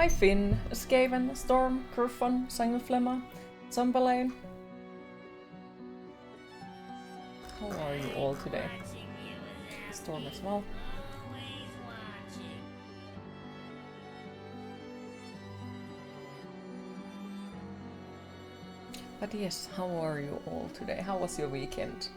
Hi Finn, Skaven, Storm, Kurfon, Sangflemma, Zombelane. How are you all today? Storm as well. But yes, how are you all today? How was your weekend?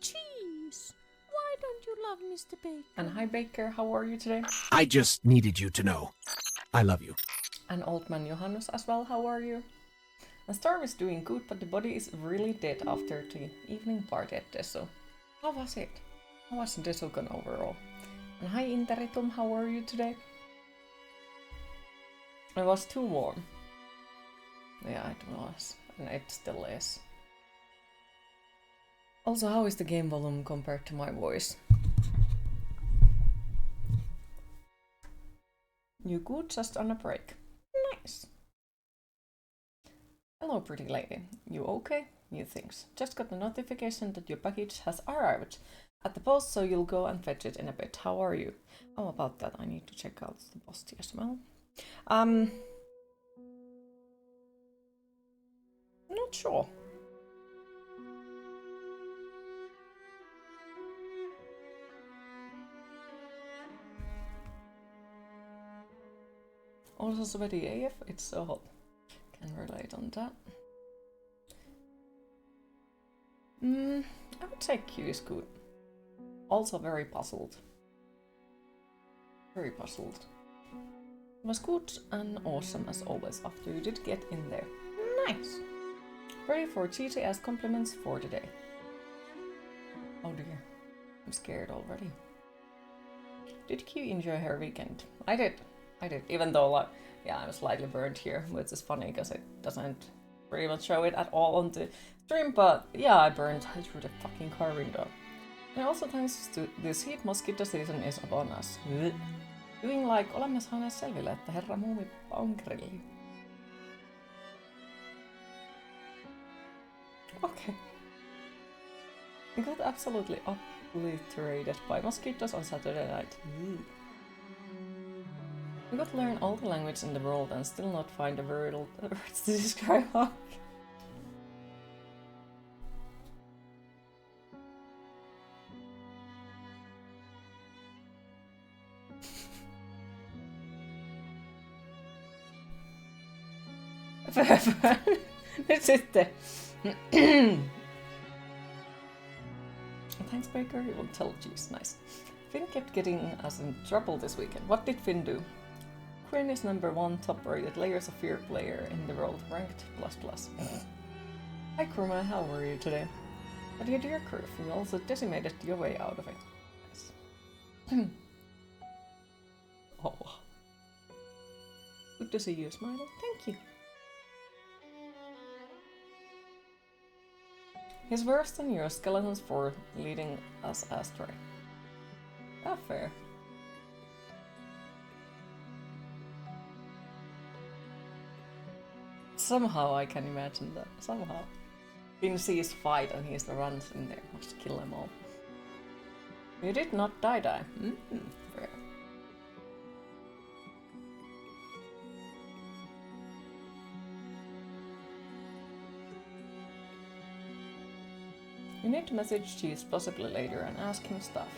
Jeez, why don't you love Mr. Baker? And hi Baker, how are you today? I just needed you to know. I love you. And old man Johannes as well, how are you? And Storm is doing good, but the body is really dead after the evening party at Deso. How was it? How was Desogon overall? And hi Interitum, how are you today? It was too warm. Yeah, it was. And it still is. Also, how is the game volume compared to my voice? You good, just on a break. Nice. Hello, pretty lady. You okay? New things. Just got the notification that your package has arrived at the post, so you'll go and fetch it in a bit. How are you? Oh, about that, I need to check out the post as well. Not sure. Also sweaty AF, it's so hot. Can relate on that. I would say Q is good. Also very puzzled. Very puzzled. It was good and awesome as always after you did get in there. Nice! Ready for GTS compliments for today. Oh dear, I'm scared already. Did Q enjoy her weekend? I did, even though like, yeah, I'm slightly burnt here, which is funny because it doesn't pretty much show it at all on the stream, but yeah, I burned through the fucking car window. And also thanks to this heat, mosquito season is upon us. Doing like olemme saaneet selville, että herra muumippa on grilli. Okay. We got absolutely obliterated by mosquitoes on Saturday night. We got to learn all the language in the world and still not find the words to describe how. Nyt sitten. Thanks, Baker. You will tell Jeez. Nice. Finn kept getting us in trouble this weekend. What did Finn do? Quinn is #1 top-rated Layers of Fear player in the world, ranked ++. Hi, Kruma. How are you today? But your dear curve, you also decimated your way out of it. Nice. Oh. Good to see you smiling. Thank you. He's worse than your skeletons for leading us astray. Ah, fair. Somehow I can imagine that. Somehow. Finn sees fight and he runs in there. Must kill them all. You did not die. Fair. You need to message Cheese possibly later and ask him stuff.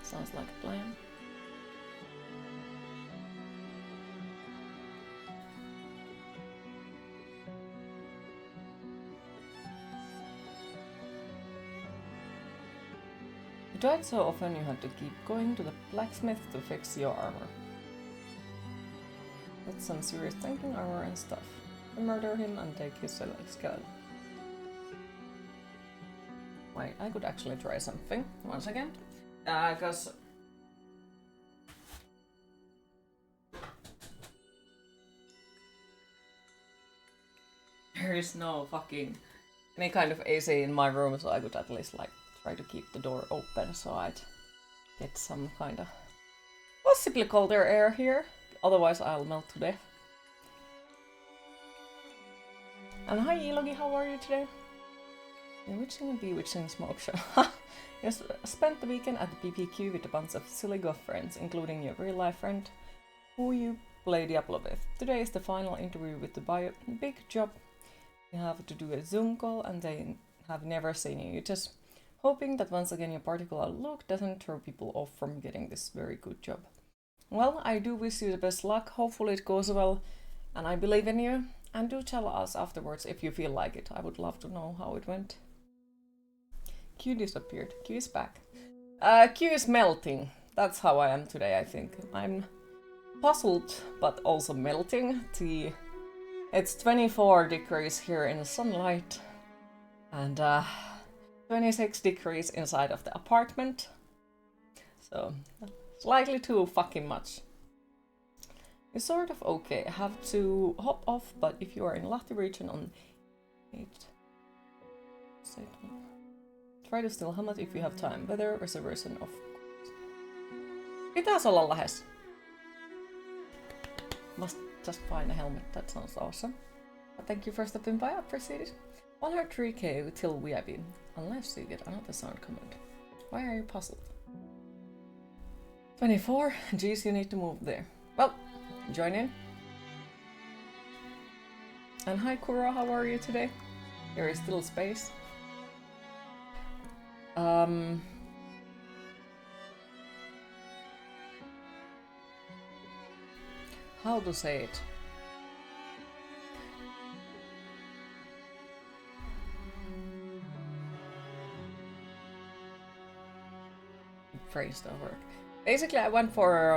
Sounds like a plan. You died so often you had to keep going to the blacksmith to fix your armor. That's some serious thinking, armor and stuff. You murder him and take his skeleton. Wait, I could actually try something once again. Because there is no fucking any kind of AC in my room, so I could at least like try to keep the door open so I'd get some kind of possibly colder air here. Otherwise I'll melt to death. And hi Ilogi, how are you today? Bewitching and Bewitching Smoke Show. You spent the weekend at the PPQ with a bunch of silly goth friends, including your real life friend, who you play Diablo with. Today is the final interview with the bio. Big job. You have to do a Zoom call and they have never seen you. You're just hoping that once again your particular look doesn't throw people off from getting this very good job. Well, I do wish you the best luck. Hopefully it goes well and I believe in you. And do tell us afterwards if you feel like it. I would love to know how it went. Q disappeared. Q is back. Q is melting. That's how I am today, I think. I'm puzzled, but also melting. It's 24 degrees here in the sunlight. And 26 degrees inside of the apartment. So, slightly too fucking much. It's sort of okay. I have to hop off, but if you are in Lahti region on 8, try to still hamlet if you have time. Weather reservation of course. Pitäis olla lähes. Must just find a helmet. That sounds awesome. But thank you for stopping by. I appreciate it. 103k till VIP, unless you get another sound command. Why are you puzzled? 24. Geez, you need to move there. Well. Join in. And hi Kuro, how are you today? There is still space. How to say it? Phrase don't work. Basically, I went for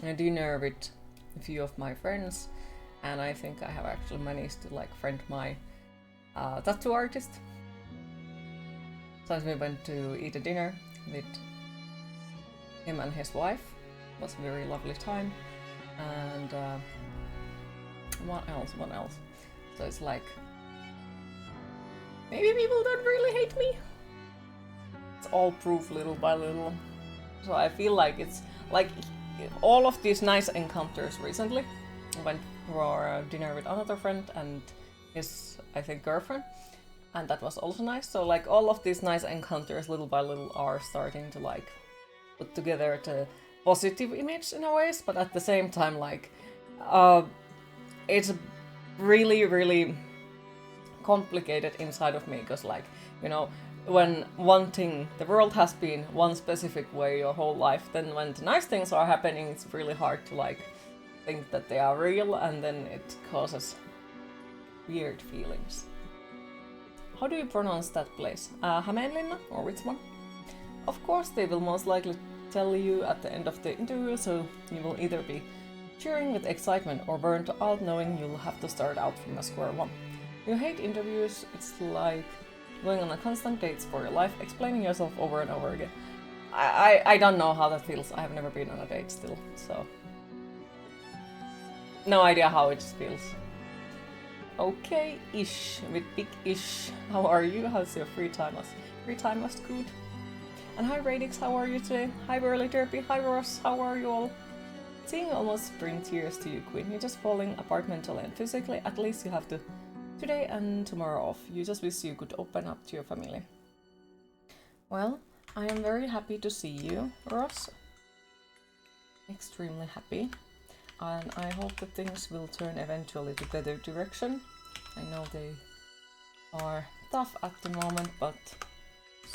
a dinner with a few of my friends, and I think I have actually managed to like friend my tattoo artist. So we went to eat a dinner with him and his wife. It was a very lovely time. And what else? So it's like maybe people don't really hate me. It's all proof little by little. So I feel like it's like all of these nice encounters recently. I went for dinner with another friend and his, I think, girlfriend, and that was also nice. So like all of these nice encounters little by little are starting to like put together the positive image in a ways, but at the same time like it's really really complicated inside of me, because like, you know, when one thing, the world has been one specific way your whole life, then when the nice things are happening, it's really hard to like think that they are real, and then it causes weird feelings. How do you pronounce that place? Hämeenlinna, or which one? Of course, they will most likely tell you at the end of the interview, so you will either be cheering with excitement or burnt out knowing you'll have to start out from a square one. You hate interviews, it's like going on a constant dates for your life, explaining yourself over and over again. I don't know how that feels. I have never been on a date still, so no idea how it feels. Okay, Ish, with big Ish. How are you? How's your free time? Free time was good. And hi Radix, how are you today? Hi Burly Derpy, hi Ross, how are you all? Seeing almost bring tears to you, Queen. You're just falling apart mentally and physically. At least you have to today and tomorrow off. You just wish you could open up to your family. Well, I am very happy to see you, Ross. Extremely happy. And I hope that things will turn eventually to better direction. I know they are tough at the moment, but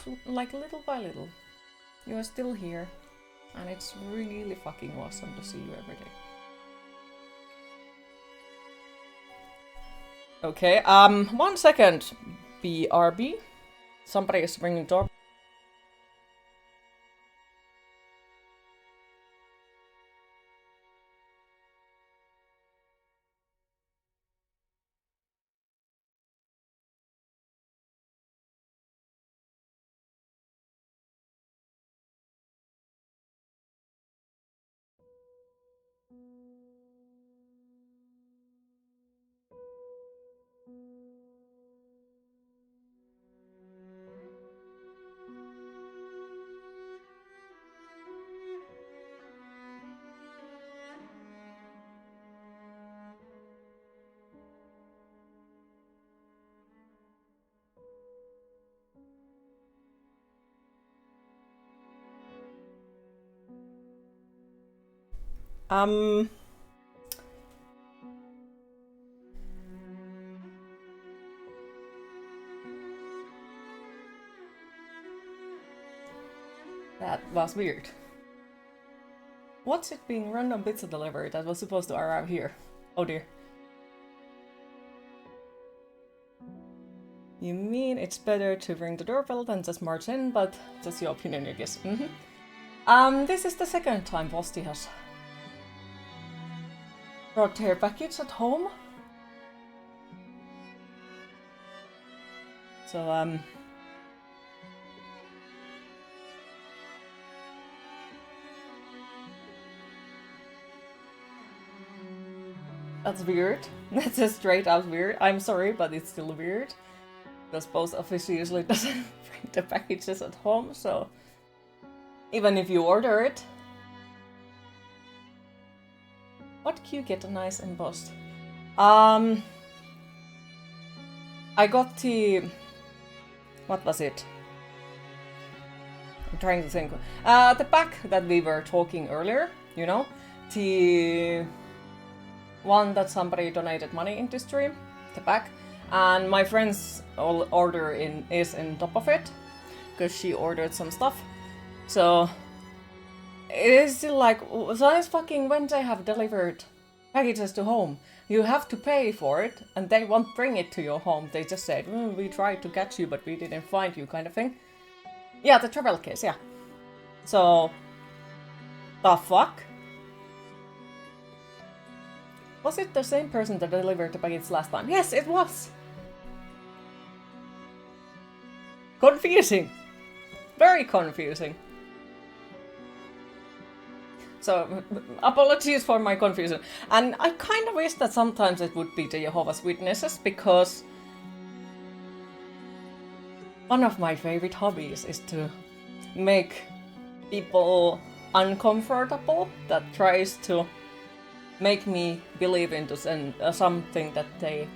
so, like little by little, you are still here. And it's really fucking awesome to see you every day. Okay, 1 second, BRB. Somebody is ringing the door. That was weird. What's it being random pizza delivery that was supposed to arrive here? Oh dear. You mean it's better to ring the doorbell than just march in, but that's your opinion, I guess. This is the second time Vosti has brought her package at home. So, that's weird. That's just straight out weird. I'm sorry, but it's still weird. Because post office usually doesn't bring the packages at home, so even if you order it. What can you get a nice embossed? I got the... What was it? I'm trying to think. The pack that we were talking earlier, you know? The one that somebody donated money into stream, the pack. And my friend's order is in top of it, because she ordered some stuff. So it is still like, since fucking when they have delivered packages to home, you have to pay for it, and they won't bring it to your home. They just said, we tried to catch you, but we didn't find you, kind of thing. Yeah, the travel case, yeah. So, the fuck? Was it the same person that delivered the package last time? Yes, it was! Confusing! Very confusing. So, apologies for my confusion. And I kind of wish that sometimes it would be the Jehovah's Witnesses, because one of my favorite hobbies is to make people uncomfortable that tries to make me believe into something that they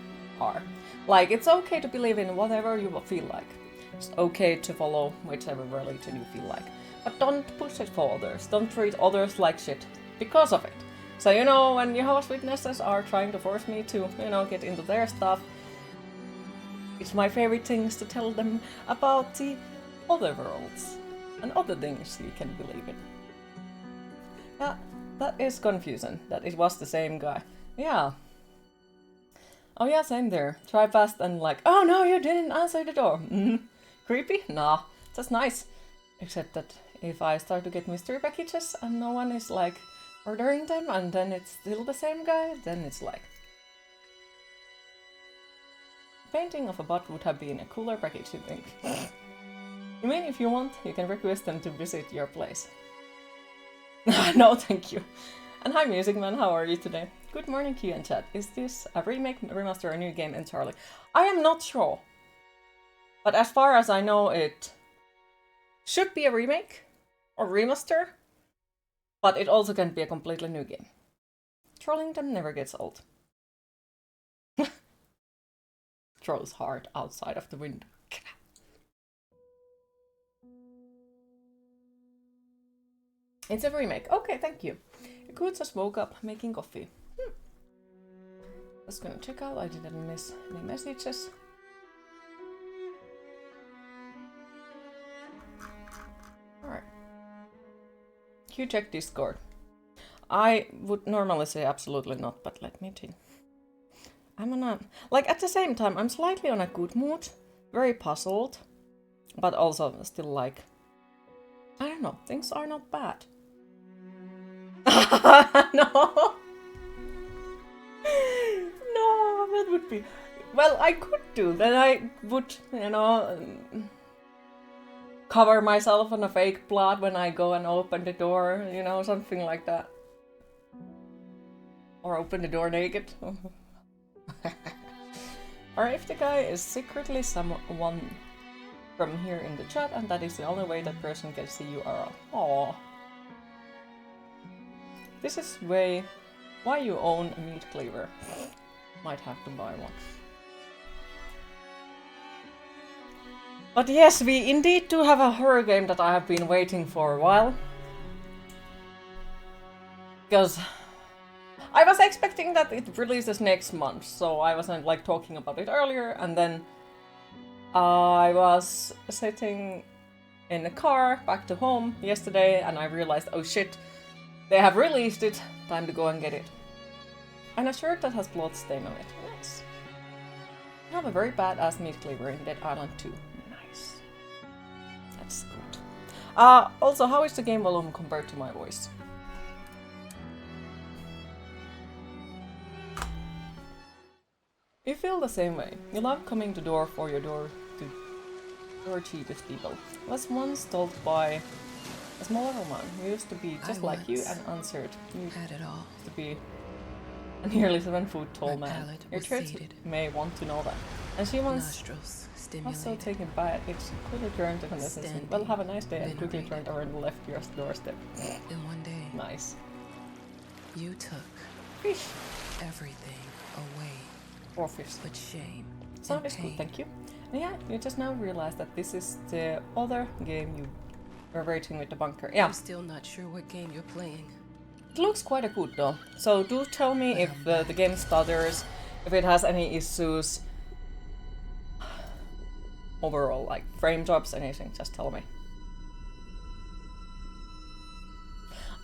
are. Like, it's okay to believe in whatever you feel like. It's okay to follow whichever religion you feel like. But don't push it for others. Don't treat others like shit because of it. So, you know, when Jehovah's Witnesses are trying to force me to, you know, get into their stuff, it's my favorite things to tell them about the other worlds and other things you can believe in. Yeah, that is confusing, that it was the same guy. Yeah. Oh yeah, same there. Try past and like, oh no, you didn't answer the door. Creepy? Nah, that's nice. Except that if I start to get mystery packages and no one is like ordering them and then it's still the same guy, then it's like... Painting of a butt would have been a cooler package, you think? You mean if you want, you can request them to visit your place. No, thank you. And hi Music Man, how are you today? Good morning Q and chat. Is this a remake, remaster, or a new game entirely? I am not sure. But as far as I know, it should be a remake or remaster, but it also can be a completely new game. Trolling them never gets old. Throws heart outside of the window. It's a remake. Okay, thank you. Good, just woke up making coffee. Just gonna check out. I didn't miss any messages. Alright. You check Discord. I would normally say absolutely not, but let me think. I'm on a... Like, at the same time, I'm slightly on a good mood. Very puzzled. But also still like... I don't know, things are not bad. No! No, that would be... Well, I could do that. I would, you know... cover myself in a fake blood when I go and open the door, you know, something like that. Or open the door naked. Or if the guy is secretly someone from here in the chat and that is the only way that person gets the URL. Aww. This is why you own a meat cleaver. Might have to buy one. But yes, we indeed do have a horror game that I have been waiting for a while. Because I was expecting that it releases next month, so I wasn't like talking about it earlier, and then I was sitting in the car back to home yesterday, and I realized, oh shit, they have released it, time to go and get it. And a shirt that has blood stain on it, nice. I have a very badass meat cleaver in Dead Island 2, nice. That's good. Also, how is the game volume compared to my voice? You feel the same way. You love coming to door for your door cheapest people. I was once told by a smaller woman who used to be just like you and answered. You had it all. To be a nearly 7-foot tall man. Your traits may want to know that. And she once was so taken by it, she quickly turned to her and said, well, have a nice day, and quickly turned over and left your doorstep. And one day, nice. You took fish. Everything away. Or fish. But shame. Sound is good, thank you. And yeah, you just now realized that this is the other game you were rating with the bunker. Yeah. I'm still not sure what game you're playing. It looks quite good though. So do tell me if the game stutters, if it has any issues. Overall, like frame drops, anything, just tell me.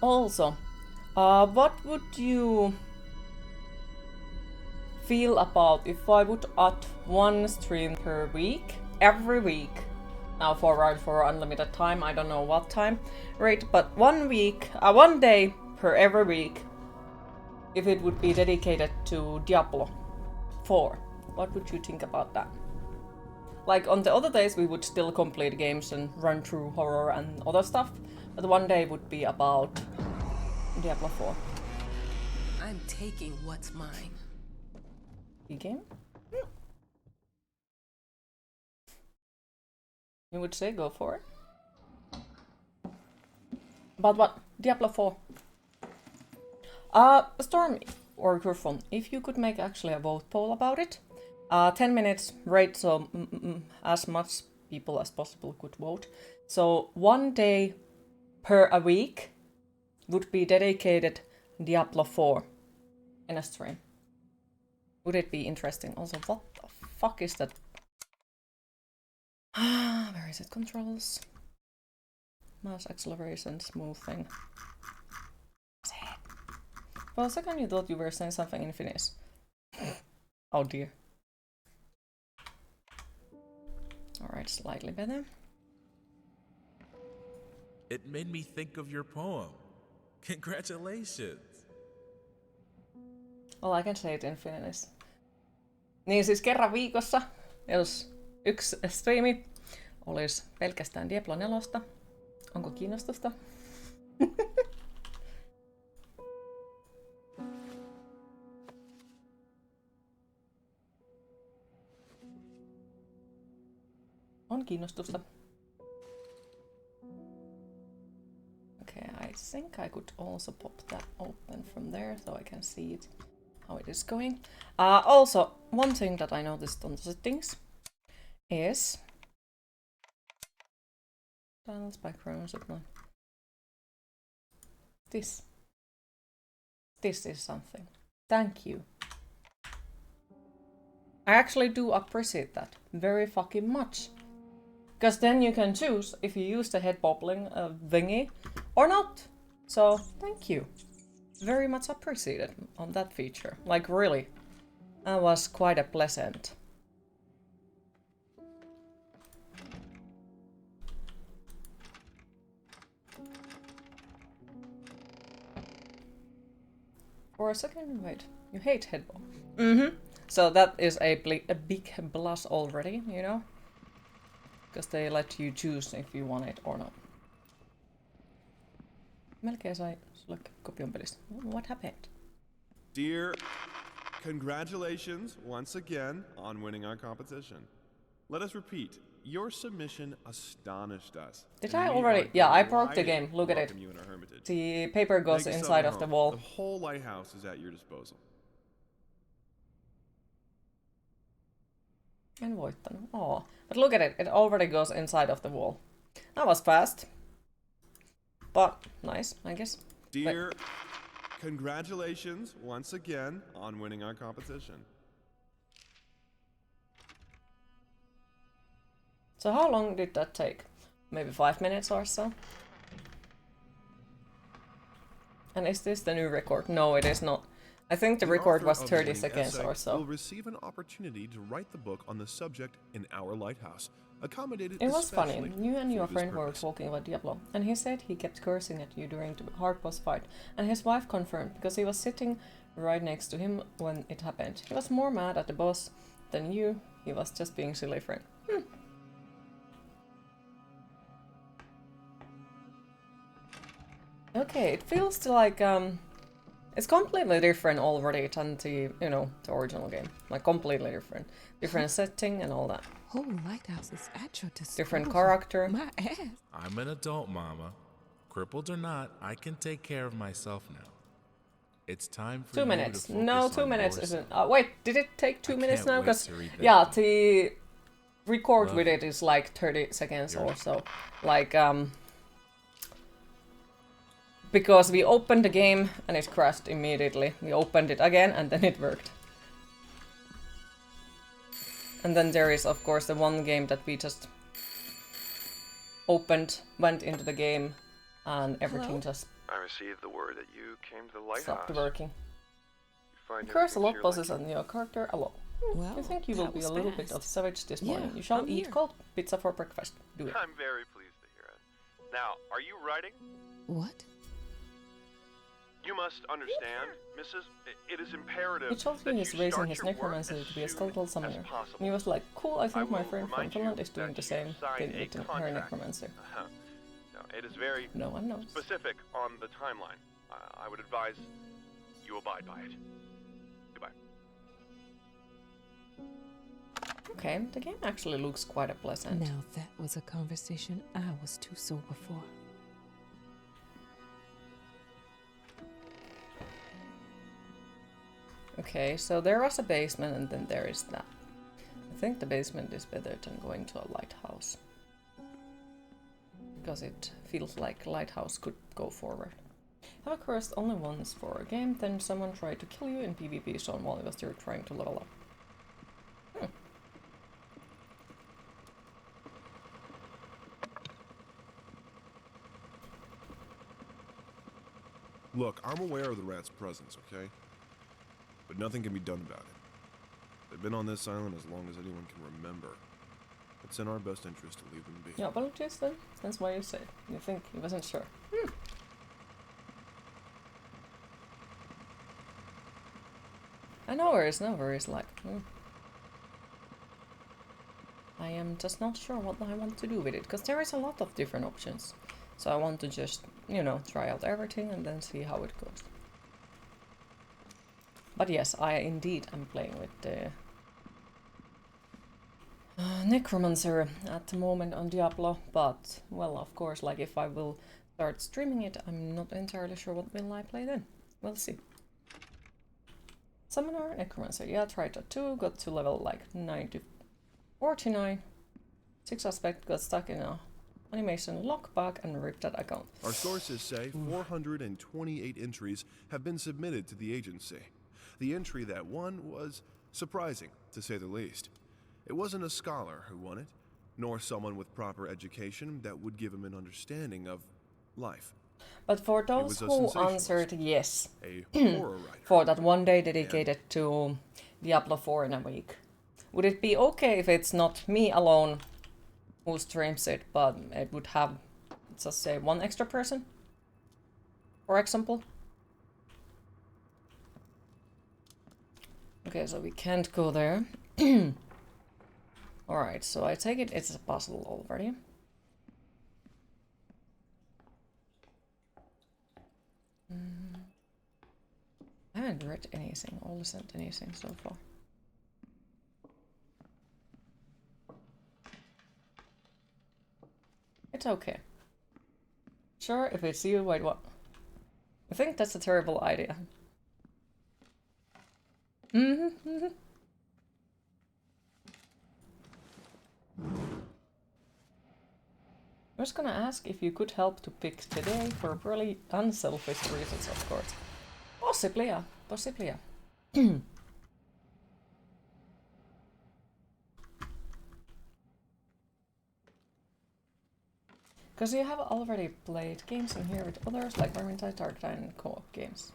Also, what would you feel about if I would add one stream per week, every week, now forward for unlimited time, I don't know what time rate, but 1 week, 1 day per every week, if it would be dedicated to Diablo 4, what would you think about that? Like on the other days we would still complete games and run through horror and other stuff, but 1 day would be about Diablo 4. I'm taking what's mine. Game? You would say go for it. But what? Diablo 4. Storm or Griffon, if you could make actually a vote poll about it. 10 minutes, rate so as much people as possible could vote. So 1 day per a week would be dedicated Diablo 4 in a stream. Would it be interesting? Also, what the fuck is that? Where is it? Controls. Mouse acceleration, smoothing. For a second you thought you were saying something in Finnish. Oh dear. Alright, slightly better. It made me think of your poem. Congratulations. Well, I can say it in Finnish. Niin siis kerran viikossa, jos yksi striimi olisi pelkästään Diablo 4. Onko kiinnostusta? On kiinnostusta. Okay, I think I could also pop that open from there so I can see it. How it is going. Also, one thing that I noticed on the settings is balance background. This is something. Thank you. I actually do appreciate that very fucking much. Because then you can choose if you use the head bobbling thingy or not. So, thank you. Very much appreciated on that feature. Like, really. That was quite a pleasant. For a second, wait. You hate head bob. So that is a big plus already, you know? Because they let you choose if you want it or not. Melkein sai sulle kopion pelistä. What happened? Dear, congratulations once again on winning our competition. Let us repeat, your submission astonished us. Did I already? Yeah, I broke the game. Look at it. The paper goes inside of the wall. The whole lighthouse is at your disposal. En voittanut. Oh, but look at it. It already goes inside of the wall. That was fast. But nice, I guess. Dear, Congratulations once again on winning our competition. So how long did that take? Maybe 5 minutes or so? And is this the new record? No, it is not. I think the record author was of 30 winning seconds essay or so. will receive an opportunity to write the book on the subject in our lighthouse, accommodated It was funny. especially You and your for this friend were purpose. talking about Diablo, and he said he kept cursing at you during the hard boss fight, and his wife confirmed because he was sitting right next to him when it happened. He was more mad at the boss than you. He was just being silly friend. Okay, it feels like it's completely different already than the the original game. Like completely different. Different setting and all that. Whole lighthouse is at your disposal. Different character. My ass. I'm an adult, Mama. Crippled or not, I can take care of myself now. It's time for 2 you minutes. to focus No, 2 on minutes your isn't. son. Wait, did it take 2 I minutes can't now? wait Because to read that yeah, book. the record Love with it. it is like 30 seconds or so. Like because we opened the game and it crashed immediately. We opened it again and then it worked. And then there is of course the one game that we just opened, went into the game, and everything just I received the word that you came to the lighthouse. stopped working. You find You curse a everything lot, to your bosses, liking. and your character a lot. Well, I think you will that be a was little bit fast. of savage this Yeah, morning. You shall I'm eat here. cold pizza for breakfast. Do it. I'm very pleased to hear it. Now, are you writing? What? You must understand, Mrs. It is imperative He told that me you he's raising start his your work necromancer as to be a soon skeletal as summoner. possible. And he was like, cool, I think I my will friend from remind you Finland is doing that the you same signed thing a with her contract. necromancer. No, it is very No one knows. specific on the timeline. I would advise you abide by it. Goodbye. Okay, the game actually looks quite a pleasant. Now that was a conversation I was too sober for. Okay, so there was a basement and then there is that. I think the basement is better than going to a lighthouse. Because it feels like lighthouse could go forward. Have a cursed only once for a game, then someone tried to kill you in PvP zone while you was still trying to level up. Look, I'm aware of the rat's presence, okay? But nothing can be done about it. They've been on this island as long as anyone can remember. It's in our best interest to leave them be. Yeah, apologies then. That's why you said. You think he wasn't sure. No worries, like... I am just not sure what I want to do with it, because there is a lot of different options. So I want to just, try out everything and then see how it goes. But yes, I indeed am playing with the Necromancer at the moment on Diablo, but, well, of course, like if I will start streaming it, I'm not entirely sure what will I play then. We'll see. Summoner, Necromancer, yeah, I tried that too, got to level like 49. 6 aspect, got stuck in a animation lockback and ripped that account. Our sources say 428 entries have been submitted to the agency. The entry that won was surprising, to say the least. It wasn't a scholar who won it, nor someone with proper education that would give him an understanding of life. But for those was a who sensationalist. answered yes, A horror writer. for that one day dedicated to Diablo 4 in a week, would it be okay if it's not me alone who streams it, but it would have, let's just say, one extra person? For example? Okay, so we can't go there. Alright, so I take it it's a puzzle already. I haven't read anything or listened to anything so far. It's okay. Sure, if it's you, wait, what? I think that's a terrible idea. I was gonna ask if you could help to pick today for purely unselfish reasons, of course. Possibly, yeah. Possibly, yeah. Because you have already played games in here with others, like Vermintide, Tartine, co-op games.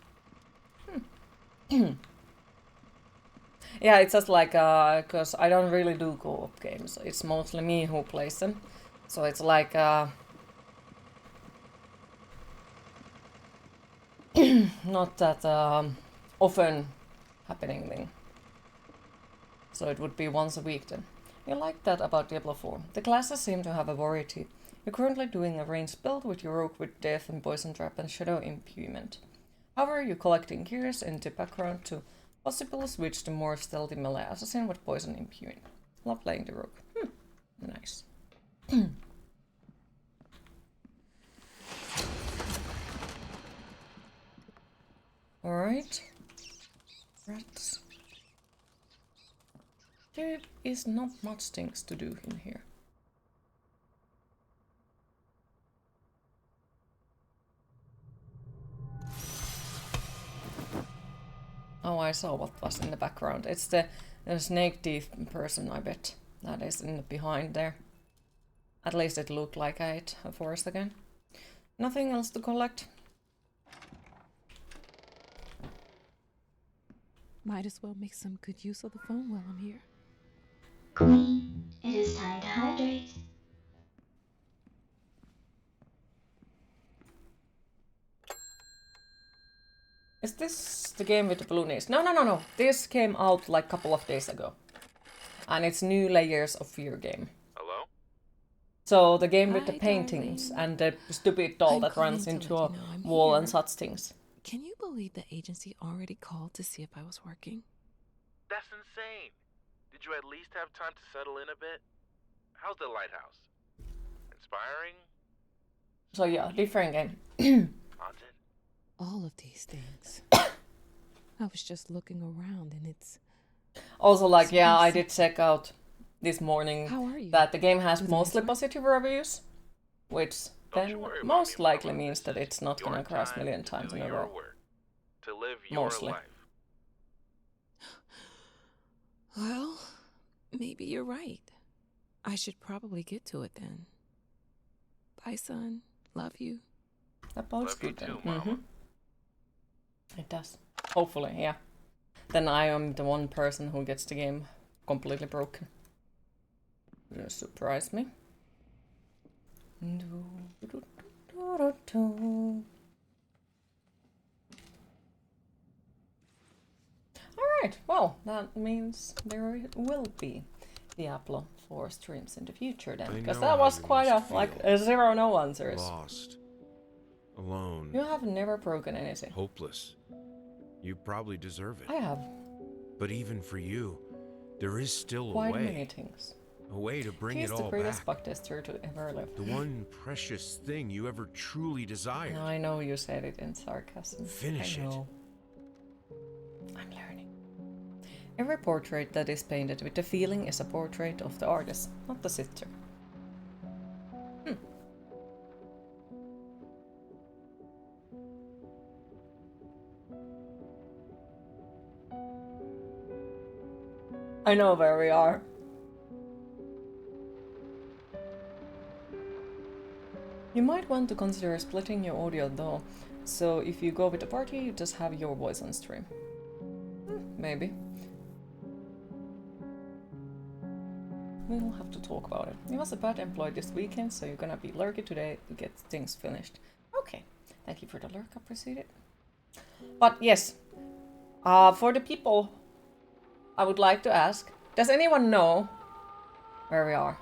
Yeah, it's just like, because I don't really do co-op games. It's mostly me who plays them. So it's like, not that often happening thing. So it would be once a week then. You like that about Diablo 4. The classes seem to have a variety. You're currently doing a ranged build with your rogue with death and poison trap and shadow imbuement. However, you're collecting gears in the background to possibly switch to more stealthy melee assassin with poison imbuing. Love playing the rogue. Nice. Alright. Rats. There is not much things to do in here. Oh, I saw what was in the background. It's the snake teeth person, I bet. That is in the behind there. At least it looked like I ate a forest again. Nothing else to collect. Might as well make some good use of the phone while I'm here. Queen, it is time to hydrate. Is this the game with the blue nails? No. This came out like a couple of days ago. And it's New Layers of Fear game. Hello? So the game with the Hi, paintings darling. and the stupid doll I'm that runs calling to into let a you know I'm wall and here. such things. Can you believe the agency already called to see if I was working? That's insane. Did you at least have time to settle in a bit? How's the lighthouse? Inspiring? So yeah, different game. Haunted? All of these things. I was just looking around and it's... Also, like, So yeah, I basic. did check out this morning How are you? that the game has Do the mostly nice work? positive reviews, which Don't then you worry about most me, likely Mama. means This that is it's not your gonna crash time million to times do in a your row. work, to live your Mostly. life. Well, maybe you're right. I should probably get to it then. Bye, son. Love you. That bodes Love you good then. too, Mama. It does. Hopefully, yeah. Then I am the one person who gets the game completely broken. Wouldn't surprise me. Alright, well, that means there will be Diablo 4 streams in the future then. I Because know that how was you quite must a, like, feel. a zero no answers. Lost. Alone. You have never broken anything. Hopeless. You probably deserve it. I have But even for you, there is still a quite way. many things. A way to bring He's it the all greatest back. bug tester to ever live. The one precious thing you ever truly desired. I know you said it in sarcasm. Finish I it. know. I'm learning. Every portrait that is painted with the feeling is a portrait of the artist, not the sitter. I know where we are. You might want to consider splitting your audio though, so if you go with the party, you just have your voice on stream. Maybe. We'll have to talk about it. You was a bad employee this weekend, so you're gonna be lurky today to get things finished. Okay, thank you for the lurk, appreciate it. But yes, for the people, I would like to ask, does anyone know where we are?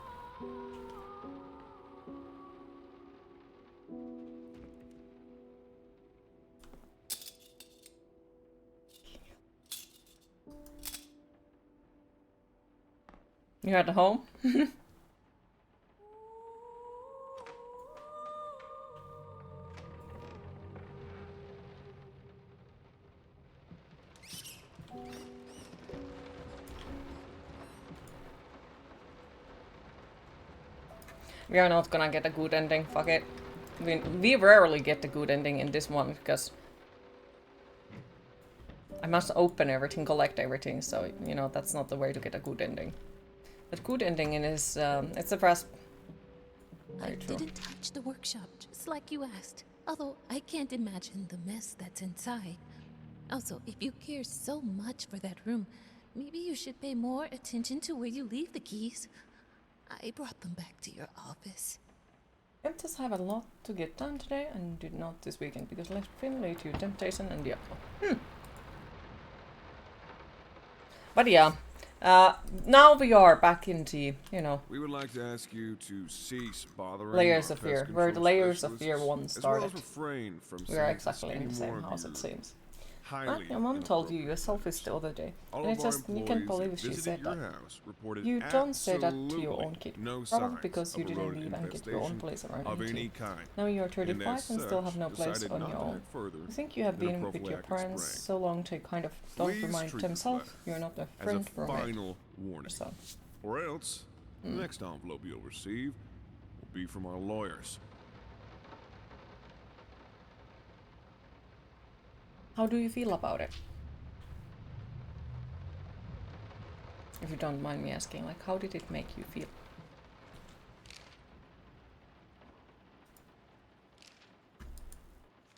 You're at home? We are not gonna get a good ending, fuck it. We rarely get a good ending in this one, because must open everything, collect everything, so, you know, that's not the way to get a good ending. But good ending is, it's a press. I didn't touch the workshop, just like you asked. Although I can't imagine the mess that's inside. Also, if you care so much for that room, maybe you should pay more attention to where you leave the keys. I brought them back to your office. I just have a lot to get done today and did not this weekend because left Finlay to Temptation and Diablo. But yeah, now we are back in the, you know, We would like to ask you to cease bothering layers our of fear, pest where the control layers of fear specialists, once as well as started. refrain from We are sending exactly in any the same more house, of it your seems. highly Your mom told you inappropriate yourself letters. the other day, All and of it's our just, you can't employees believe that she visited said your that. house reported You don't say that to your absolutely own kid, no probably signs because you of a didn't rodent leave and get your own infestation place around of him any too. kind. Now you're And 35 as and still have such, no place decided on not your to own. act further I think you have than a been with your prophylactic parents spray. so long to kind of don't Please remind treat this themselves letter you're not a as a friend roommate. final warning. So, Or else, the next envelope you'll receive will be from our lawyers. how do you feel about it? If you don't mind me asking, like, how did it make you feel?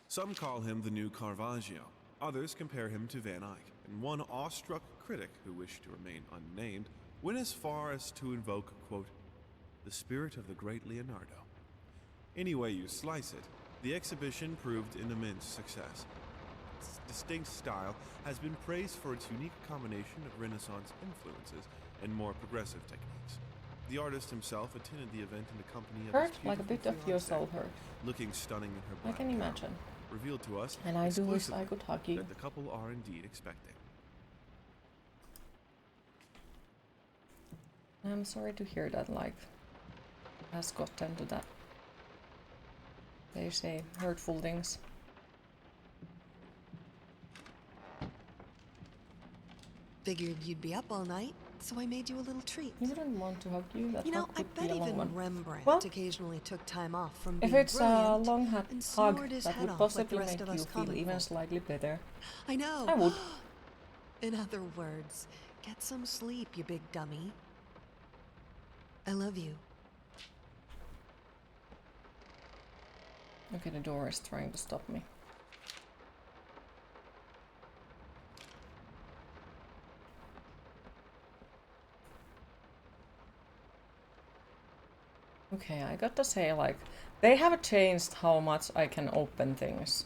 Some call him the new Caravaggio. Others compare him to Van Eyck, and one awestruck critic who wished to remain unnamed went as far as to invoke, quote, the spirit of the great Leonardo. Any way you slice it, the exhibition proved an immense success. Its distinct style has been praised for its unique combination of Renaissance influences and more progressive techniques. The artist himself attended the event in the company of Hurt, his like a bit beautiful of your fiancée, soul hurt. looking stunning in her I black can gown, imagine. revealed to us And I do wish I exclusively could hug you. that the couple are indeed expecting. I'm sorry to hear that, like, has gotten to that. They say hurtful things. Figured you'd be up all night, so I made you a little treat. You wouldn't want to hug you, that You know, hug I would be bet a long even one. Rembrandt Well, occasionally took time off from if being it's a brilliant long and hug snored his that head would off like possibly the rest make of you us feel common even folk. slightly better, I know. I would. In other words, get some sleep, you big dummy. I love you. Okay, the door is trying to stop me. Okay, I gotta say, like, they have changed how much I can open things.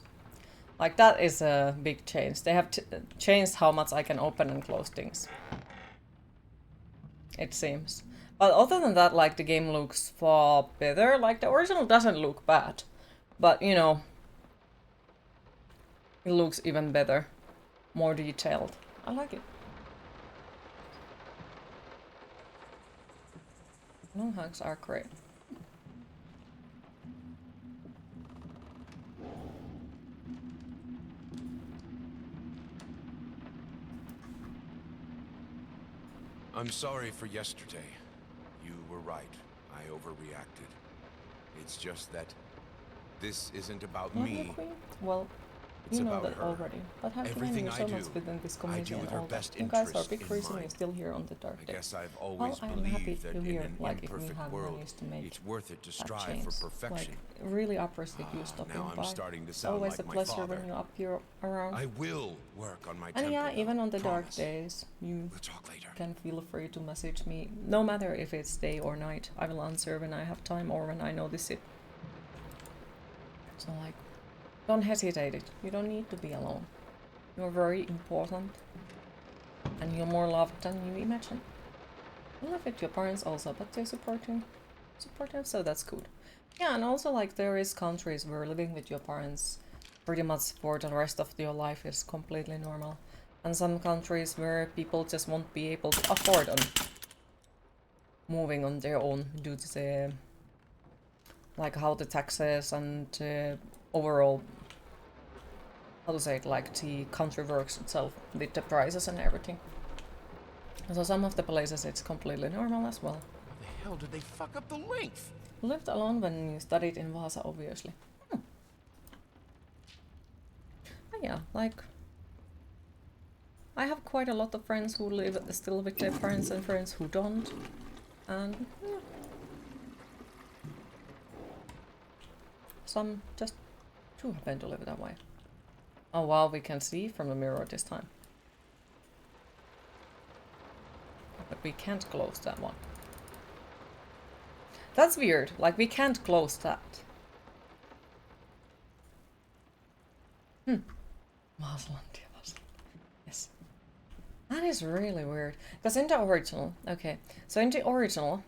Like, that is a big change. They have changed how much I can open and close things. It seems. But other than that, like, the game looks far better. Like, the original doesn't look bad. But, you know, it looks even better. More detailed. I like it. Long hugs are great. I'm sorry for yesterday. You were right. I overreacted. It's just that this isn't about Not the me. queen? Well, It's you know about that her. already. But have given Everything you I so much do, within this I community do with and her all best that. You guys are a interest big in reason you're mind. still here on the dark I day. guess I've Well, always I am happy believed that to in hear, an like, if we imperfect have world, managed to make it's worth it to that strive change. for perfection. Like, really appreciate you stopping now I'm by. starting to It's sound always like a my pleasure father. when you're up here around. I will work on my And yeah, temper, even though. on the dark Promise. days, you We'll talk later. can feel free to message me. No matter if it's day or night, I will answer when I have time or when I notice it. So, like, don't hesitate it. You don't need to be alone. You're very important. And you're more loved than you imagine. I love it, your parents also, but they're supporting, so that's good. Yeah, and also, like, there is countries where living with your parents pretty much for the rest of your life is completely normal. And some countries where people just won't be able to afford on moving on their own due to the, like, how the taxes and overall, how to say it, like, the country works itself with the prices and everything. So some of the places it's completely normal as well. How the hell did they fuck up the length? Lived alone when you studied in Vasa, obviously. But yeah, like, I have quite a lot of friends who live still with their parents and friends who don't. And yeah. Some just too happen to live that way. Oh wow, we can see from the mirror this time. But we can't close that one. That's weird, like we can't close that. Yes. That is really weird. Because in the original, okay, so in the original,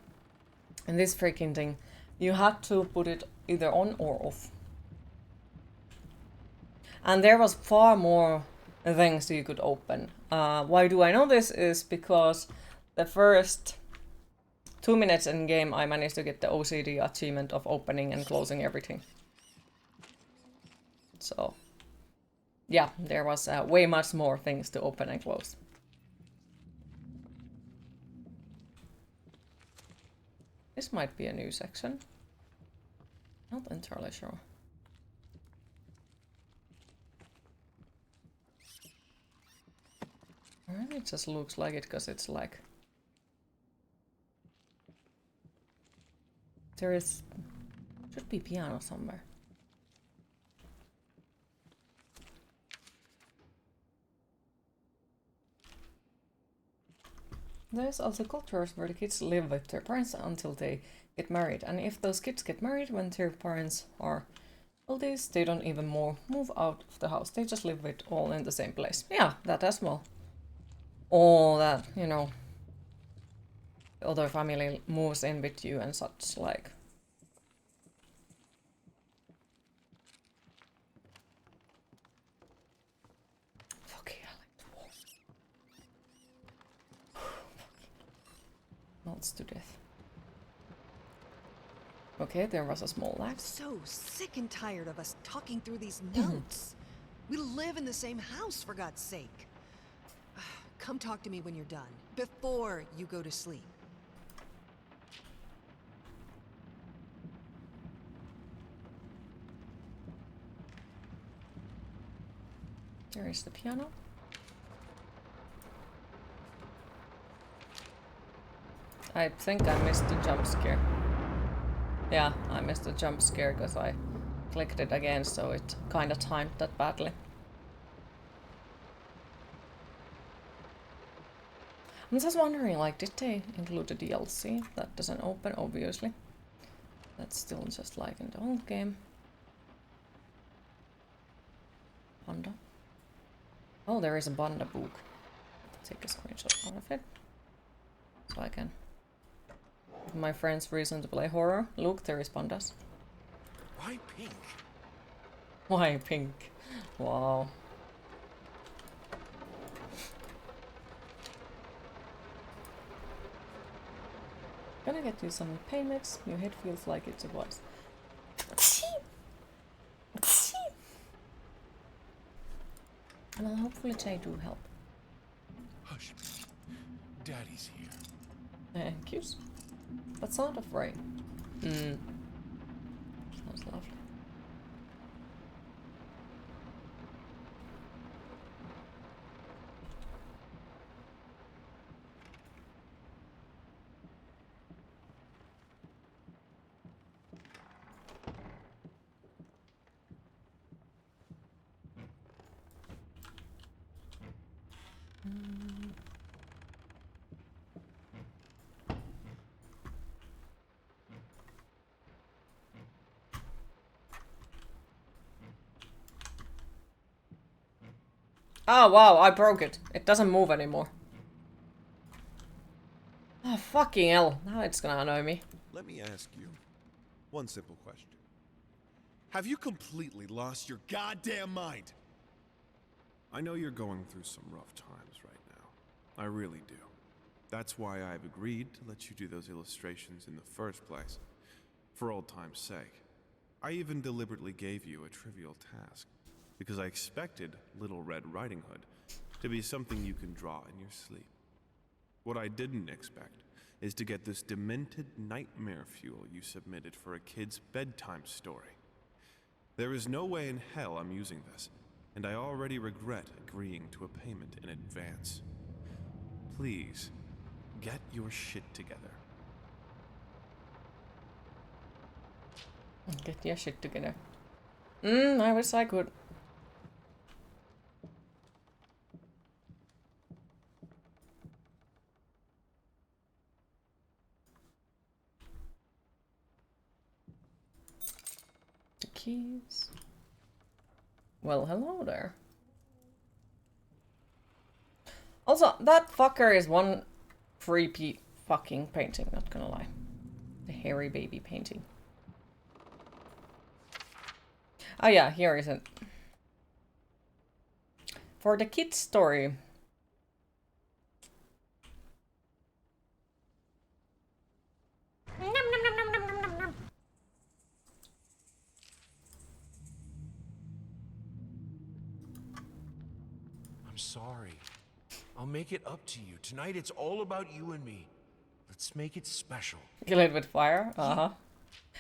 in this freaking thing, you had to put it either on or off. And there was far more things you could open. Why do I know this? Is because the first 2 minutes in game I managed to get the OCD achievement of opening and closing everything. So yeah, there was way much more things to open and close. This might be a new section. Not entirely sure. It just looks like it because it's like there should be piano somewhere. There's also cultures where the kids live with their parents until they get married, and if those kids get married when their parents are oldies, they don't even move out of the house. They just live with all in the same place. Yeah, that as well. All that, you know, the other family moves in with you and such, like. Fucking hell, like the wall. Melts to death. Okay, there was a small lag. I'm so sick and tired of us talking through these notes. We live in the same house, for God's sake. Come talk to me when you're done, before you go to sleep. There is the piano. I think I missed the jump scare. Yeah, I missed the jump scare because I clicked it again, so it kind of timed that badly. I'm just wondering, like, did they include the DLC? That doesn't open, obviously. That's still just like in the old game. Panda. Oh, there is a panda book. Take a screenshot out of it. So I can give my friends reason to play horror. Look, there is pandas. Why pink? Why pink? Wow. Gonna get you some pain mix. Your head feels like it's a voice. Well, hopefully they do help. Hush. Daddy's here. Thank you. That sound of rain. Sounds lovely. Oh wow, I broke it. It doesn't move anymore. Oh fucking hell, now it's gonna annoy me. Let me ask you one simple question. Have you completely lost your goddamn mind? I know you're going through some rough times right now. I really do. That's why I've agreed to let you do those illustrations in the first place. For old time's sake. I even deliberately gave you a trivial task, because I expected Little Red Riding Hood to be something you can draw in your sleep. What I didn't expect is to get this demented nightmare fuel you submitted for a kid's bedtime story. There is no way in hell I'm using this, and I already regret agreeing to a payment in advance. Please, get your shit together. Get your shit together. I wish I could. The keys. Well, hello there. Also, that fucker is one creepy fucking painting, not gonna lie. The hairy baby painting. Oh yeah, here is it. For the kid's story. I'm sorry. I'll make it up to you. Tonight it's all about you and me. Let's make it special. Kill it with fire? Uh-huh.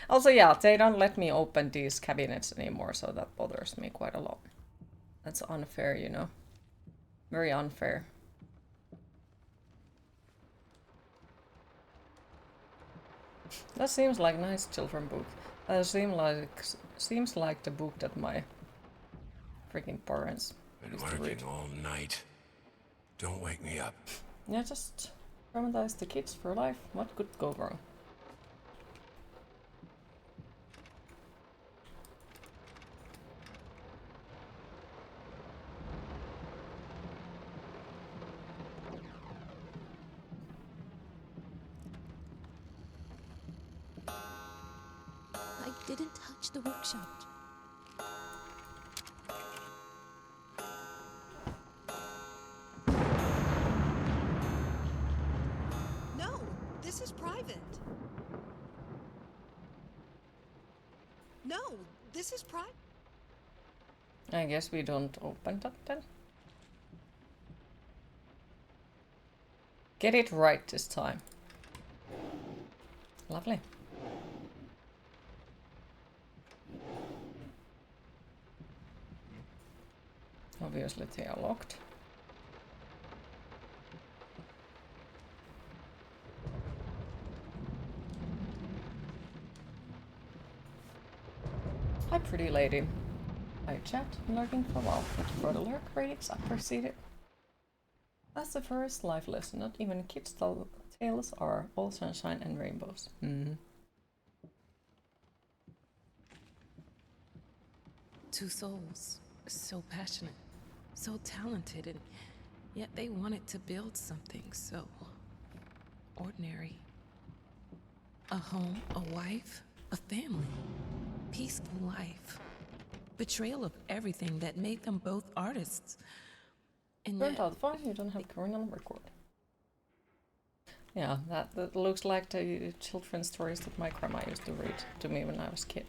Also, yeah, they don't let me open these cabinets anymore, so that bothers me quite a lot. That's unfair, you know. Very unfair. That seems like a nice children book. That seems like the book that my freaking parents Been used to read. working all night. Don't wake me up. Yeah, just traumatize the kids for life. What could go wrong? I didn't touch the workshop. No, this is private. No, this is private. I guess we don't open that then. Get it right this time. Lovely. Obviously they are locked. Hi pretty lady. Hi chat, lurking for a while. Thank you for the lurk, Radix, I appreciate it. That's the first life lesson, not even kids' tales are all sunshine and rainbows. Two souls, so passionate, so talented, and yet they wanted to build something so ordinary. A home, a wife, a family, peaceful life. Betrayal of everything that made them both artists. And Turned yet, out fine, you don't have Corinne on record. Yeah, that looks like the children's stories that my grandma used to read to me when I was a kid.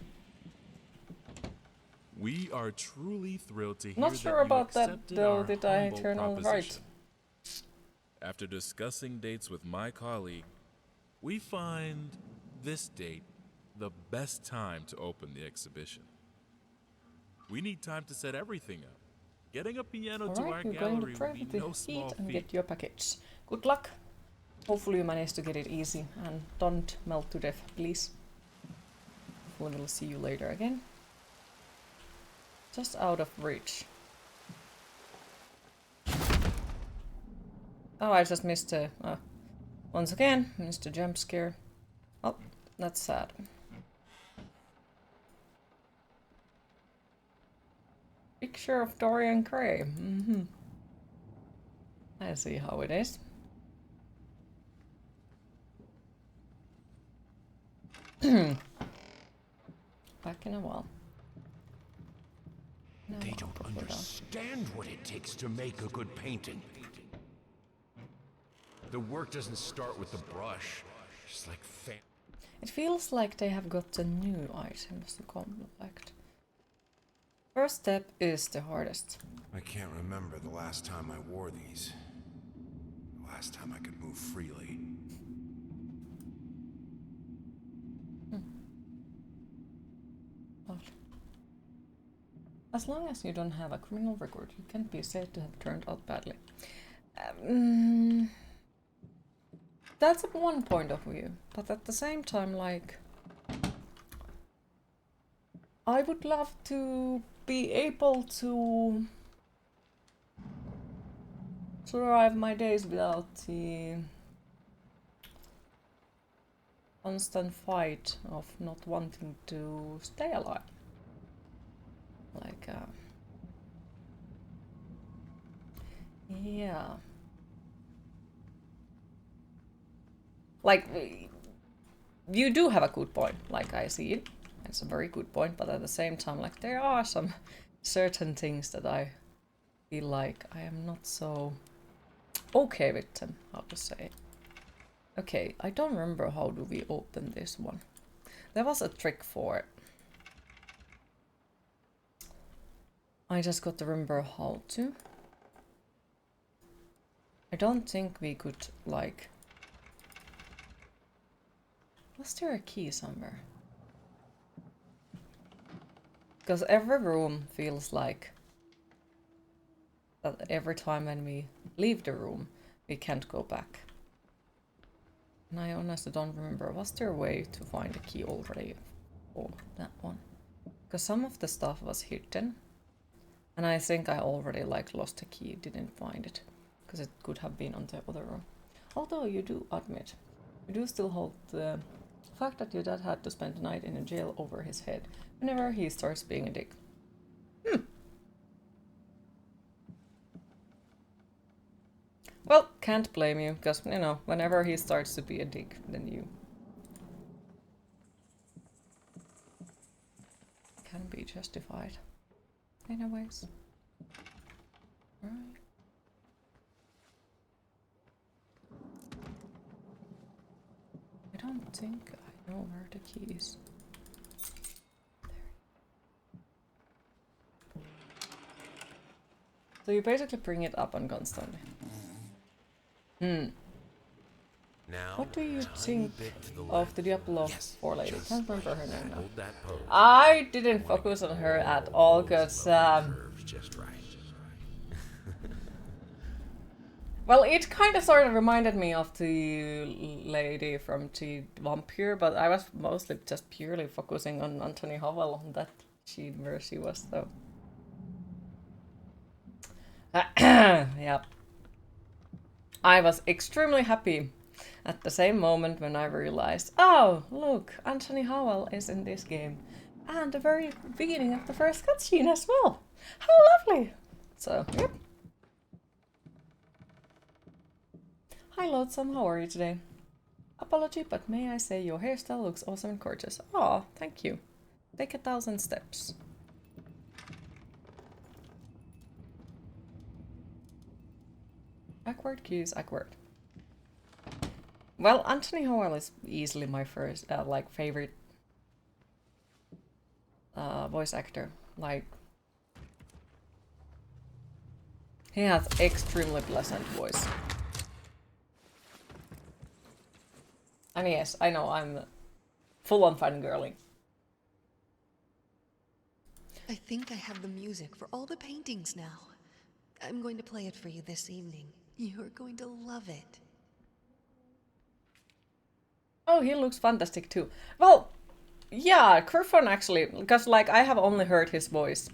We are truly thrilled to hear Not that sure you about that accepted though, our did I humble turn on right? proposition. After discussing dates with my colleague, we find this date the best time to open the exhibition. We need time to set everything up. Getting a piano to our Alright, you're going to gallery try will be to no small and feat. get your package. Good luck. Hopefully you manage to get it easy and don't melt to death, please. We will see you later again. Just out of reach. Oh, I just missed a... once again, missed a jump scare. Oh, that's sad. Picture of Dorian Gray. I see how it is. Back in a while. No, They don't understand what it takes to make a good painting. The work doesn't start with the brush, just like It feels like they have got the new items to collect. First step is the hardest. I can't remember the last time I wore these. The last time I could move freely. Lovely. As long as you don't have a criminal record, you can't be said to have turned out badly. That's one point of view, but at the same time, like, I would love to be able to survive my days without the constant fight of not wanting to stay alive. Like, yeah. Like, you do have a good point, like I see it. It's a very good point, but at the same time, like, there are some certain things that I feel like I am not so okay with them, how to say. Okay, I don't remember how do we open this one. There was a trick for it. I just got to remember how to. I don't think we could, like... Was there a key somewhere? Because every room feels like that every time when we leave the room, we can't go back. And I honestly don't remember. Was there a way to find a key already for that one? Because some of the stuff was hidden. And I think I already like lost a key, didn't find it. Because it could have been on the other room. Although you do admit, you do still hold the fact that your dad had to spend the night in a jail over his head whenever he starts being a dick. Well, can't blame you, because, you know, whenever he starts to be a dick, then you can be justified in a ways. Right. I don't think I know where the key is. There. So you basically bring it up and constantly. Now, What do you think of the Diablo 4 lady? Can't remember her name now. hold that pose. I didn't focus on her at all, because Curves just right. well, it kind of sort of reminded me of the lady from the Vampire, but I was mostly just purely focusing on Anthony Howell, that where she was, though. Yeah. I was extremely happy at the same moment when I realized, oh, look, Anthony Howell is in this game. And the very beginning of the first cutscene as well. How lovely! So, yep. Hi Loathsome, how are you today? Apology, but may I say your hairstyle looks awesome and gorgeous. Aw, thank you. Take 1,000 steps. Awkward keys, awkward. Well, Anthony Howell is easily my first, like, favorite voice actor. Like, he has extremely pleasant voice. And yes, I know, I'm full on fangirling. I think I have the music for all the paintings now. I'm going to play it for you this evening. You're going to love it. Oh, he looks fantastic too. Well, yeah, Griffon actually, because like I have only heard his voice.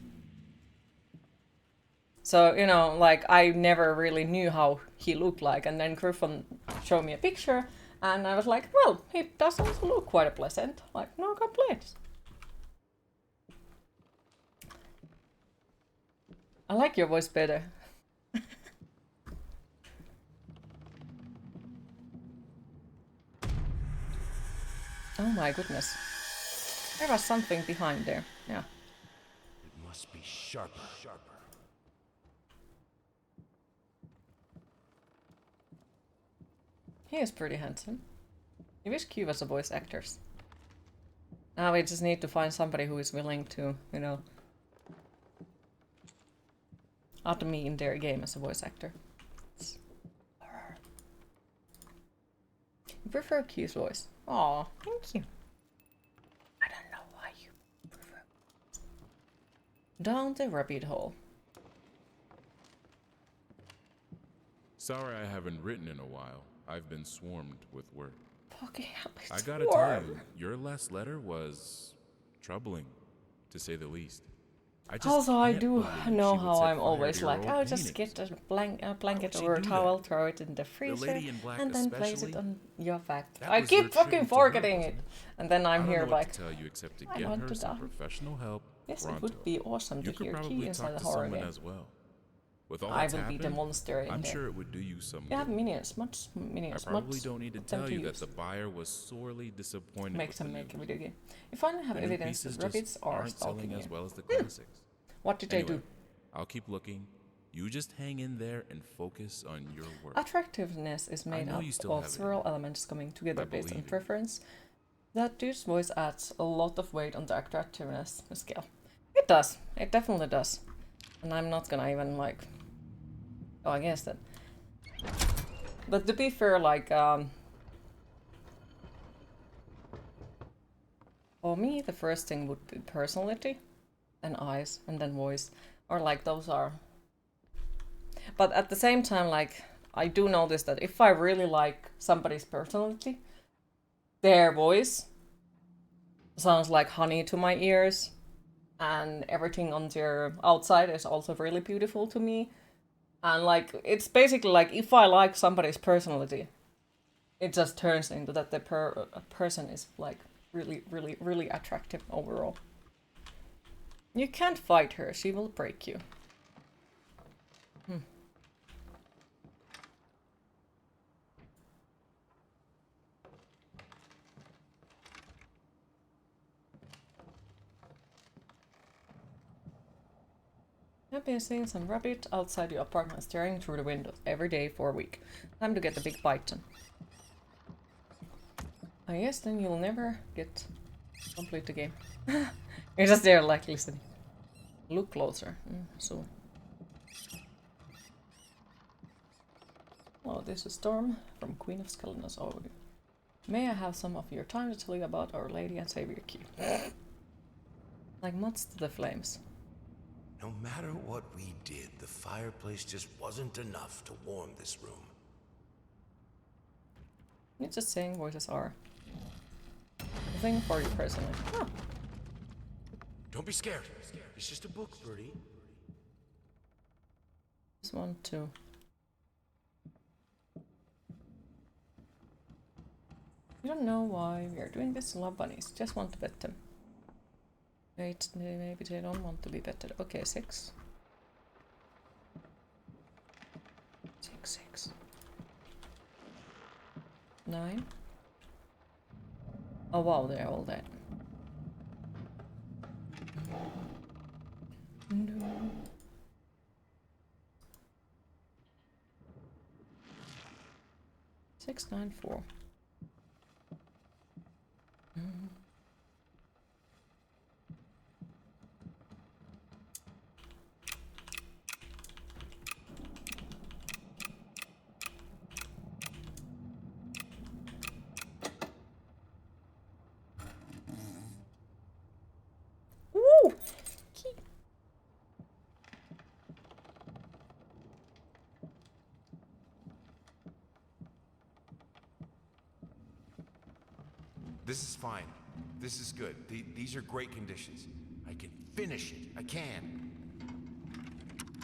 So, you know, like I never really knew how he looked like, and then Griffon showed me a picture, and I was like, well, he does also look quite pleasant. Like, no complaints. I like your voice better. Oh my goodness. There was something behind there. Yeah. It must be sharper. He is pretty handsome. I wish Q was a voice actor. Now we just need to find somebody who is willing to, you know, add me in their game as a voice actor. You prefer Q's voice? Aw, thank you. I don't know why you prefer. Down the rabbit hole. Sorry I haven't written in a while. I've been swarmed with work. Fucking hell, I gotta tell you, your last letter was troubling, to say the least. I just Also, I can't do believe know she would how set I'm fire always to your like, old I'll just paintings. get a blanket would she or a do towel, that? throw it in the freezer, lady in black and then place especially? it on your back. That I was your keep fucking tribute to her, forgetting wasn't it. it? And then I I'm don't here know what like, to tell you except to I get want her to some die. professional help. Yes, it pronto. would be awesome You to could hear probably key inside talk the to horror someone game. as well. With all I that's will be the happened, monster in I'm there. sure it would do you some You have good. minions, much I minions, probably much don't need to of them tell you use. that the buyer was sorely disappointed Make with them the make a news. video game. You finally have The new evidence pieces that rabbits just are aren't stalking selling you. as well as the classics. What did Anyway, they do? I'll keep looking. You just hang in there and focus on your work. Attractiveness is made know up you still of have it. several elements coming together I based on believe you. preference. That dude's voice adds a lot of weight on the attractiveness scale. It does. It definitely does. And I'm not gonna even like... Oh, I guess that... But to be fair, like, for me, the first thing would be personality, and eyes, and then voice. Or like, those are... But at the same time, like, I do notice that if I really like somebody's personality, their voice sounds like honey to my ears, and everything on their outside is also really beautiful to me. And like, it's basically like, if I like somebody's personality, it just turns into that the person is like really, really, really attractive overall. You can't fight her, she will break you. I've been seeing some rabbit outside your apartment staring through the windows every day for a week. Time to get the big python. I guess then you'll never get complete the game. You're just there like listening. Look closer. So. Oh, this is Storm from Queen of Skeletons. Oh, may I have some of your time to tell you about Our Lady and Savior Key? Like moths to the flames. No matter what we did, the fireplace just wasn't enough to warm this room. You're just saying voices are a thing for you personally. Huh. Don't be scared. It's just a book, Birdie. This one too. You don't know why we are doing this, love bunnies. Just want to pet them. Wait, maybe they don't want to be petted. Okay, 6. 6. 9. Oh wow, they're all dead. No. 6, 9, 4. Woo! This is fine. This is good. These are great conditions. I can finish it. I can.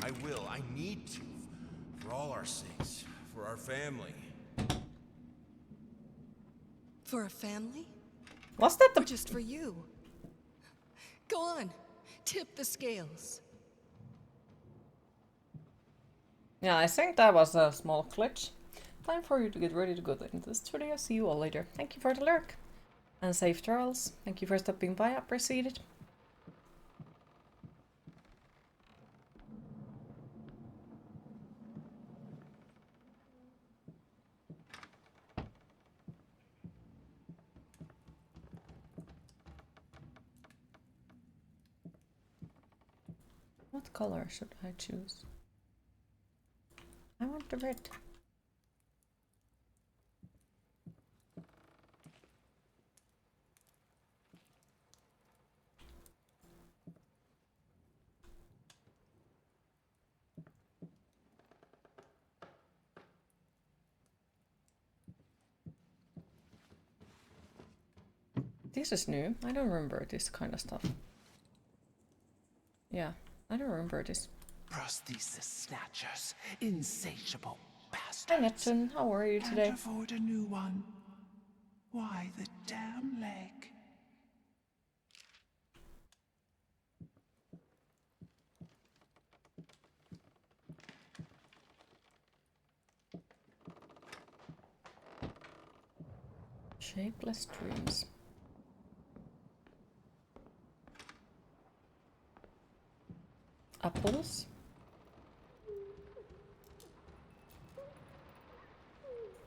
I will. I need to. For all our sakes. For our family. For a family? Was that the... Or just for you? Go on. Tip the scales. Yeah, I think that was a small glitch. Time for you to get ready to go into the studio. See you all later. Thank you for the lurk. And safe travels. Thank you for stopping by. Appreciate it. What color should I choose? I want the red. This is new. I don't remember this kind of stuff. Yeah, I don't remember this. Prosthesis snatchers, insatiable bastards. Hi Neptune, how are you today? Can't afford a new one. Why the damn leg? Shapeless dreams. Apples?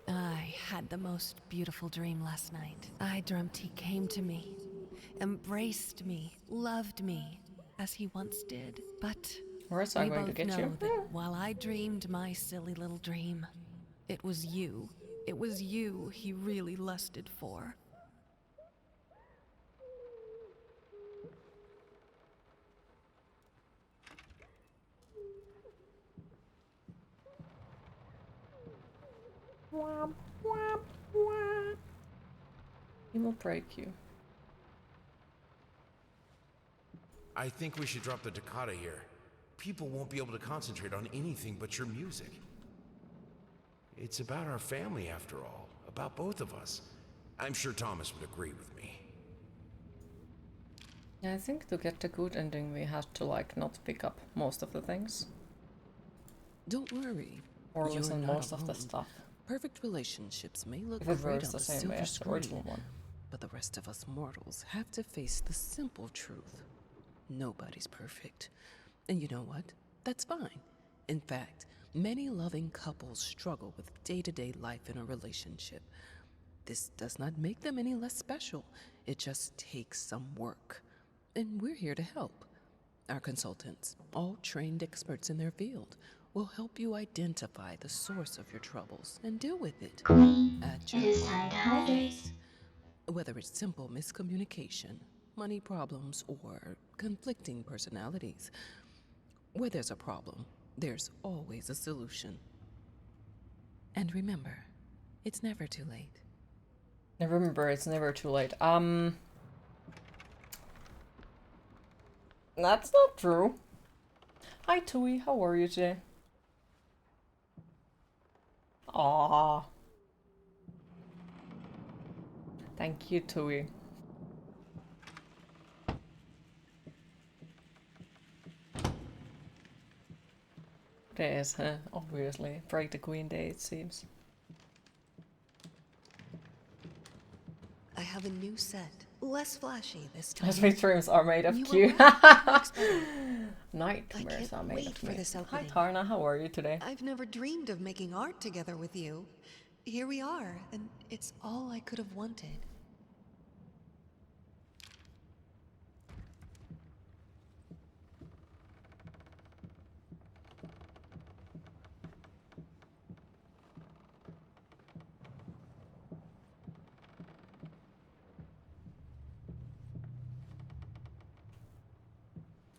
I had the most beautiful dream last night. I dreamt he came to me, embraced me, loved me, as he once did. But Where's we I going to both get know you? that while I dreamed my silly little dream, it was you. It was you he really lusted for. Womp, womp, womp. He will break you. I think we should drop the toccata here. People won't be able to concentrate on anything but your music. It's about our family, after all. About both of us. I'm sure Thomas would agree with me. Yeah, I think to get the good ending we have to like not pick up most of the things. Don't worry. Or You're listen not most of the alone. stuff. Perfect relationships may look If it great works on the the same way silver as the original screen, one. but the rest of us mortals have to face the simple truth. Nobody's perfect. And you know what? That's fine. In fact, many loving couples struggle with day-to-day life in a relationship. This does not make them any less special. It just takes some work. And we're here to help. Our consultants, all trained experts in their field, will help you identify the source of your troubles and deal with it. Queen, At it your is time to hydrate. Whether it's simple miscommunication, money problems, or conflicting personalities, where there's a problem, there's always a solution. And remember, it's never too late. And remember, it's never too late. That's not true. Hi Tui, how are you today? Ah, thank you, Tui. It is, huh? Obviously. Break the Queen Day, it seems. I have a new set. Less flashy this time. As my dreams are made of You Q. were right. Looks better. Nightmares can't are made wait of for me. this Hi opening. Tarna, how are you today? I've never dreamed of making art together with you. Here we are, and it's all I could have wanted.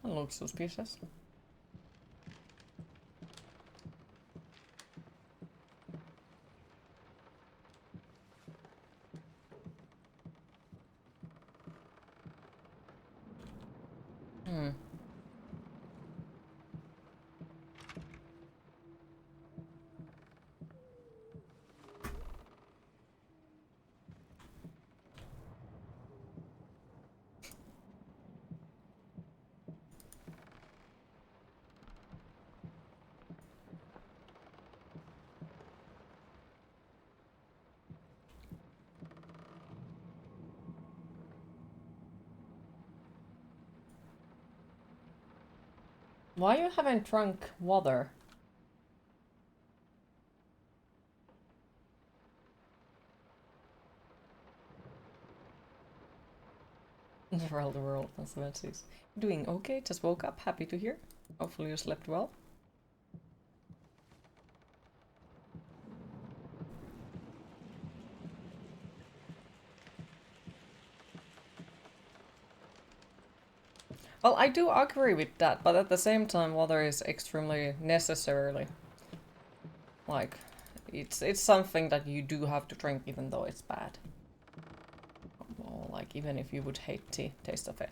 That looks suspicious. Why you haven't drunk water? Around the world, that's what it is. Doing okay, just woke up, happy to hear. Hopefully you slept well. Well, I do agree with that, but at the same time, water is extremely necessarily. Like, it's something that you do have to drink even though it's bad. Well, like, like even if you would hate the taste of it.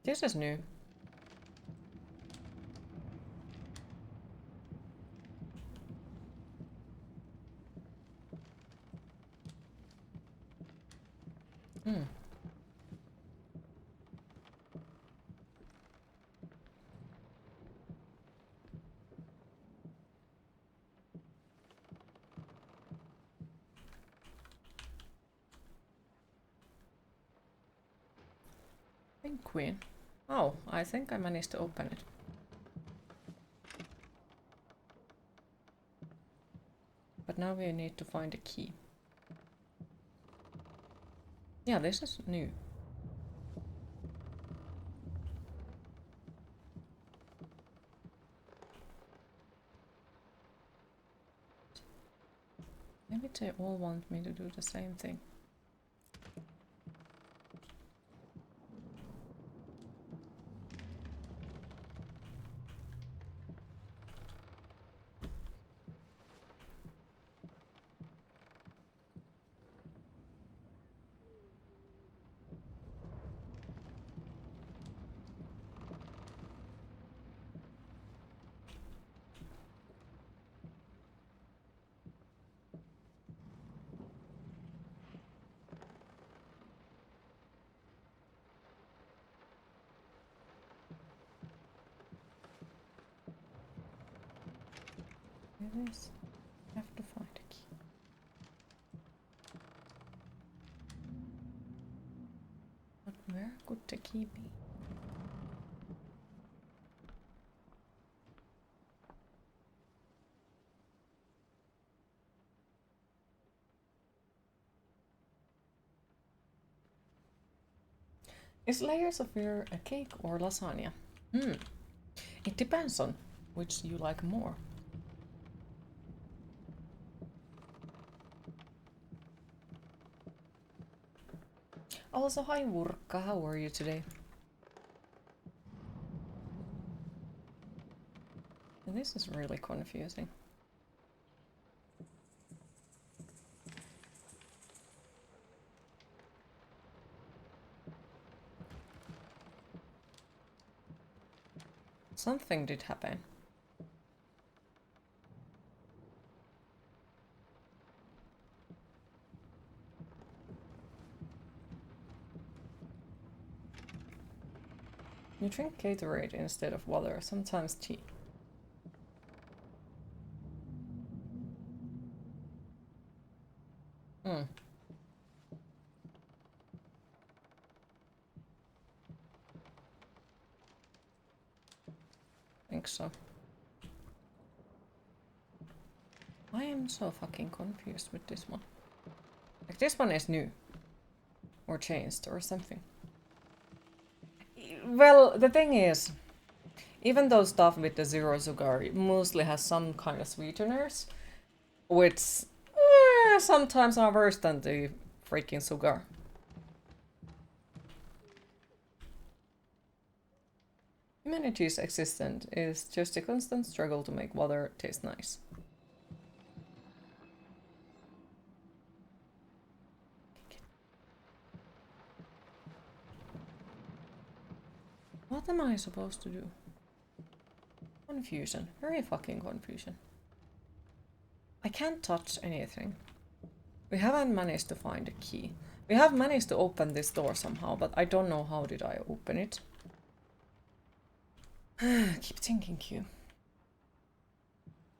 This is new. Queen. Oh, I think I managed to open it. But now we need to find a key. Yeah, this is new. Maybe they all want me to do the same thing. This. I have to find a key. But where could the key be? Is layers of beer a cake or lasagna? It depends on which you like more. Also, hi Wurka, how are you today? And this is really confusing. Something did happen. You drink Gatorade instead of water, sometimes tea. Think so. I am so fucking confused with this one. Like this one is new. Or changed or something. Well, the thing is, even though stuff with the zero sugar mostly has some kind of sweeteners, which sometimes are worse than the freaking sugar. Humanity's existence is just a constant struggle to make water taste nice. What am I supposed to do? Confusion. Very fucking confusion. I can't touch anything. We haven't managed to find a key. We have managed to open this door somehow, but I don't know how did I open it. Keep thinking, Q.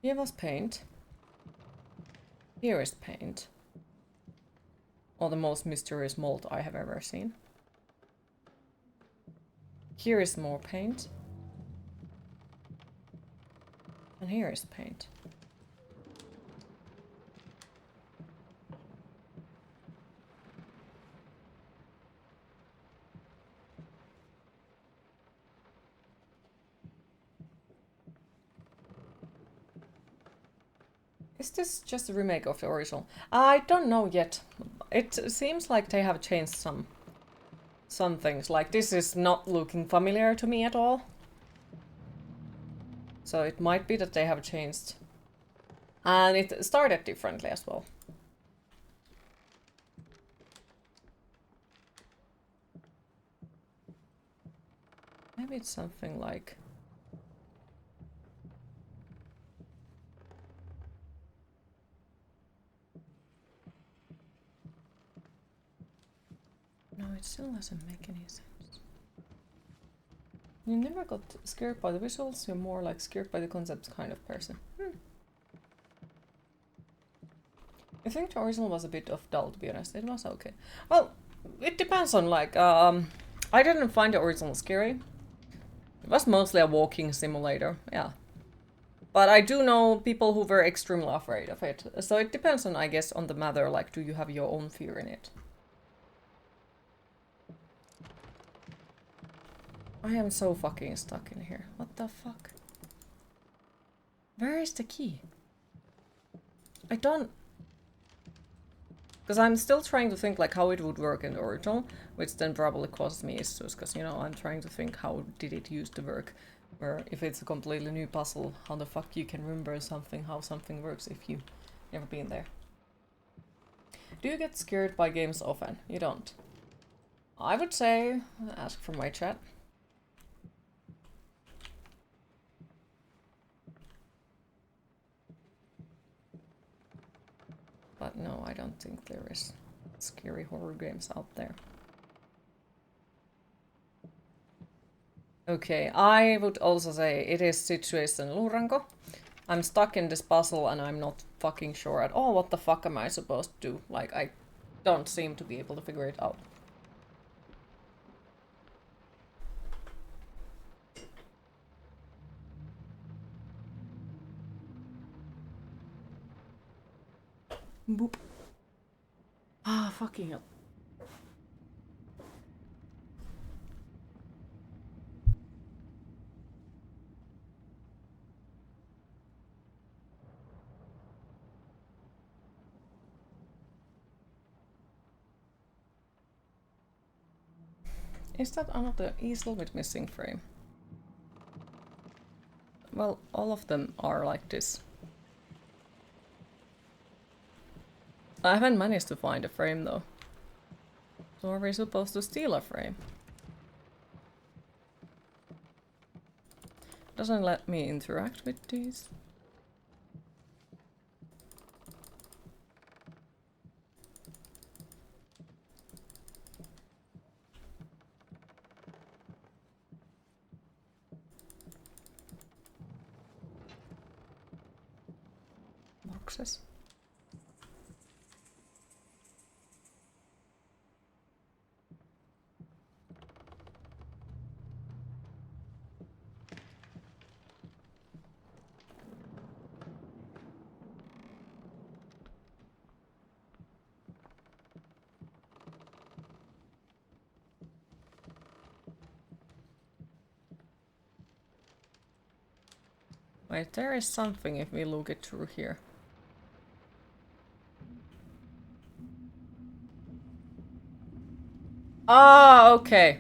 Here was paint. Here is paint. Or the most mysterious mold I have ever seen. Here is more paint. And here is paint. Is this just a remake of the original? I don't know yet. It seems like they have changed some things. Like, this is not looking familiar to me at all. So it might be that they have changed. And it started differently as well. Maybe it's something like... No, it still doesn't make any sense. You never got scared by the visuals, you're more like scared by the concepts kind of person. I think the original was a bit of dull, to be honest. It was okay. Well, it depends on like, I didn't find the original scary. It was mostly a walking simulator, yeah. But I do know people who were extremely afraid of it. So it depends on, I guess, on the matter, like, do you have your own fear in it? I am so fucking stuck in here. What the fuck? Where is the key? I don't... Because I'm still trying to think like how it would work in the original, which then probably causes me issues, because, you know, I'm trying to think how did it used to work. Where if it's a completely new puzzle, how the fuck you can remember something, how something works if you've never been there. Do you get scared by games often? You don't. I would say, ask for my chat. But no, I don't think there is scary horror games out there. Okay, I would also say it is situation luuranko. I'm stuck in this puzzle and I'm not fucking sure at all what the fuck am I supposed to do. Like, I don't seem to be able to figure it out. Boop. Ah, fucking hell. Is that another easel with missing frame? Well, all of them are like this. I haven't managed to find a frame though. So are we supposed to steal a frame? Doesn't let me interact with these. Boxes. Wait, there is something if we look it through here. Ah, okay.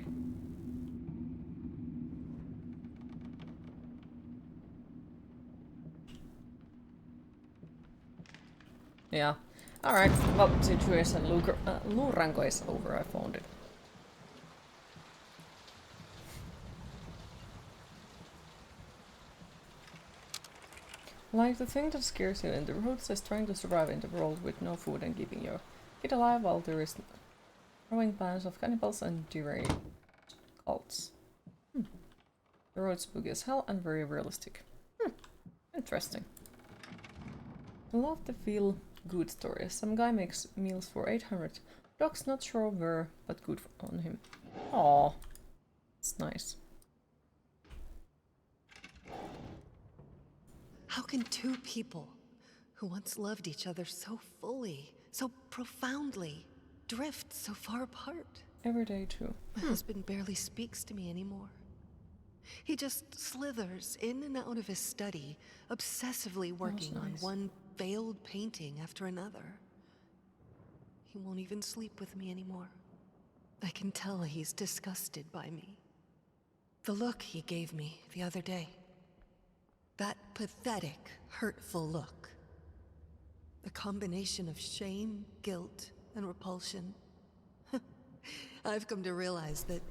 Yeah. Alright, well, situation luuranko is over, I found it. Like the thing that scares you in the roots is trying to survive in the world with no food and keeping your kid alive while there is growing bands of cannibals and deranged cults. The road spooky as hell and very realistic. Interesting. I love the feel good stories. Some guy makes meals for 800 dogs, not sure where, but good on him. Aww. It's nice. How can two people who once loved each other so fully, so profoundly, drift so far apart? Every day too. My husband barely speaks to me anymore. He just slithers in and out of his study, obsessively working on one failed painting after another. He won't even sleep with me anymore. I can tell he's disgusted by me. The look he gave me the other day. That pathetic, hurtful look. A combination of shame, guilt, and repulsion. I've come to realize that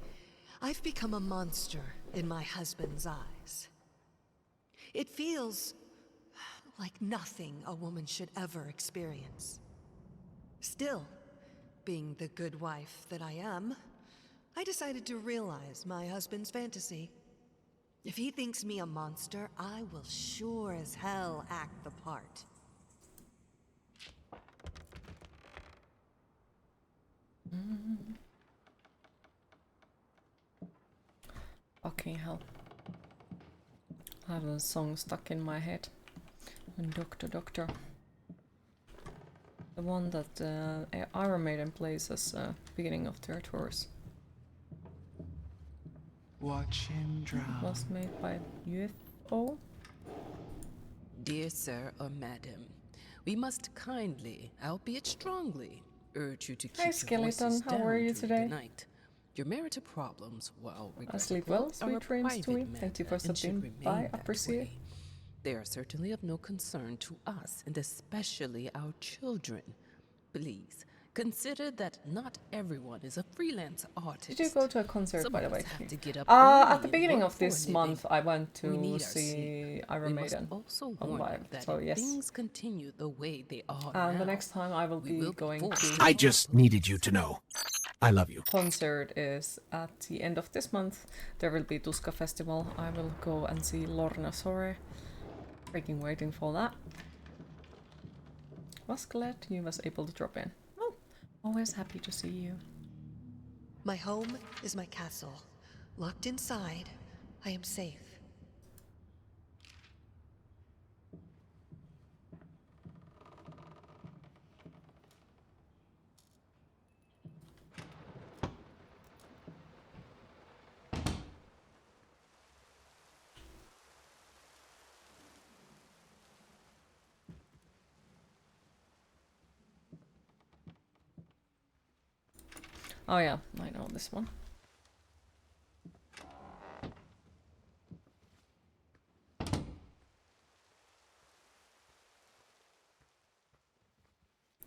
I've become a monster in my husband's eyes. It feels like nothing a woman should ever experience. Still, being the good wife that I am, I decided to realize my husband's fantasy. If he thinks me a monster, I will sure as hell act the part. Fucking hell. I have a song stuck in my head. And Doctor Doctor. The one that Iron Maiden plays as beginning of their tours. Watch him drown. It was made by UFO. Dear sir or madam, we must kindly, albeit strongly, urge you to keep Hi, your Skeleton. voices How down are you during today? the night. Your marital problems, while I sleep regrettable, well. are Sweet a dreams to private me. Thank you for matter and should stopping remain by. that Appreciate. way. They are certainly of no concern to us, and especially our children. Please, consider that not everyone is a freelance artist. Did you go to a concert, Some by the of way? us have to get up At early the and beginning work of for a this living. month, I went We to need our see sleep. Iron We must Maiden also on warn you live. that So if yes. things continue the way they are And now, the next time I will we be will going forced to I just needed you to know. I love you. concert is at the end of this month. There will be Tuska Festival. I will go and see Lorna Sore. Freaking waiting for that. Was glad you was able to drop in. Oh, always happy to see you. My home is my castle. Locked inside, I am safe. Oh yeah, I know this one.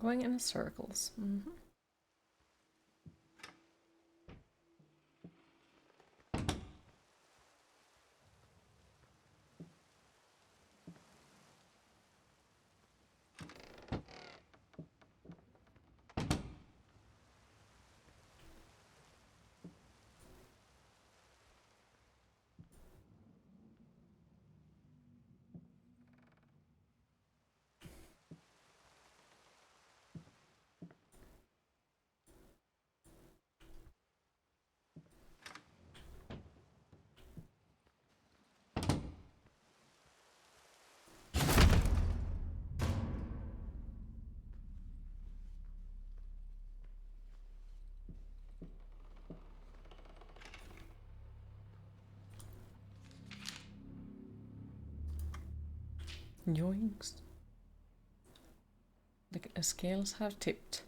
Going in circles. Mm-hmm. Yoinks. The scales have tipped.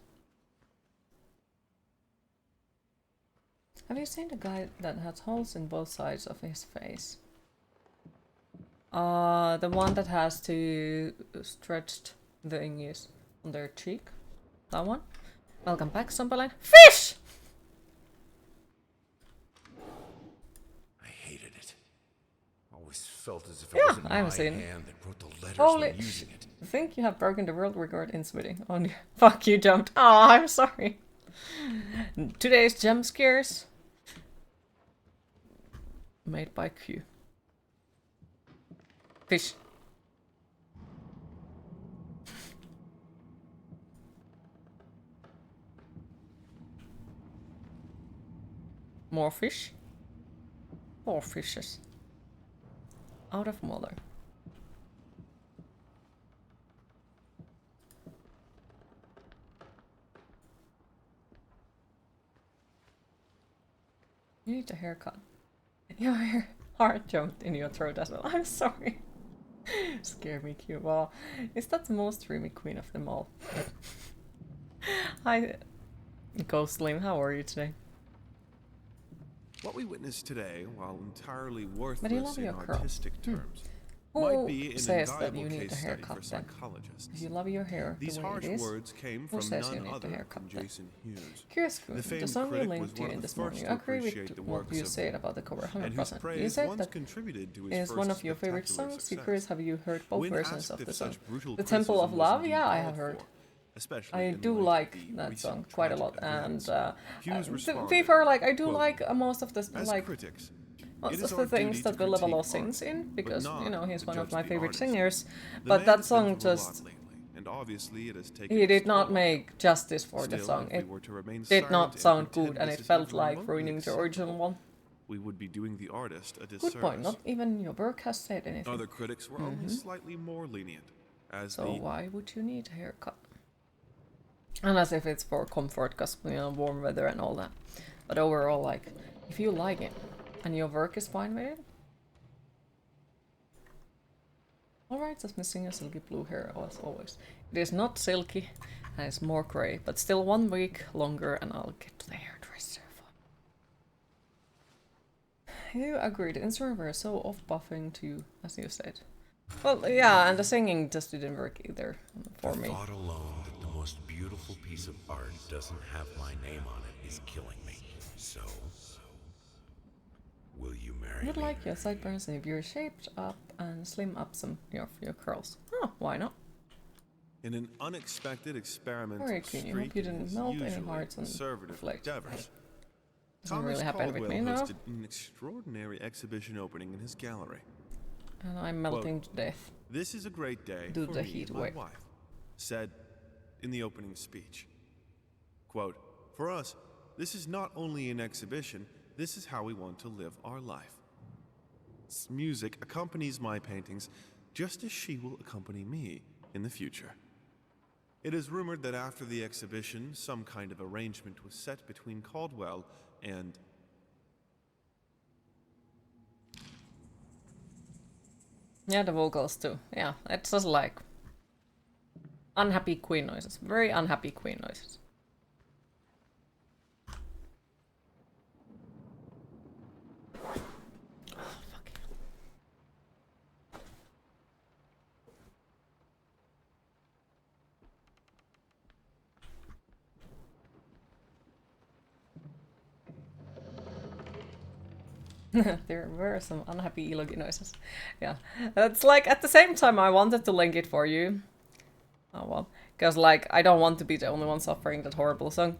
Have you seen the guy that has holes in both sides of his face? The one that has two stretched thingies on their cheek. That one? Welcome back, Sombaline. Fish! I hated it. Always felt as if it Yeah, wasn't I haven't my seen it. hand that wrote the letters Holy when using it. I think you have broken the world record in spitting. Oh, fuck, you jumped. Oh, I'm sorry. Today's jump scares. Made by Q. Fish. More fish. 4 fishes. Out of mother. You need a haircut. Your heart jumped in your throat as well. I'm sorry. Scare me cute. Well, is that the most dreamy queen of them all? Hi, Ghostling, how are you today? What we witnessed today, while entirely But you worthless love in your curls. artistic terms, Who might be an says that invaluable you need a case study haircut for then? psychologists. If you love your hair These the way harsh it is, words came who from says you none need a other haircut than then? Jason Hughes. Curious, The famed the song you critic was linked to one in of the this morning, first I to agree appreciate with the what works you of said about the cover and whose 100%. You praise said once that contributed to his is first one of your favorite spectacular songs. success. Curious, have you heard both When versions asked of if the song? such brutal The Temple of criticism was Love, indeed yeah, I called have heard. for, especially I in do light of like the that recent song quite a lot, tragic and events. Hughes to be responded, fair, like I do quote, like most of the "As like critics, most it of is the our things duty that to Ville Valo critique sings art, in, but because you know not he's to one of judge my the favorite artist. singers. The But man that has been song through a just lot lately, and obviously it has taken he its did not toll on him. make justice for the Still, song. if we It were to remain did silent not and sound pretend good, and this it is felt even like remotely ruining the original acceptable, one. we would be doing the artist a disservice. Good point. Not even your work has said anything. Other critics were only slightly more lenient, as So the why would you need a haircut? Unless if it's for comfort, because you know warm weather and all that. But overall, like if you like it and your work is fine with it. Alright, just missing a silky blue hair as always. It is not silky and it's more grey, but still 1 week longer and I'll get to the hairdresser. You agreed, the instruments were so off-buffing to you, as you said. Well, yeah, and the singing just didn't work either for me. The thought alone that the most beautiful piece of art doesn't have my name on it is killing me. So, will you marry I would me? like your sideburns if you're shaped up and slim up some of your curls. Oh, why not? in an unexpected experimental Very keen. You streak hope you in didn't his melt any usually hearts and conservative reflect. endeavors. Doesn't Thomas really happen with Caldwell me now. hosted an extraordinary exhibition opening in his gallery. And I'm melting to death. This is a great day Due for to me heat and my wave. wife, said in the opening speech. Quote, for us, this is not only an exhibition, this is how we want to live our life. Music accompanies my paintings just as she will accompany me in the future. It is rumored that after the exhibition, some kind of arrangement was set between Caldwell and... Yeah, the vocals too. Yeah, it's just like unhappy queen noises. Very unhappy queen noises. There were some unhappy Elogi noises. Yeah, it's like at the same time I wanted to link it for you. Oh well, because like I don't want to be the only one suffering that horrible song.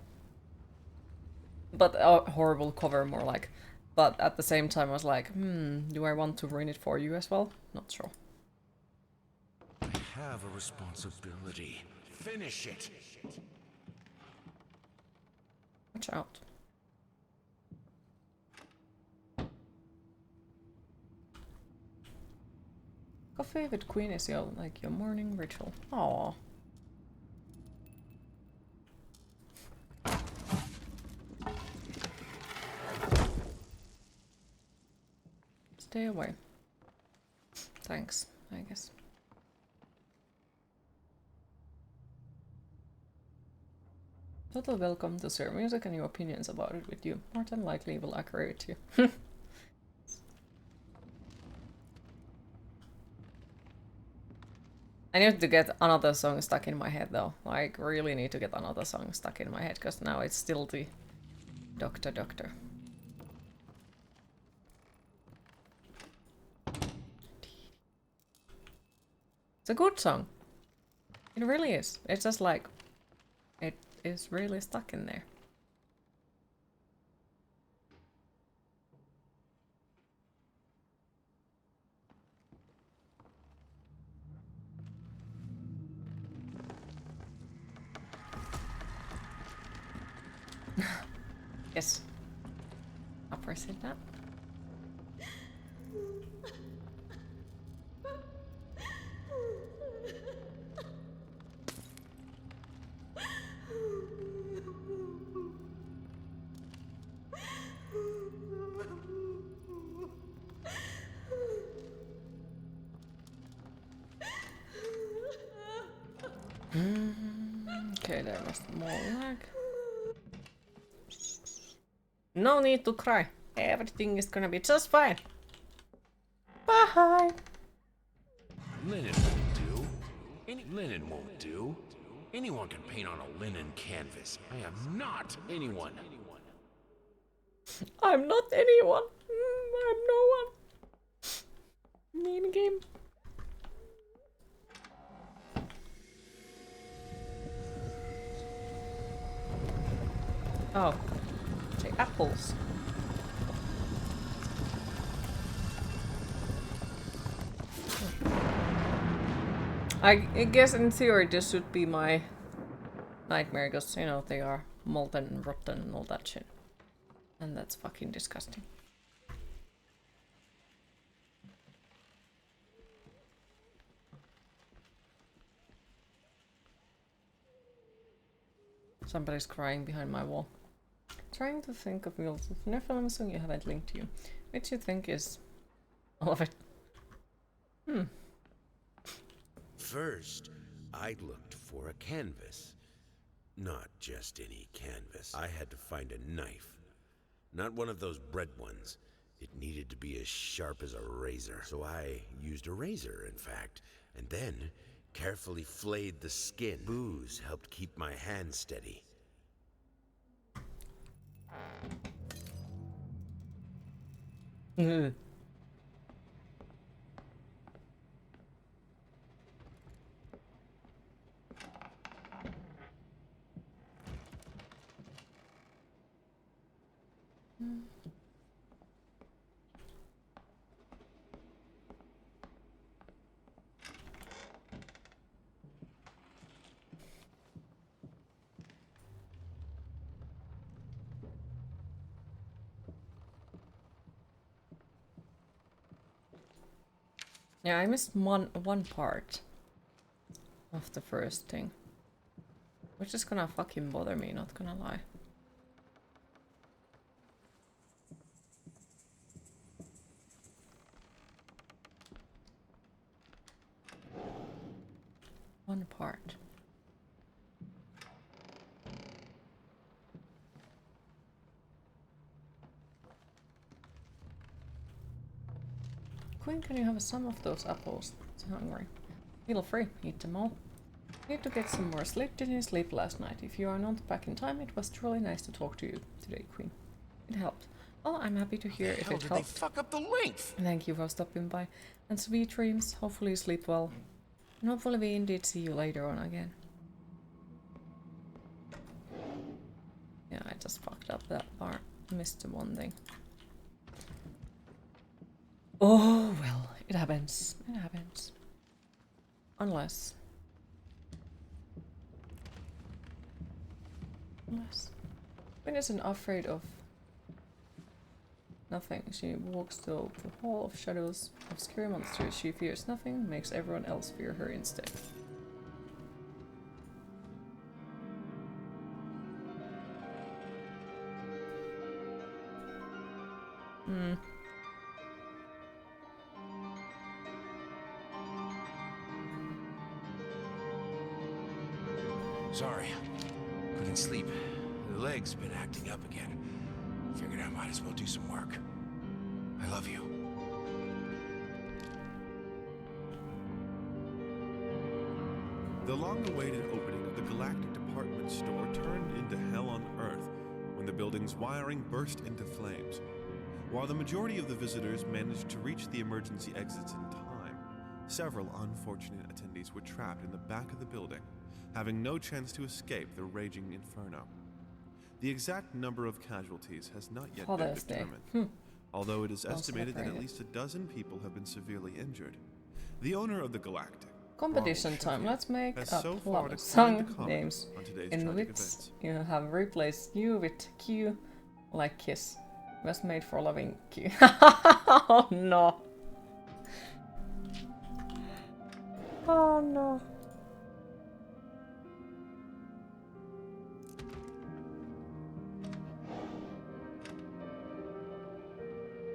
But horrible cover more like. But at the same time I was like, do I want to ruin it for you as well? Not sure. I have a responsibility. Finish it. Watch out. Coffee with Queen is your morning ritual. Aww. Stay away. Thanks, I guess. Total welcome to share music and your opinions about it with you. More than likely will agree with you. I need to get another song stuck in my head though. Like, really need to get another song stuck in my head, because now it's still the Doctor. It's a good song. It really is. It's just like, it is really stuck in there. Yes. Appreciate that. Okay, there was more lag. No need to cry. Everything is gonna be just fine. Bye. Linen won't do. Linen won't do. Anyone can paint on a linen canvas. I am not anyone. I'm not anyone. I'm no one. Mean game. Oh, the apples. I guess in theory this should be my nightmare, because, you know, they are molten and rotten and all that shit. And that's fucking disgusting. Somebody's crying behind my wall. Trying to think of the Nephilim song you haven't linked to you. Which you think is all of it? First, I looked for a canvas. Not just any canvas. I had to find a knife. Not one of those bread ones. It needed to be as sharp as a razor. So I used a razor, in fact, and then carefully flayed the skin. Booze helped keep my hand steady. Yeah, I missed one part of the first thing. Which is gonna fucking bother me, not gonna lie. One part. Queen, can you have some of those apples? I'm hungry. Feel free, eat them all. Need to get some more sleep. Didn't sleep last night. If you are not back in time, it was truly nice to talk to you today, Queen. It helped. Well, I'm happy to hear if it helped. They fuck up the length. Thank you for stopping by. And sweet dreams. Hopefully you sleep well. And hopefully we indeed see you later on again. Yeah, I just fucked up that part. Missed the one thing. Oh, well, it happens. It happens. Unless... Queen isn't afraid of nothing. She walks through the hall of shadows of scary monsters. She fears nothing, makes everyone else fear her instead. Sorry. Couldn't sleep. The leg's been acting up again. Figured I might as well do some work. I love you. The long-awaited opening of the Galactic Department Store turned into hell on Earth when the building's wiring burst into flames. While the majority of the visitors managed to reach the emergency exits in time, several unfortunate attendees were trapped in the back of the building, having no chance to escape the raging inferno. The exact number of casualties has not yet been determined, although it is estimated that at least a dozen people have been severely injured. The owner of the Galactic Competition time. Let's make has up so a far lot of declined song to comment names on today's in tragic which events. you have replaced Q with Q, like kiss. Was made for loving Q. Oh no. Oh no.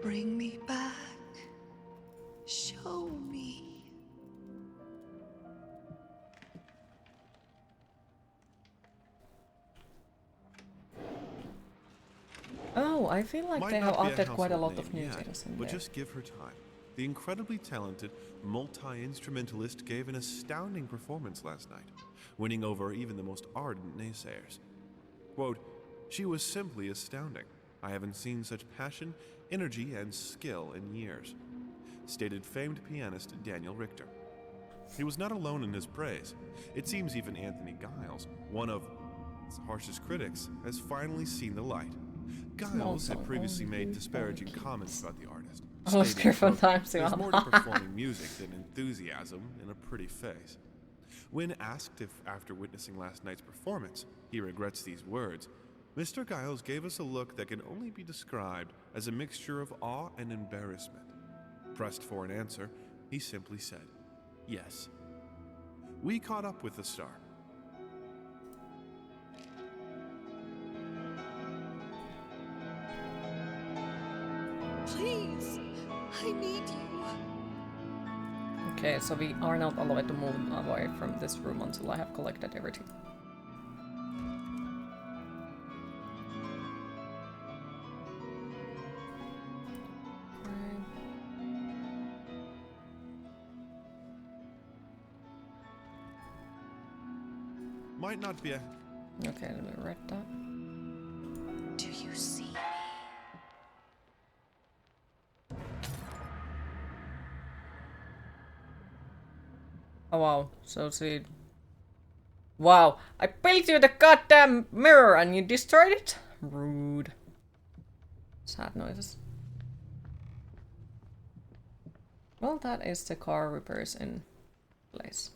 Bring me back. Show me. Oh, I feel like Might they have not be added quite a household lot of name new yet, things in but there. just give her time. The incredibly talented multi-instrumentalist gave an astounding performance last night, winning over even the most ardent naysayers. Quote, "She was simply astounding. I haven't seen such passion, energy, and skill in years," stated famed pianist Daniel Richter. He was not alone in his praise. It seems even Anthony Giles, one of his harshest critics, has finally seen the light. Giles had previously made disparaging comments about the artist, stating, quote, "There's more to performing music than enthusiasm in a pretty face." When asked if, after witnessing last night's performance, he regrets these words, Mr. Giles gave us a look that can only be described as a mixture of awe and embarrassment. Pressed for an answer, he simply said, "Yes." We caught up with the star. Please, I need you. Okay, so we are not allowed to move away from this room until I have collected everything. Might not be a... Okay, let me read that. Do you see me? Oh wow, so see... Wow, I built you the goddamn mirror and you destroyed it? Rude. Sad noises. Well, that is the car repairs in place.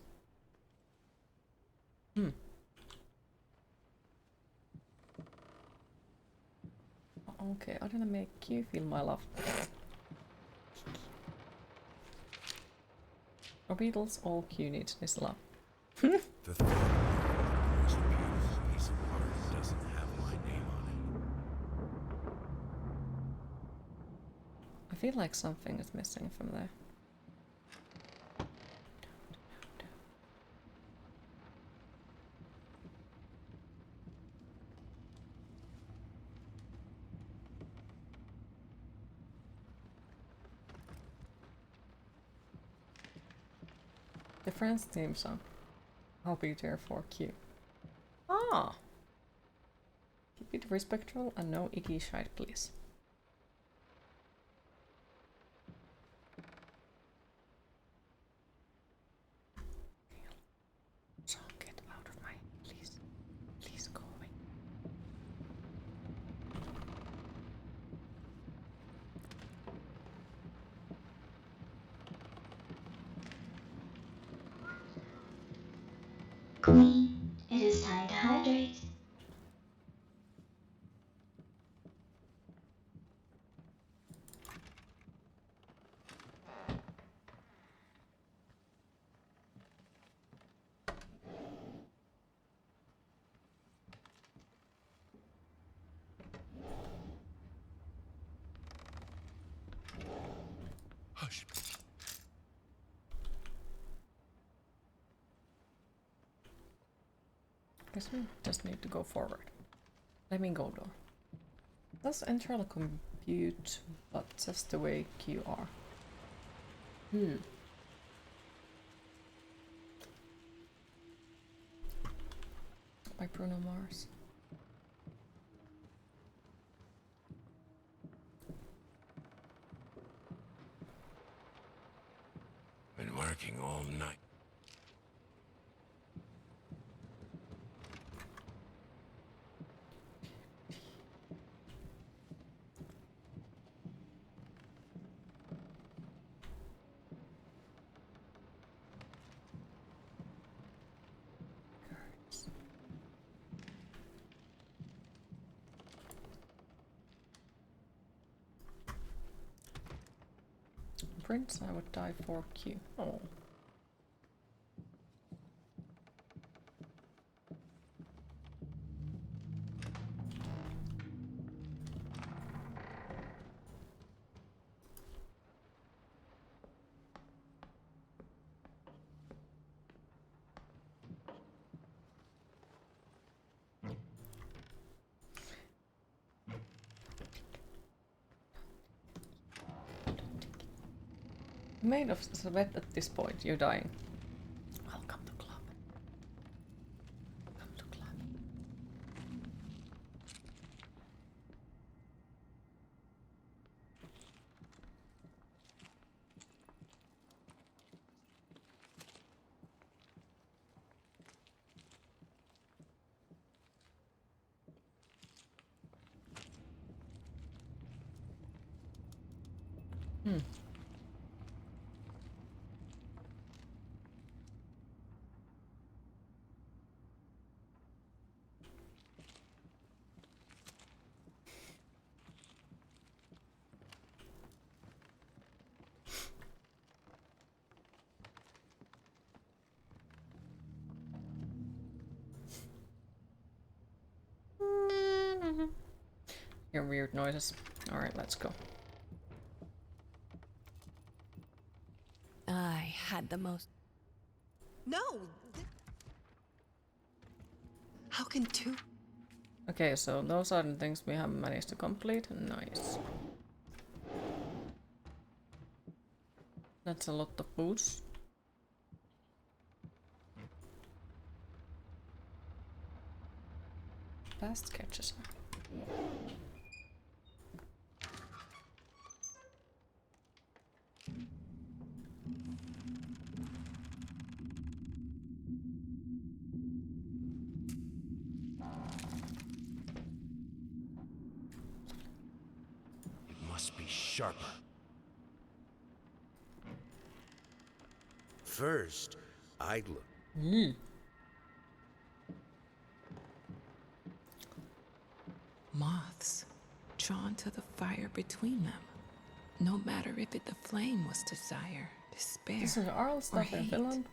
Okay, I'm gonna make you feel my love. Or Beatles, all you need is love. The thought of the most beautiful piece of art doesn't have my name on it. I feel like something is missing from there. The Friends theme song. I'll be there for Q. Ah! Keep it respectful and no icky shite, please. So get out of my... Please. Please go away. Queen, it is time to hydrate. Hush. Guess we just need to go forward. Let me go though. Does internal compute, but just the way Q are. By Bruno Mars. Been working all night. Prince, I would die for Q. Oh. Made of sweat at this point, you're dying. Welcome to club. Welcome to club. Your weird noises. Alright, let's go. I had the most... No! How can two... Okay, so those are the things we have managed to complete. Nice. That's a lot of boots. Fast catches. Must be sharper. First, I'd look. Moths, drawn to the fire between them. No matter if it the flame was desire, despair, This is oral or stuff in hate. Finland?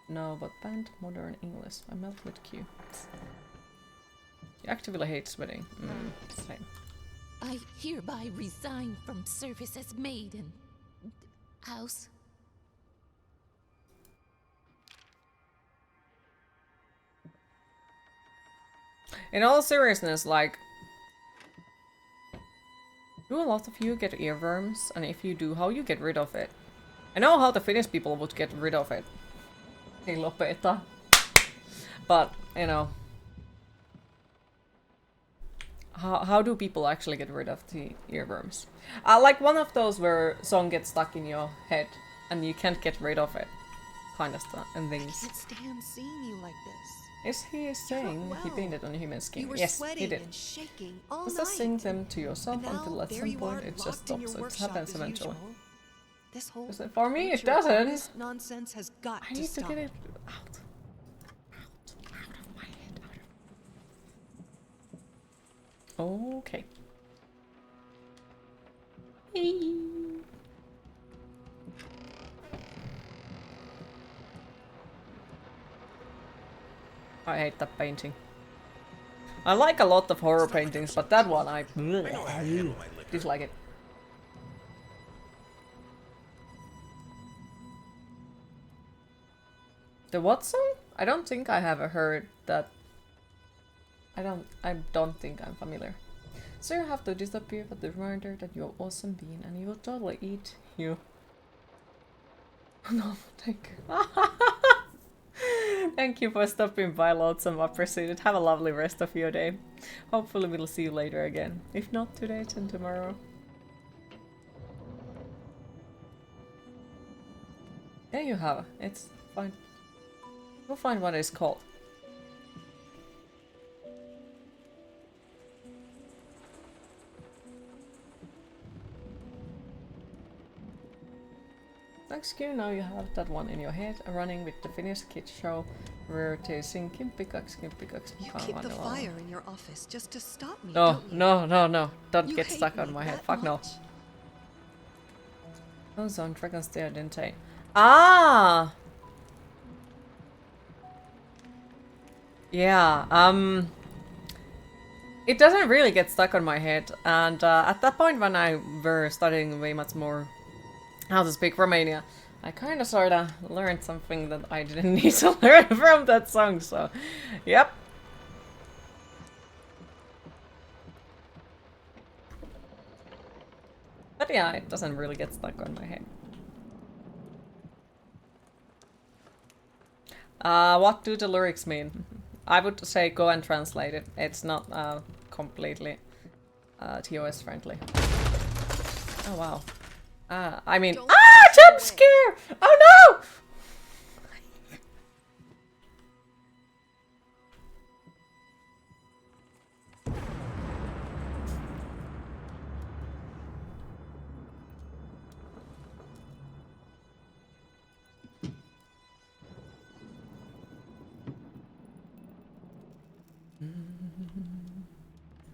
No, but banned modern English. I melt with Q. You actively hate sweating. Same. I hereby resign from service as maid and house. In all seriousness, like, do a lot of you get earworms? And if you do, how you get rid of it? I know how the Finnish people would get rid of it. Ei lopeta. But, you know. How do people actually get rid of the earworms? Like one of those where song gets stuck in your head and you can't get rid of it. Kind of stuff and things. I can't stand seeing you like this. Is he saying he painted on human skin? You were Yes, sweating he did. and shaking all Just night. sing them to yourself And now until at there some you point are, it just locked in stops. your It workshop happens as eventually. usual. This whole For me, it nature of doesn't. this nonsense has got I to need to stop. get it out. Out of my head. Okay. Hey. I hate that painting. I like a lot of horror paintings, but that one I dislike it. The what song? I don't think I have heard that. I don't think I'm familiar. So you have to disappear with the reminder that you're awesome being and he will totally eat you. No, thank you. Thank you for stopping by, Lonesome. Appreciate it. Have a lovely rest of your day. Hopefully we'll see you later again. If not today, then tomorrow. There you have it. It's fine. We'll find what it's called. Thanks, Q. Now you have that one in your head, running with the Finnish kids show where they sing Kimpikax, Kimpikax. You keep the fire in your office just to stop me, No, don't you? no. Don't You get hate stuck on me my head. that Fuck no. much? Ozone, Dragon's Tail, Dente. Ah! Yeah, it doesn't really get stuck on my head, and at that point when I were studying way much more how to speak Romania, I kind of sort of learned something that I didn't need to learn from that song, so yep. But yeah, it doesn't really get stuck on my head. What do the lyrics mean? I would say go and translate it. It's not completely TOS friendly. Oh wow. I mean, jump scare! Oh no!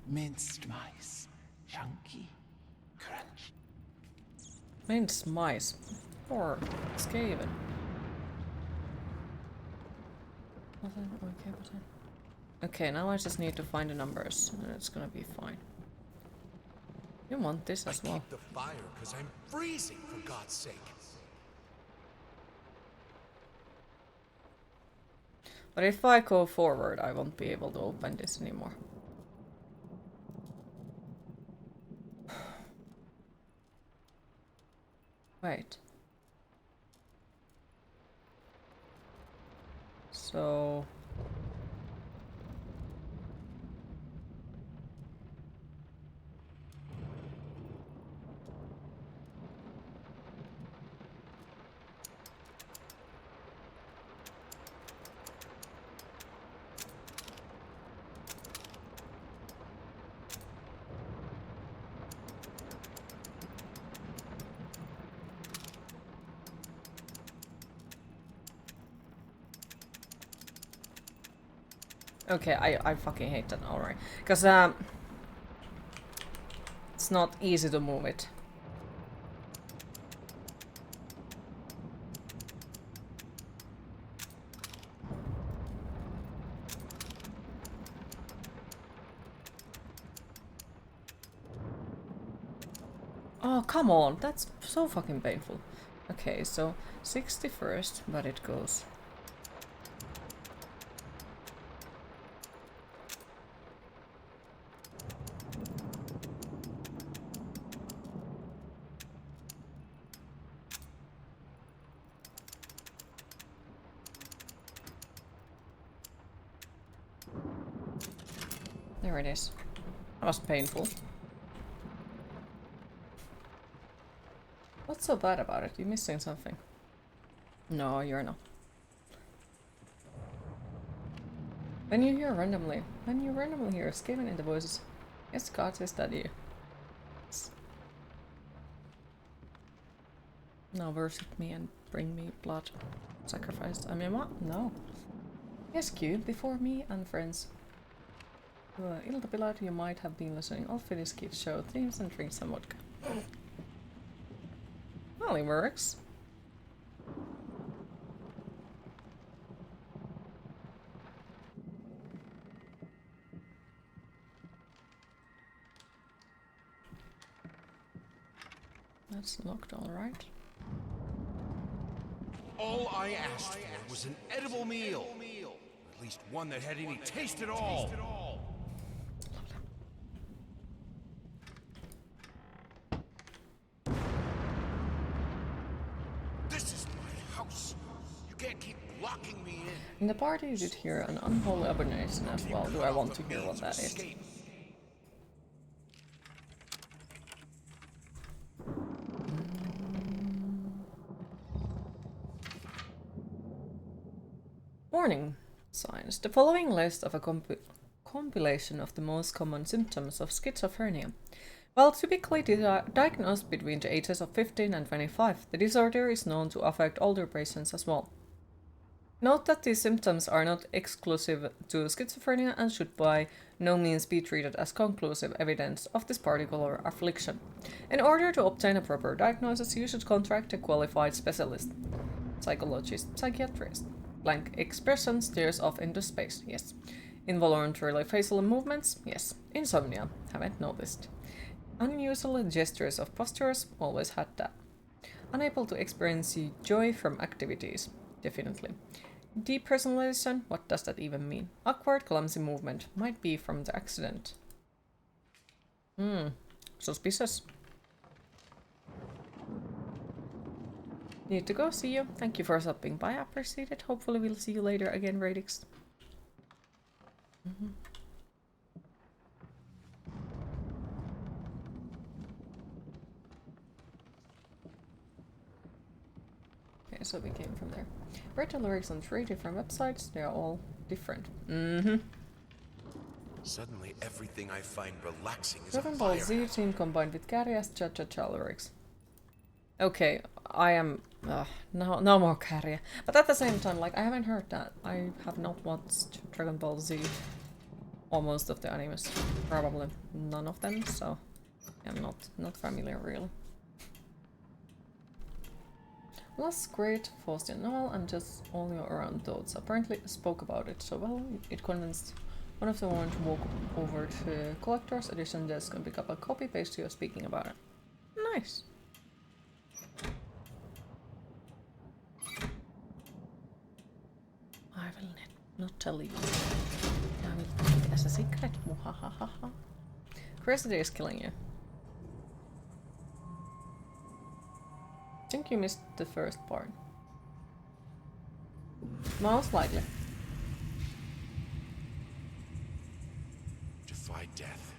Minced mice. Chunky. Crunch. Minced mice. Or skaven. Okay, now I just need to find the numbers and it's gonna be fine. You want this as well. Keep the fire, because I'm freezing, for God's sake. But if I go forward, I won't be able to open this anymore. Wait. So... Okay, I fucking hate that already. Because, it's not easy to move it. Oh, come on, that's so fucking painful. Okay, so 61st, but it goes... There it is. That was painful. What's so bad about it? You're missing something. No, you're not. When you randomly hear Skaven in the voices, yes, God, is that you? Now worship me and bring me blood. Sacrifice. I mean, what? No. Yes, Q, before me and friends. Iltapilat, you might have been listening all Finnish kids show themes and drink some vodka. Well, it works. That's locked, alright. All I asked for was an edible meal. At least one that had any taste at all. This is my house. You can't keep locking me in. In the party you did hear an unholy abomination as well. Do I want to hear what that is? Warning signs. The following list of a compilation of the most common symptoms of schizophrenia. While typically diagnosed between the ages of 15 and 25, the disorder is known to affect older patients as well. Note that these symptoms are not exclusive to schizophrenia and should by no means be treated as conclusive evidence of this particular affliction. In order to obtain a proper diagnosis, you should contact a qualified specialist. Psychologist, psychiatrist. Blank expression stares off into space, yes. Involuntary facial movements, yes. Insomnia, haven't noticed. Unusual gestures of postures, always had that. Unable to experience joy from activities, definitely. Depersonalization, what does that even mean? Awkward, clumsy movement, might be from the accident. Suspicious. Need to go, see you. Thank you for stopping by, appreciate it. Hopefully we'll see you later again, Radix. Okay, so we came from there. Read the lyrics on 3 different websites, they are all different. Suddenly, everything I find relaxing is Dragon a Ball fire Z hazard. team combined with Carrie as Cha-Cha-Cha lyrics. Okay, I am... no more Carrie. But at the same time, like, I haven't heard that. I have not watched Dragon Ball Z. Or most of the animes. Probably none of them, so... I'm not familiar, really. Was great, Faustian Noel, and just all your around thoughts. Apparently spoke about it so well, it convinced one of the women to walk over to Collector's Edition desk and pick up a copy-paste you speaking about it. Nice. I will not tell you. I will keep it as a secret. Muhahaha. Curiosity is killing you. I think you missed the first part. Most likely. Defy death.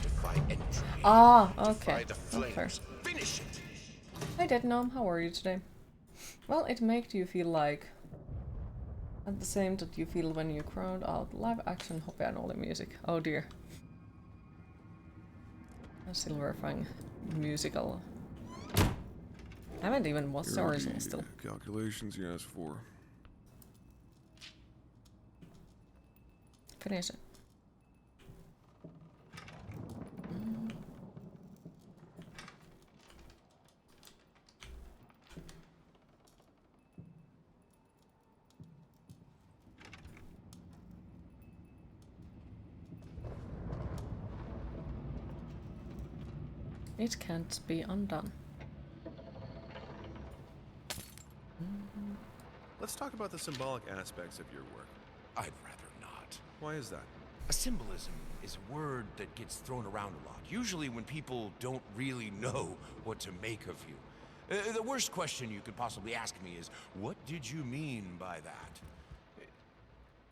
Defy entropy. Ah, okay. Defy the flames. Finish it! Hi Dead Gnome, how are you today? Well, it makes you feel like... at the same that you feel when you crowd out live action Hopeanoli music. Oh dear. A Silver Fang musical. I haven't even watched the original still. Calculations you asked for. Finish it. It can't be undone. Let's talk about the symbolic aspects of your work. I'd rather not. Why is that? A symbolism is a word that gets thrown around a lot, usually when people don't really know what to make of you. The worst question you could possibly ask me is, what did you mean by that?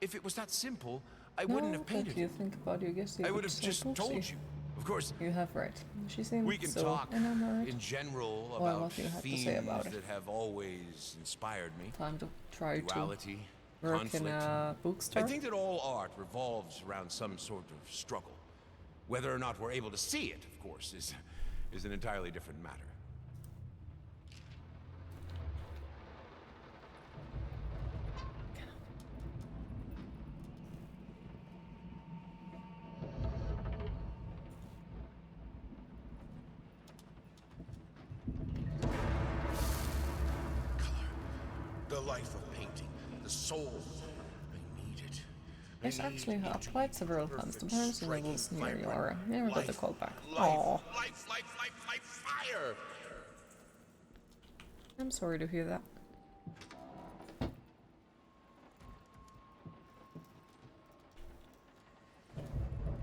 If it was that simple, I wouldn't have painted you it. think about you, guess you I would have just told you. Of course, you have right. She seems we can so talk enamored. in general Well, about what do you have to themes say about it? that have always inspired me. Time to try Duality, to work conflict. in a bookstore. I think that all art revolves around some sort of struggle. Whether or not we're able to see it, of course, is an entirely different matter. The life of painting, the soul. I need it. Yes, actually, I applied several times to burns levels near your aura. Never got the call back. Aww. Life, fire! I'm sorry to hear that.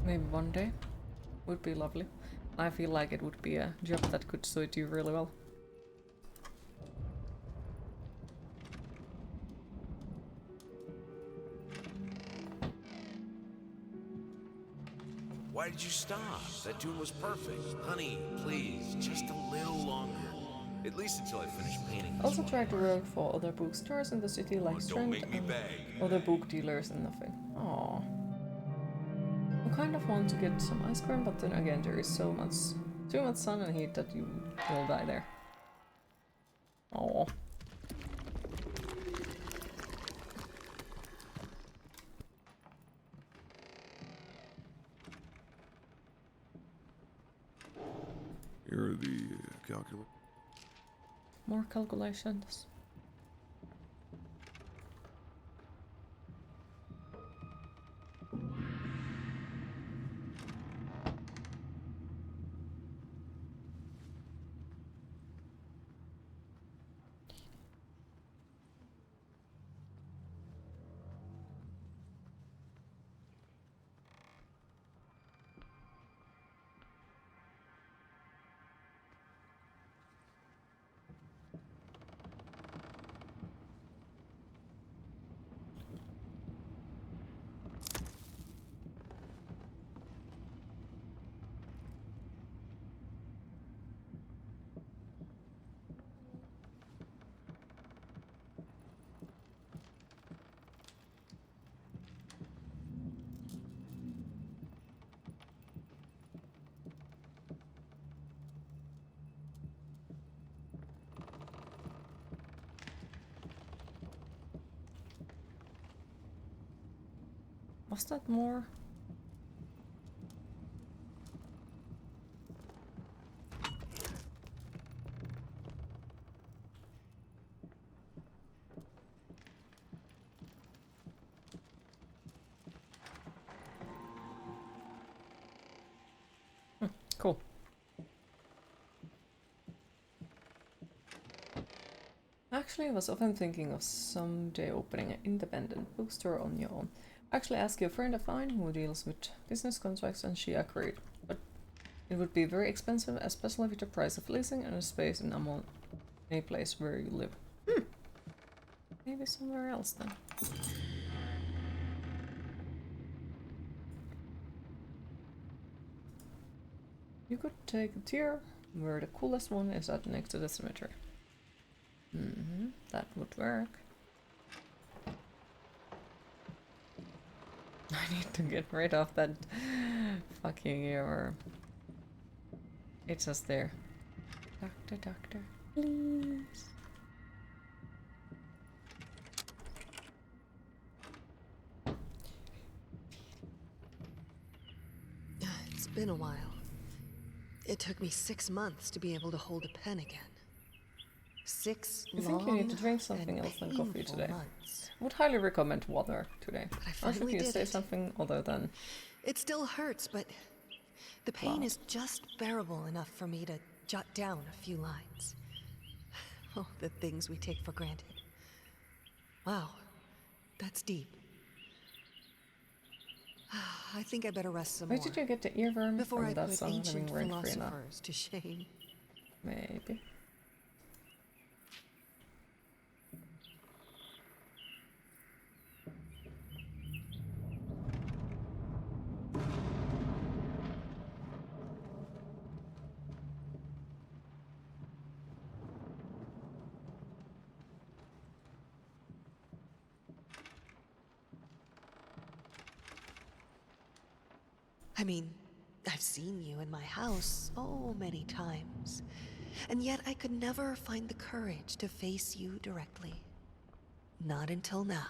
Maybe one day would be lovely. I feel like it would be a job that could suit you really well. Why did you stop? That tune was perfect. Honey, please, just a little longer. At least until I finish painting. Also tried to work for other bookstores in the city like Strand and other book dealers and nothing. Aww. I kind of want to get some ice cream, but then again there is too much sun and heat that you will die there. Aww. Here are the calculations. More calculations. Was that more? Cool. Actually, I was often thinking of someday opening an independent bookstore on your own. Actually, asked a friend of mine who deals with business contracts, and she agreed. But it would be very expensive, especially with the price of leasing and a space in any place where you live. Maybe somewhere else then. You could take a tier where the coolest one is at next to the cemetery. That would work. I need to get rid of that fucking ear. It's just there. Doctor, please. It's been a while. It took me 6 months to be able to hold a pen again. 6 I think you need to drink something else than coffee today. Months. Would highly recommend water today. But I Or should finally you did say it. something other than It still hurts, but the pain blood? is just bearable enough for me to jot down a few lines. Oh, the things we take for granted. Wow, that's deep. I think I better rest some Where more did you get the earworm before from I that put song living ancient rent free now? philosophers to shame. Maybe. I mean, I've seen you in my house so many times, and yet I could never find the courage to face you directly. Not until now.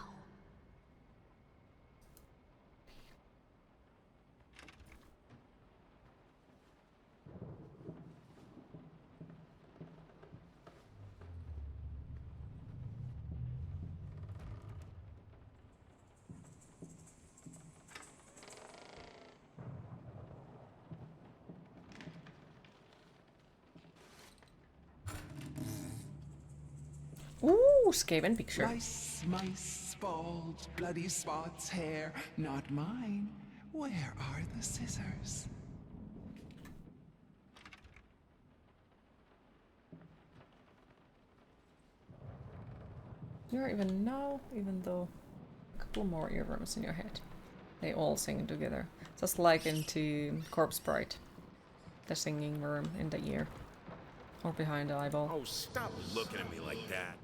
Ooh, Skaven picture. Rice, mice, bald, bloody spots, hair, not mine. Where are the scissors? You don't even know, even though a couple more earworms in your head. They all sing together. Just like into Corpse Bride. The singing worm in the ear. Or behind the eyeball. Oh, stop looking at me like that.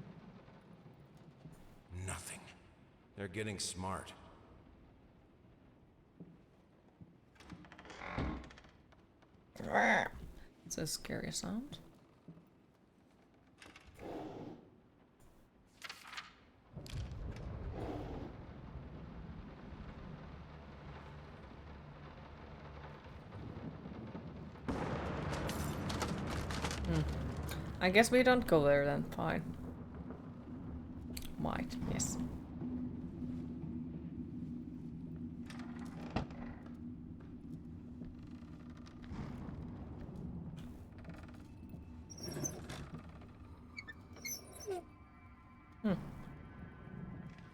Nothing. They're getting smart. It's a scary sound. I guess we don't go there then, fine. Might, yes.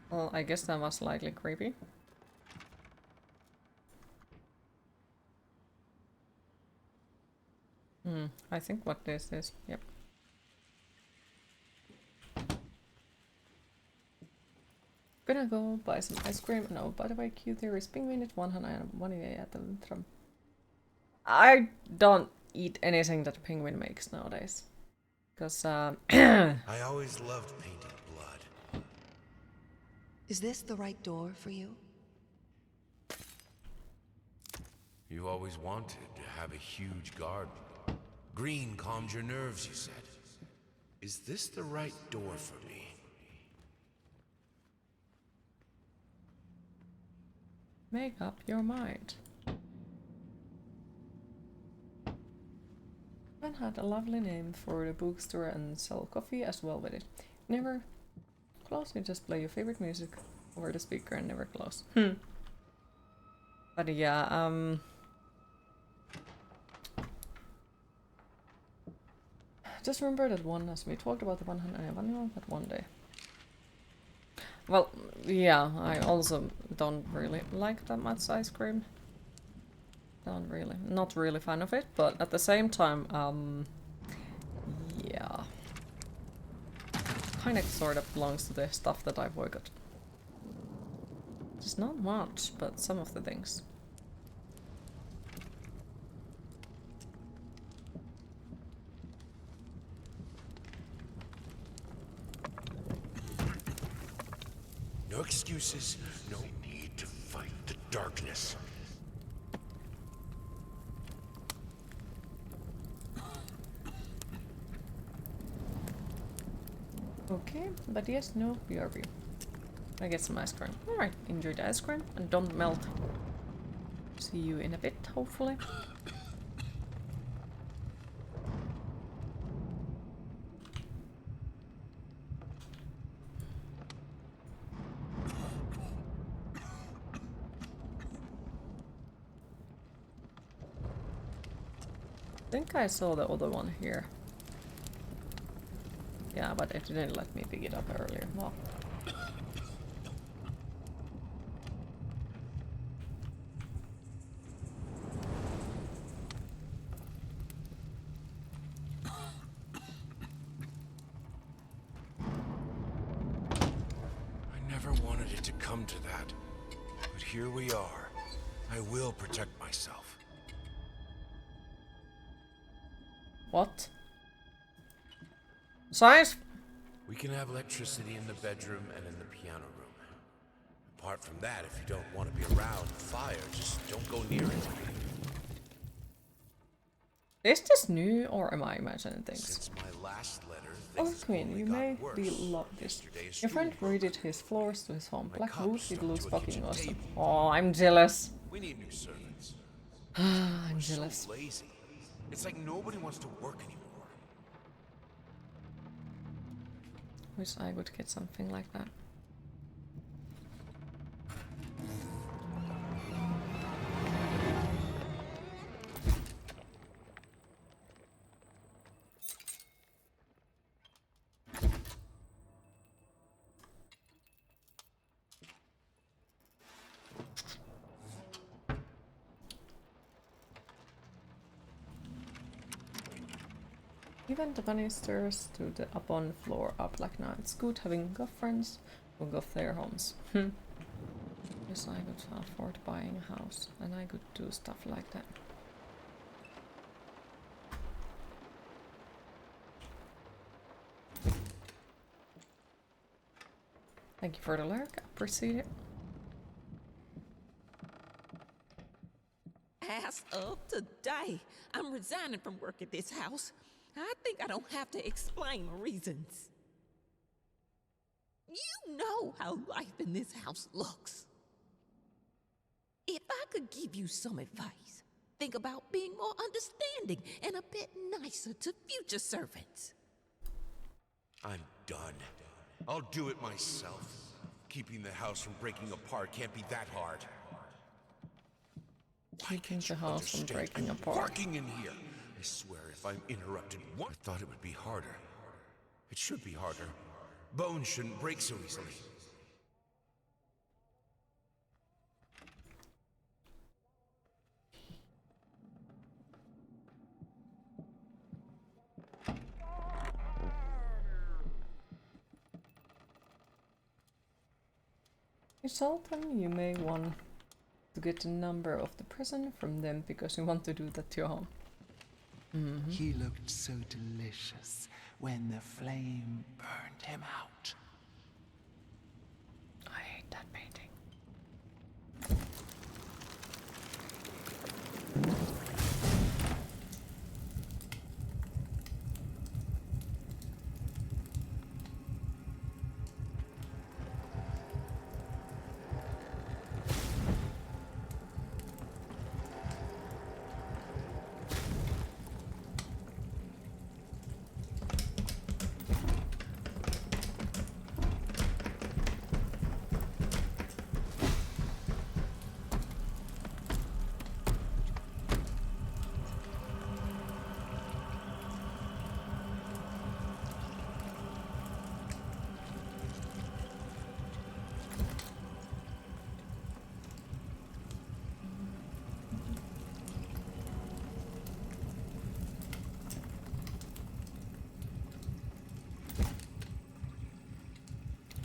Well, I guess that was slightly creepy. I think what this is, yep. Gonna go buy some ice cream. No, by the way, cute there is penguin at 1 at the Lintram. I don't eat anything that penguin makes nowadays. Because, I always loved painting blood. Is this the right door for you? You always wanted to have a huge garden. Green calmed your nerves, you said. Is this the right door for me? Make up your mind. Ben had a lovely name for the bookstore and sell coffee as well with it. Never close, you just play your favorite music over the speaker and never close. But yeah, just remember that one, as we talked about the 101 that one day. Well, yeah, I also don't really like that much ice cream. Not really fan of it, but at the same time, yeah. Kinda sort of belongs to the stuff that I boycott. Just not much, but some of the things. No excuses, no need to fight the darkness. Okay, but yes, no, BRB. I get some ice cream. Alright, enjoy the ice cream and don't melt. See you in a bit, hopefully. I think I saw the other one here. Yeah, but it didn't let me pick it up earlier. Well. I never wanted it to come to that. But here we are. I will protect myself. What? Science? We can have electricity in the bedroom and in the piano room. Apart from that, if you don't want to be around the fire, just don't go near it. Is this new or am I imagining things? Since my last letter, Oh, Queen, you may be love this. Your friend redid his floors to his home. Black wood, it looks fucking awesome. Oh, I'm jealous. We need new servants. I'm jealous. So lazy. It's like nobody wants to work anymore. Wish I would get something like that. Even the banisters to the upon floor up like now. It's good having goth friends who got their homes. Yes, I could afford buying a house and I could do stuff like that. Thank you for the lurk, I appreciate it. As of today, I'm resigning from work at this house. I think I don't have to explain my reasons. You know how life in this house looks. If I could give you some advice, think about being more understanding and a bit nicer to future servants. I'm done. I'll do it myself. Keeping the house from breaking apart can't be that hard. Keeping the house from breaking apart. Working in here. I swear, if I'm interrupted once, I thought it would be harder. It should be harder. Bones shouldn't break so easily. Sultan, you may want to get the number of the prison from them because you want to do that to your home. He looked so delicious when the flame burned him out. I hate that painting.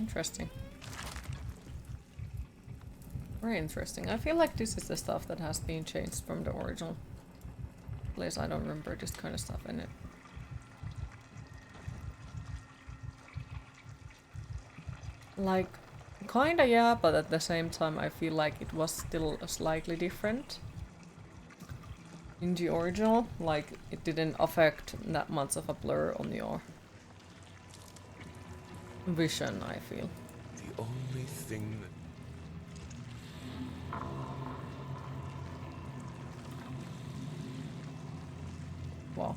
Interesting. Very interesting. I feel like this is the stuff that has been changed from the original. At least I don't remember this kind of stuff in it. Like, kinda yeah, but at the same time I feel like it was still slightly different in the original. Like, it didn't affect that much of a blur on your vision, I feel. The only thing that... Wow.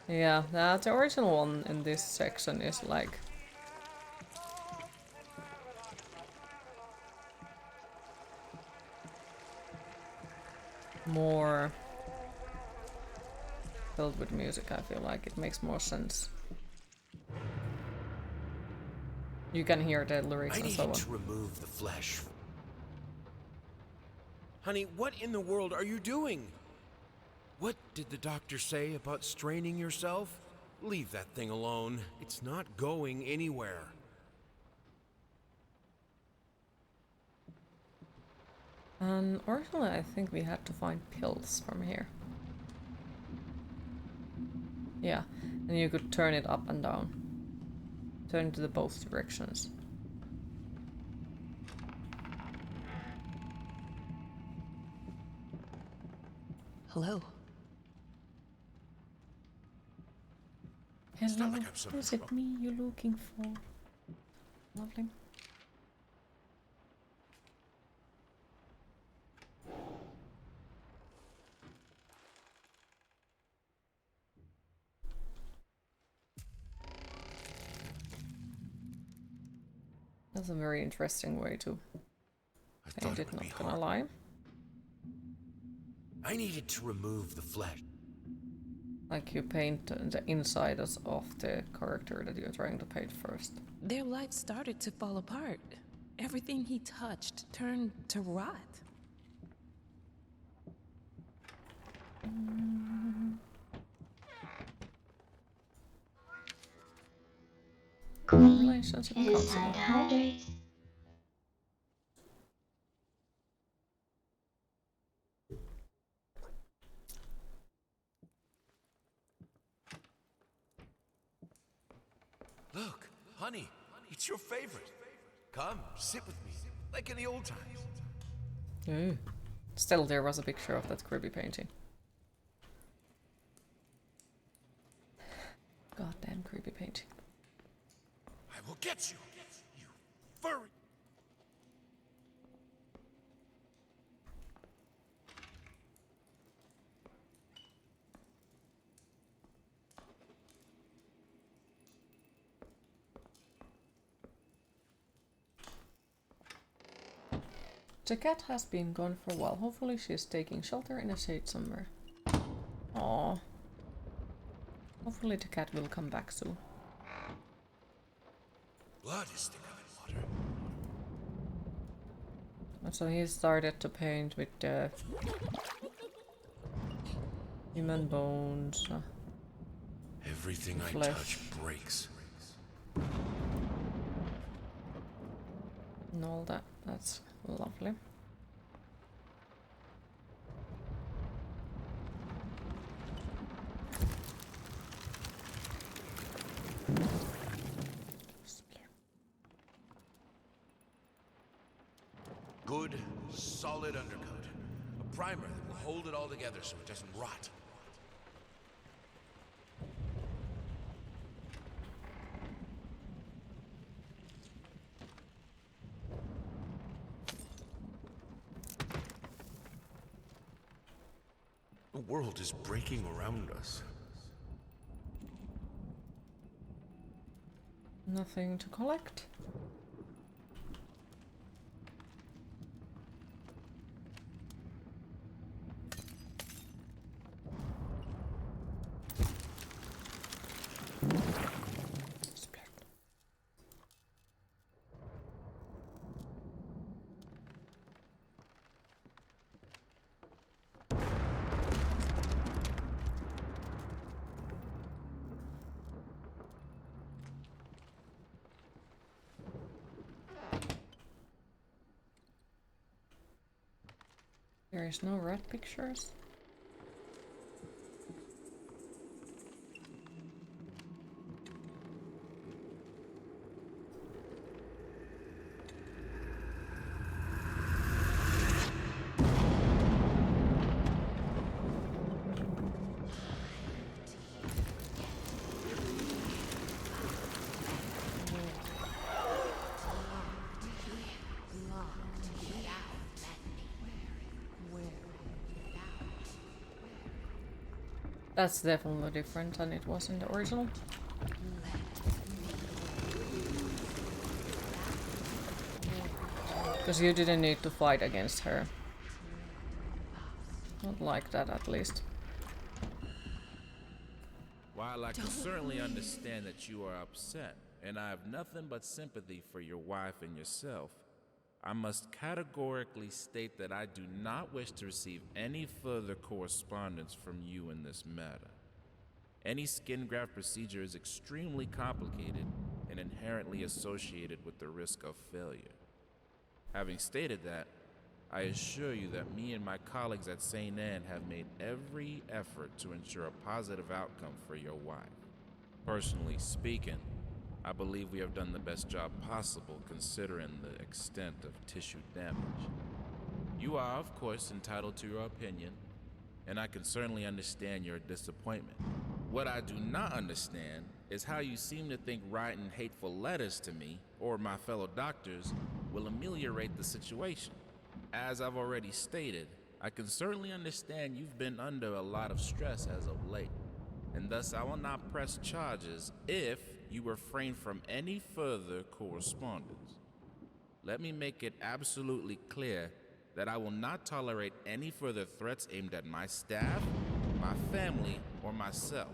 Yeah, the original one in this section is like more filled with music. I feel like it makes more sense. You can hear the lyrics and so on. I need to remove the flesh. Honey, what in the world are you doing? What did the doctor say about straining yourself? Leave that thing alone. It's not going anywhere. And originally I think we had to find pills from here. Yeah, and you could turn it up and down. Turn to the both directions. Hello. Hello, like I'm something is it wrong. me you're looking for? Lovely. That's a very interesting way to paint it, not gonna lie. I needed to remove the flesh. Like you paint the insides of the character that you're trying to paint first. Their life started to fall apart. Everything he touched turned to rot. Queen Relationship is counselor. tied hydrate. Look, honey, it's your favorite. Come, sit with me, like in the old times. Ooh. Still, there was a picture of that creepy painting. Goddamn creepy painting. I will get you, you furry. The cat has been gone for a while. Hopefully she's taking shelter in a shade somewhere. Aww. Hopefully the cat will come back soon. Blood is thicker than water. So he started to paint with the human bones. Everything I Flesh. touch breaks. And all that. That's lovely. Good, solid undercoat. A primer that will hold it all together so it doesn't rot. The world is breaking around us. Nothing to collect. There is no red pictures. That's definitely different than it was in the original. Because you didn't need to fight against her. Not like that, at least. While I can certainly understand that you are upset, and I have nothing but sympathy for your wife and yourself, I must categorically state that I do not wish to receive any further correspondence from you in this matter. Any skin graft procedure is extremely complicated and inherently associated with the risk of failure. Having stated that, I assure you that me and my colleagues at St. Anne have made every effort to ensure a positive outcome for your wife. Personally speaking, I believe we have done the best job possible considering the extent of tissue damage. You are, of course, entitled to your opinion, and I can certainly understand your disappointment. What I do not understand is how you seem to think writing hateful letters to me, or my fellow doctors, will ameliorate the situation. As I've already stated, I can certainly understand you've been under a lot of stress as of late, and thus I will not press charges if you refrain from any further correspondence. Let me make it absolutely clear that I will not tolerate any further threats aimed at my staff, my family, or myself.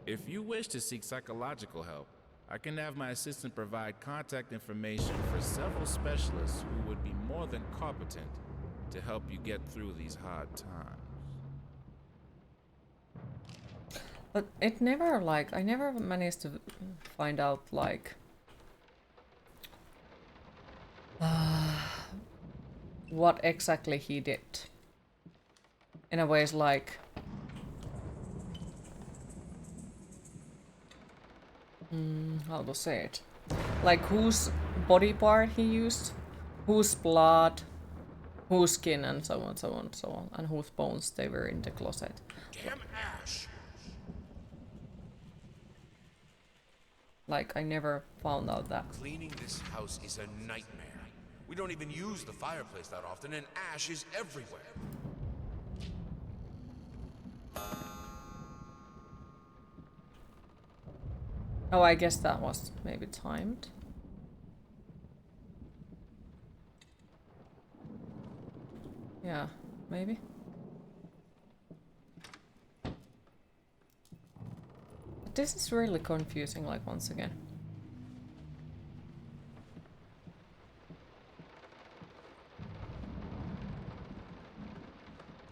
If you wish to seek psychological help, I can have my assistant provide contact information for several specialists who would be more than competent to help you get through these hard times. But it never, like, I never managed to find out, like, what exactly he did. In a way, it's like, how to say it? Like, whose body part he used, whose blood, whose skin, and so on, so on, so on, and whose bones they were in the closet. Damn Ash! Like, I never found out that. Cleaning this house is a nightmare. We don't even use the fireplace that often, and ash is everywhere. Oh, I guess that was maybe timed. Yeah, maybe. This is really confusing, like, once again.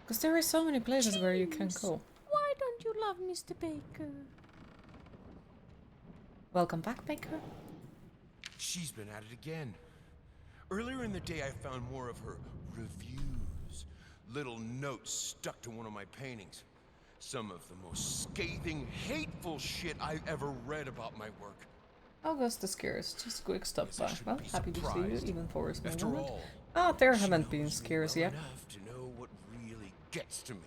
Because there are so many places where you can go. Why don't you love Mr. Baker? Welcome back, Baker. She's been at it again. Earlier in the day, I found more of her reviews. Little notes stuck to one of my paintings. Some of the most scathing, hateful shit I've ever read about my work. August is scarce. Just quick stop by. Well, happy to see you, even for a small After moment. all, Ah, there she haven't been knows me scares well yet. enough to know what really gets to me.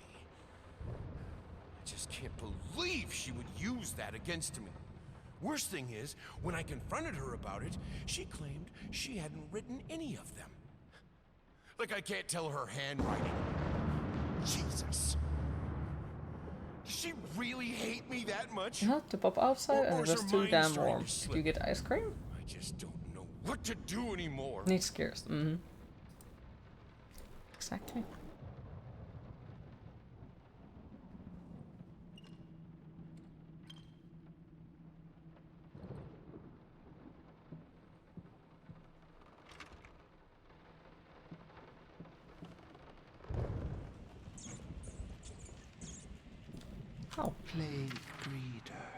I just can't believe she would use that against me. Worst thing is, when I confronted her about it, she claimed she hadn't written any of them. Like I can't tell her handwriting. Jesus. Does she really hate me that much? You had to pop outside and Or it is was her too mind damn starting warm. to Did slip? you get ice cream? I just don't know what to do anymore. Need scares. Exactly. How? Plague breeder.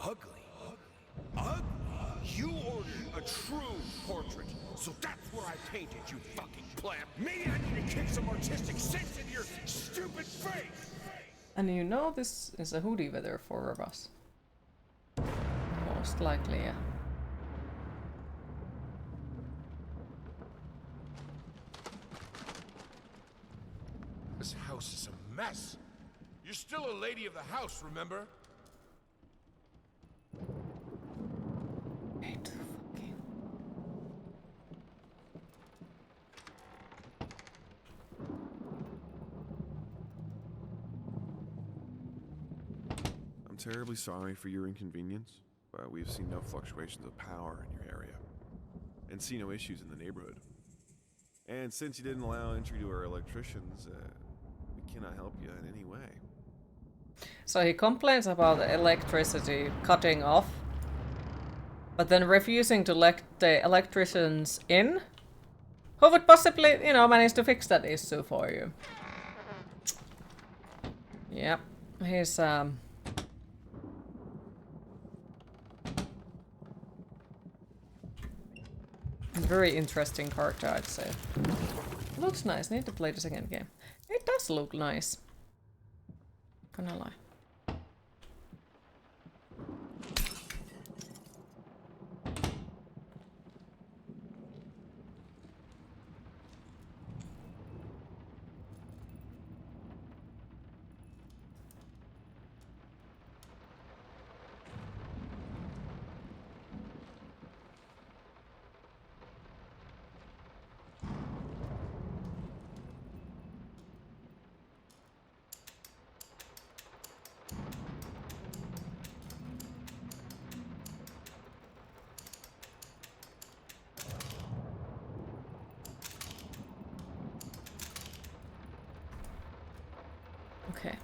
Ugly? Ugly? You ordered a true portrait, so that's what I painted, you fucking pleb. Maybe I need to kick some artistic sense into your stupid face! And you know this is a hoodie weather for us. Most likely, yeah. This house is a mess. You're still a lady of the house, remember? Hey, too fucking. I'm terribly sorry for your inconvenience, but we've seen no fluctuations of power in your area, and see no issues in the neighborhood. And since you didn't allow entry to our electricians, we cannot help you in any way. So he complains about the electricity cutting off, but then refusing to let the electricians in? Who would possibly, you know, manage to fix that issue for you? Yep, he's very interesting character, I'd say. Looks nice. Need to play the second game. It does look nice. Gonna lie. Okay.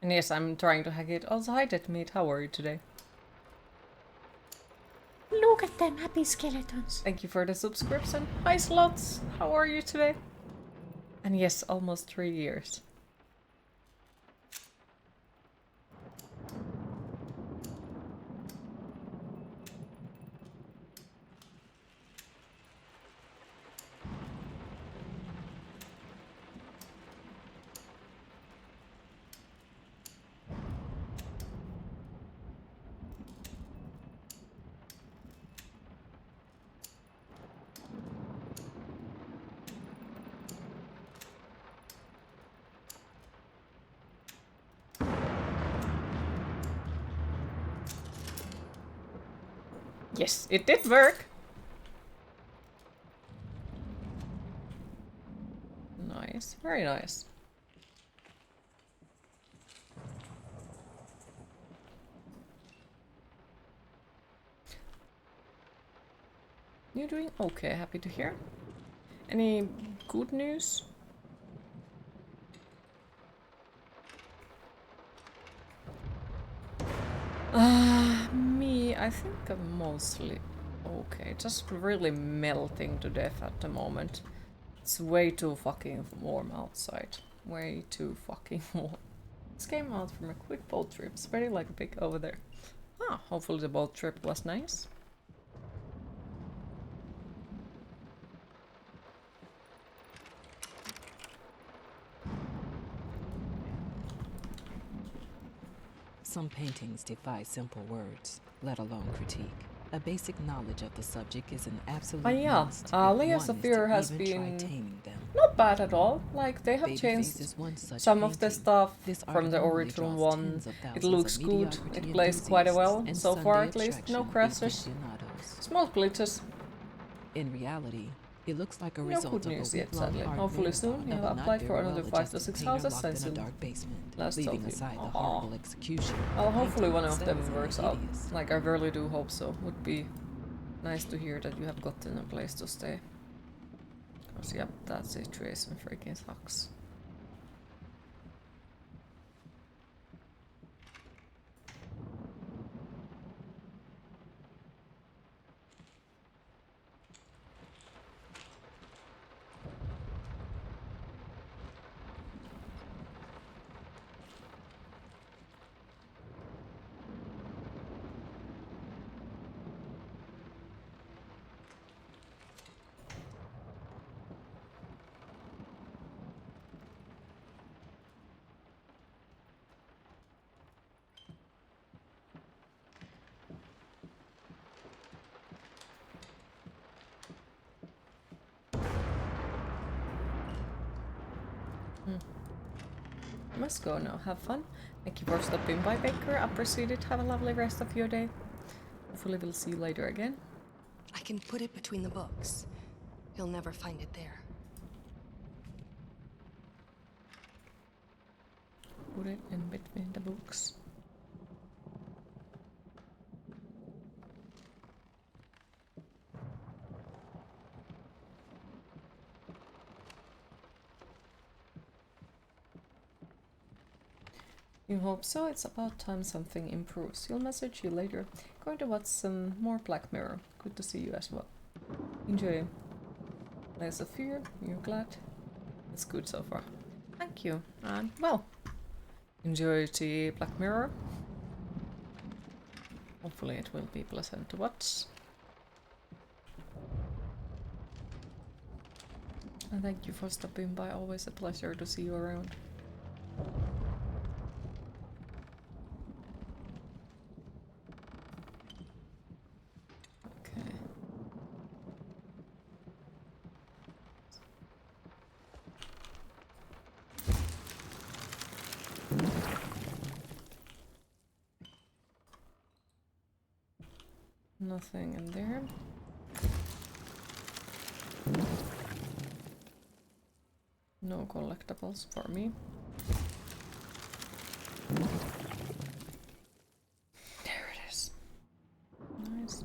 And yes, I'm trying to hack it. Also, hi Deadmeat, how are you today? Look at them happy skeletons. Thank you for the subscription. Hi Slots, how are you today? And yes, almost 3 years. Yes, it did work. Nice, very nice. You're doing okay, happy to hear. Any good news? Me, I think I'm mostly okay. Just really melting to death at the moment. It's way too fucking warm outside. Way too fucking warm. Just came out from a quick boat trip. It's very like big over there. Ah, hopefully the boat trip was nice. Some paintings defy simple words, let alone critique. A basic knowledge of the subject is an absolute But yeah, must if one Leia is to Saphir has even try been taming them. not bad at all. Like, they have Babyface changed is one such some of the painting. stuff This from art the normally original draws one. tens of It thousands looks of good, mediocrity it plays quite enthusiasts, well, and so far Sunday at least. No attraction crashes. aficionados. Small glitches. In reality, it looks like a No result good of a news yet, week-long sadly. art Hopefully soon. marathon You of have a not applied for very another 5 to well-adjusted 6 painter houses locked in since a you dark basement, last leaving told me. aside the Aw. horrible execution. Well, hopefully one of Painting them themselves works in out. hideous. Like, I really do hope so. Would be nice to hear that you have gotten a place to stay. Because, yep, that situation freaking sucks. Must go now. Have fun. Thank you for stopping by, Baker. Appreciate it. Have a lovely rest of your day. Hopefully we'll see you later again. I can put it between the books. You'll never find it there. Put it in between the books. You hope so? It's about time something improves. You'll message you later. Going to watch some more Black Mirror. Good to see you as well. Enjoy. There's a fear. You're glad? It's good so far. Thank you. And, well, enjoy the Black Mirror. Hopefully it will be pleasant to watch. And thank you for stopping by. Always a pleasure to see you around. Nothing in there. No collectibles for me. There it is. Nice.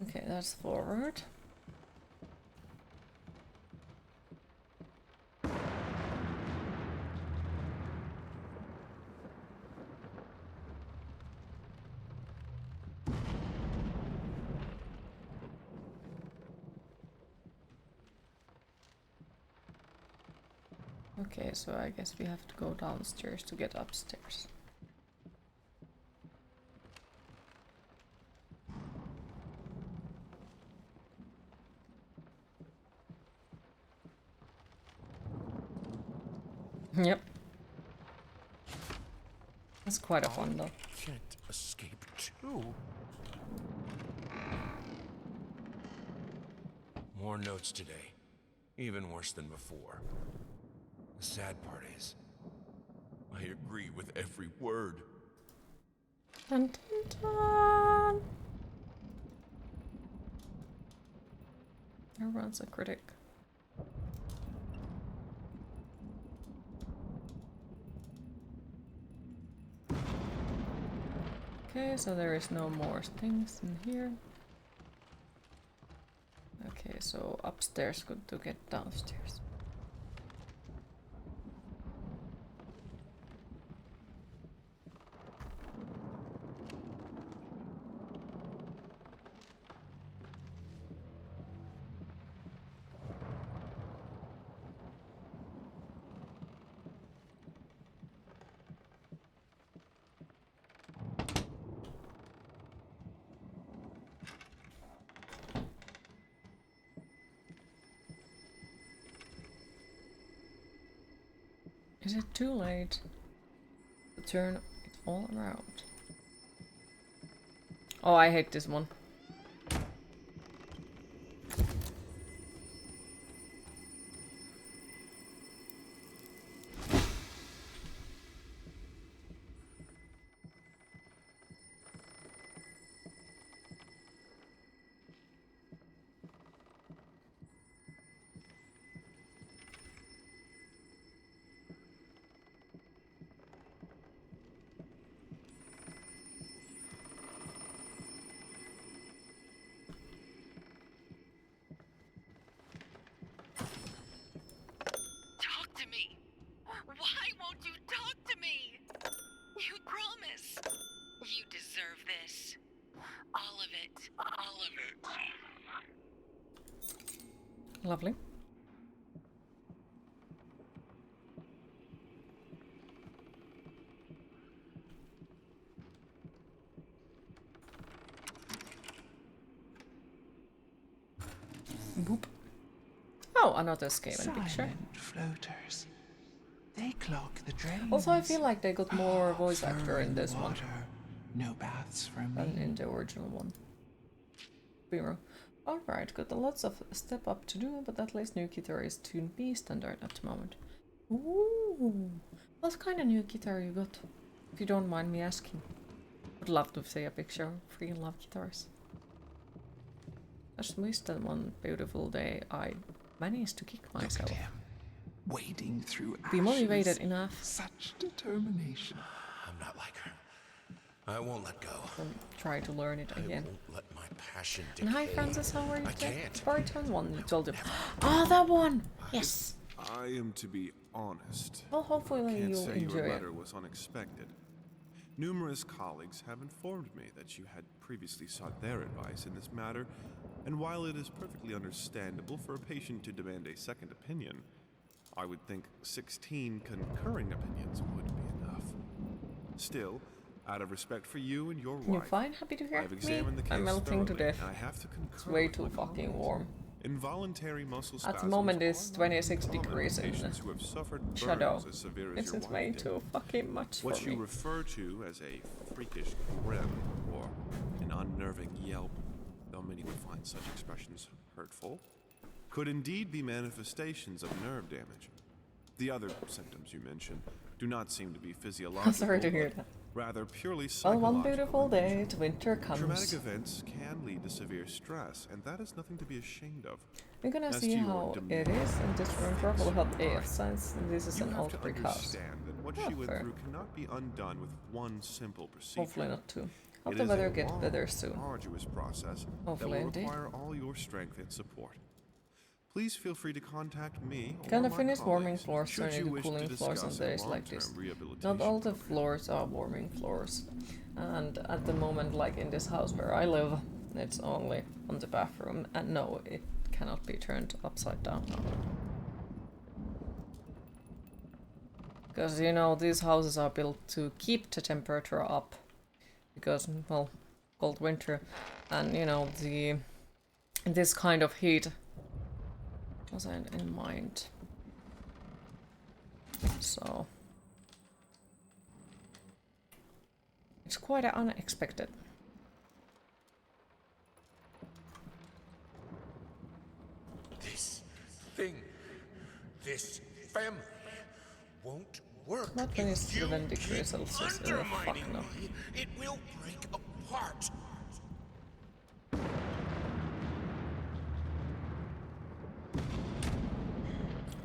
Okay, that's forward. Okay, so I guess we have to go downstairs to get upstairs. Yep. That's quite a fun though. Can't escape too. More notes today. Even worse than before. The sad part is, I agree with every word. Dun, dun, dun. Everyone's a critic. Okay, so there is no more things in here. Okay, so upstairs, good to get downstairs. Is it too late to turn it all around? Oh, I hate this one. Lovely. Boop. Oh, another Skaven picture. Floaters. They clog the drains. Also, I feel like they got more voice actor in this one No baths from than me. in the original one. Beamer. Alright, got lots of step up to do, but at least new guitar is Tune B standard at the moment. Ooh, what kind of new guitar you got? If you don't mind me asking. Would love to see a picture. Freaking love guitars. Just missed that one beautiful day I managed to kick myself. Wading through ashes. Be motivated enough. Such determination. I'm not like her. I won't let go. Try to learn it again. I won't let my passion And decay. hi Francis, how are you? I can't. Baritone one you told you. Ah, that one! Yes! I am to be honest. Well, hopefully Can't you'll say enjoy your it. letter was unexpected. Numerous colleagues have informed me that you had previously sought their advice in this matter, and while it is perfectly understandable for a patient to demand a second opinion, I would think 16 concurring opinions would be enough. Still, out of respect for you and your wife, You're fine? Happy to hear I've me? examined the case I'm melting to thoroughly, death. and I have to concur It's way with too my fucking colleagues. warm. Involuntary muscle At spasms the moment are it's not 26 uncommon degrees in patients who have suffered burns shadow. as severe as This your is wife way did. too fucking much What for you me. refer to as a freakish grim or an unnerving yelp, though many would find such expressions hurtful, could indeed be manifestations of nerve damage. The other symptoms you mentioned do not seem to be physiological. I'm sorry to hear but that. rather purely Well, psychological. one beautiful day, winter Traumatic comes. events can lead to severe stress, and that is nothing to be ashamed of. We're gonna As see to your how demeanor, it is in this room. Probably have AF signs, and this is you an have old to brick house. understand that what Oh, she went fair. through cannot be undone with one simple procedure. Hopefully not two. Hope It the is weather a gets long, better soon. arduous process Hopefully that will indeed. require all your strength and support. Please feel free to contact me or Gonna my finish warming colleagues floors, should turning you to wish cooling to floors on discuss a days like this. long-term rehabilitation Not all the program. floors are warming floors. And at the moment, like in this house where I live, it's only on the bathroom. And no, it cannot be turned upside down now. Because, you know, these houses are built to keep the temperature up. Because, well, cold winter. And, you know, this kind of heat wasn't in mind. So it's quite unexpected. This thing, this family, won't work. Not when it's if you 7 degrees keep Celsius. Fuck undermining no. me. It will break apart.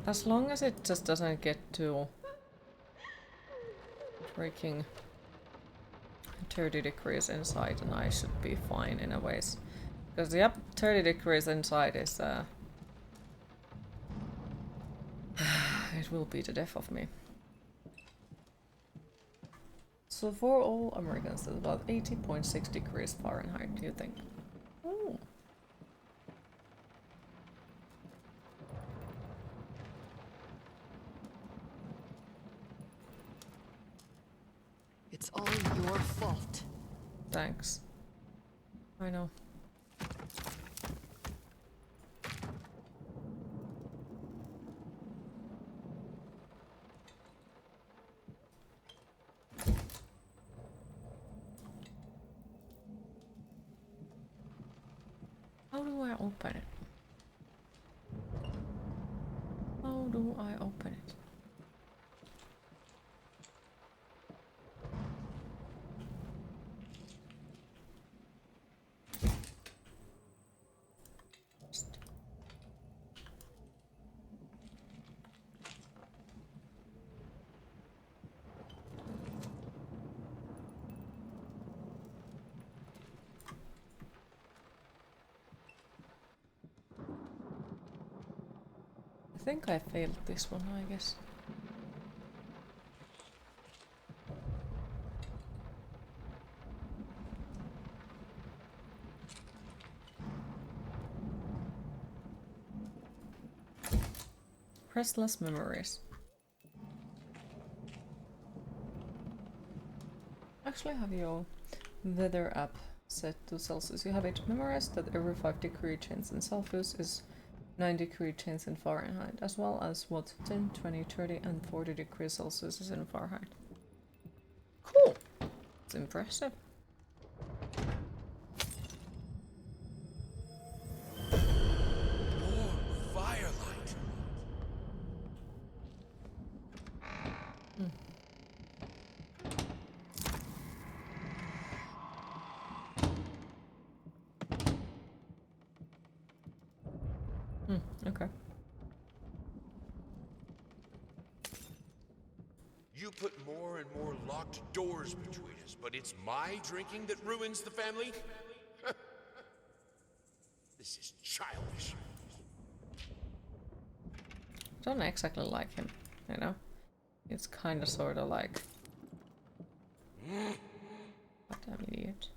As long as it just doesn't get to freaking 30 degrees inside, and I should be fine in a ways. Because yep, 30 degrees inside is it will be the death of me. So for all Americans, it's about 80.6 degrees Fahrenheit, do you think? Ooh. It's all your fault. Thanks. I know. How do I open it? How do I open it? I think I failed this one, I guess. Press less memories. Actually, have your weather app set to Celsius. You have it memorized that every 5-degree change in Celsius is 9-degree change in Fahrenheit, as well as what 10, 20, 30 and 40 degrees Celsius is in Fahrenheit. Cool! It's impressive. More firelight. Okay. You put more and more locked doors between us, but it's my drinking that ruins the family? This is childish. Don't exactly like him, you know? It's kinda sorta like... Goddamn idiot.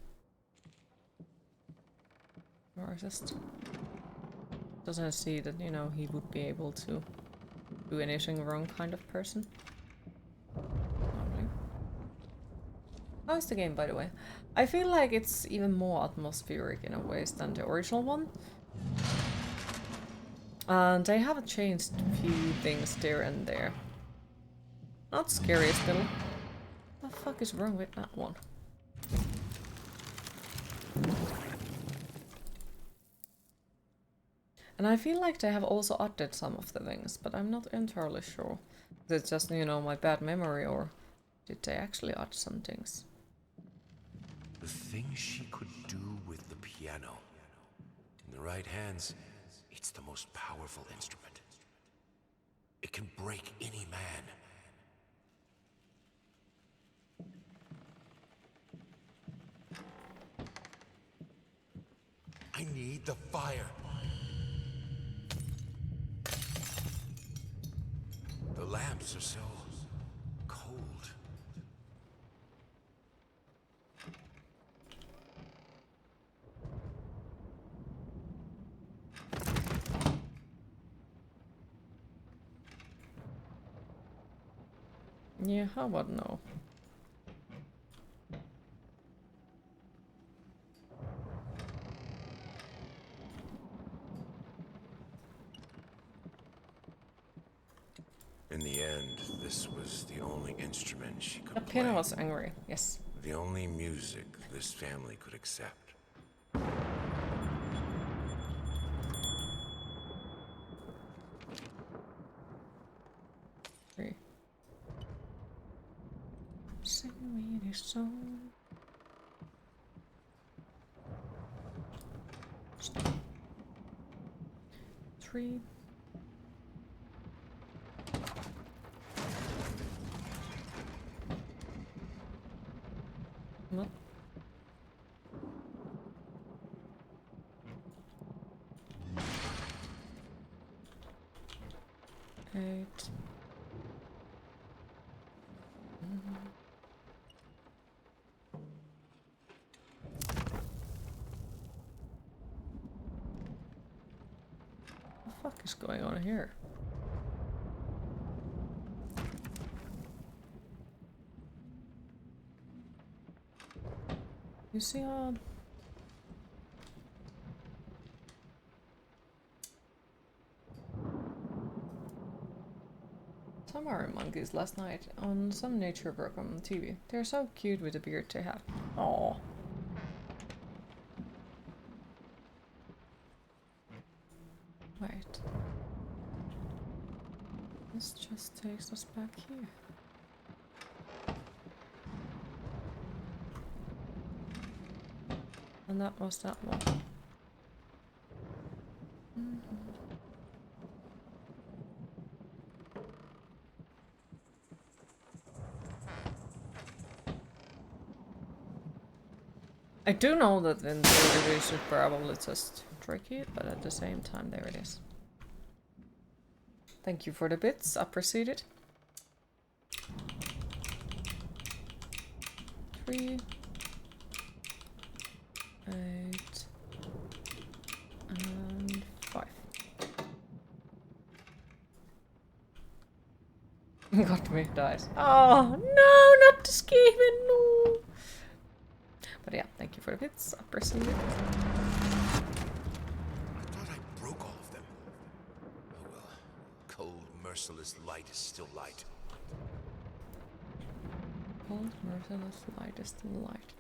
Racist. Doesn't see that, you know, he would be able to do anything wrong kind of person. Lovely. How is the game, by the way? I feel like it's even more atmospheric in a ways than the original one. And they have changed a few things there and there. Not scary still. What the fuck is wrong with that one? And I feel like they have also added some of the things, but I'm not entirely sure. Is it just, you know, my bad memory, or did they actually add some things? The things she could do with the piano. In the right hands, it's the most powerful instrument. It can break any man. I need the fire. The lamps are so cold. Yeah, how about no? In the end, this was the only instrument she could The play. piano was angry, yes. The only music this family could accept. 3. Sing me this song. Stop. 3. What? 8. What the fuck is going on here? You see how... Some are monkeys last night on some nature program on TV. They're so cute with the beard they have. Aww. Wait. This just takes us back here. And that was that one. I do know that in theory we should probably just trick it, but at the same time, there it is. Thank you for the bits, appreciate it. 3, 8, and 5. Got me, dice. Oh no, not the scheming, no! But yeah, thank you for the bits, appreciate it. I thought I broke all of them. Oh well. Cold, merciless light is still light. Cold, merciless light is still light.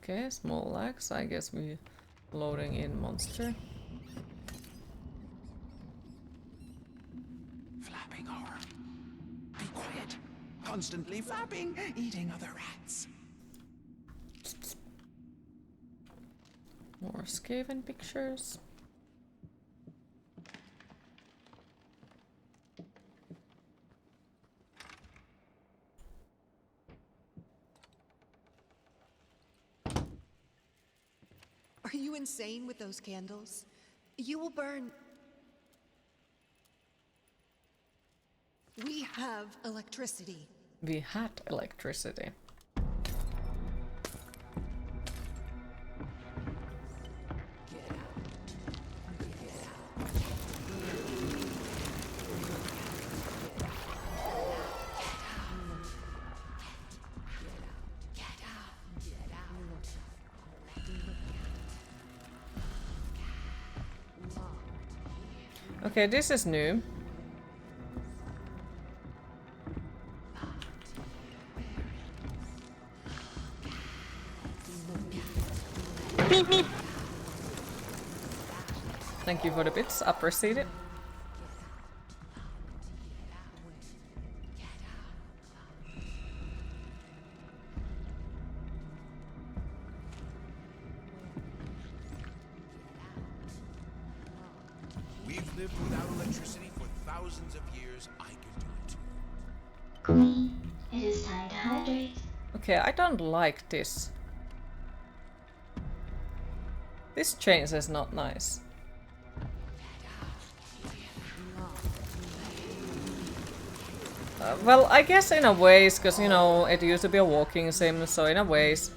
Okay, small lags. I guess we loading in monster. Flapping horror. Be quiet. Constantly flapping, eating other rats. More Skaven pictures. Are you insane with those candles? You will burn. We have electricity. We had electricity. Okay, this is new. Thank you for the bits, appreciate it. We've lived without electricity for thousands of years. I can do it too. Queen, it is time to hydrate. Okay, I don't like this. This change is not nice. Well, I guess in a ways, because you know, it used to be a walking sim, so in a ways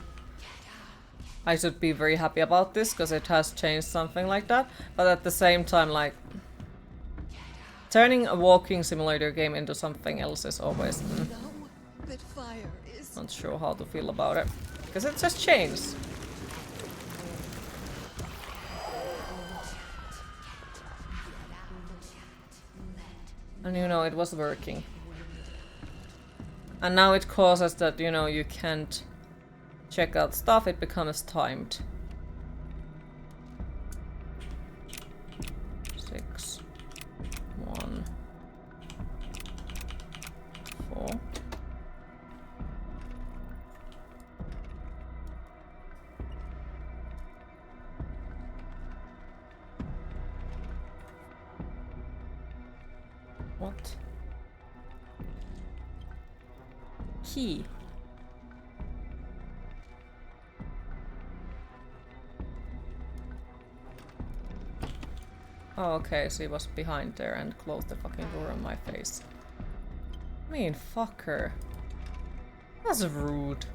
I should be very happy about this, because it has changed something like that. But at the same time, like, turning a walking simulator game into something else is always not sure how to feel about it, because it just changed. And you know, it was working. And now it causes that, you know, you can't check out stuff, it becomes timed. 6, 1, 4. What? Key. Oh, okay, so he was behind there and closed the fucking door on my face. I mean, fuck her. That's rude.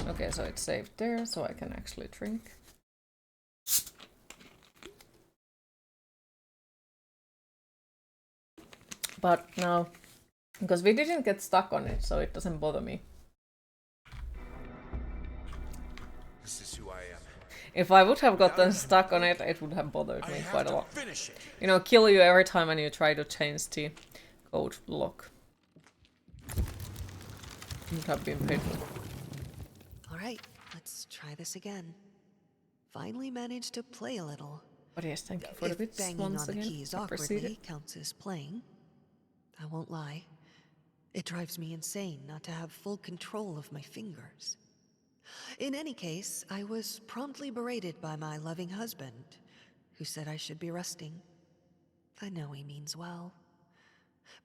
Okay, so it's saved there, so I can actually drink. But now, because we didn't get stuck on it, so it doesn't bother me. This is who I am. If I would have gotten stuck on it, it would have bothered me quite a lot. You know, kill you every time when you try to change the code lock. Would have been painful. All right, let's try this again. Finally managed to play a little. But yes, thank you for the If bits banging once on the again. keys Appreciate awkwardly it. counts as playing. I won't lie. It drives me insane not to have full control of my fingers. In any case, I was promptly berated by my loving husband, who said I should be resting. I know he means well.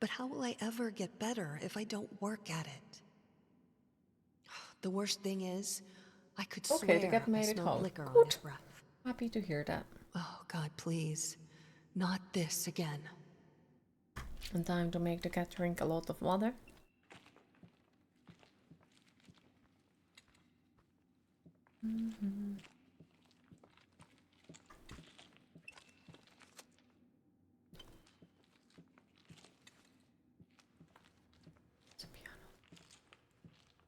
But how will I ever get better if I don't work at it? The worst thing is, I could Okay, the swear cat I made it smelled home. liquor on Good. his breath. Happy to hear that. Oh, God, please. Not this again. And time to make the cat drink a lot of water. It's a piano.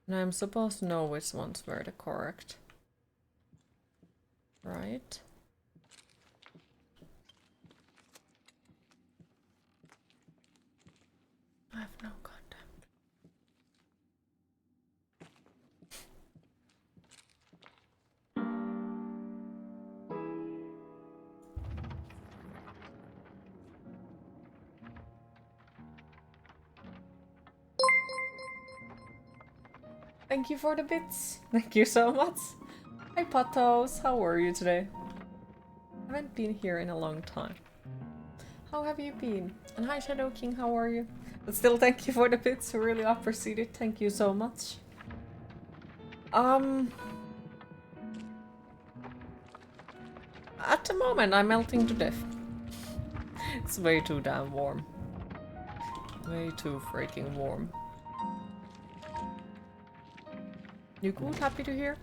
And I'm supposed to know which ones were the correct. Right? I have no goddamn. Thank you for the bits. Thank you so much. Hi Patos, how are you today? Haven't been here in a long time. How have you been? And hi Shadow King, how are you? But still, thank you for the bits. Really appreciate it. Thank you so much. At the moment, I'm melting to death. It's way too damn warm. Way too freaking warm. You good? Happy to hear?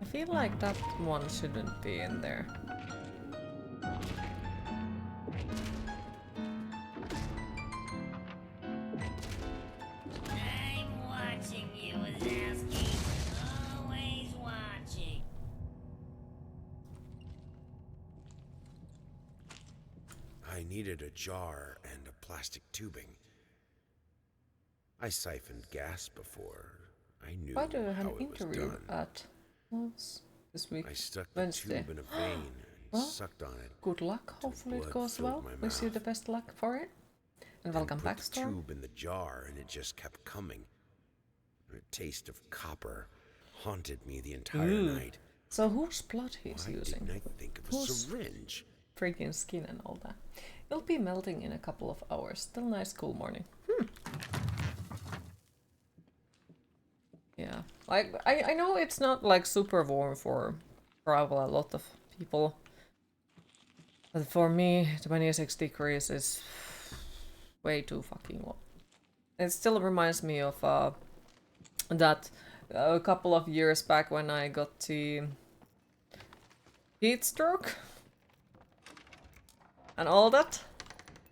I feel like that one shouldn't be in there. I'm watching you, Wazowski. Always watching. I needed a jar and a plastic tubing. I siphoned gas before. I knew Why do you have how an it was interview done. at this week? I stuck the Wednesday. tube in a vein and Well, sucked on it. good luck. Hopefully it blood goes filled well. my Wish you mouth. the best luck for it. And welcome Put back, the Storm. tube in the jar and it just kept coming. A taste of copper haunted me the entire night. So whose blood he's Why using? didn't I think of a Whose syringe? freaking skin and all that. It'll be melting in a couple of hours. Still nice cool morning. Yeah. Like I know it's not like super warm for probably a lot of people. But for me, 26 degrees is way too fucking warm. It still reminds me of that a couple of years back when I got the heat stroke and all that,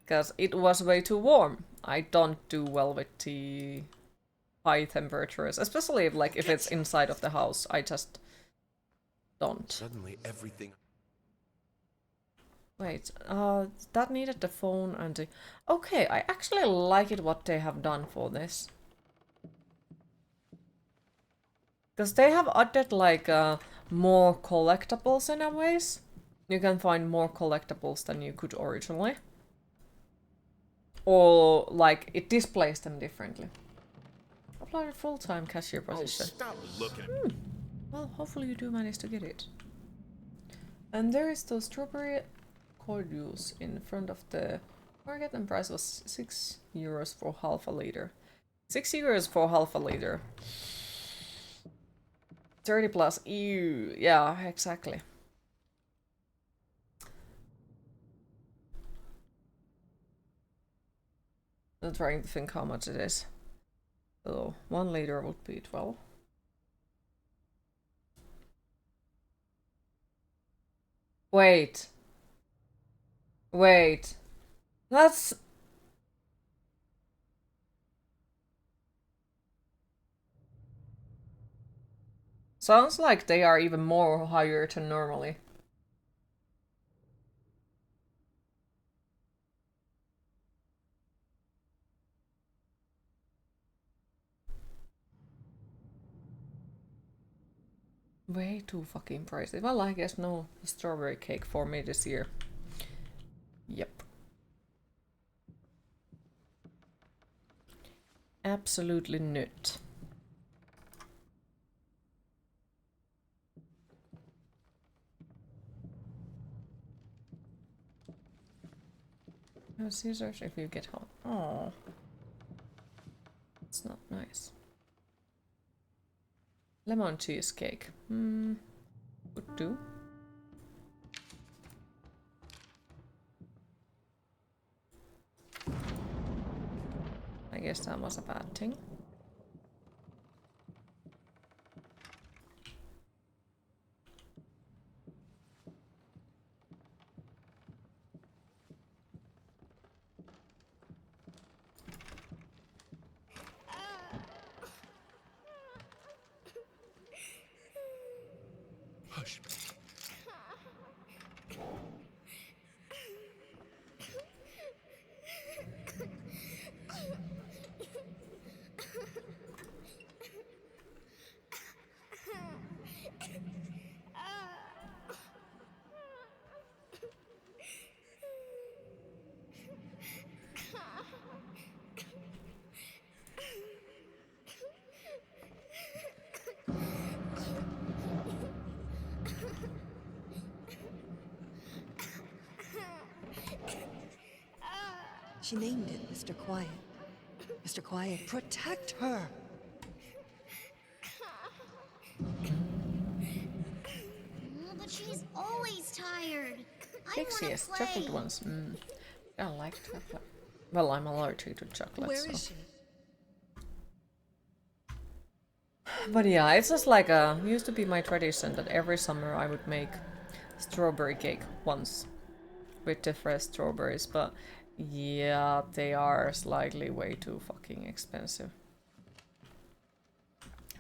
because it was way too warm. I don't do well with the high temperatures, especially if it's inside of the house. I just don't. Suddenly everything... Wait, that needed the phone and the... Okay, I actually like it what they have done for this. Because they have added more collectibles in a ways. You can find more collectibles than you could originally. Or it displays them differently. Apply a full-time cashier position. stop looking at me. Well, hopefully you do manage to get it. And there is the strawberry cordials in front of the market, and price was €6 for half a liter. €6 for half a liter. 30 plus. Ew. Yeah, exactly. I'm trying to think how much it is. So 1 liter would be 12. Wait. Wait. That's... Sounds like they are even more higher than normally. Way too fucking pricey. Well, I guess no strawberry cake for me this year. Yep. Absolutely not. No scissors if you get hot. Oh, it's not nice. Lemon cheesecake. Would do. I guess that was a bad thing. Hush. She named it Mr. Quiet. Mr. Quiet, protect her! But she's always tired. Pixie, yes, chocolate ones. I like chocolate. Well, I'm allergic to chocolate. Where is she? But yeah, it's just like used to be my tradition that every summer I would make strawberry cake once with the fresh strawberries, but yeah, they are slightly way too fucking expensive.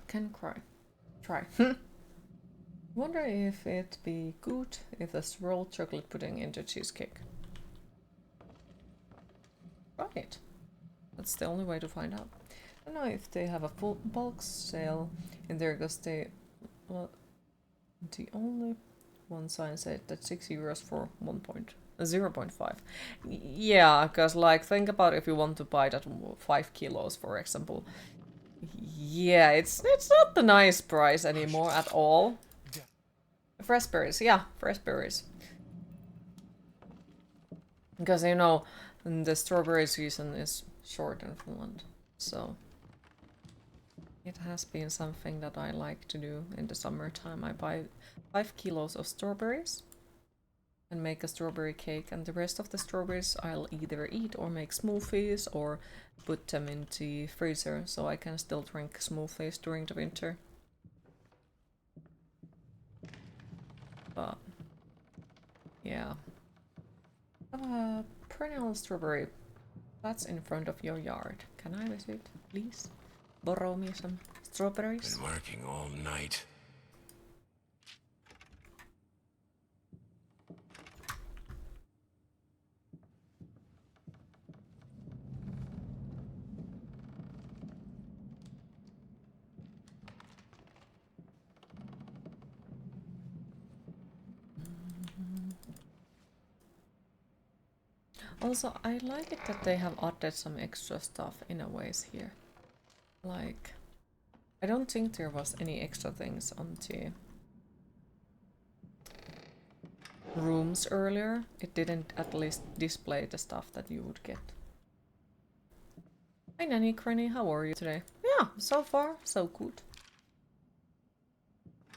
Can try. Wonder if it'd be good if I rolled chocolate pudding into cheesecake. Right. That's the only way to find out. I don't know if they have a full bulk sale in there because they... Well, the only one sign said that €6 for 0.5. Yeah, because like think about if you want to buy that 5 kilos, for example. Yeah, it's not the nice price anymore at all. Fresh berries, yeah, fresh berries. Because you know, the strawberry season is short in Finland, so it has been something that I like to do in the summertime. I buy 5 kilos of strawberries and make a strawberry cake, and the rest of the strawberries I'll either eat or make smoothies or put them in the freezer so I can still drink smoothies during the winter. But yeah. Perennial strawberry. That's in front of your yard. Can I visit, please? Borrow me some strawberries? Been working all night. Also, I like it that they have added some extra stuff in a ways here. Like, I don't think there was any extra things on the rooms earlier. It didn't at least display the stuff that you would get. Hi Nanny Cranny, how are you today? Yeah, so far, so good.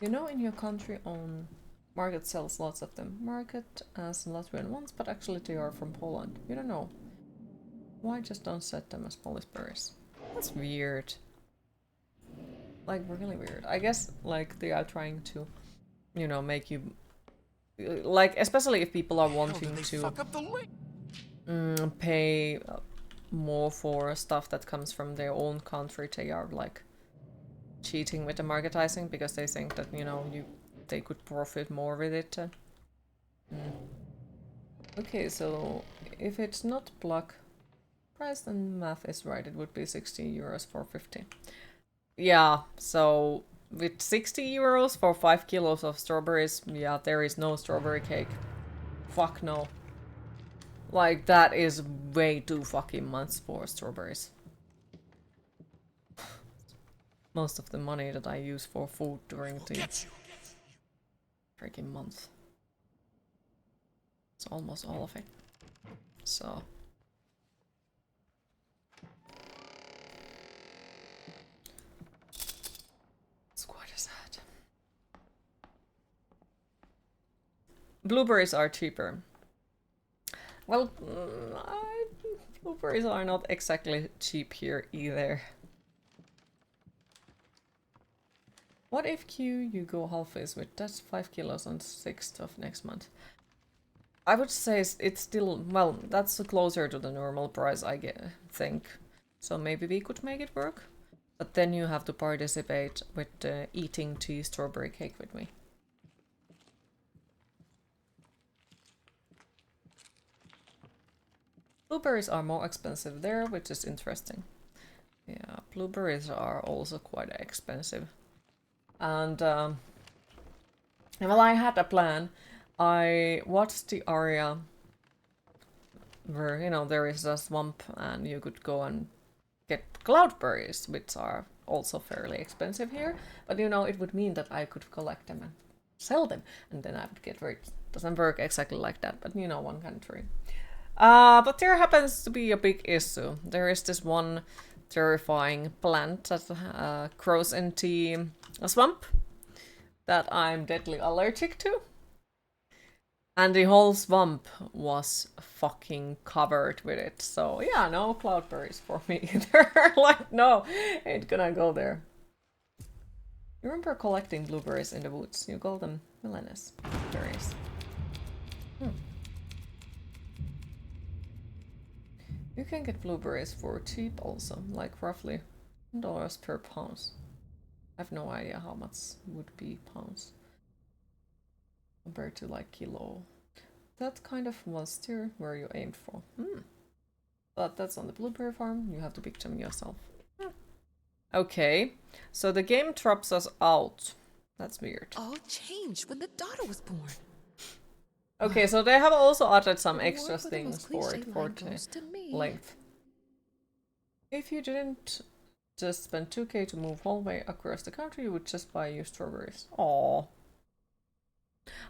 You know, in your country on Market sells lots of them. Market as Latvian ones, but actually they are from Poland. You don't know. Why just don't set them as Polish berries? That's weird. Like, really weird. I guess, like, they are trying to, you know, make you... Like, especially if people are wanting to pay more for stuff that comes from their own country, they are, like, cheating with the marketizing because they think that, you know, they could profit more with it. Okay, so if it's not black price, then math is right. It would be €60 for 50. Yeah, so with 60 euros for 5 kilos of strawberries, yeah, there is no strawberry cake. Fuck no. Like, that is way too fucking much for strawberries. Most of the money that I use for food during the freaking month. It's almost all of it. So. It's quite sad. Blueberries are cheaper. Well, blueberries are not exactly cheap here either. What if you go halfway with? That's 5 kilos on 6th of next month. I would say it's still, well, that's closer to the normal price, I think. So maybe we could make it work. But then you have to participate with eating tea strawberry cake with me. Blueberries are more expensive there, which is interesting. Yeah, blueberries are also quite expensive. And, well, I had a plan. I watched the area where, you know, there is a swamp and you could go and get cloudberries, which are also fairly expensive here. But, you know, it would mean that I could collect them and sell them, and then I would get rich. Doesn't work exactly like that, but, you know, one can dream. But there happens to be a big issue. There is this one terrifying plant that grows into a swamp that I'm deadly allergic to. And the whole swamp was fucking covered with it. So yeah, no cloudberries for me either. Like, no, ain't gonna go there. You remember collecting blueberries in the woods? You call them Milenes berries. You can get blueberries for cheap also, like roughly $1 per pound. I have no idea how much would be pounds compared to like kilo. That kind of was there where you aimed for. But that's on the blueberry farm, you have to pick them yourself. Okay, so the game drops us out. That's weird. All changed when the daughter was born. Okay, so they have also added some extra things for it, for the length. If you didn't just spend 2k to move hallway across the country, you would just buy you strawberries. Aww.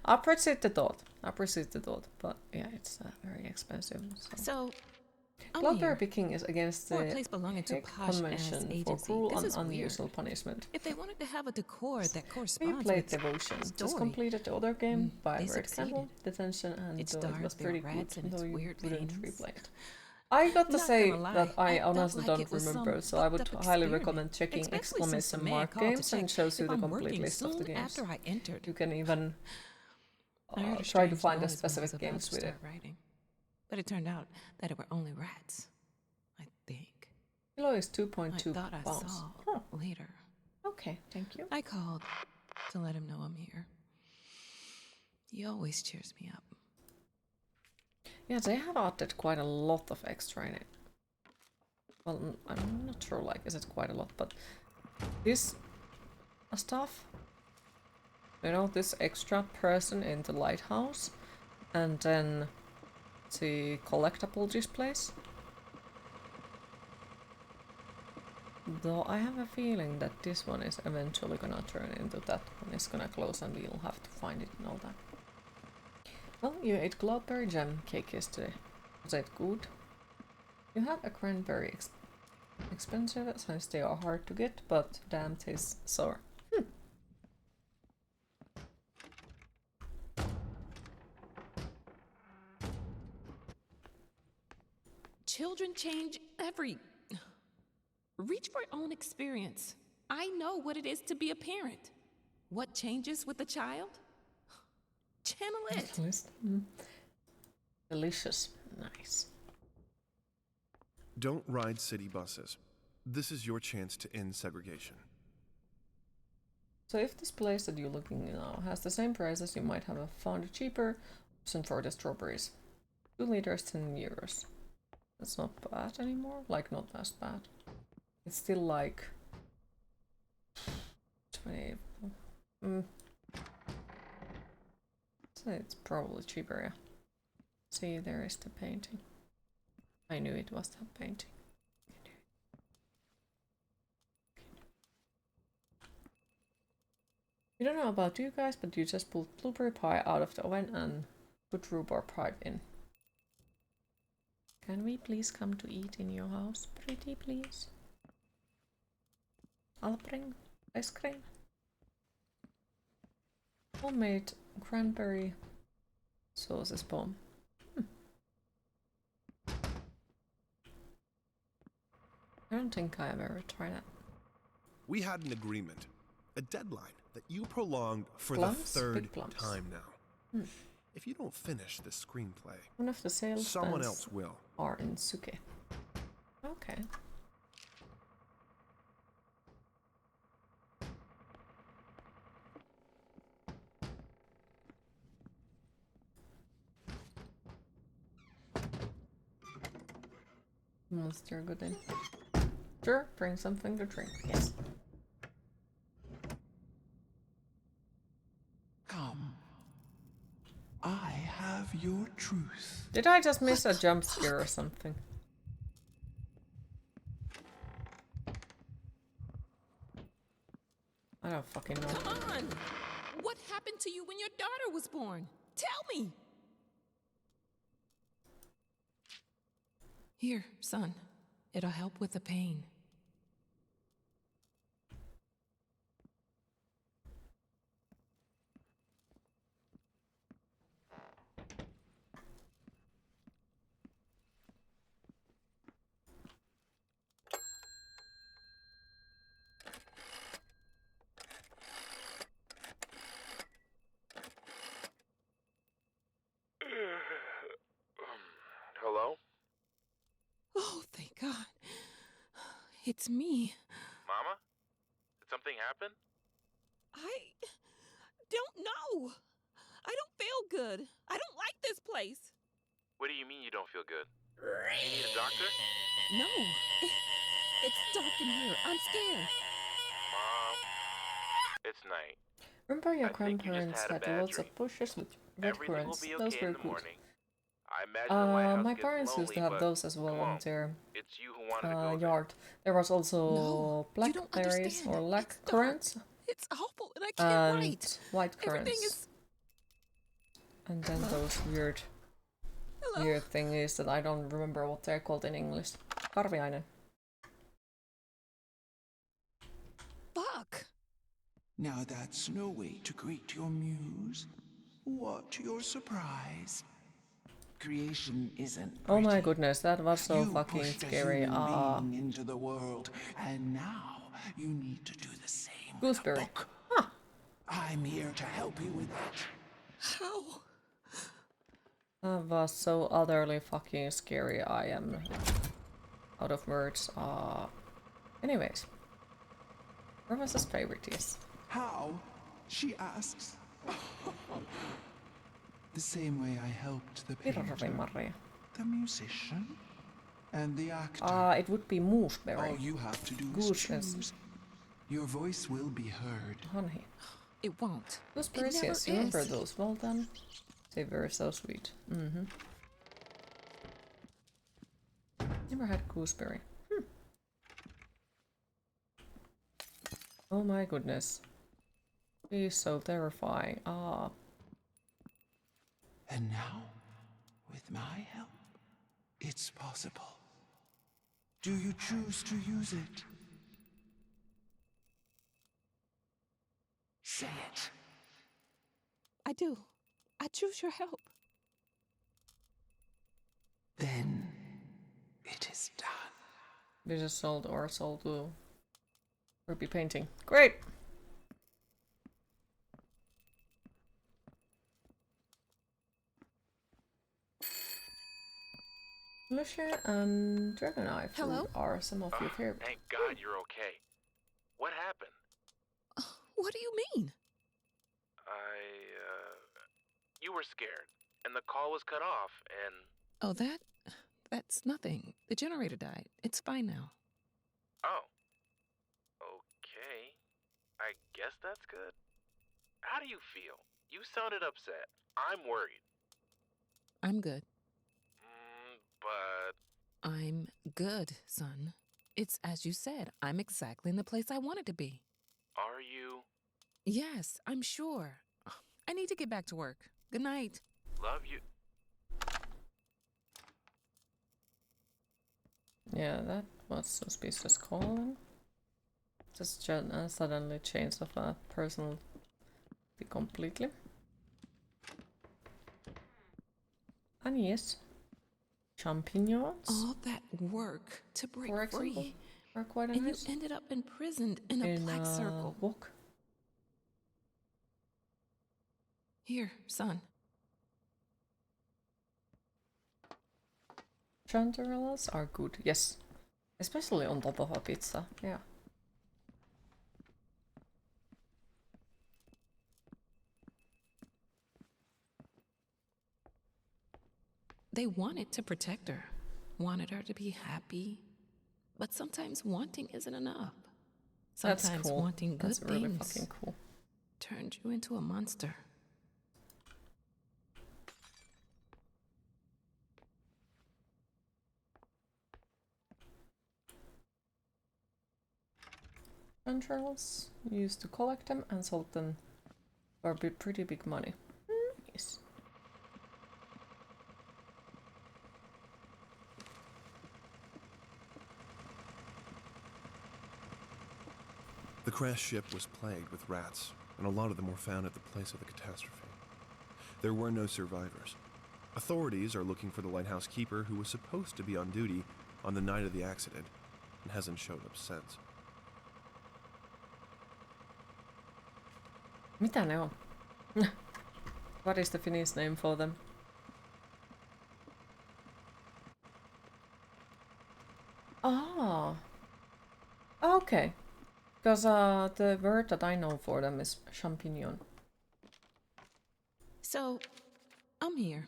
I appreciate the thought. But yeah, it's very expensive. So cloudberry picking is against the Hague Convention for cruel and unusual punishment. If they wanted to have a decor that We corresponds played with Devotion. story, Just completed the other game by they Red succeeded. Candle, Detention, and It's it dark, was there are pretty good, rats and though it's you weird wouldn't veins. replay it. I got to Not say gonna lie, that I I felt honestly like don't it was some remember, so I would fucked up highly experiment, recommend checking especially since the exclamation man mark called to games and check shows you if the I'm complete working list of the soon games. after I entered. You can even I heard a try to strange find the noise when I was specific about games to with it. start writing. But it turned out that it were only rats, I think. Kilo is 2.2 I thought I pounds. saw later. Okay, thank you. I called to let him know I'm here. He always cheers me up. Yeah, they have added quite a lot of extra in it. Well, I'm not sure, like, is it quite a lot, but this stuff, you know, this extra person in the lighthouse, and then the collectible displays. Though I have a feeling that this one is eventually gonna turn into that one. It's gonna close and we'll have to find it and all that. Well, you ate cloudberry jam cake yesterday. Was it good? You had a cranberry expensive since they are hard to get, but damn tastes sour. Children change Reach for your own experience. I know what it is to be a parent. What changes with a child? Channel it. Delicious. Nice. Don't ride city buses. This is your chance to end segregation. So if this place that you're looking at now has the same prices, you might have found a cheaper option for the strawberries. 2 liters, 10 euros. That's not bad anymore. Like, not as bad. It's still like 20. So it's probably cheaper, yeah. See, there is the painting. I knew it was that painting. I don't know about you guys, but you just pulled blueberry pie out of the oven and put rhubarb pie in. Can we please come to eat in your house? Pretty please. I'll bring ice cream. Homemade cranberry sauces bomb. I don't think I've ever tried that. We had an agreement, a deadline that you prolonged for Plums? the third Big plums. time now. If you don't finish this screenplay, One of the sales someone else will. Are in Suke. Okay. Monster good in. Sure, bring something to drink, yes. Come. I have your truth. Did I just miss a jump scare or something? I don't fucking know. Come on! What happened to you when your daughter was born? Tell me! Here, son. It'll help with the pain. Hello? Oh, thank God. It's me. Mama? Did something happen? I don't know. I don't feel good. I don't like this place. What do you mean you don't feel good? You need a doctor? No. It's dark in here. I'm scared. Mom, it's night. Remember your I think you just grandparents had a had bad lots dream. of bushes with red Everything will currants. be Those okay were in the good. morning. I imagine the lighthouse My gets parents used to lonely, have but those as well come on on. their It's you who wanted to go there. yard. There was also No, you don't blackberries understand. or lac It's dark. currants It's awful, and I can't and write. white Everything currants. is... And then those weird thingies that I don't remember what they're called in English. Karviainen. Fuck. Now that's no way to greet your muse. What your surprise? Creation isn't Oh my pretty. goodness, that was so You fucking pushed a scary. human being into the world, and now you need to do the same. Gooseberry. With a book. Huh. I'm here to help you with that. How? That was so utterly fucking scary. I am out of words. Anyways. Professor's favorite is. How? She asks. The same way I helped the painter, the musician, and the actor. It would be mooseberry. All you have to do is Goose choose. Your voice will be heard. Honey. It won't. Gooseberries, It yes. never Remember is. those? Well done. They were so sweet. Never had gooseberry. Oh my goodness. He's so terrifying. And now, with my help, it's possible. Do you choose to use it? Say it. I do. I choose your help. Then it is done. This is sold or sold to Ruby painting. Great! Lucia and Dragoneye Hello? are some of your favorites. Thank God you're okay. What happened? What do you mean? You were scared, and the call was cut off, and... Oh, that's nothing. The generator died. It's fine now. Oh. Okay. I guess guess that's good. How do you feel? You sounded upset. I'm worried. I'm good. But I'm good, son. It's as you said, I'm exactly in the place I wanted to be. are you? Yes, I'm sure. I need to get back to work. Good night. Love you. Yeah, that was suspicious calling. Just suddenly change of a personality completely. And yes, champignons. All that work to break for example, free. are quite And nice. you ended up imprisoned in a black circle. Walk. Here, son. Chanterelles are good, yes. Especially on top of a pizza, yeah. They wanted to protect her, wanted her to be happy. But sometimes wanting isn't enough. Sometimes That's cool. wanting good That's really things fucking cool. turned you into a monster. Chanterelles, used to collect them and sold them for pretty big money. Nice. The crashed ship was plagued with rats, and a lot of them were found at the place of the catastrophe. There were no survivors. Authorities are looking for the lighthouse keeper who was supposed to be on duty on the night of the accident and hasn't showed up since. Mitä ne on? What is the Finnish name for them? Ah. Okay. Because the word that I know for them is champignon. So, I'm here.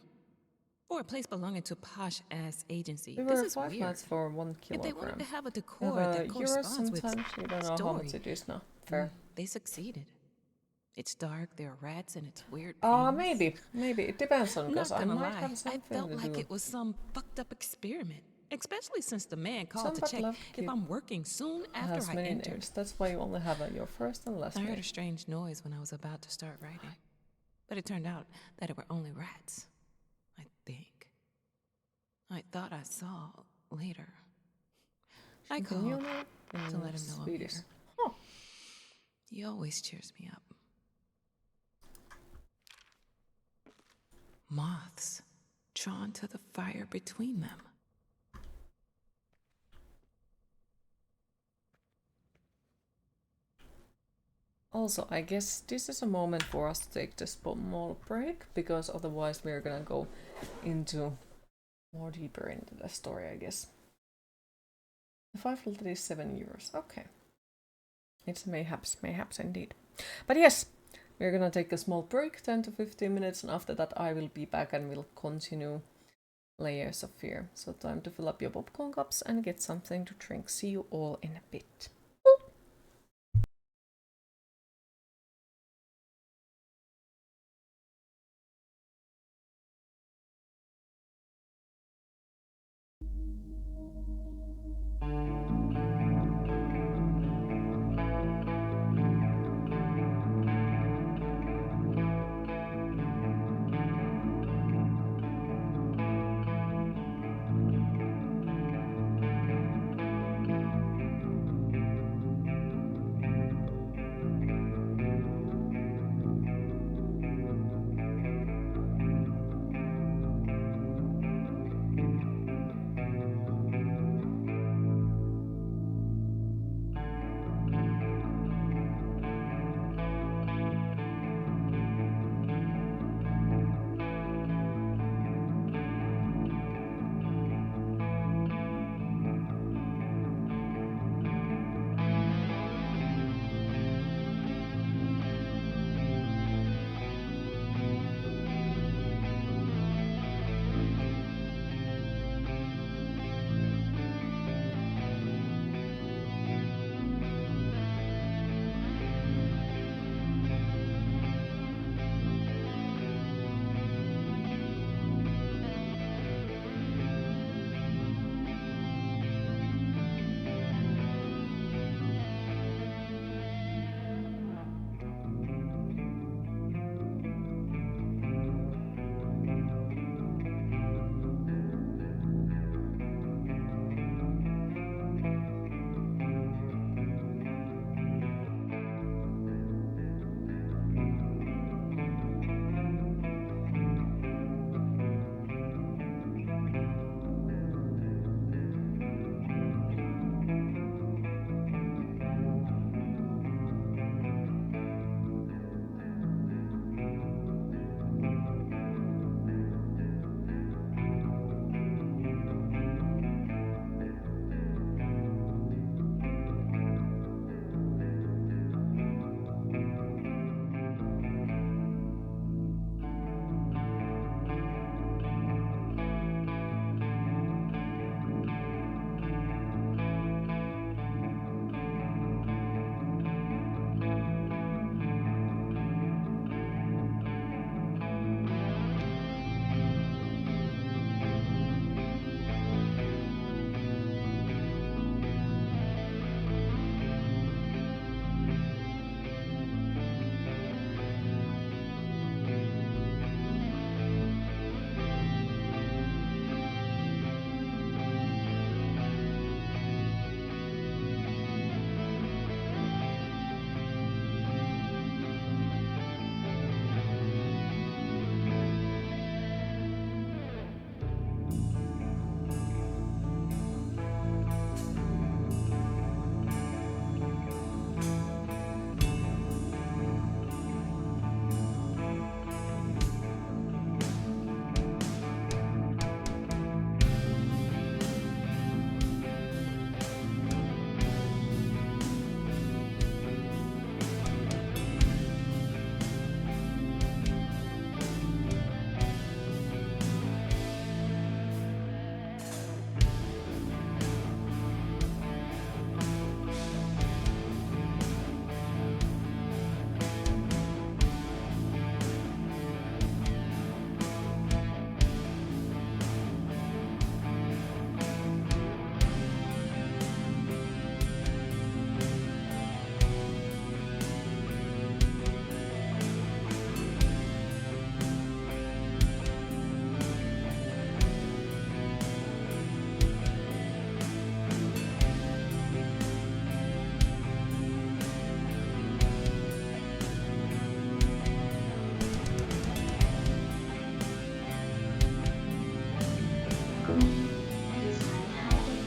For a place belonging to posh-ass agency. We This were is 5 weird. nights for 1 If kilogram. they wanted to have a Yeah, decor but that euros corresponds with sometimes you don't know how much story, it is now. Fair. they succeeded. It's dark, there are rats, and it's weird things. Maybe. It depends on, Not because I gonna might lie, have I something felt to like do. it was some fucked up experiment. Especially since the man called Some to but check love if keep I'm working soon after has I many entered. names. That's why you only have your first and last I heard name. a strange noise when I was about to start writing. But it turned out that it were only rats. I think. I thought I saw later. I called to let him know I'm here. Huh. He always cheers me up. Moths drawn to the fire between them. Also, I guess this is a moment for us to take the small break, because otherwise we're gonna go into more deeper into the story, I guess. The 5 little is €7. Okay. It's mayhaps indeed. But yes, we're gonna take a small break, 10 to 15 minutes, and after that I will be back and we'll continue Layers of Fear. So time to fill up your popcorn cups and get something to drink. See you all in a bit. Queen, it is tied hiding.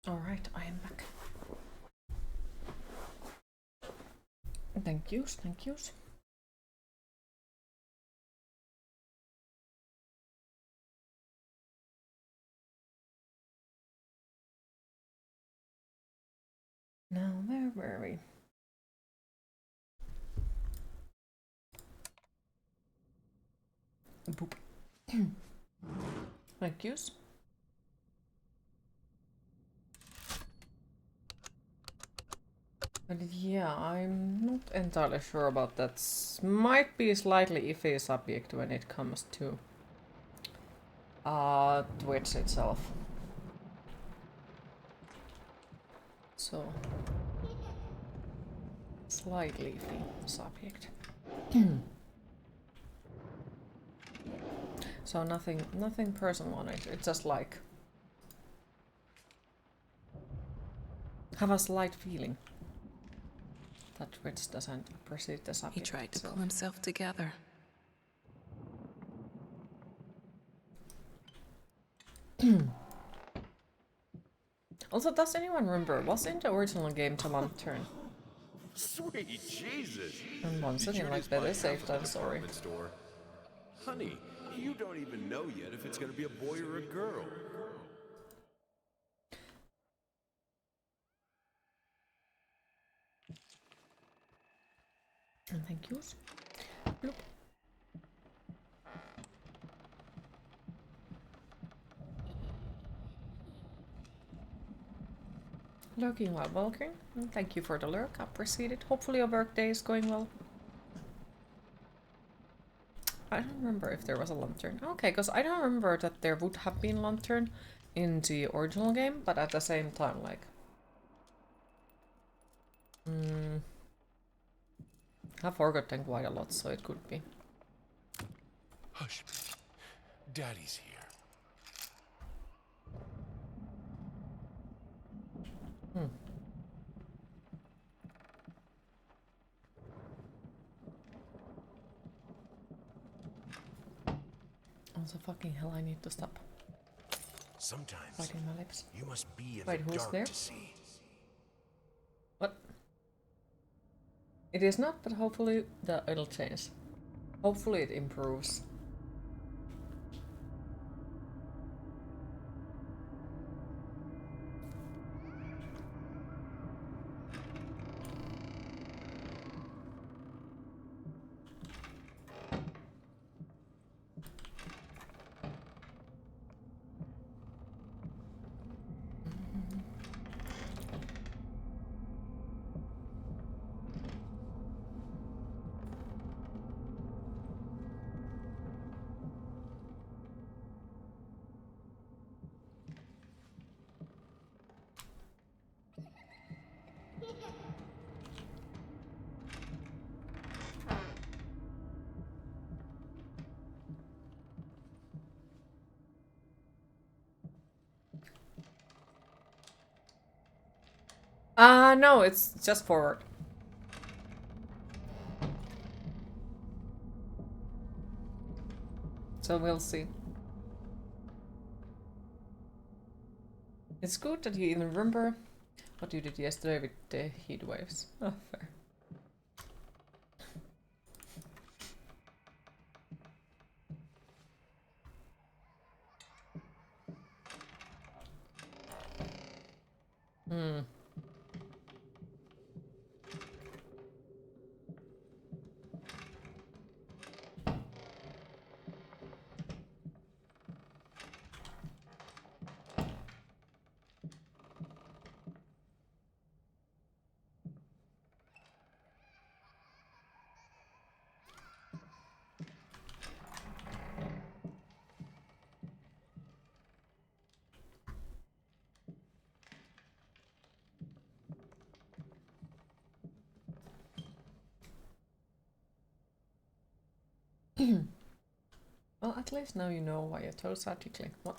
Alright, I am back. Thank yous, thank yous. Now, where were we? Boop. Thank yous. But yeah, I'm not entirely sure about that. Might be a slightly iffy subject when it comes to Twitch itself. So, slightly iffy subject. So nothing personal on it. It's just like have a slight feeling that Twitch doesn't perceive the subject. He tried to pull himself together. Also, does anyone remember, was in the original game the lantern? Sweet Jesus! And once again, like that is safe, I'm sorry. Store. Honey, you don't even know yet if it's gonna be a boy or a girl. And thank yous. Bloop. Lurking while walking. Thank you for the lurk, I appreciate it. Hopefully your workday is going well. I don't remember if there was a lantern. Okay, because I don't remember that there would have been a lantern in the original game, but at the same time, like... I've forgotten quite a lot, so it could be. Hush, Daddy's here. Also, fucking hell, I need to stop. Sometimes biting my lips. You must be in Wait, the who's dark there? to see. What? It is not, but hopefully it'll change. Hopefully it improves. No, it's just forward. So we'll see. It's good that you even remember what you did yesterday with the heat waves. Oh, fair. Well, at least now you know why your toes are tickling. What?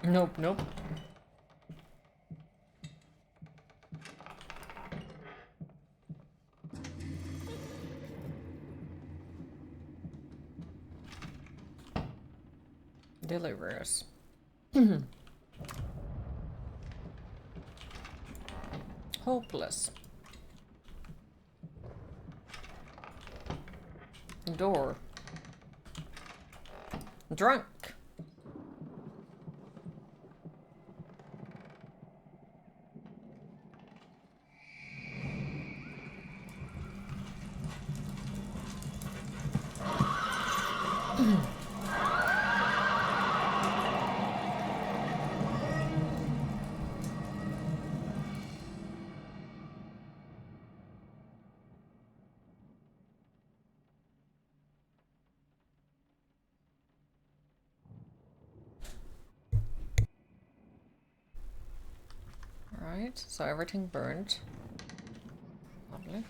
Nope, nope. Deliverers. Hopeless. Door. Drunk. Right, so everything burned. Lovely.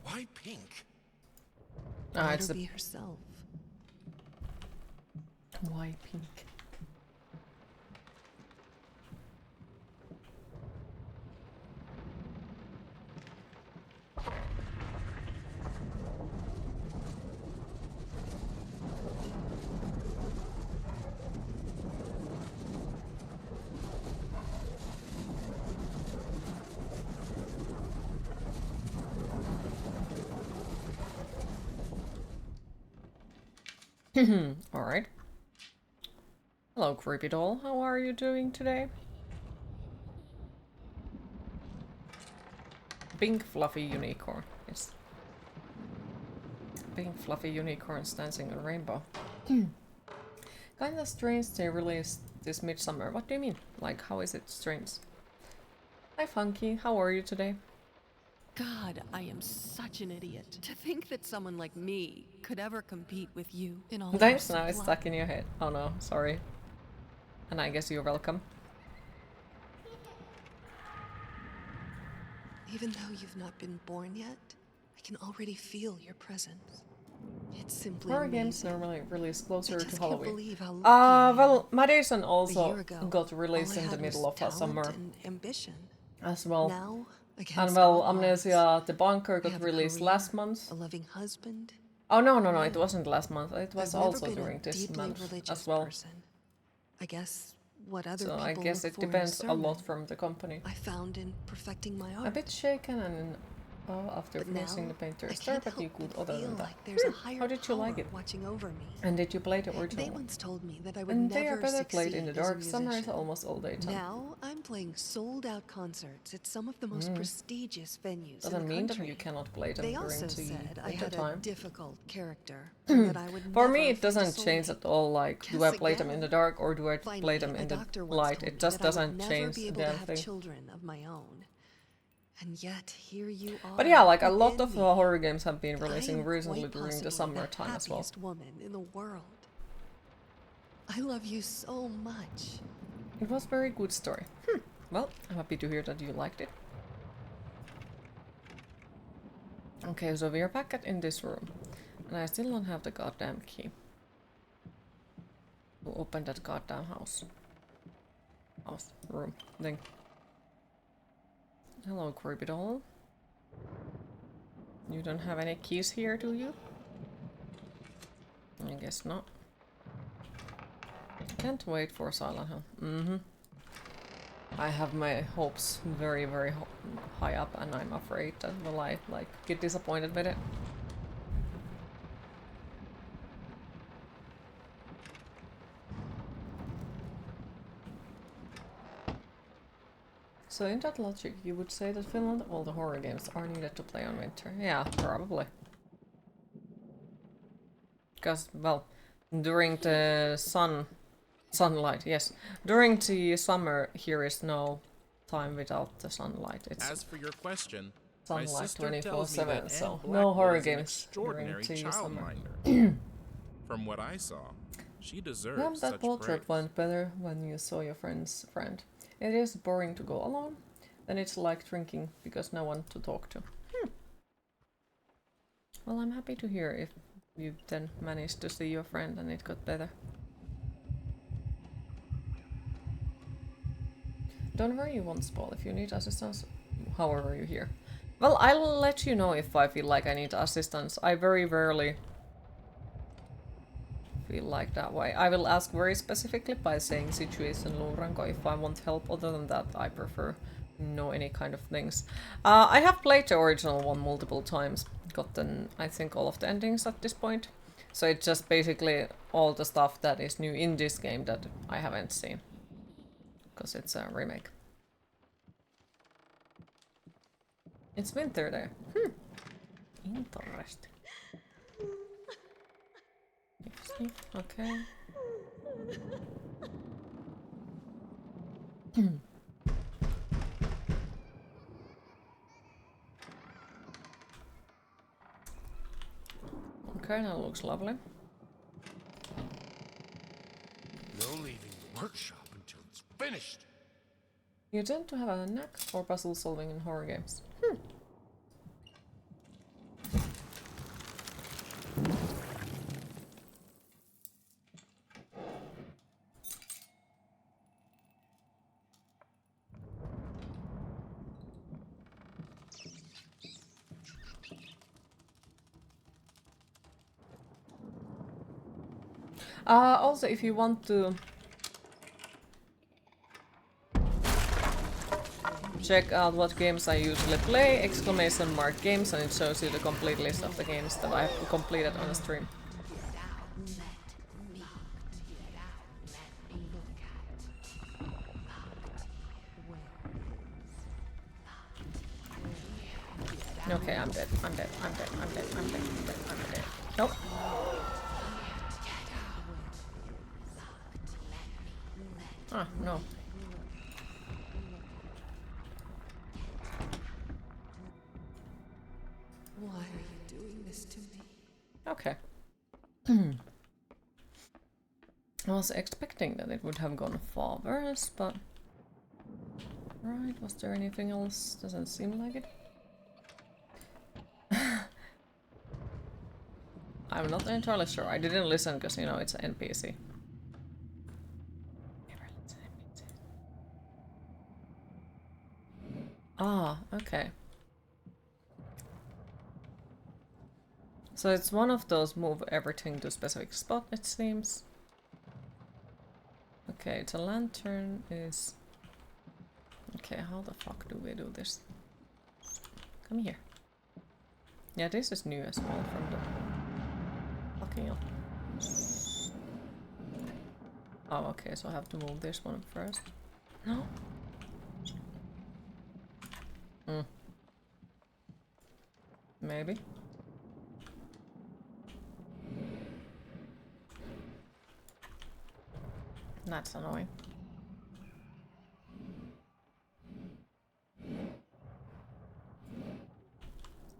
Why pink? Let It's her a... be herself. Why pink? Alright. Hello, creepy doll. How are you doing today? Pink fluffy unicorn. Yes. Pink fluffy unicorns dancing on rainbow. Kinda strange they released this midsummer. What do you mean? Like, how is it strange? Hi Funky, how are you today? God, I am such an idiot. To think that someone like me could ever compete with you in all Thanks, your now it's supply. stuck in your head. Oh no, sorry. And I guess you're welcome. Even though you've not been born yet, I can already feel your presence. It's simply Horror amazing. games normally release closer to Can't Halloween. believe how lucky I am. Well, Madison A also year ago, got released all I in the had was middle of talent summer and ambition. as well. Now, And against well, all odds, Amnesia the Bunker I got have a released career, last month. a loving husband. Oh no, it wasn't last month. It was I've never also been during a this deeply month religious as well. person. I guess what other So people I guess look it for in a depends a lot sermon, from the company. I found in perfecting my art. A bit shaken and after But finishing now, the painter I star, can't but you help could but other than feel that. like there's a higher How did you like power it? watching over me. And did you play the They original one? once told me that I would And they never are better played succeed in the as a dark. Summer is musician. almost all daytime. Now I'm playing sold-out concerts at some of the most prestigious venues Doesn't in the mean that country. you cannot play them They during also the said I winter had a time. difficult character, and that I would For never me, it find a doesn't change soulmate. at all. Like, do I Guess play them in the again. dark or do I play Finally, them a in the doctor once light? told It me just that I would doesn't never change be the able to damn have thing. children of my own. And yet, here you are. But yeah, like a lot within of me. horror games have been I releasing am recently quite during the possibly summertime as well. happiest woman in the world. I love you so much. It was a very good story. Well, I'm happy to hear that you liked it. Okay, so we are back in this room. And I still don't have the goddamn key to open that goddamn room thing. Hello, creepy doll. You don't have any keys here, do you? I guess not. Can't wait for Silent Hill. I have my hopes very, very high up, and I'm afraid that will I like get disappointed with it. So in that logic, you would say that Finland, all the horror games are needed to play on winter. Yeah, probably. Because, well, during the sunlight, yes. During the summer, here is no time without the sunlight. It's As for your question, my sunlight sister tells me 24/7, that so Anne no horror Blackwood is an games during extraordinary the summer. childminder. From what I saw, she deserves Yeah, that such portrait praise. went better when you saw your friend's friend. It is boring to go alone, then it's like drinking because no one to talk to. Well, I'm happy to hear if you then managed to see your friend and it got better. Don't worry, you won't spoil if you need assistance, however you hear. Well, I'll let you know if I feel like I need assistance. I very rarely feel like that way. I will ask very specifically by saying situation Luranko if I want help. Other than that, I prefer no any kind of things. I have played the original one multiple times. Gotten, I think, all of the endings at this point. So it's just basically all the stuff that is new in this game that I haven't seen. Because it's a remake. It's winter there. Interesting. Okay. Okay, that looks lovely. No leaving the workshop until it's finished. You tend to have a knack for puzzle solving in horror games. Also, if you want to check out what games I usually play, exclamation mark games, and it shows you the complete list of the games that I have completed on a stream. Okay, I'm dead. I'm dead. I'm dead. I'm dead. I'm dead. I'm dead. I'm dead. Nope. Ah, no. Why are you doing this to me? Okay. I was expecting that it would have gone far worse, but... Right, was there anything else? Doesn't seem like it. I'm not entirely sure. I didn't listen because, you know, it's an NPC. Ah, okay. So it's one of those move everything to a specific spot, it seems. Okay, the lantern is... Okay, how the fuck do we do this? Come here. Yeah, this is new as well from the... Fucking hell. Oh, okay, so I have to move this one first. No? Maybe. That's annoying.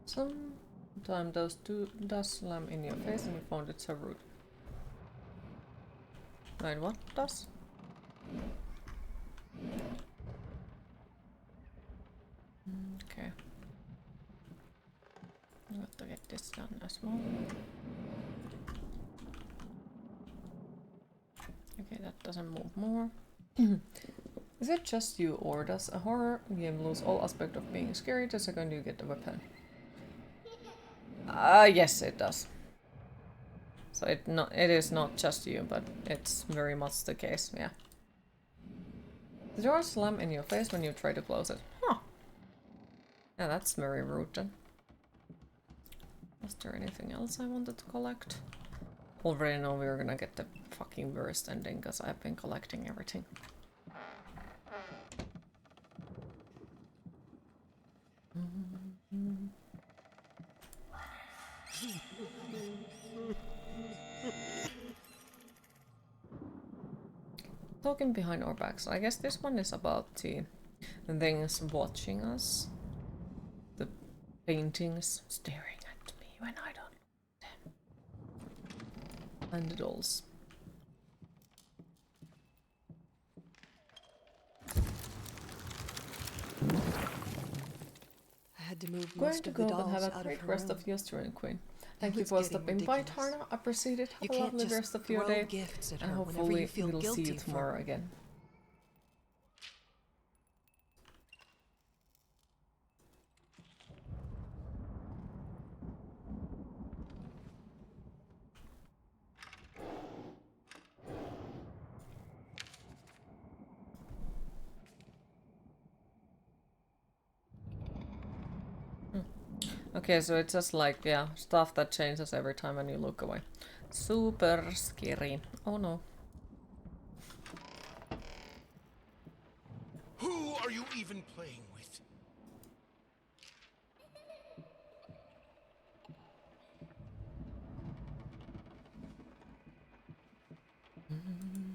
Sometimes those two does slam in your face and you found it so rude. Wait, what does? Okay. I got to get this done as well. Okay, that doesn't move more. Is it just you, or does a horror game lose all aspect of being scary the second you get a weapon? Yes, it does. So it is not just you, but it's very much the case, yeah. The door slam in your face when you try to close it. Huh. Yeah, that's very rude then. Was there anything else I wanted to collect? Already know we're gonna get the fucking worst ending because I've been collecting everything. Talking behind our backs. I guess this one is about the things watching us. The paintings staring at me when I don't look at them. And the dolls. moved Going most to of the go, but have dolls a out of great her rest room. of your stay, Queen. Thank you It's for getting stopping by, ridiculous. Tarna. Appreciate it. You Have a can't lovely just rest of your throw day. gifts at And her whenever hopefully you feel we'll see you guilty for tomorrow her. again. Okay, so it's just like, yeah, stuff that changes every time when you look away. Super scary. Oh no. Who are you even playing with?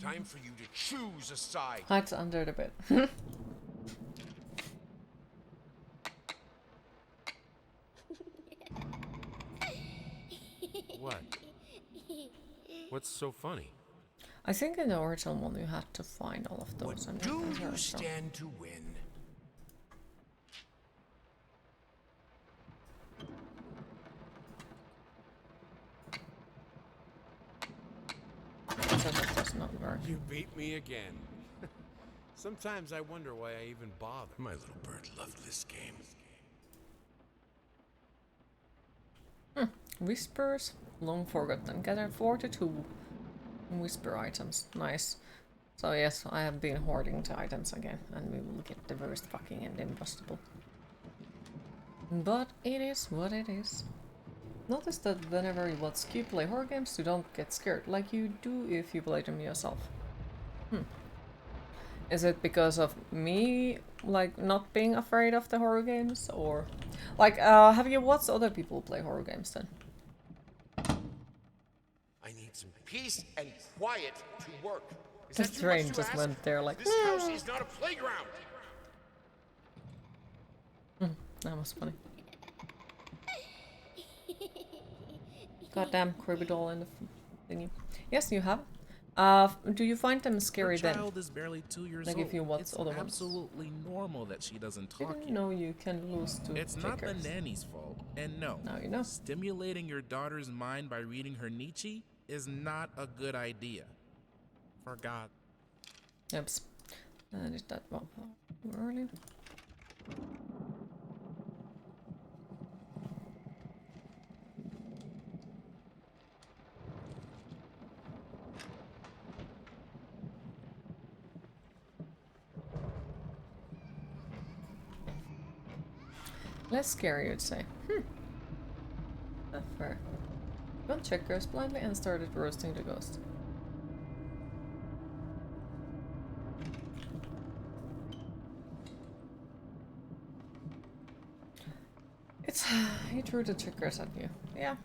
Time for you to choose a side. Hides under the bed. What? What's so funny? I think in the original one you had to find all of those. What do you stand to win? So that does not work. You beat me again. Sometimes I wonder why I even bother. My little bird loved this game. Whispers, long forgotten. Gather 42 whisper items. Nice. So yes, I have been hoarding the items again, and we will get the worst fucking ending possible. But it is what it is. Notice that whenever you watch you play horror games, you don't get scared like you do if you play them yourself. Is it because of me, like, not being afraid of the horror games, or... Like, have you watched other people play horror games then? I need some peace and quiet to work. Is The that too train much to just ask? went there like... This house is not a playground. That was funny. Goddamn creepy doll in the thingy. Yes, you have. Do you find them scary Her then? child is barely 2 years Like old. if you watch It's other ones? absolutely normal that she doesn't talk Didn't yet. know you can lose to It's not the checkers. nanny's fault. And no, Now you know. stimulating your daughter's mind by reading her Nietzsche is not a good idea. For God. Yep. Is that one early? Less scary, you'd say. Not fair. Got checkers blindly and started roasting the ghost. He threw the checkers at you. Yeah.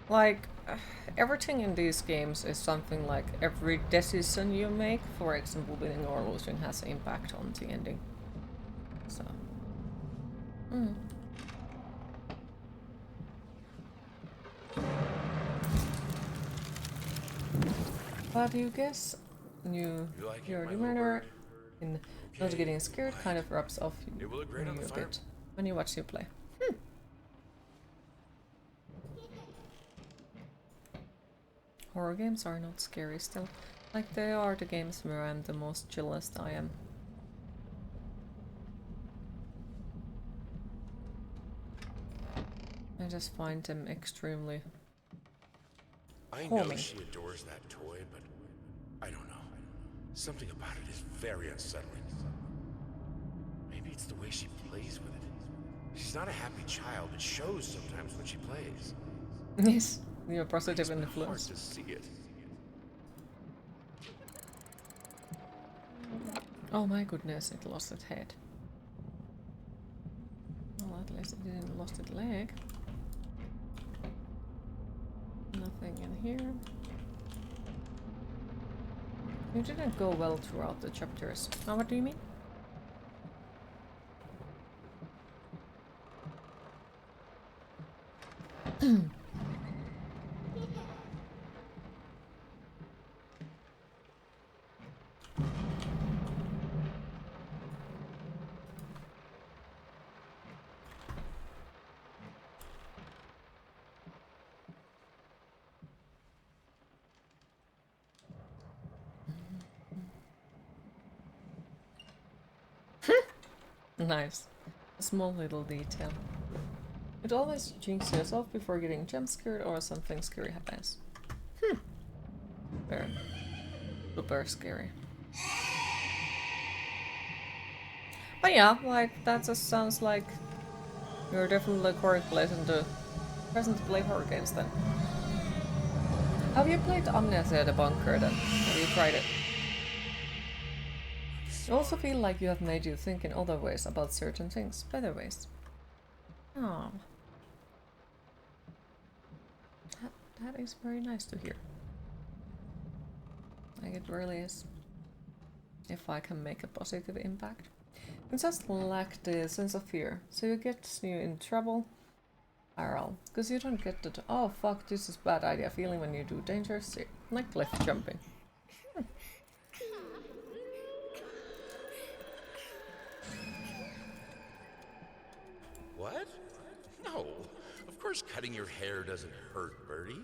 Like, everything in these games is something like every decision you make, for example, winning or losing, has an impact on the ending. So. But you guess your demeanor in not getting scared kind of rubs off you a bit when you watch you play. Horror games are not scary still. Like they are the games where I'm the most chillest I am. I just find them extremely I calming. know she adores that toy, but I don't know. Something about it is very unsettling. Maybe it's the way she plays with it. She's not a happy child. It shows sometimes when she plays. Yes, your positive Hard influence. to see it. Oh my goodness, it lost its head. Well, at least it didn't lost its leg. Nothing in here. You didn't go well throughout the chapters. Now, what do you mean? Nice. A small little detail. It always jinxes yourself before getting jump scared or something scary happens. Very super scary. But yeah, like that just sounds like you're definitely the correct person to play horror games then. Have you played Amnesia the Bunker then? Have you tried it? You also feel like you have made you think in other ways about certain things, better ways. Oh. That is very nice to hear. Like it really is. If I can make a positive impact. You just lack the sense of fear, so you get you in trouble. IRL. Because you don't get the oh fuck, this is bad idea feeling when you do dangerous shit. Like cliff jumping. What? No. Of course cutting your hair doesn't hurt, Birdie.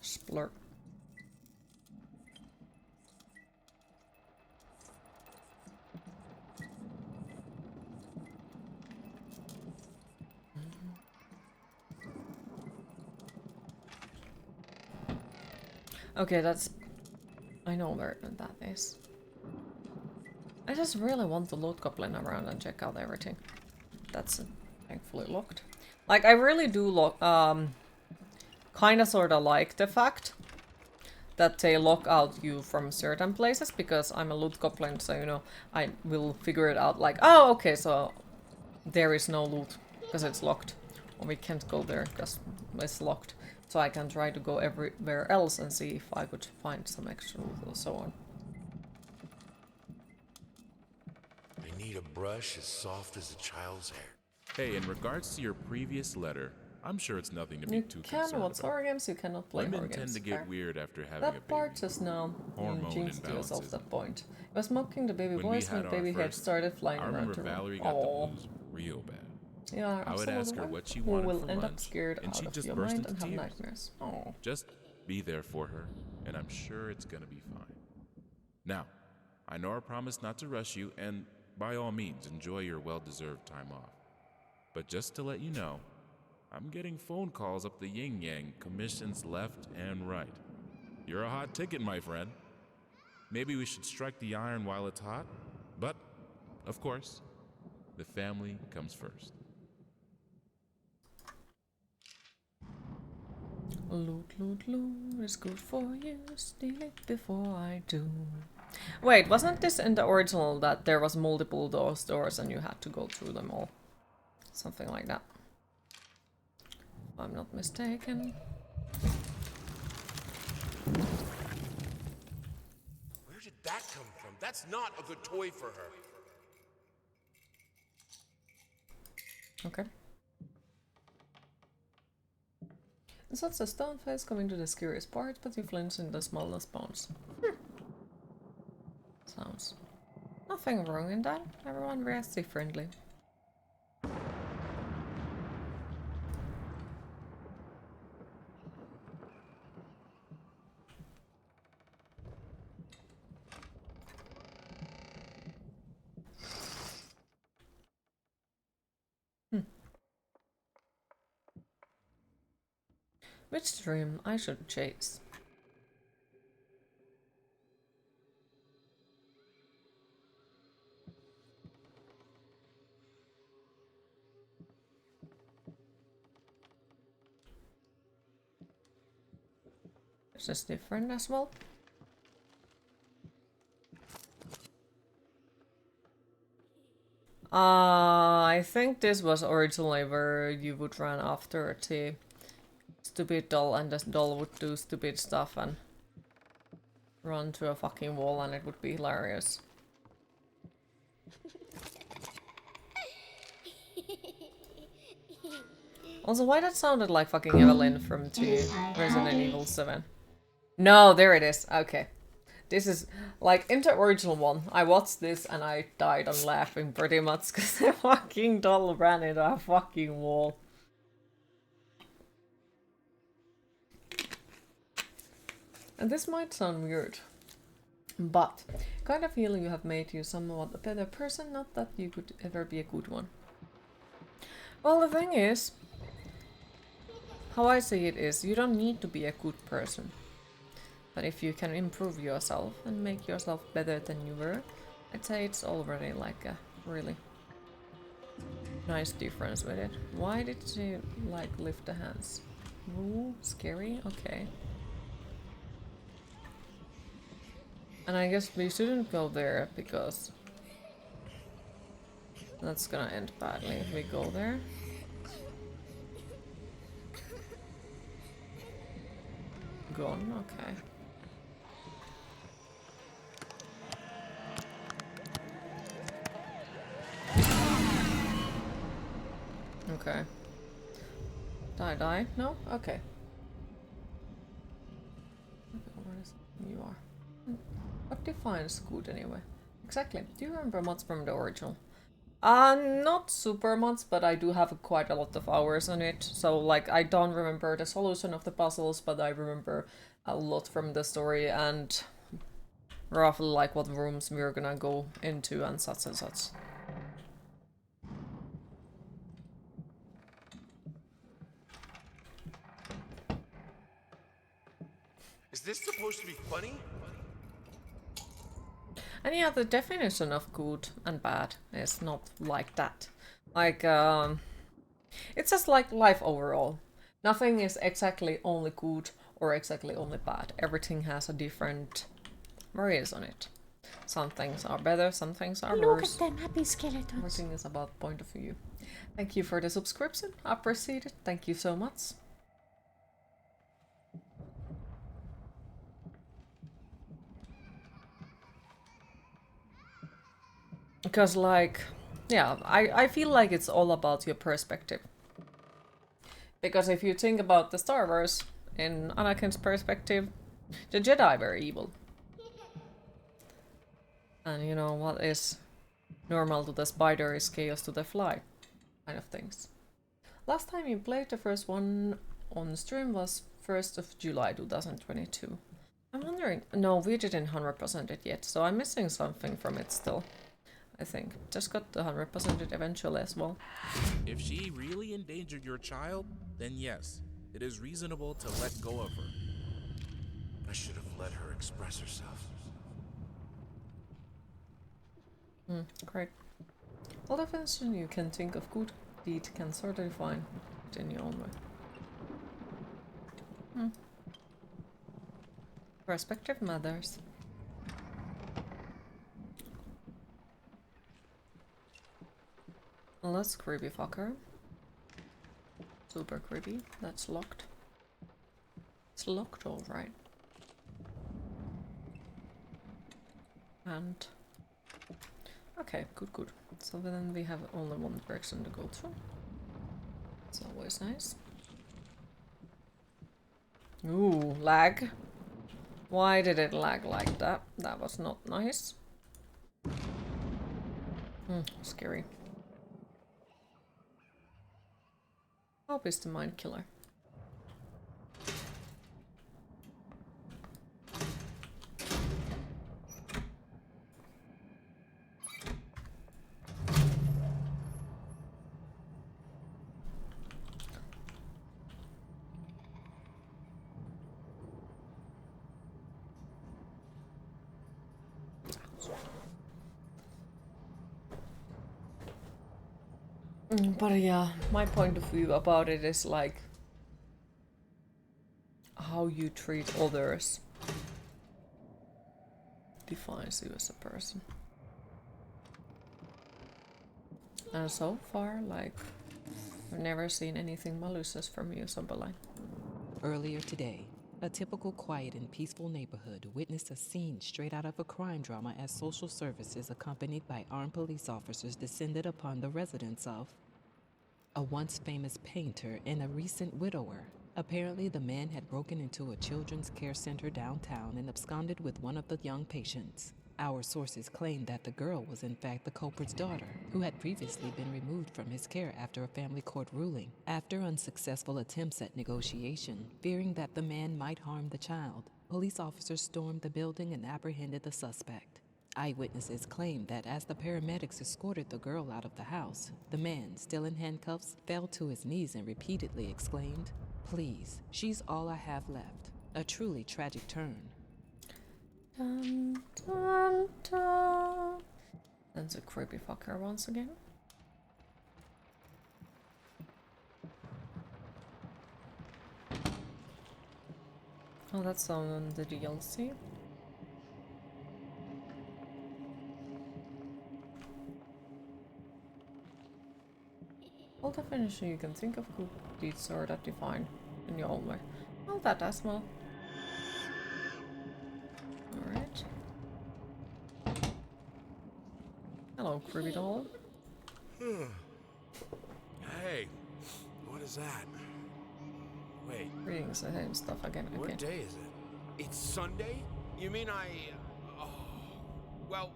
Splurp. Okay, that's... I know where that is. I just really want to loot Goblin around and check out everything. That's thankfully locked. Like, I really do kinda sorta like the fact that they lock out you from certain places, because I'm a loot goblin, so you know, I will figure it out like, oh, okay, so there is no loot, because it's locked. Or we can't go there, because it's locked. So I can try to go everywhere else and see if I could find some extra loot or so on. I need a brush as soft as a child's hair. Hey, in regards to your previous letter, I'm sure it's nothing to be too concerned about. Watch horror games, you cannot play horror games. Women tend to get weird after having a baby. That part just now, you jinxed yourself that point. I was mocking the baby voice when baby head started flying around the room. I remember Valerie got the blues real bad. Yeah, I would ask her what she who wanted will for end lunch, up scared and out she'd of just your burst mind into and have tears. nightmares. Oh. Just be there for her, and I'm sure it's gonna be fine. Now, I know I promised not to rush you, and by all means, enjoy your well-deserved time off. But just to let you know, I'm getting phone calls up the yin-yang, commissions left and right. You're a hot ticket, my friend. Maybe we should strike the iron while it's hot, but, of course, the family comes first. Loot, loot, loot is good for you. Steal it before I do. Wait, wasn't this in the original that there was multiple those doors and you had to go through them all? Something like that. If I'm not mistaken. Where did that come from? That's not a good toy for her. Okay. It's not a stone face coming to the scariest part, but you flinch in the smallest bones. Sounds. Nothing wrong in that. Everyone reacts differently. Which dream I should chase? Is this different as well? I think this was originally where you would run after the stupid doll and the doll would do stupid stuff and run to a fucking wall and it would be hilarious. Also, why that sounded like fucking Evelyn from Resident Evil 7? No, there it is. Okay. This is, like, in the original one, I watched this and I died on laughing pretty much because the fucking doll ran into a fucking wall. And this might sound weird, but kind of feel you have made you somewhat a better person, not that you could ever be a good one. Well, the thing is, how I see it is, you don't need to be a good person. But if you can improve yourself and make yourself better than you were, I'd say it's already like a really nice difference with it. Why did she like lift the hands? Ooh, scary? Okay. And I guess we shouldn't go there because that's gonna end badly if we go there. Gone, okay. Okay. Die? No? Okay. Where is you are? What defines good anyway? Exactly. Do you remember much from the original? Not super much, but I do have quite a lot of hours on it. So, like, I don't remember the solution of the puzzles, but I remember a lot from the story and roughly like what rooms we're gonna go into and such and such. Is this supposed to be funny? And yeah, the definition of good and bad is not like that. Like, it's just like life overall. Nothing is exactly only good or exactly only bad. Everything has a different variance on it. Some things are better, some things are worse. Look at them happy skeletons. Everything is about point of view. Thank you for the subscription. I appreciate it. Thank you so much. Because, like, yeah, I feel like it's all about your perspective. Because if you think about the Star Wars, in Anakin's perspective, the Jedi were evil. And you know, what is normal to the spider is chaos to the fly, kind of things. Last time you played the first one on stream was 1st of July 2022. I'm wondering, no, we didn't 100% it yet, so I'm missing something from it still. I think. Just got the 100% it eventually as well. If she really endangered your child, then yes, it is reasonable to let go of her. I should have let her express herself. Great. All definition you can think of good deed can certainly find it in your own way. Perspective matters. Well, that's creepy fucker. Super creepy. That's locked. It's locked, alright. And... okay, good. So then we have only one direction to go through. It's always nice. Ooh, lag. Why did it lag like that? That was not nice. Scary. Hope is the mind killer. But yeah, my point of view about it is like how you treat others defines you as a person. And so far, like, I've never seen anything malicious from you, Sobaline. Earlier today, a typical quiet and peaceful neighborhood witnessed a scene straight out of a crime drama as social services accompanied by armed police officers descended upon the residence of a once famous painter and a recent widower. Apparently, the man had broken into a children's care center downtown and absconded with one of the young patients. Our sources claim that the girl was in fact the culprit's daughter, who had previously been removed from his care after a family court ruling. After unsuccessful attempts at negotiation, fearing that the man might harm the child, Police officers stormed the building and apprehended the suspect. Eyewitnesses claimed that as the paramedics escorted the girl out of the house, the man, still in handcuffs, fell to his knees and repeatedly exclaimed, "Please, she's all I have left." A truly tragic turn. Dun, dun, dun. That's a creepy fucker once again. Oh, that's on the DLC. All definition you can think of good deeds are that define in your own way. Well, that as well. Alright. Hello, creepy doll. Hey, what is that? Wait. Reading the same stuff again. What day is it? It's Sunday? You mean oh. Well,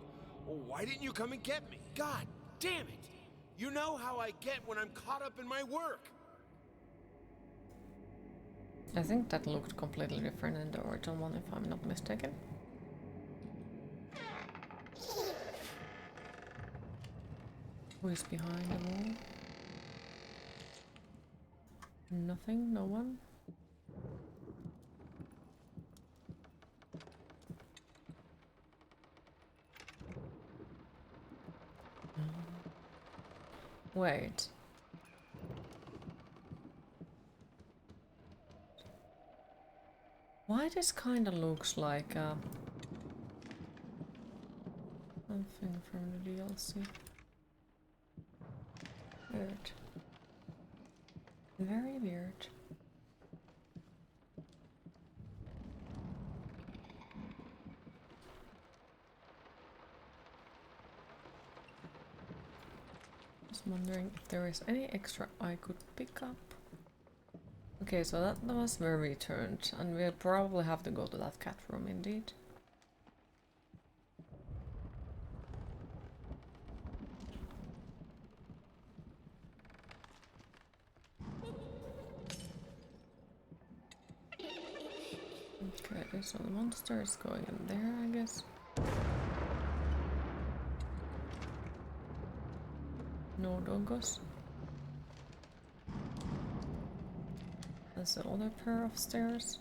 why didn't you come and get me? God damn it! You know how I get when I'm caught up in my work. I think that looked completely different in the original one, if I'm not mistaken. Who is behind the wall? Nothing? No one? Wait. Why this kinda looks like something from the DLC. Weird. Very weird. Just wondering if there is any extra I could pick up. Okay, so that was where we turned, and we'll probably have to go to that cat room indeed. Okay, so the monster is going in there, I guess. No doggos. There's the other pair of stairs.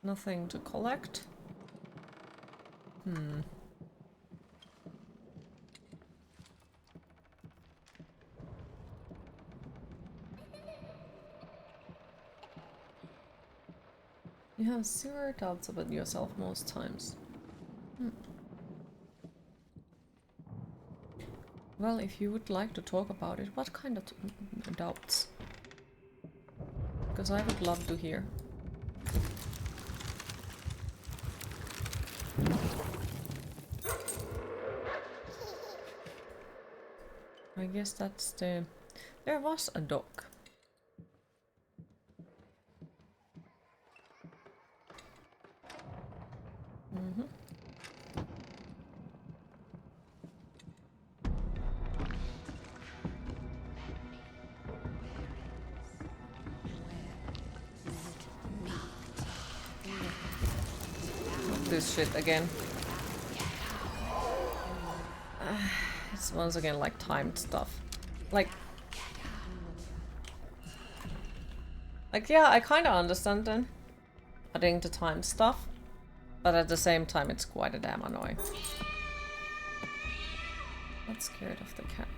Nothing to collect. You have zero doubts about yourself most times. Well, if you would like to talk about it, what kind of doubts? Because I would love to hear. I guess that's the... There was a dog. This shit again. It's once again like timed stuff. Like yeah, I kinda understand then adding the timed stuff, but at the same time it's quite a damn annoying. Not scared of the cat.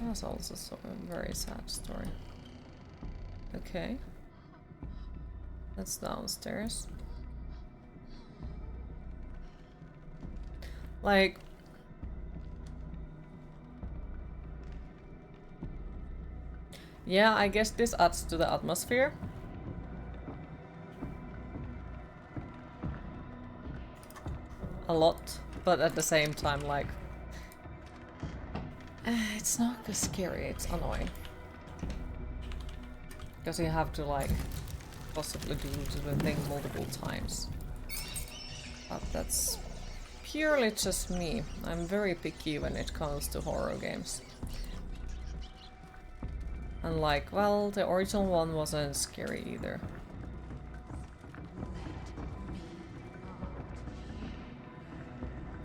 That's also a very sad story. Okay. That's downstairs. Like... Yeah, I guess this adds to the atmosphere. A lot, but at the same time, like... it's not just scary, it's annoying. Because you have to, like, possibly do the thing multiple times. But that's purely just me. I'm very picky when it comes to horror games. And like, well, the original one wasn't scary either.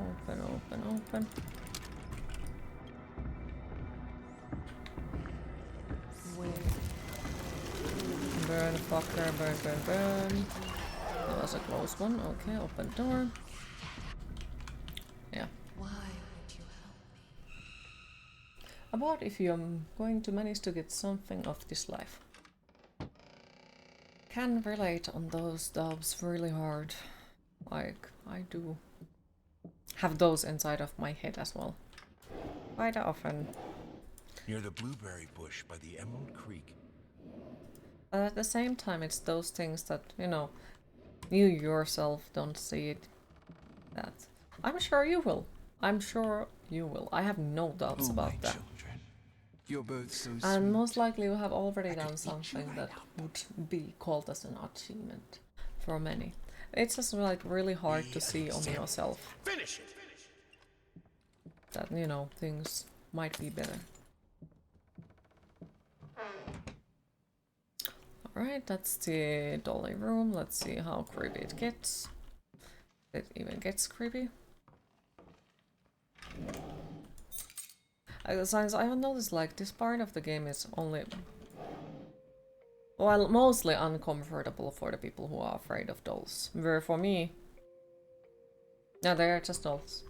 Open, open, open. Burn, fucker, burn, burn, burn. That was a close one. Okay, open door. Yeah. Why would you help me? About if you're going to manage to get something of this life. Can relate on those doves really hard. Like, I do have those inside of my head as well. Quite often. Near the blueberry bush by the Emerald Creek. But at the same time, it's those things that, you know, you yourself don't see it. That I'm sure you will. I'm sure you will. I have no doubts about that. Children, you're both so sweet. And most likely you have already done something that would be called as an achievement for many. It's just like really hard to see on yourself. Finish it. That, you know, things might be better. Alright, that's the dolly room. Let's see how creepy it gets. It even gets creepy. Since I have noticed, like, this part of the game is only... well, mostly uncomfortable for the people who are afraid of dolls. Where for me... no, they are just dolls.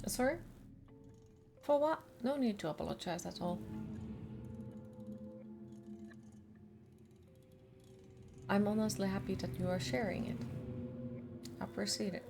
Sorry? For what? No need to apologize at all. I'm honestly happy that you are sharing it. Appreciate it.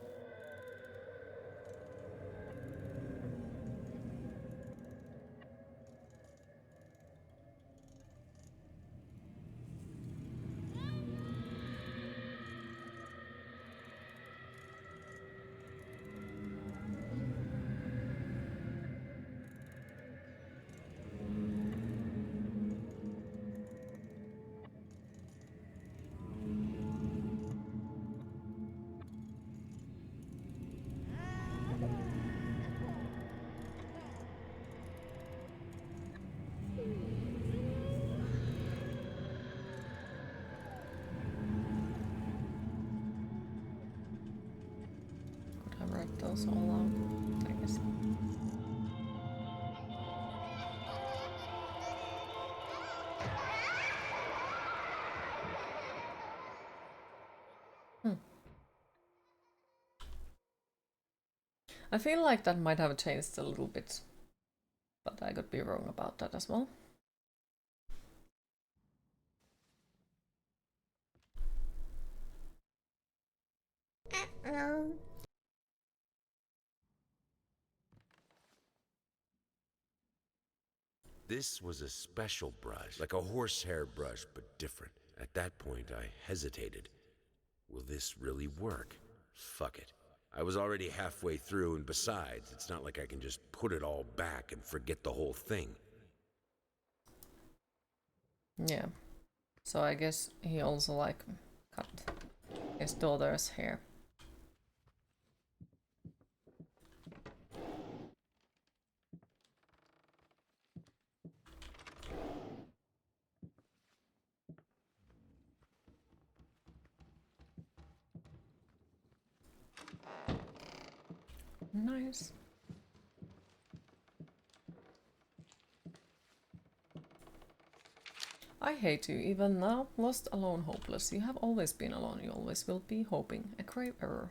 Write those all out, I guess. I feel like that might have changed a little bit, but I could be wrong about that as well. This was a special brush, like a horsehair brush, but different. At that point, I hesitated. Will this really work? Fuck it. I was already halfway through, and besides, it's not like I can just put it all back and forget the whole thing. Yeah. So I guess he also, like, cut his daughter's hair. Nice. I hate you, even now, lost, alone, hopeless. You have always been alone, you always will be, hoping. A grave error.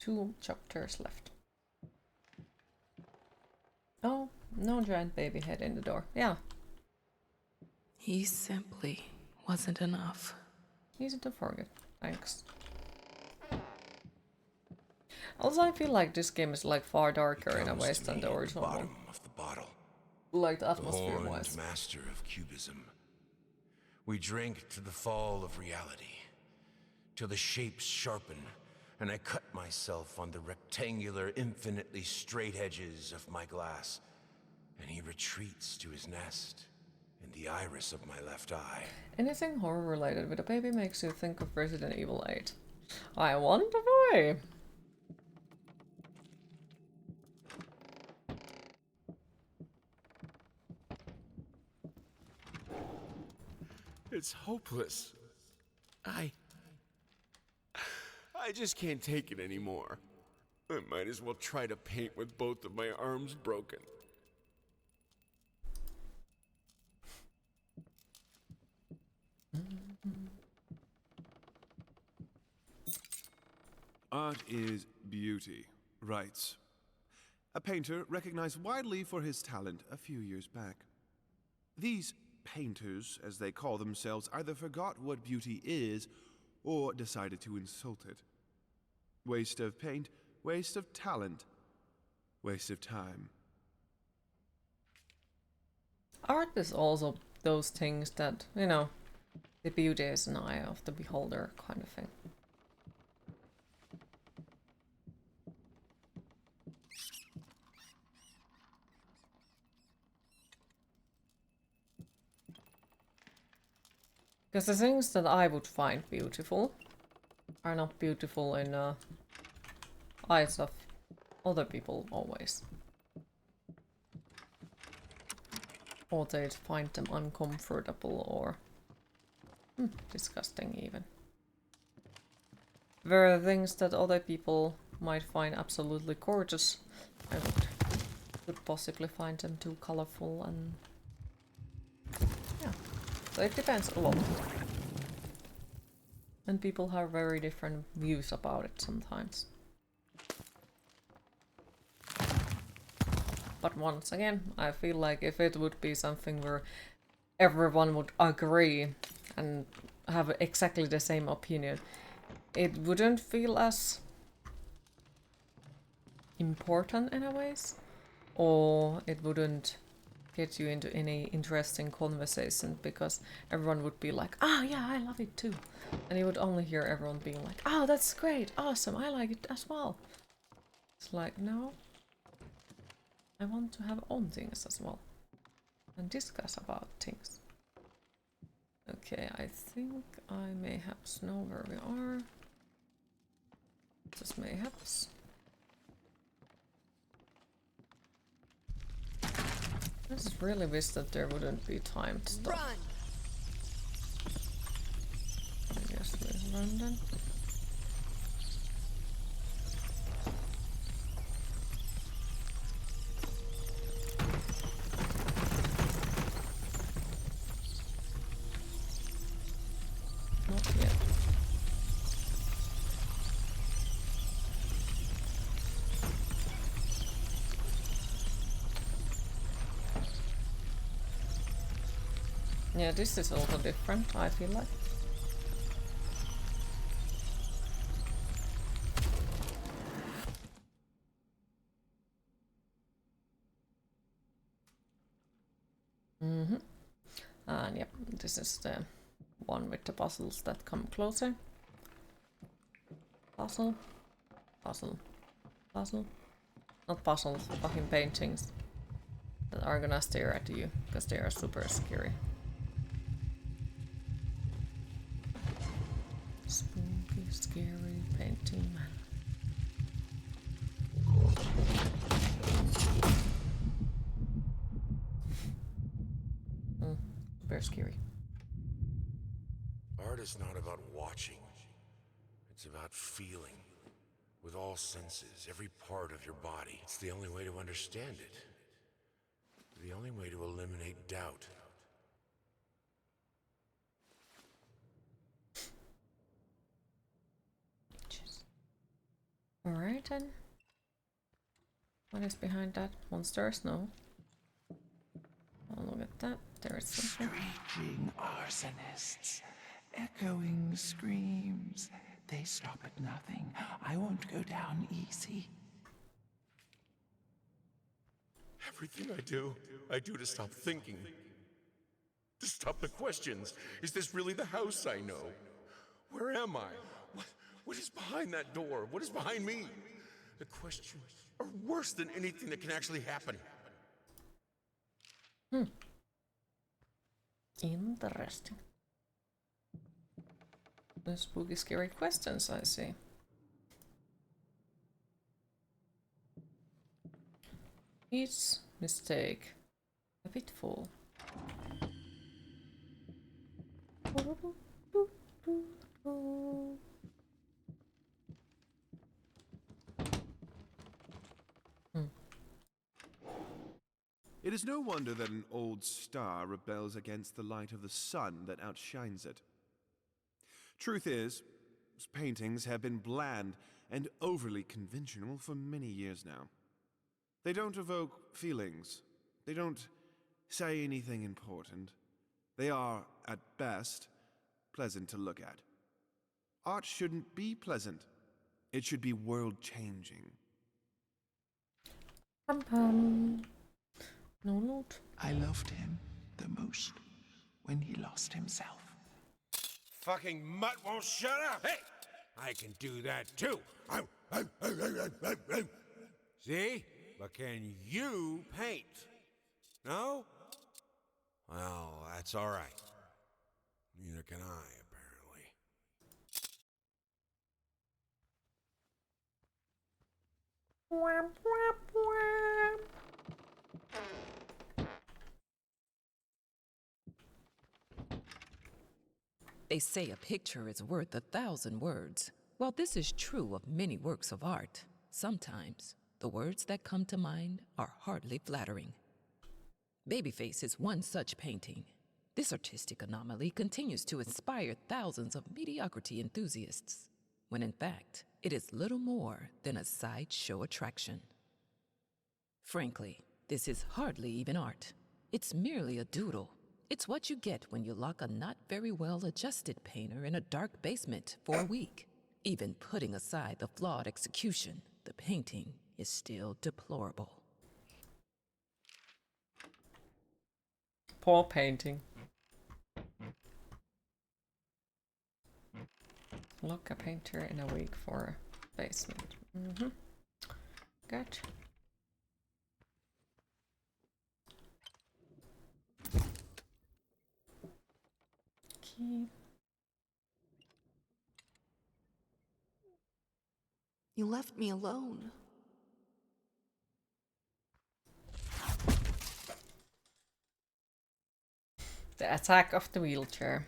2 chapters left. Oh, no giant baby head in the door. Yeah. He simply wasn't enough. Easy to forget. Thanks. Also, I feel like this game is like far darker in a way than the original one. Of the bottle. Like the atmosphere-wise. The master of cubism. We drink to the fall of reality, till the shapes sharpen, and I cut myself on the rectangular, infinitely straight edges of my glass, and he retreats to his nest in the iris of my left eye. Anything horror-related with a baby makes you think of Resident Evil 8. I wonder why. It's hopeless. I just can't take it anymore. I might as well try to paint with both of my arms broken. Art is beauty, writes a painter recognized widely for his talent a few years back. These painters, as they call themselves, either forgot what beauty is or decided to insult it. Waste of paint, waste of talent, waste of time. Art is also those things that, you know, the beauty is an eye of the beholder kind of thing. Because the things that I would find beautiful are not beautiful in eyes of other people always. Or they'd find them uncomfortable or disgusting even. There are things that other people might find absolutely gorgeous. I would possibly find them too colorful and yeah. So it depends a lot. And people have very different views about it sometimes. But once again, I feel like if it would be something where everyone would agree and have exactly the same opinion, it wouldn't feel as important in a ways, or it wouldn't get you into any interesting conversation because everyone would be like, oh yeah, I love it too. And you would only hear everyone being like, oh, that's great, awesome, I like it as well. It's like, no. I want to have own things as well. And discuss about things. Okay, I think I mayhaps know where we are. Just mayhaps. I just really wish that there wouldn't be time to stop. Run! I guess let's run then. Not yet. Yeah, this is also different, I feel like. And yep, this is the one with the puzzles that come closer. Puzzle. Puzzle. Puzzle. Not puzzles, fucking paintings that are gonna stare at you because they are super scary. Spooky, scary painting man. Super scary. Art is not about watching. It's about feeling. With all senses, every part of your body. It's the only way to understand it. The only way to eliminate doubt. Alright then. What is behind that? Monsters? No. Oh, look at that. There's something. Screeching arsonists, echoing screams. They stop at nothing. I won't go down easy. Everything I do to stop thinking. To stop the questions. Is this really the house I know? Where am I? What is behind that door? What is behind me? The questions are worse than anything that can actually happen. Interesting. The spooky, scary questions, I see. Each mistake a pitfall. It is no wonder that an old star rebels against the light of the sun that outshines it. Truth is, paintings have been bland and overly conventional for many years now. They don't evoke feelings. They don't say anything important. They are, at best, pleasant to look at. Art shouldn't be pleasant. It should be world-changing. No loot. I loved him the most when he lost himself. Fucking mutt won't shut up! Hey! I can do that too! See? But can you paint? No? Well, that's alright. Neither can I, apparently. Wham, wham, wham. They say a picture is worth 1,000 words. While this is true of many works of art, sometimes the words that come to mind are hardly flattering. Babyface is one such painting. This artistic anomaly continues to inspire thousands of mediocrity enthusiasts, when in fact, it is little more than a sideshow attraction. Frankly, this is hardly even art. It's merely a doodle. It's what you get when you lock a not very well-adjusted painter in a dark basement for a week. Even putting aside the flawed execution, the painting is still deplorable. Poor painting. Lock a painter in a week for a basement. Gotcha. Key. You left me alone. The attack of the wheelchair.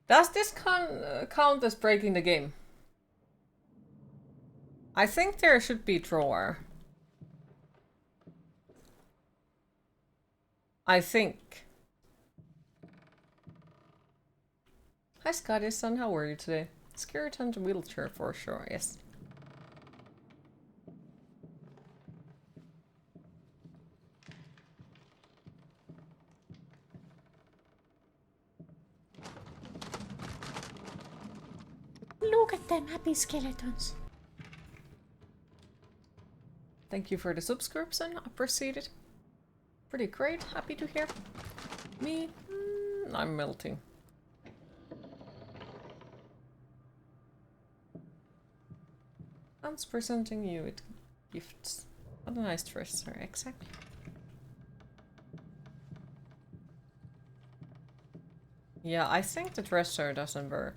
Does this count as breaking the game? I think there should be a drawer. I think. Hi Scotty-san, how are you today? Skeleton to wheelchair for sure, yes. Look at them happy skeletons. Thank you for the subscription, appreciate it. Pretty great, happy to hear. Me, I'm melting. I'm presenting you with gifts. What a nice dresser, exactly. Yeah, I think the dresser doesn't work.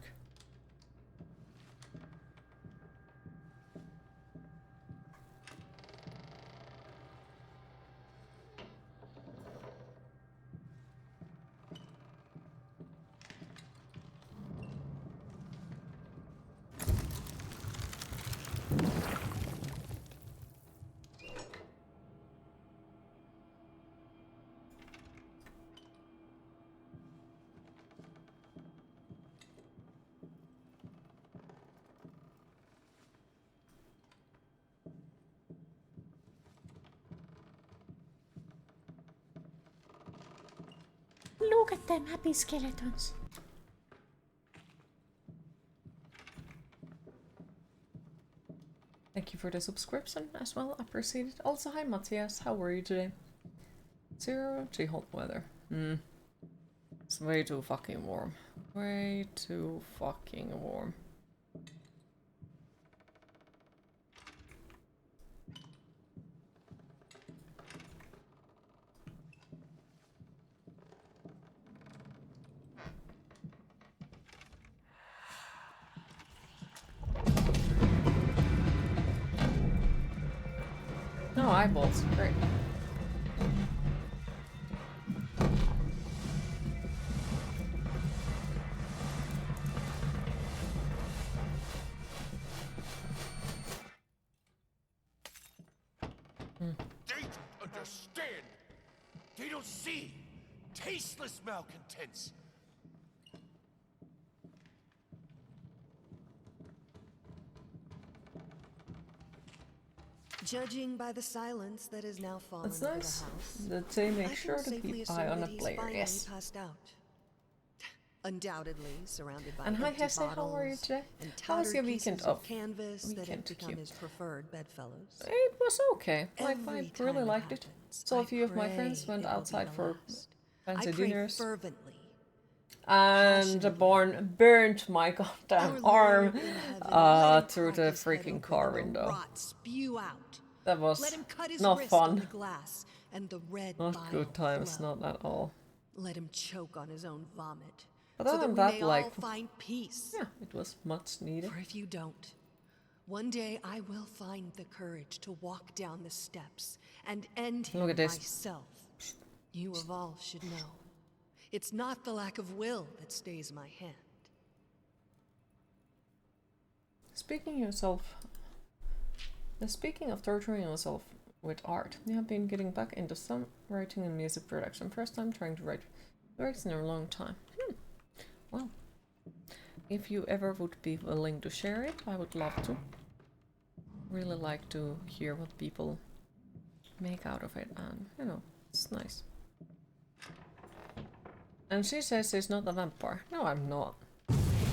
Look at them happy skeletons. Thank you for the subscription as well, appreciate it. Also, hi Matthias, how are you today? 0 G hot weather. It's way too fucking warm. Way too fucking warm. No eyeballs, great. They don't understand. They don't see. Tasteless malcontents. Judging by the silence that has now fallen That's over nice the house, that they make I sure can to safely keep assume eye on that a he's player, finally yes. passed out. Undoubtedly surrounded by And hi empty Hesse, how are you bottles today? and How was tattered your pieces weekend of off? canvas that have Weekend become cute. his preferred bedfellows. It was okay. Like, Every I time really it liked it. happens, So a I few of my friends pray went it will be outside the for last. fancy I pray dinners. fervently, And the born burnt my goddamn arm through the freaking car window. rot spew out. That was Let him cut his not wrist on fun. the glass, and the red Not bile good times, flow. not at all. Let him choke on his own vomit, But so other that than we that, may like, all find peace. yeah, it was much needed. For if you don't, one day I will find the courage to walk down the steps and end him Look at this. myself. You of all should know. It's not the lack of will that stays my hand. Speaking of torturing yourself with art, you have been getting back into some writing and music production. First time trying to write lyrics in a long time. Well, if you ever would be willing to share it, I would love to. Really like to hear what people make out of it, and you know, it's nice. And she says she's not a vampire. No, I'm not.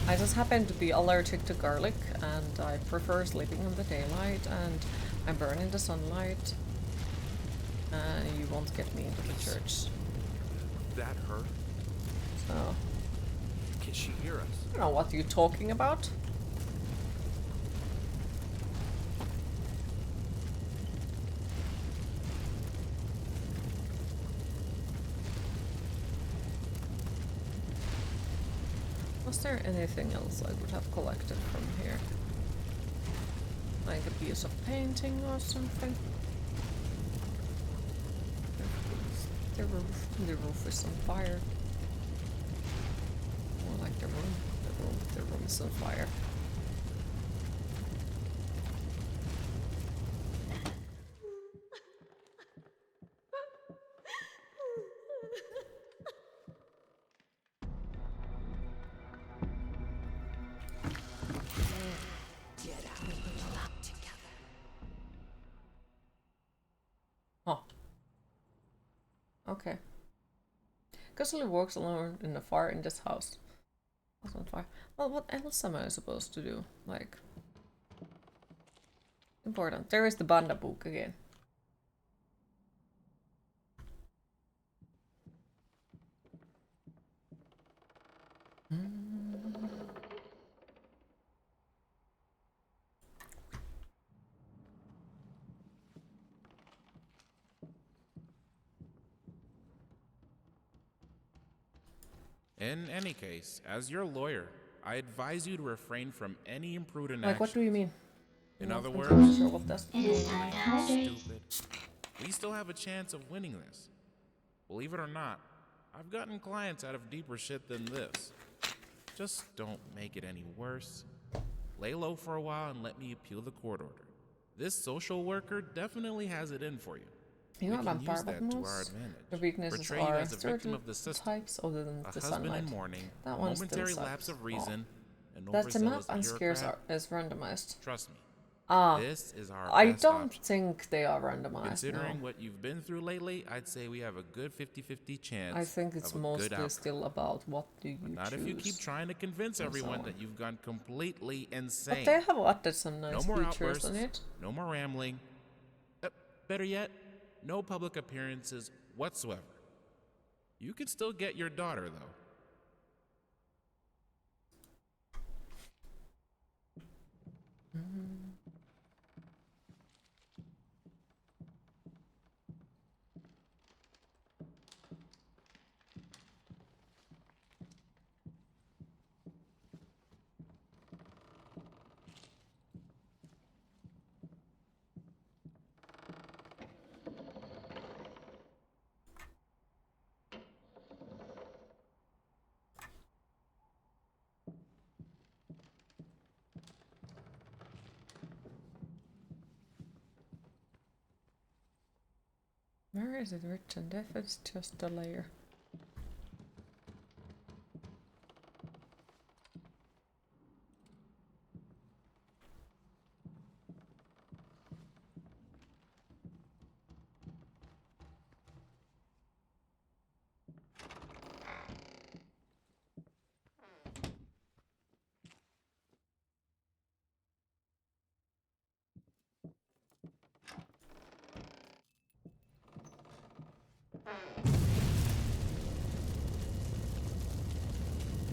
I just happen to be allergic to garlic, and I prefer sleeping in the daylight, and I burn in the sunlight. And you won't get me into the church. That her? So, Can she hear us? I don't know what you're talking about. Was there anything else I would have collected from here? Like a piece of painting or something? The roof is on fire. More like the room. The room is on fire. Okay. Casually walks alone in the fire in this house. House on fire. Well, what else am I supposed to do? Like, important. There is the Banda book again. In any case, as your lawyer, I advise you to refrain from any imprudent Like, action. what do you mean? In other I'm words, not sure what that's stupid. We still have a chance of winning this. Believe it or not, I've gotten clients out of deeper shit than this. Just don't make it any worse. Lay low for a while and let me appeal the court order. This social worker definitely has it in for you. You We are can vampire, use but that to our most advantage. the weaknesses Portray you are as a victim of the certain system. types other than A the husband sunlight. in mourning, That one's momentary still lapse sucks. of reason, and That's a map overzealous and scares bureaucrat. is randomized. Trust me, This is our I best don't option. think they are randomized. Considering No. what you've been through lately, I'd say we have a good 50-50 chance I think it's of a good mostly outcome. still about what do you But not choose. if you keep trying to convince and everyone so on. that you've gone completely insane. But they have added some nice no more features outbursts, on it. no more rambling. Better yet, no public appearances whatsoever. You can still get your daughter, though. Where is it written? Death is just a layer.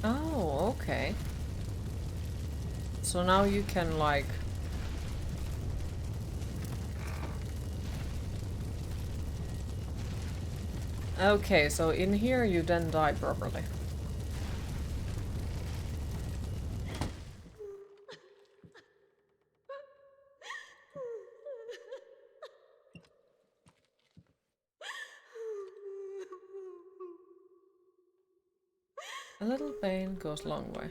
Oh, okay. So now you can like... Okay, so in here you then die properly. A little pain goes a long way.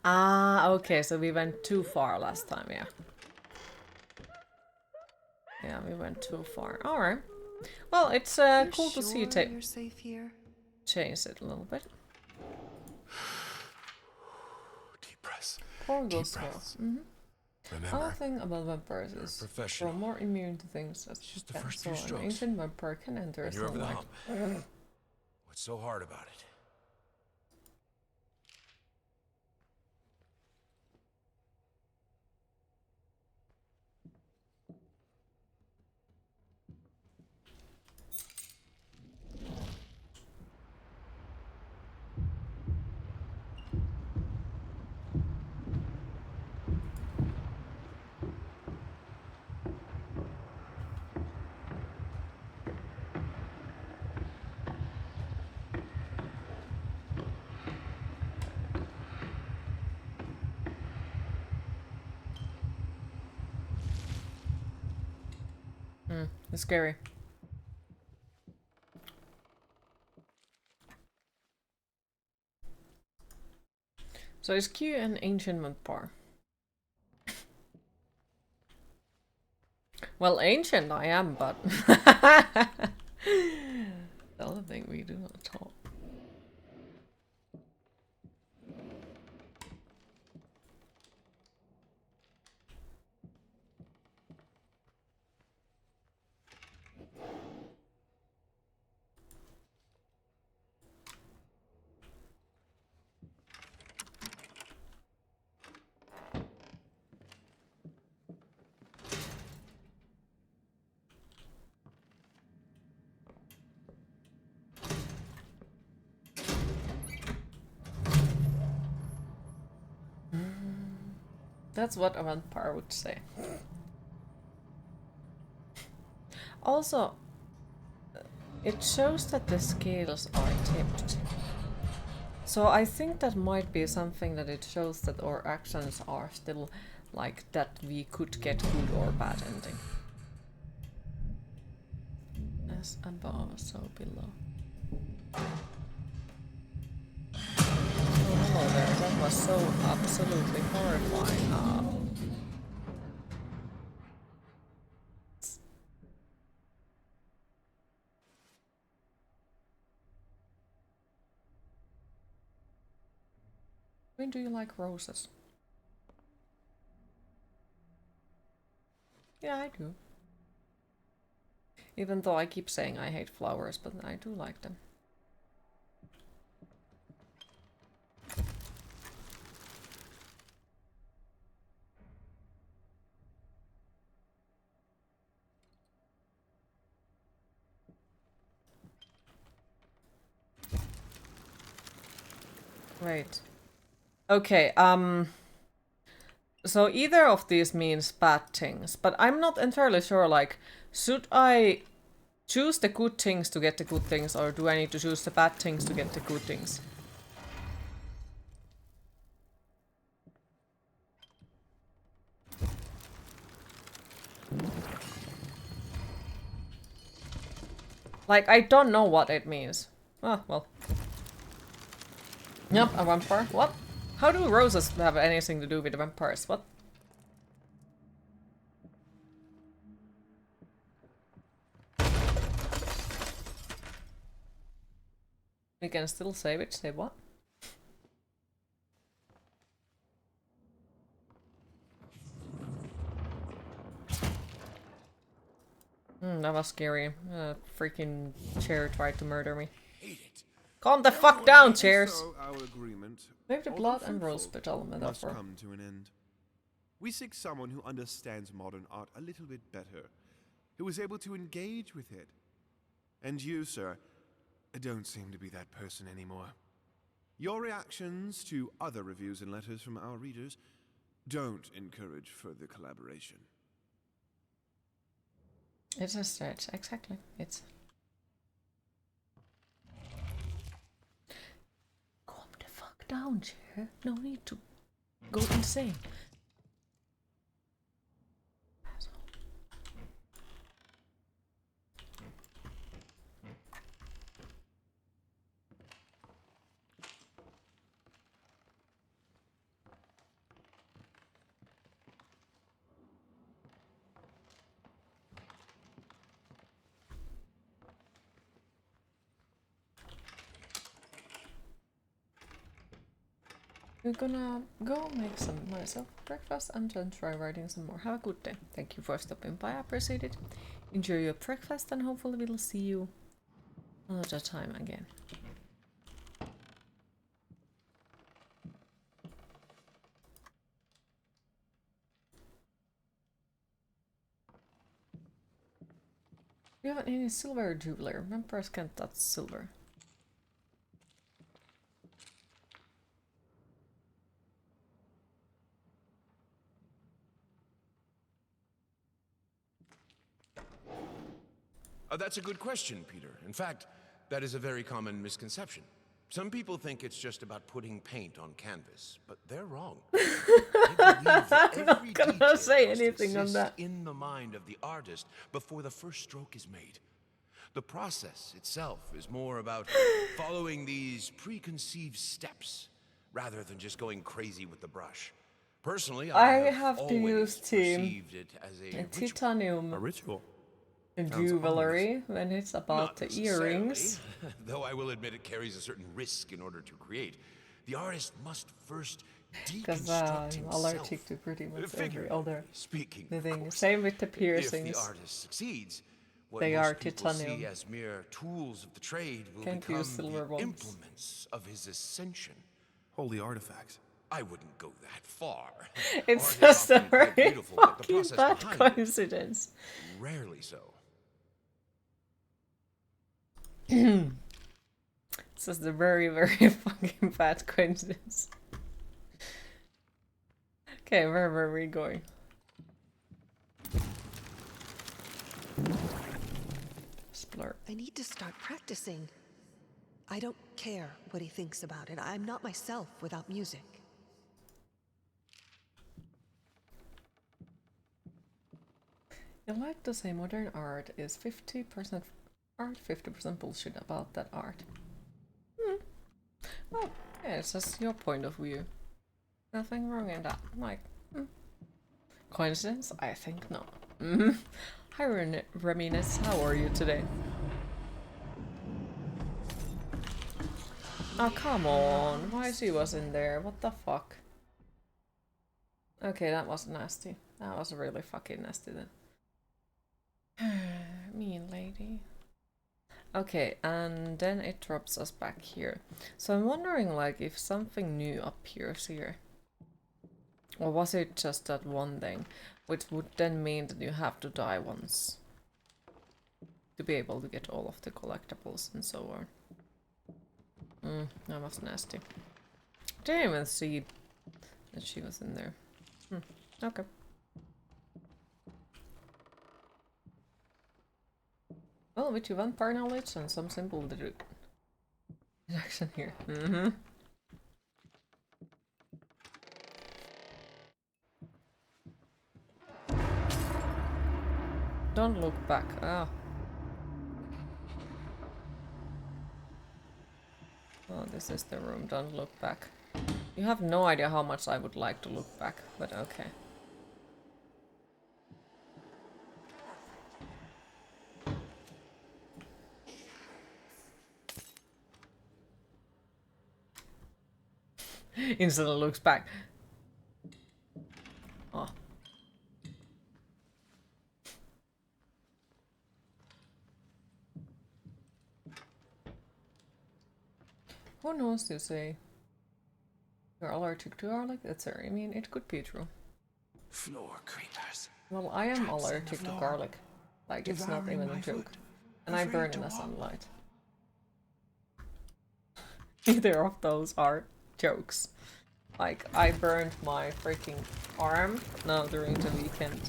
Ah, okay, so we went too far last time, yeah. Yeah, we went too far. Alright. Well, it's cool to see you you're safe here? change it a little bit. Deep breaths. Poor Deep goes well. breaths. Our Remember, thing about vampires is professional. they're more immune to things as just the can, first so few an strokes. ancient vampire can enter a and you're over the sunlight. hump. What's so hard about it? It's scary. So is Q an ancient vampire? Well, ancient I am, but the other thing we do not talk. That's what a vampire would say. Also, it shows that the scales are tipped. So I think that might be something that it shows that our actions are still like that we could get good or bad ending. As above, so below. Oh, hello there. That was so absolutely horrifying. When do you like roses? Yeah, I do. Even though I keep saying I hate flowers, but I do like them. Right. Okay, so either of these means bad things, but I'm not entirely sure, like, should I choose the good things to get the good things, or do I need to choose the bad things to get the good things? Like, I don't know what it means. Oh, well. Yep, a vampire. What? How do roses have anything to do with the vampires? What? We can still save it. Save what? That was scary. Freaking chair tried to murder me. Calm the fuck down, chairs! So our agreement, Maybe the although blood and fruitful, rose petal must metaphor. come to an end. We seek someone who understands modern art a little bit better, who is able to engage with it. And you, sir, don't seem to be that person anymore. Your reactions to other reviews and letters from our readers don't encourage further collaboration. It's a stretch, exactly. It's... Calm the fuck down, chair. No need to go insane. We're gonna go make some myself breakfast and then try writing some more. Have a good day. Thank you for stopping by. I appreciate it. Enjoy your breakfast and hopefully we'll see you another time again. Do you have any silver jewelry? Vampires can't touch silver. That's a good question, Peter. In fact, that is a very common misconception. Some people think it's just about putting paint on canvas, but they're wrong. I'm not gonna say anything on that. In the mind of the artist before the first stroke is made. The process itself is more about following these preconceived steps rather than just going crazy with the brush. Personally, I have to use a titanium ritual. Jewelry when it's about the earrings. Though I will admit it carries a certain risk in order to create. The artist must first deconstruct I'm himself. allergic to pretty much every other speaking. thing. Same with the piercings. If the artist succeeds, what they most are people titanium. see as mere tools of the trade will Can't become use silver the ones. implements of his ascension. Holy artifacts. I wouldn't go that far. It's Art is just a often quite very beautiful, but the fucking process bad behind it, coincidence. rarely so. It's just a very, very fucking bad coincidence. Okay, where were we going? Splur. I need to start practicing. I don't care what he thinks about it. I'm not myself without music. You like to say modern art is 50% art, 50% bullshit about that art. Well, yeah, it's just your point of view. Nothing wrong in that. Like, coincidence? I think not. Hi, Reminis. How are you today? Oh, come on. Why she was in there? What the fuck? Okay, that was nasty. That was really fucking nasty then. Mean lady. Okay, and then it drops us back here. So I'm wondering, like, if something new appears here. Or was it just that one thing? Which would then mean that you have to die once. To be able to get all of the collectibles and so on. That was nasty. Didn't even see that she was in there. Okay. Well, with your vampire knowledge and some simple deduction here. Don't look back. Ah. Oh, this is the room. Don't look back. You have no idea how much I would like to look back, but okay. Instantly looks back. Oh. Who knows, you say? You're allergic to garlic? That's I mean, it could be true. Floor creepers. Well, I am allergic to garlic. Like, it's not even a joke. And I burn in the sunlight. Neither of those are jokes. Like, I burned my freaking arm now during the weekend.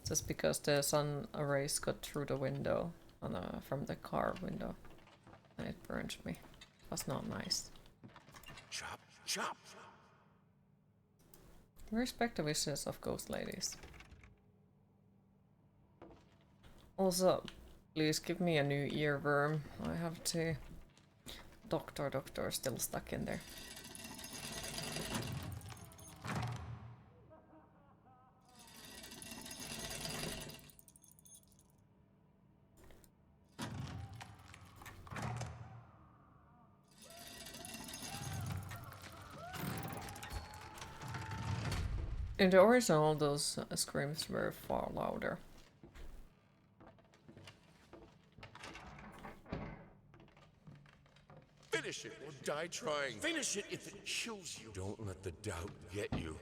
Just because the sun rays got through the window from the car window. And it burned me. It was not nice. Chop, chop. Respect the wishes of ghost ladies. Also, please give me a new earworm. I have to... Doctor still stuck in there. In the original, those screams were far louder. Finish it or die trying. Finish it if it kills you. Don't let the doubt get you.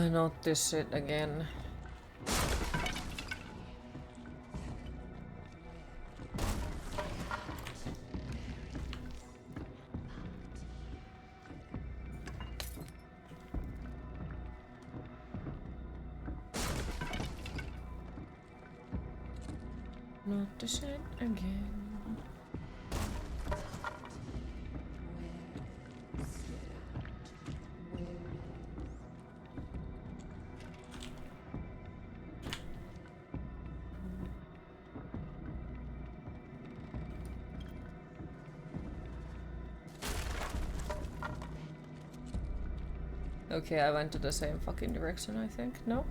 Not this shit again. Not this shit again. Okay, I went to the same fucking direction, I think. No?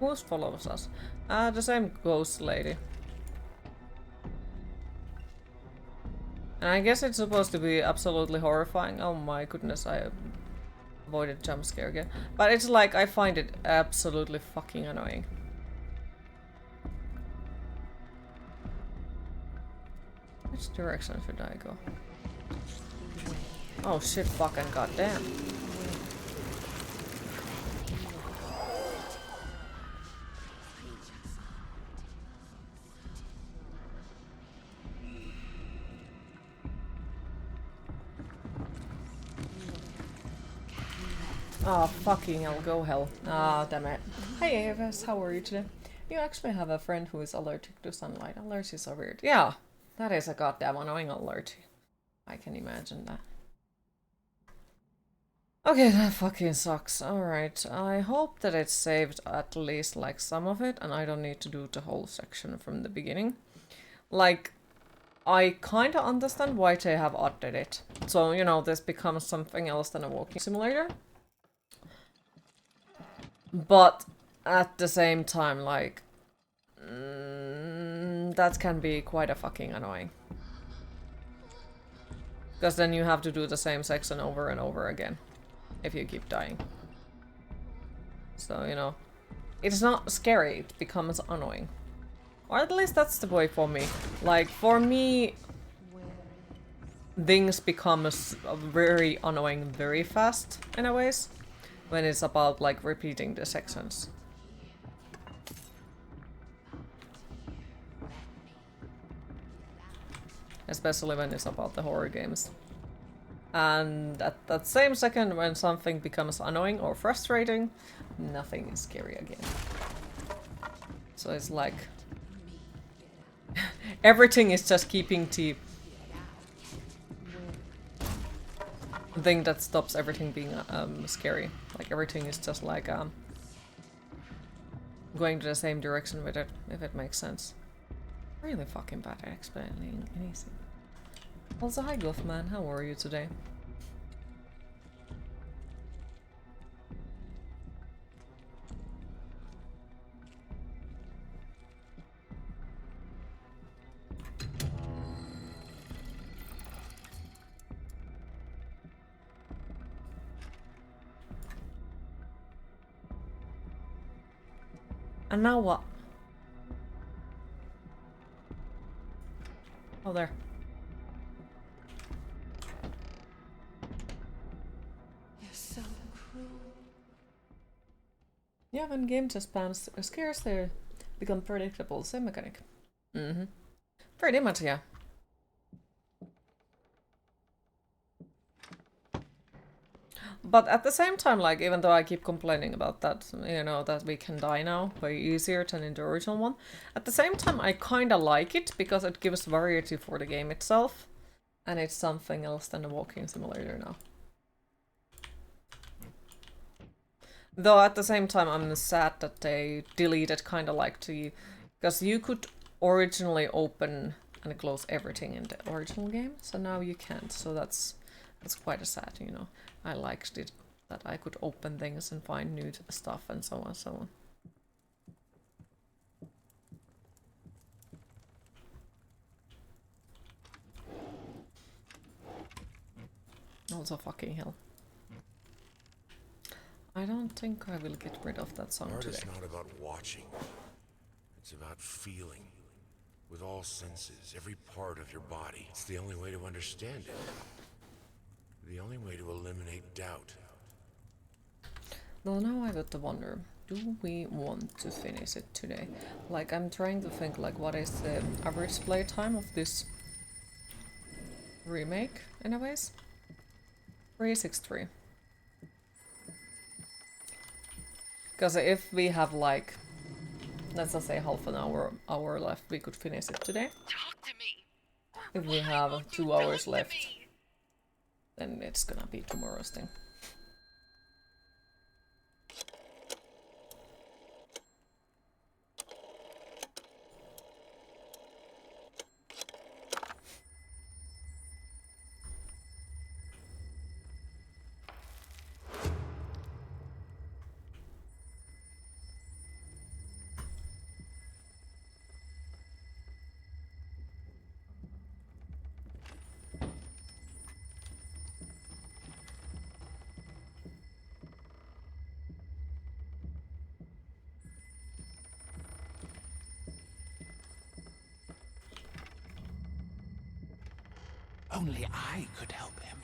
Who follows us? The same ghost lady. And I guess it's supposed to be absolutely horrifying. Oh my goodness, I avoided jump scare again. But it's like, I find it absolutely fucking annoying. Which direction should I go? Oh shit, fucking goddamn. Oh, fucking hell, go hell. Ah, damn it. Hi Avis, how are you today? You actually have a friend who is allergic to sunlight. Allergies are weird. Yeah, that is a goddamn annoying allergy. I can imagine that. Okay, that fucking sucks. Alright, I hope that it saved at least like some of it and I don't need to do the whole section from the beginning. Like, I kinda understand why they have added it. So, you know, this becomes something else than a walking simulator. But at the same time, like, that can be quite a fucking annoying. Because then you have to do the same section over and over again. If you keep dying. So, you know, it's not scary, it becomes annoying. Or at least that's the way for me. Like, for me, things become very annoying very fast, in a ways. When it's about, like, repeating the sections. Especially when it's about the horror games. And at that same second, when something becomes annoying or frustrating, nothing is scary again. So it's like... everything is just keeping the thing that stops everything being scary. Like everything is just like going to the same direction with it, if it makes sense. Really fucking bad at explaining anything. Also, hi Goffman, how are you today? And now what? Oh, there. You're so cruel. Yeah, when game just spams scares, they become predictable. Same mechanic. Mm-hmm. Pretty much, yeah. But at the same time, like, even though I keep complaining about that, you know, that we can die now way easier than in the original one, at the same time I kinda like it, because it gives variety for the game itself, and it's something else than a walking simulator now. Though at the same time I'm sad that they deleted kinda like the... because you could originally open and close everything in the original game, so now you can't, so that's quite a sad, you know. I liked it, that I could open things and find new stuff and so on and so on. Also fucking hell. I don't think I will get rid of that song Art today. is not about watching. It's about feeling. With all senses, every part of your body. It's the only way to understand it. The only way to eliminate doubt. Well, now I got to wonder, do we want to finish it today? Like, I'm trying to think, like, what is the average playtime of this remake, anyways? 363. Because if we have, like, let's just say half an hour left, we could finish it today. Talk to me. If we have 2 hours left, then it's gonna be tomorrow's thing. Only I could help him.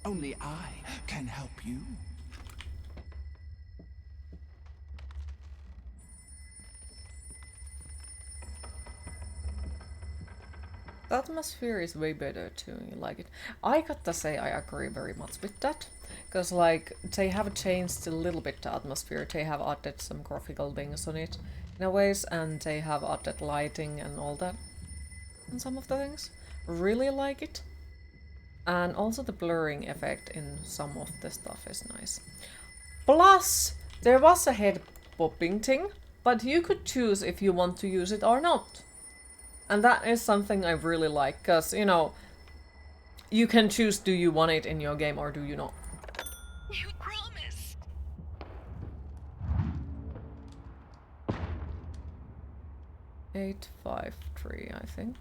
Only I can help you. The atmosphere is way better too, you like it. I gotta say I agree very much with that. Because like, they have changed a little bit the atmosphere. They have added some graphical things on it in a ways, and they have added lighting and all that. And some of the things. Really like it. And also the blurring effect in some of the stuff is nice. Plus, there was a head popping thing, but you could choose if you want to use it or not. And that is something I really like, because, you know, you can choose, do you want it in your game or do you not? You promised. 853, I think.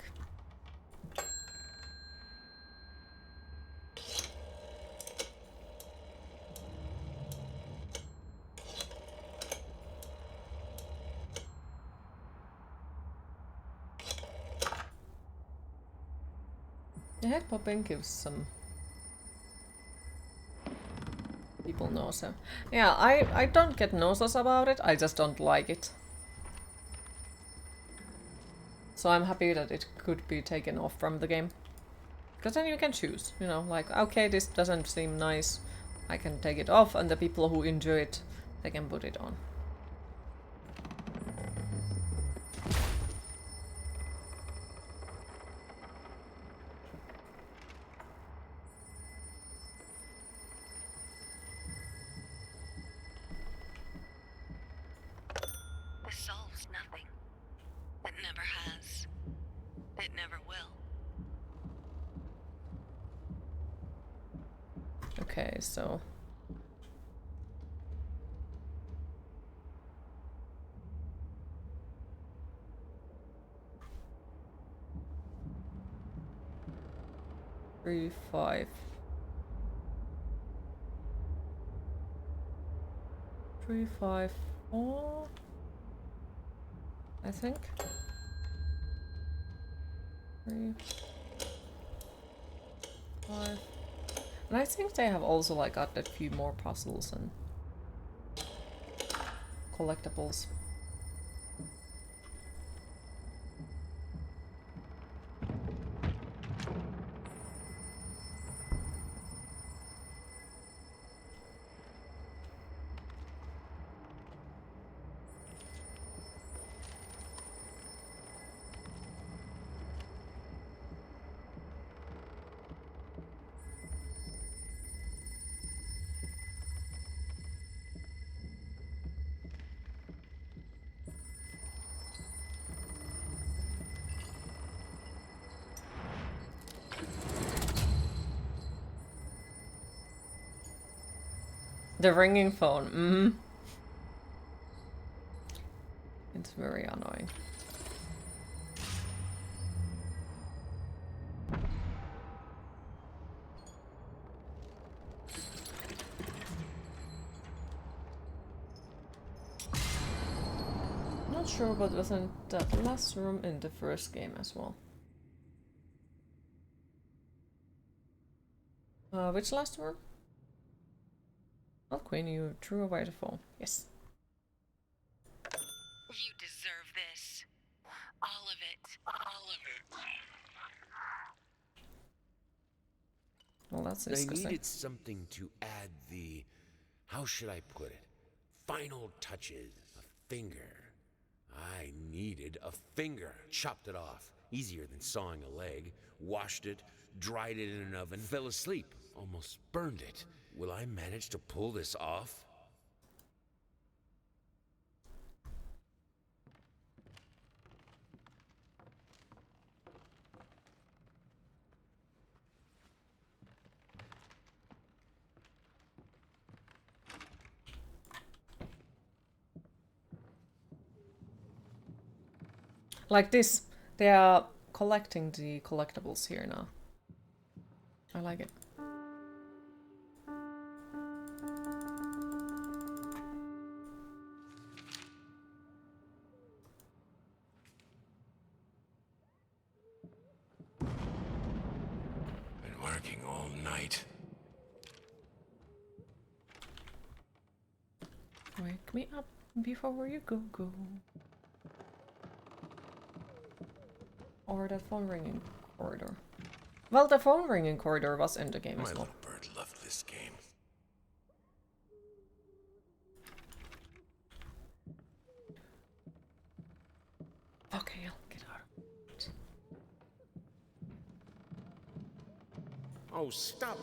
The head popping gives some people nausea. Yeah, I don't get nauseous about it, I just don't like it. So I'm happy that it could be taken off from the game. Because then you can choose, you know, like, okay, this doesn't seem nice, I can take it off, and the people who enjoy it, they can put it on. This solves nothing. It never has. It never will. Okay, so... Three, 5. 3, 5, 4. I think. 3, 5. And I think they have also like added a few more puzzles and collectibles. The ringing phone, It's very annoying. Not sure, but wasn't that last room in the first game as well? Which last room? Oh, Queen, you threw away the phone. Yes. You deserve this. All of it. All of it. Well, that's I disgusting. needed something to add the, how should I put it, final touches. A finger. I needed a finger. Chopped it off. Easier than sawing a leg. Washed it, dried it in an oven, fell asleep. Almost burned it. Will I manage to pull this off? Like this, they are collecting the collectibles here now. I like it. Been working all night. Wake me up before you go. Or the phone ringing corridor. Well, the phone ringing corridor was in the game as well. My little bird loved this game. Okay, I'll get out. Oh, stop.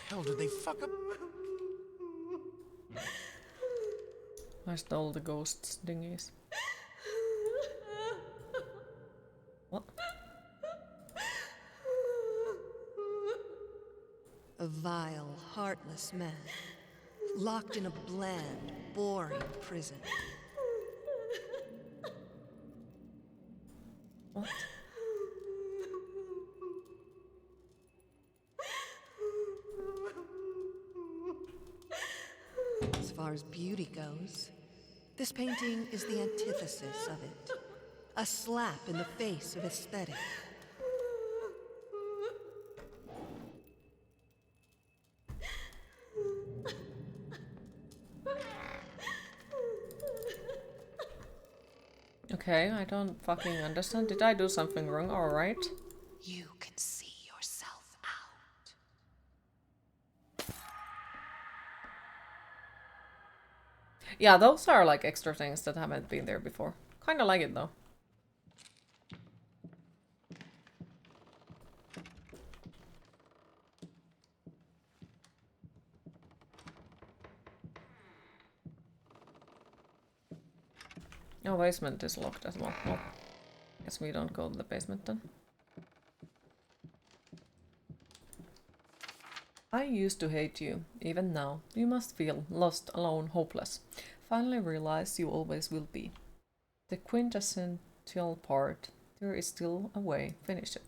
Hell, did they fuck up? I stole the ghost's dinghies. What? A vile, heartless man, locked in a bland, boring prison. What? As far as beauty goes, this painting is the antithesis of it. A slap in the face of aesthetic. Okay, I don't fucking understand. Did I do something wrong? Alright. You can see yourself out. Yeah, those are like extra things that haven't been there before. Kinda like it though. Oh, basement is locked as well. Well, guess we don't go to the basement then. I used to hate you. Even now, you must feel lost, alone, hopeless. Finally realize you always will be. The quintessential part. There is still a way. Finish it.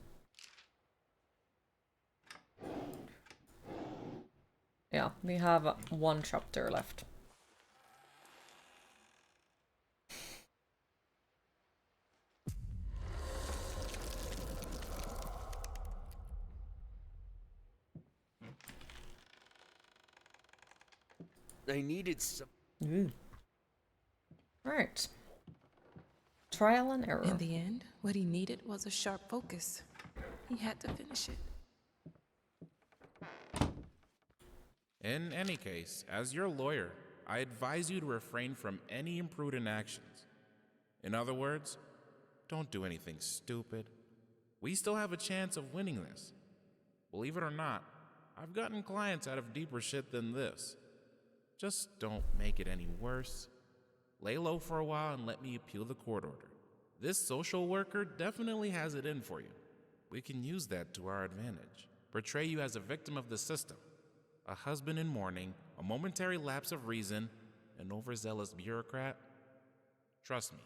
Yeah, we have one chapter left. I needed some. Right. Trial and error. In the end, what he needed was a sharp focus. He had to finish it. In any case, as your lawyer, I advise you to refrain from any imprudent actions. In other words, don't do anything stupid. We still have a chance of winning this. Believe it or not, I've gotten clients out of deeper shit than this. Just don't make it any worse. Lay low for a while and let me appeal the court order. This social worker definitely has it in for you. We can use that to our advantage. Portray you as a victim of the system. A husband in mourning, a momentary lapse of reason, an overzealous bureaucrat. Trust me,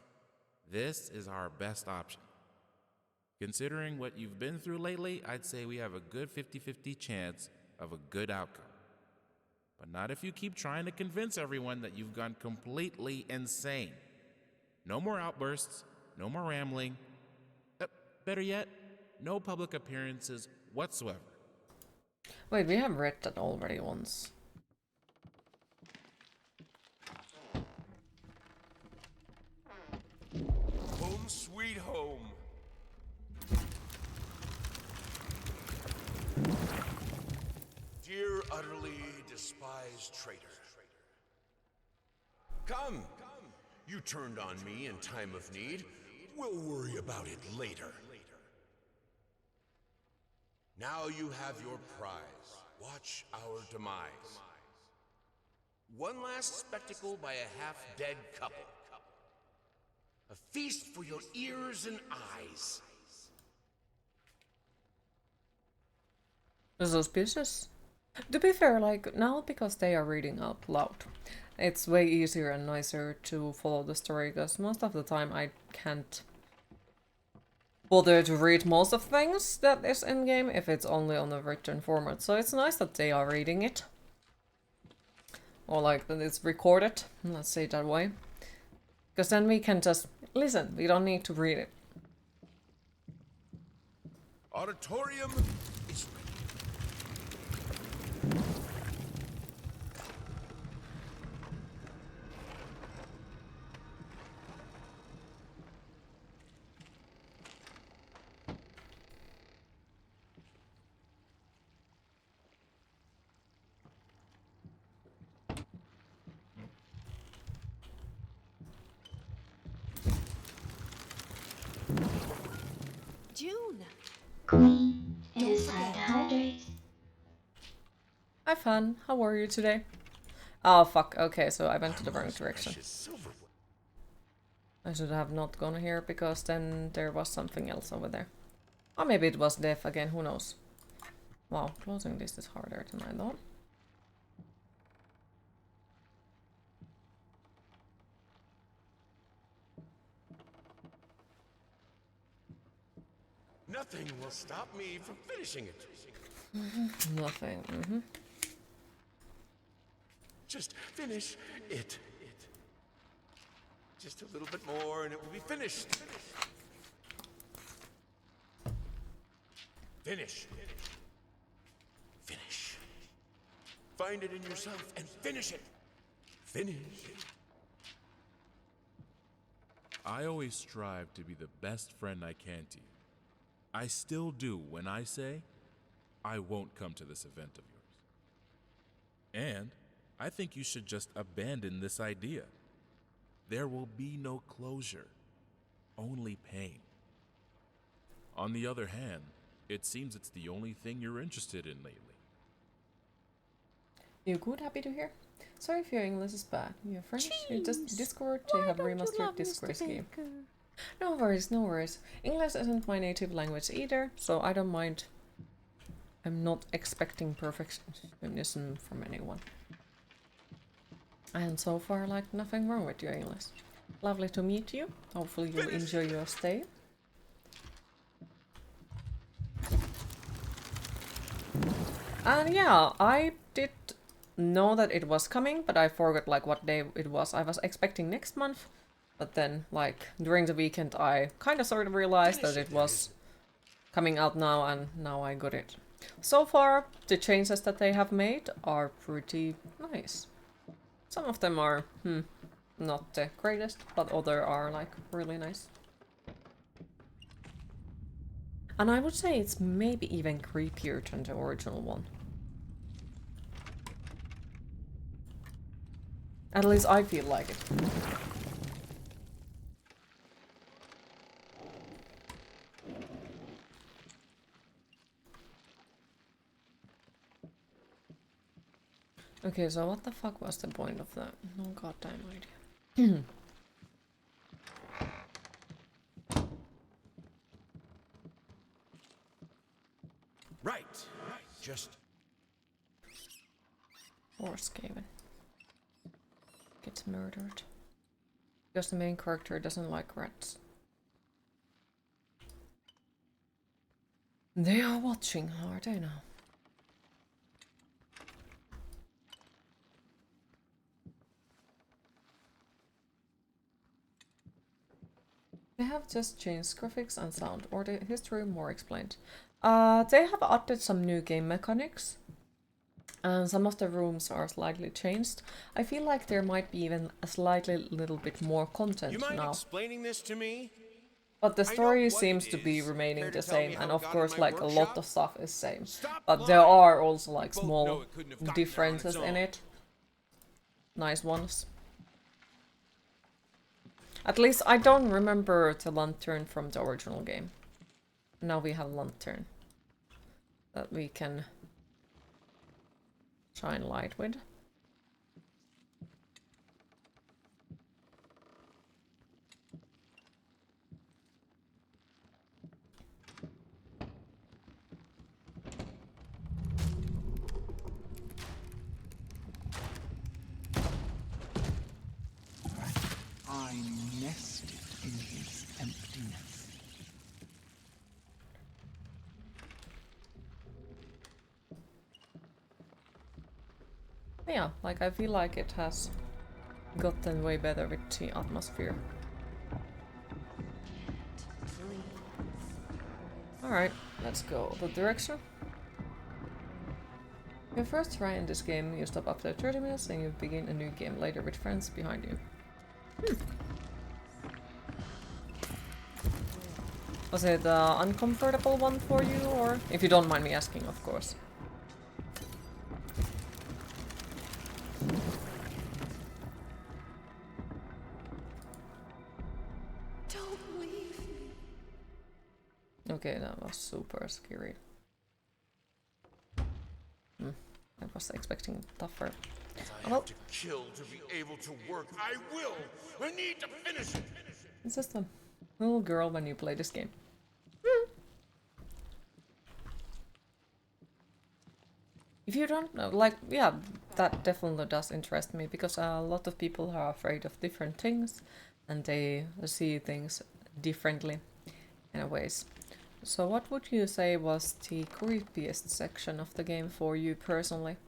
this is our best option. Considering what you've been through lately, I'd say we have a good 50-50 chance of a good outcome. But not if you keep trying to convince everyone that you've gone completely insane. No more outbursts, no more rambling. Better yet, no public appearances whatsoever. Wait, we have read that already once. Home sweet home. Dear utterly despised traitor. Come. You turned on me in time of need. We'll worry about it later. Now you have your prize. Watch our demise. One last spectacle by a half-dead couple. A feast for your ears and eyes. Suspicious? To be fair, like, now because they are reading out loud, it's way easier and nicer to follow the story, because most of the time I can't bother to read most of things that is in-game if it's only on the written format, so it's nice that they are reading it. Or like that it's recorded, let's say it that way. Because then we can just listen, we don't need to read it. Auditorium is ready. June! Queen, it is time to hydrate. Hi Fan, how are you today? Oh fuck, okay, so I went to the wrong direction. I should have not gone here because then there was something else over there. Or maybe it was death again, who knows. Wow, closing this is harder than I thought. Nothing will stop me from finishing it. Nothing. Just finish it. Just a little bit more and it will be finished. Finish. Finish. Find it in yourself and finish it. Finish. I always strive to be the best friend I can to you. I still do when I say, I won't come to this event of yours. And I think you should just abandon this idea. There will be no closure, only pain. On the other hand, it seems it's the only thing you're interested in lately. You good? Happy to hear? Sorry if your English is bad. Your French? You just Discord to have remastered Disgrace game. No worries, no worries. English isn't my native language either, so I don't mind. I'm not expecting perfectionism from anyone. And so far, like, nothing wrong with your English. Lovely to meet you. Hopefully you'll enjoy your stay. And yeah, I did know that it was coming, but I forgot like what day it was. I was expecting next month, but then like during the weekend I kind of sort of realized that it was coming out now, and now I got it. So far, the changes that they have made are pretty nice. Some of them are not the greatest, but other are like really nice. And I would say it's maybe even creepier than the original one. At least I feel like it. Okay, so what the fuck was the point of that? No goddamn idea. Right. Just Skaven gets murdered because the main character doesn't like rats. They are watching, are they now? They have just changed graphics and sound, or the history more explained. They have added some new game mechanics, and some of the rooms are slightly changed. I feel like there might be even a slightly little bit more content You mind now. explaining this to me? But the story seems to be remaining the same, and of course like a lot of stuff is same. But there are also like small differences in it. Nice ones. At least I don't remember the lantern from the original game. Now we have lantern that we can shine light with. I nested in his emptiness. Yeah, like I feel like it has gotten way better with the atmosphere. Alright, let's go. The direction. Your first try in this game, you stop after 30 minutes and you begin a new game later with friends behind you. Was it an uncomfortable one for you, or if you don't mind me asking, of course? Don't leave me. Okay, that was super scary. I was expecting tougher. I have to kill to be able to work. I will! I need to finish it! It's just a little girl when you play this game. If you don't know, like, yeah, that definitely does interest me, because a lot of people are afraid of different things and they see things differently in a ways. So what would you say was the creepiest section of the game for you personally?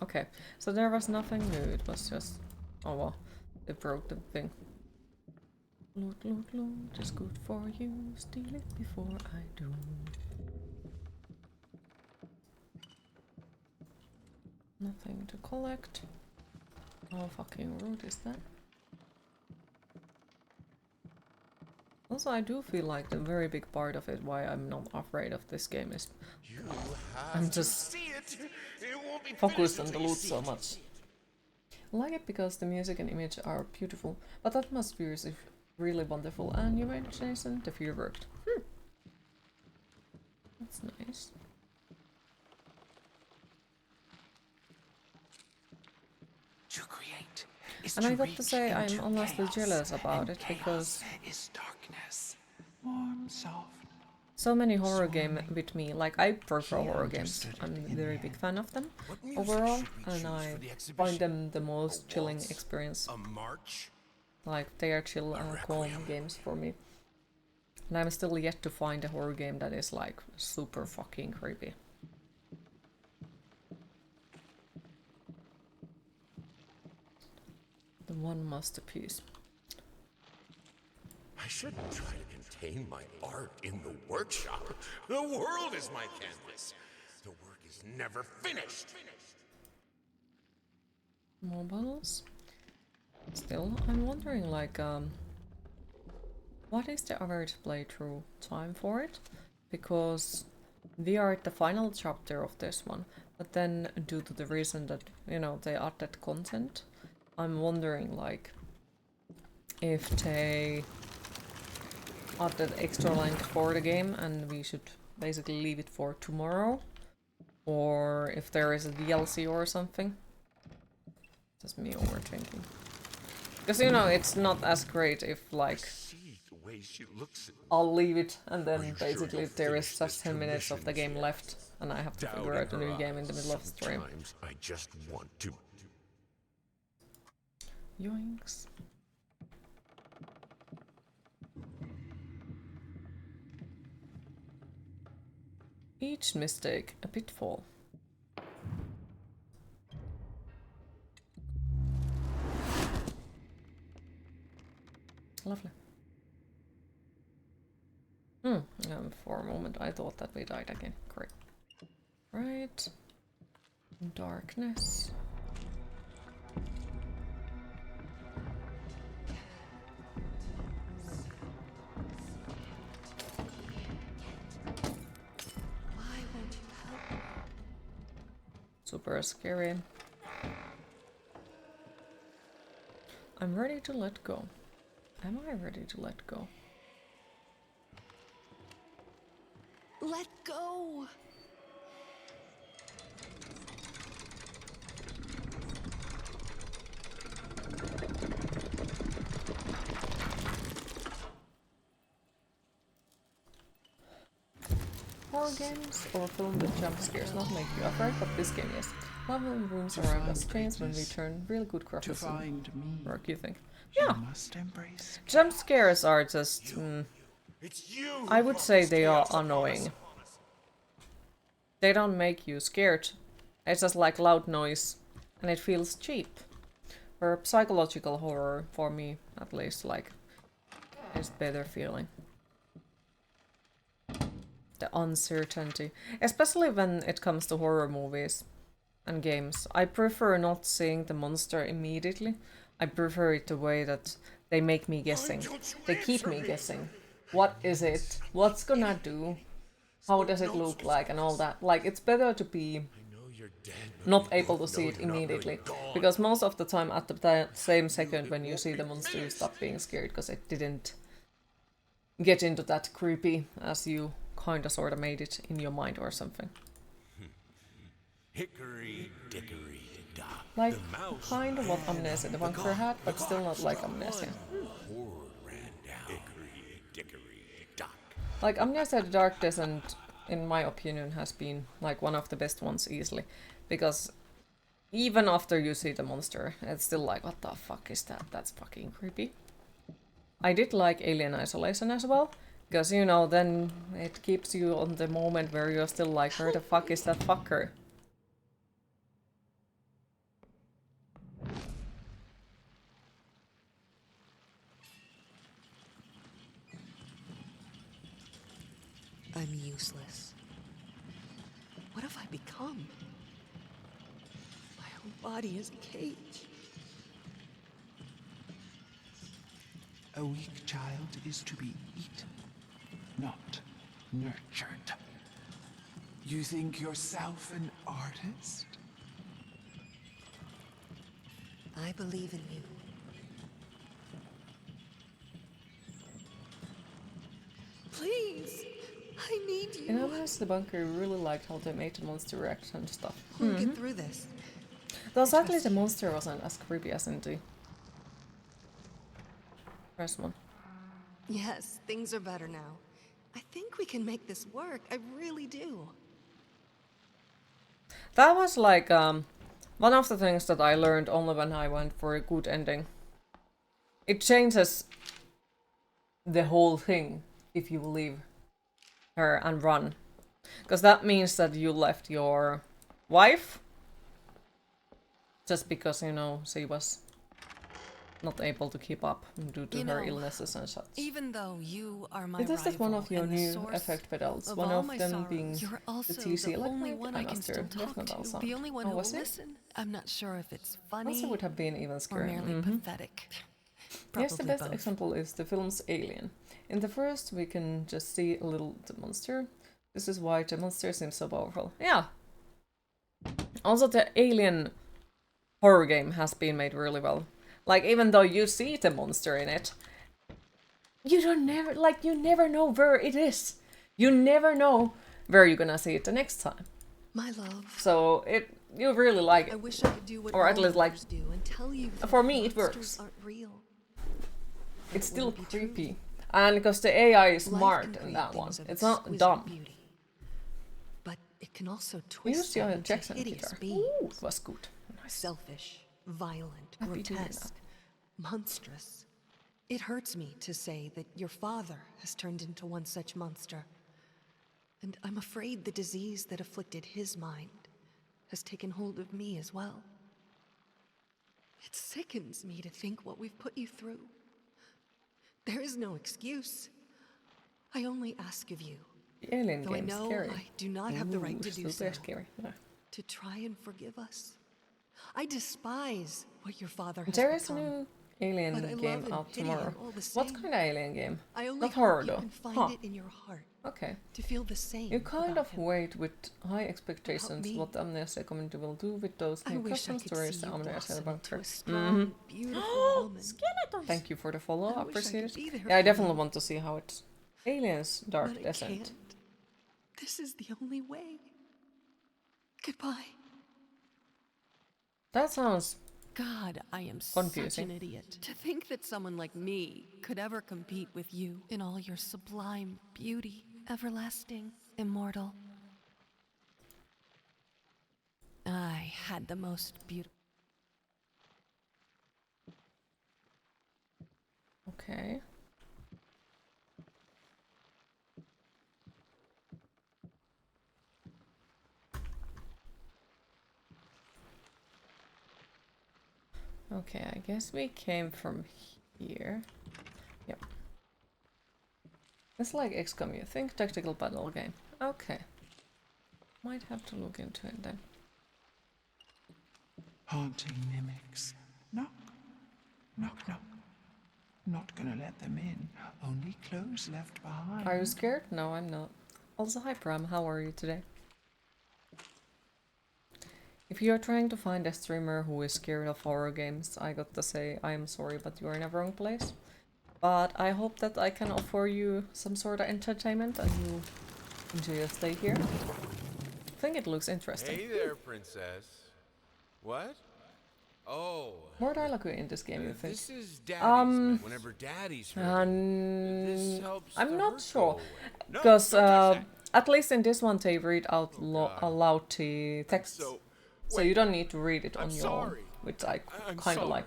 Okay, so there was nothing new, it was just... Oh well, they broke the thing. Loot, loot, loot is good for you, steal it before I do. Nothing to collect. How fucking rude is that? Also, I do feel like the very big part of it why I'm not afraid of this game is I'm just focused on the loot so much. I like it because the music and image are beautiful, but the atmosphere is really wonderful, and your imagination, the fear worked. That's nice. To create is And to I got to say, I'm reach honestly into jealous chaos, about and it, because is darkness. Warm, soft. so many horror games with me, like I prefer horror games, I'm a very big fan of them overall, and I find them the most chilling experience. A march? Like, they are chill and calm games for me. And I'm still yet to find a horror game that is like super fucking creepy. The one masterpiece. I shouldn't try to contain my art in the workshop. The world is my canvas. The work is never finished. More bottles? Still, I'm wondering, like, what is the average playthrough time for it? Because we are at the final chapter of this one, but then due to the reason that, you know, they added content, I'm wondering, like, if they added extra length for the game and we should basically leave it for tomorrow, or if there is a DLC or something. Just me overthinking. Because, you know, it's not as great if, like, I'll leave it and then basically there is just 10 minutes of the game left and I have to figure out a new game in the middle of the stream. I just want to. Yoinks. Each mistake a pitfall. Lovely. For a moment I thought that we died again. Great. Right. Darkness. Why won't you help? Super scary. I'm ready to let go. Am I ready to let go? Let go! Horror games or film with jump scares not make you afraid, but this game is. Level and rooms around us change when we turn really good graphics and work, you think? Yeah. Jump scares are just... I would say they are annoying. They don't make you scared. It's just like loud noise and it feels cheap. Or psychological horror, for me at least, like, is better feeling. The uncertainty, especially when it comes to horror movies and games, I prefer not seeing the monster immediately. I prefer it the way that they make me guessing. They keep me guessing. What is it? What's gonna do? How does it look like? And all that. Like, it's better to be not able to see it immediately. Because most of the time, at the same second when you see the monster, you stop being scared because it didn't get into that creepy as you kinda sorta made it in your mind or something. Hickory dickory dock. Like, kind of what Amnesia the Vampire had, but still not like Amnesia. Like, Amnesia the Dark Descent, in my opinion, has been like one of the best ones easily. Because even after you see the monster, it's still like, what the fuck is that? That's fucking creepy. I did like Alien Isolation as well. Because, you know, then it keeps you on the moment where you're still like, where the fuck is that fucker? I'm useless. What have I become? My whole body is a cage. A weak child is to be eaten, not nurtured. You think yourself an artist? I believe in you. Please! I need you! In Amnesia the Bunker, I really liked how they made the monster react and stuff. We'll get through this. Though sadly the monster wasn't as creepy as in the first one. Yes, things are better now. I think we can make this work. I really do. That was like one of the things that I learned only when I went for a good ending. It changes the whole thing if you leave her and run. Because that means that you left your wife just because, you know, she was not able to keep up due to her illnesses and such. Even though you are my Is this one of your and new source effect pedals? of One all of my them sorrows, being you're also the TC the only one I can still talk to. The only one who will was it? listen. I'm not sure if it's funny Also would have been even or scary. merely pathetic. Yes, the Probably best both. example is the film's Alien. In the first, we can just see a little the monster. This is why the monster seems so powerful. Yeah. Also, the Alien horror game has been made really well. Like, even though you see the monster in it, you never know where it is. You never know where you're gonna see it the next time. My love. So you really like it. I wish I could do what or at all least like others do and tell you that for me it monsters works. aren't real. It's It still wouldn't be true. creepy. And because the AI is Life smart can in create that one. things of It's not exquisite dumb. beauty, but it can also Use twist your them into Jackson hideous guitar. beings. Ooh, it was good. Nice. Selfish, violent, Happy to hear grotesque, monstrous. It hurts me to say that your father has turned into one such monster. And I'm afraid the disease that afflicted his mind has taken hold of me as well. It sickens me to think what we've put you through. There is no excuse. I only ask of you, The Alien though I game's know scary. I do not have the right to do so, super scary. Yeah. to try and forgive us. I despise what your father has There is a become. new Alien But I love game and out pity tomorrow. him all the What same. kind of Alien game? I only Not hope horror you though. can find Huh. it in your heart Okay. to feel the same. You kind about of him. wait with high expectations me. what the Amnesia community will do with those I new wish custom I could stories see the you Amnesia blossom into Bunker. a strong, beautiful woman. Skeletons! Thank you for the follow, I I wish I appreciate could it. be there Yeah, I for definitely you. want to see how it's Aliens Dark But I Descent. can't. This is the only way. Goodbye. That sounds God, I am confusing. such an idiot. To think that someone like me could ever compete with you in all your sublime beauty, everlasting, immortal. I had the most beautiful. Okay. Okay, I guess we came from here. Yep. It's like XCOM, you think? Tactical battle game. Okay. Might have to look into it then. Haunting mimics. Knock, knock, knock. Not gonna let them in. Only clothes left behind. Are you scared? No, I'm not. Also, hi Pram, how are you today? If you are trying to find a streamer who is scared of horror games, I got to say I am sorry, but you are in a wrong place. But I hope that I can offer you some sort of entertainment and you enjoy your stay here. I think it looks interesting. Hey there, princess. What? Oh. More dialogue in this game, you think? This is Daddy's. Whenever Daddy's this helps I'm the not hurt sure, go away. No, because don't touch that. at least in this one they read out aloud the text, so you don't need to read it on your own, which I kind of like.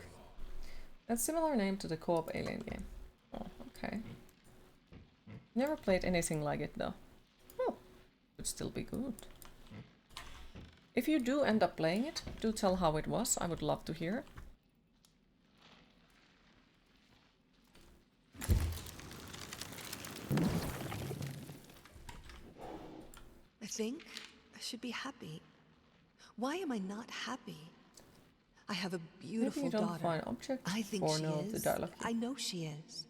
A similar name to the co-op Alien game. Oh, okay. Never played anything like it though. Oh, could still be good. If you do end up playing it, do tell how it was. I would love to hear. I think I should be happy. Why am I not happy? I have a beautiful Maybe you don't daughter. find objects I think or she know the is. dialogue. I know she is.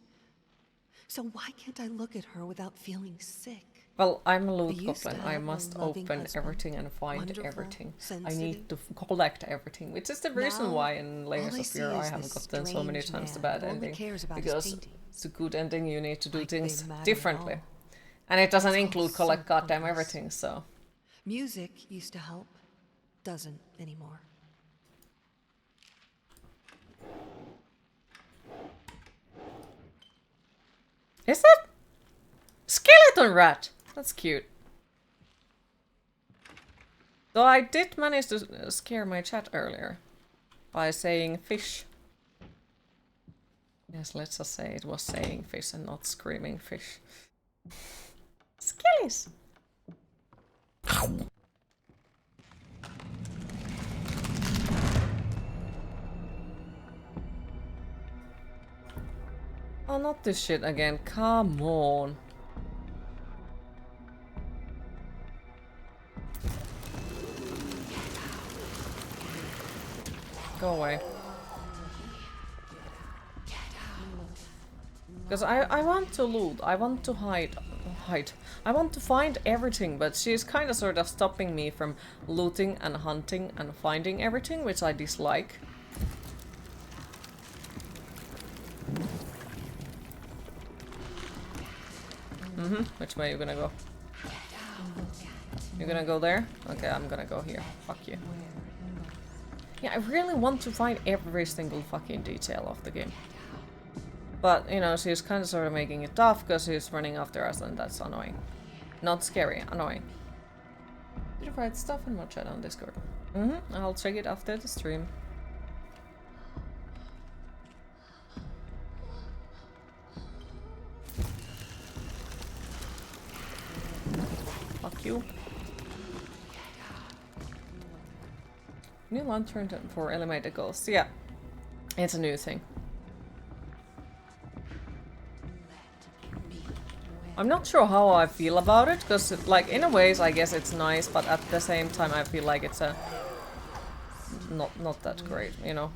So why can't I look at her without feeling sick? Well, I'm a loot I used to goblin. I have a must loving open husband, everything and find wonderful, everything. I sensitive. need to collect everything, which is the reason Now, why in Layers all I of see Fear I is haven't this gotten so many strange times the man bad who only ending. cares about his Because painting. it's a good ending, you need to do Like they things matter at differently. all. And it doesn't It's all include so collect goddamn hopeless. everything, so... Music used to help. Doesn't anymore. Is it? Skeleton rat! That's cute. Though I did manage to scare my chat earlier by saying fish. Yes, let's just say it was saying fish and not screaming fish. Skillies! Oh, not this shit again. Come on. Go away. Because I want to loot, I want to hide. I want to find everything, but she's kind of sort of stopping me from looting and hunting and finding everything, which I dislike. Which way are you gonna go? You're gonna go there? Okay, I'm gonna go here. Fuck you. Yeah, I really want to find every single fucking detail of the game. But, you know, she's kind of sort of making it tough because she's running after us and that's annoying. Not scary, annoying. Did you write stuff in my chat on Discord? I'll check it after the stream. Fuck you. New lantern for eliminated ghosts. Yeah, it's a new thing. I'm not sure how I feel about it, because like in a ways I guess it's nice, but at the same time I feel like it's a not that great, you know.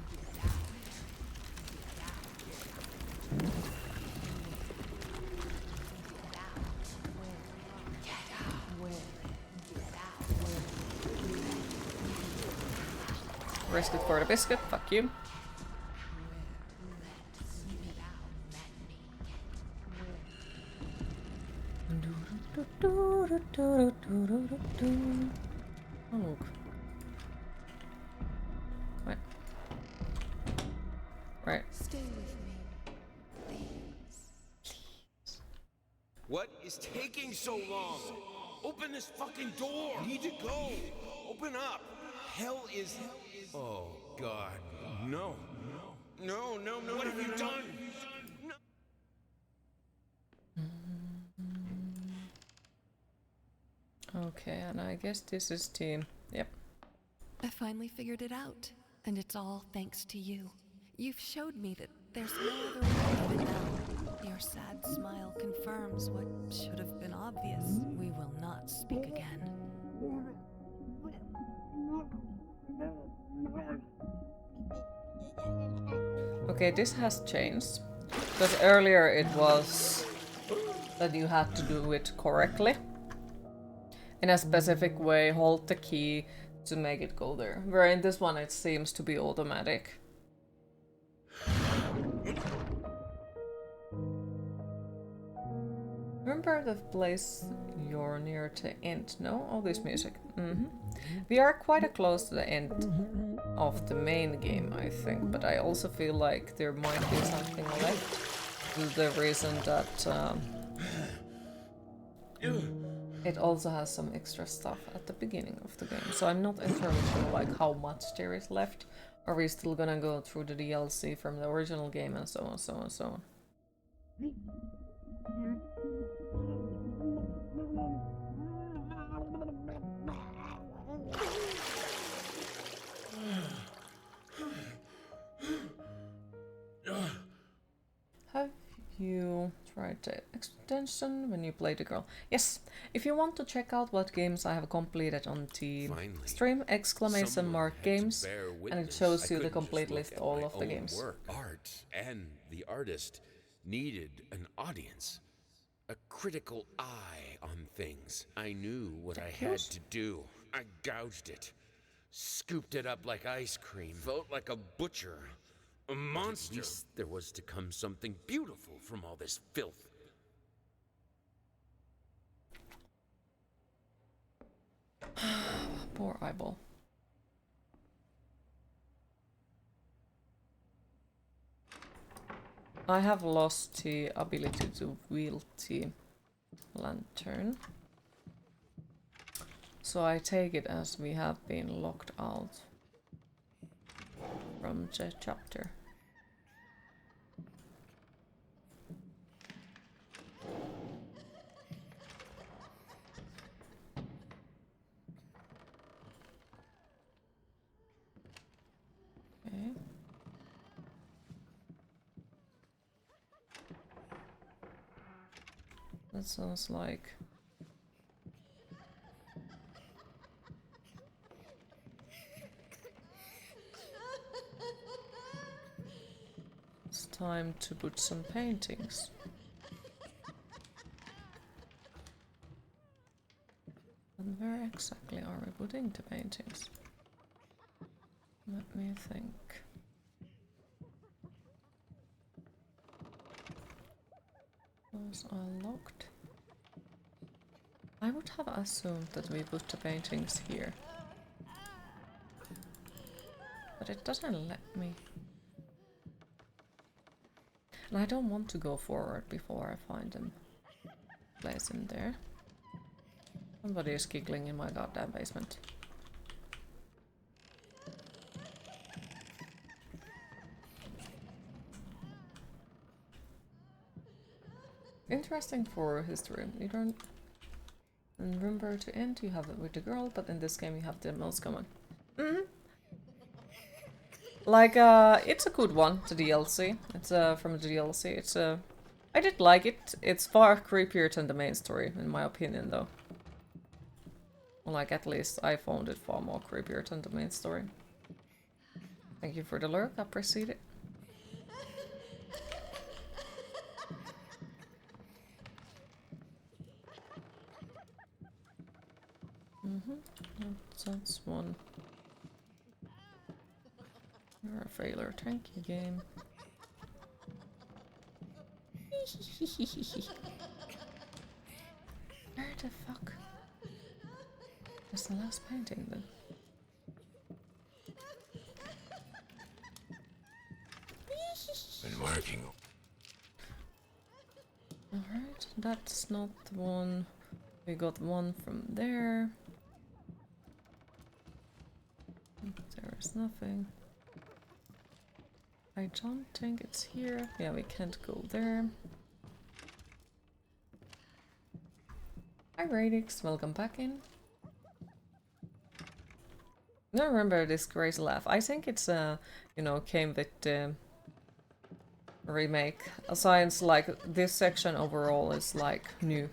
Risk it for the biscuit, fuck you. Oh, look. Right. Right. Stay with me, please. What is taking so long? Open this fucking door! I need to go! Open up! Hell is... Oh, God. No. No, no, no. What have you done? No. Okay, and I guess this is team. Yep. I finally figured it out, and it's all thanks to you. You've showed me that there's no other way of it now. Your sad smile confirms what should have been obvious. We will not speak again. Okay, this has changed. Because earlier it was that you had to do it correctly. In a specific way, hold the key to make it go there. Where in this one it seems to be automatic. Remember the place you're near to end? No? All this music. We are quite close to the end of the main game, I think, but I also feel like there might be something left. To the reason that it also has some extra stuff at the beginning of the game. So I'm not entirely sure like how much there is left. Are we still gonna go through the DLC from the original game and so on, so on, so on. Have you tried the extension when you play the girl? Yes! If you want to check out what games I have completed on the stream, exclamation mark games, and it shows you the complete list all of the games. Art and the artist needed an audience. A critical eye on things. I knew what I had to do. I gouged it. Scooped it up like ice cream. Felt like a butcher. A monster. At least there was to come something beautiful from all this filth. Poor eyeball. I have lost the ability to wield the lantern. So I take it as we have been locked out from the chapter. Okay. That sounds like it's time to put some paintings. And where exactly are we putting the paintings? Let me think. Those are locked. I would have assumed that we put the paintings here. But it doesn't let me. And I don't want to go forward before I find them. Place them there. Somebody is giggling in my goddamn basement. Interesting for history. You don't remember to end, you have it with the girl, but in this game you have the most common. Like, it's a good one, the DLC. It's from the DLC. It's I did like it. It's far creepier than the main story, in my opinion, though. Like, at least I found it far more creepier than the main story. Thank you for the lurk, I appreciate it. That's one. You're a failure, thank you, game. Where the fuck? That's the last painting then. Been working. Alright, that's not the one. We got one from there. There is nothing. I don't think it's here. Yeah, we can't go there. Hi Radix, welcome back in. I remember this crazy laugh. I think it's you know, came with the remake. Science, like this section overall is like new.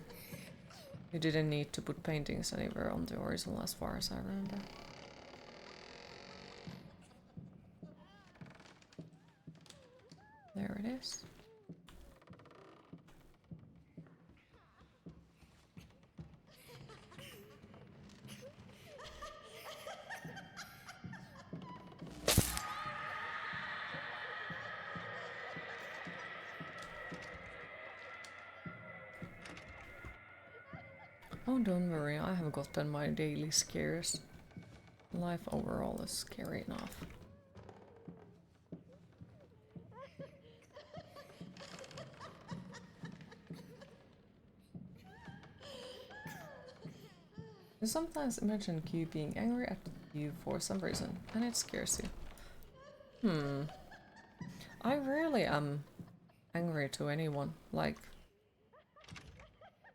You didn't need to put paintings anywhere on the original as far as I remember. Oh, don't worry, I have gotten my daily scares. Life overall is scary enough. You sometimes imagine Q being angry at you for some reason, and it scares you. I rarely am angry to anyone. Like,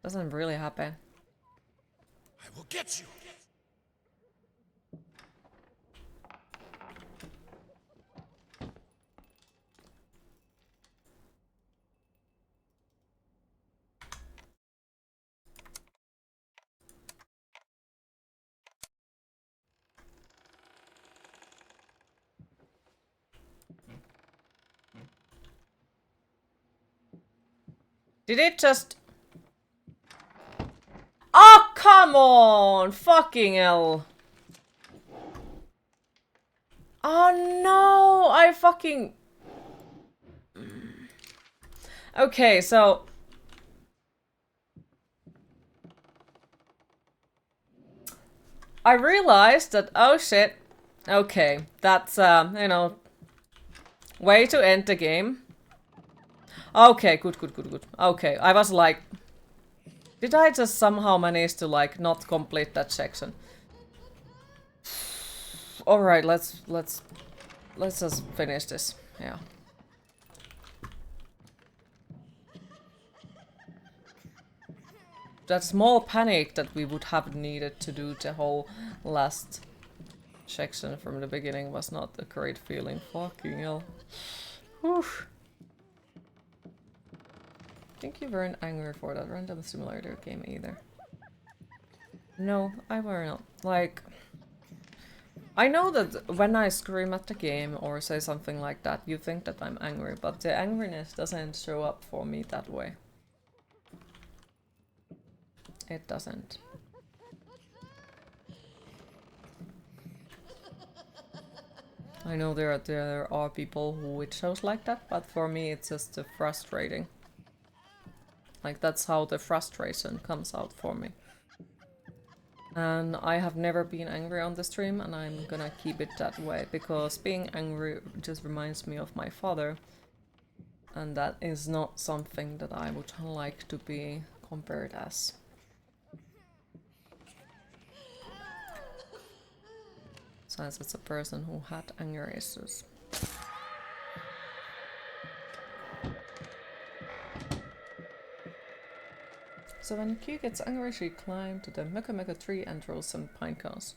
doesn't really happen. I will get you! Did it just... Oh, come on! Fucking hell! Oh no! I fucking... Okay, so... I realized that, oh shit. Okay, that's, you know... way to end the game. Okay, good. Okay, I was like... Did I just somehow manage to, like, not complete that section? Alright, let's just finish this. Yeah. That small panic that we would have needed to do the whole last section from the beginning was not a great feeling. Fucking hell. Whew. I think you weren't angry for that random simulator game either. No, I were not. Like, I know that when I scream at the game or say something like that, you think that I'm angry, but the angriness doesn't show up for me that way. It doesn't. I know there are people who it shows like that, but for me it's just frustrating. Like, that's how the frustration comes out for me. And I have never been angry on the stream, and I'm gonna keep it that way, because being angry just reminds me of my father. And that is not something that I would like to be compared as. Since it's a person who had anger issues. So when Q gets angry, she climbs to the Meka tree and rolls some pine cones.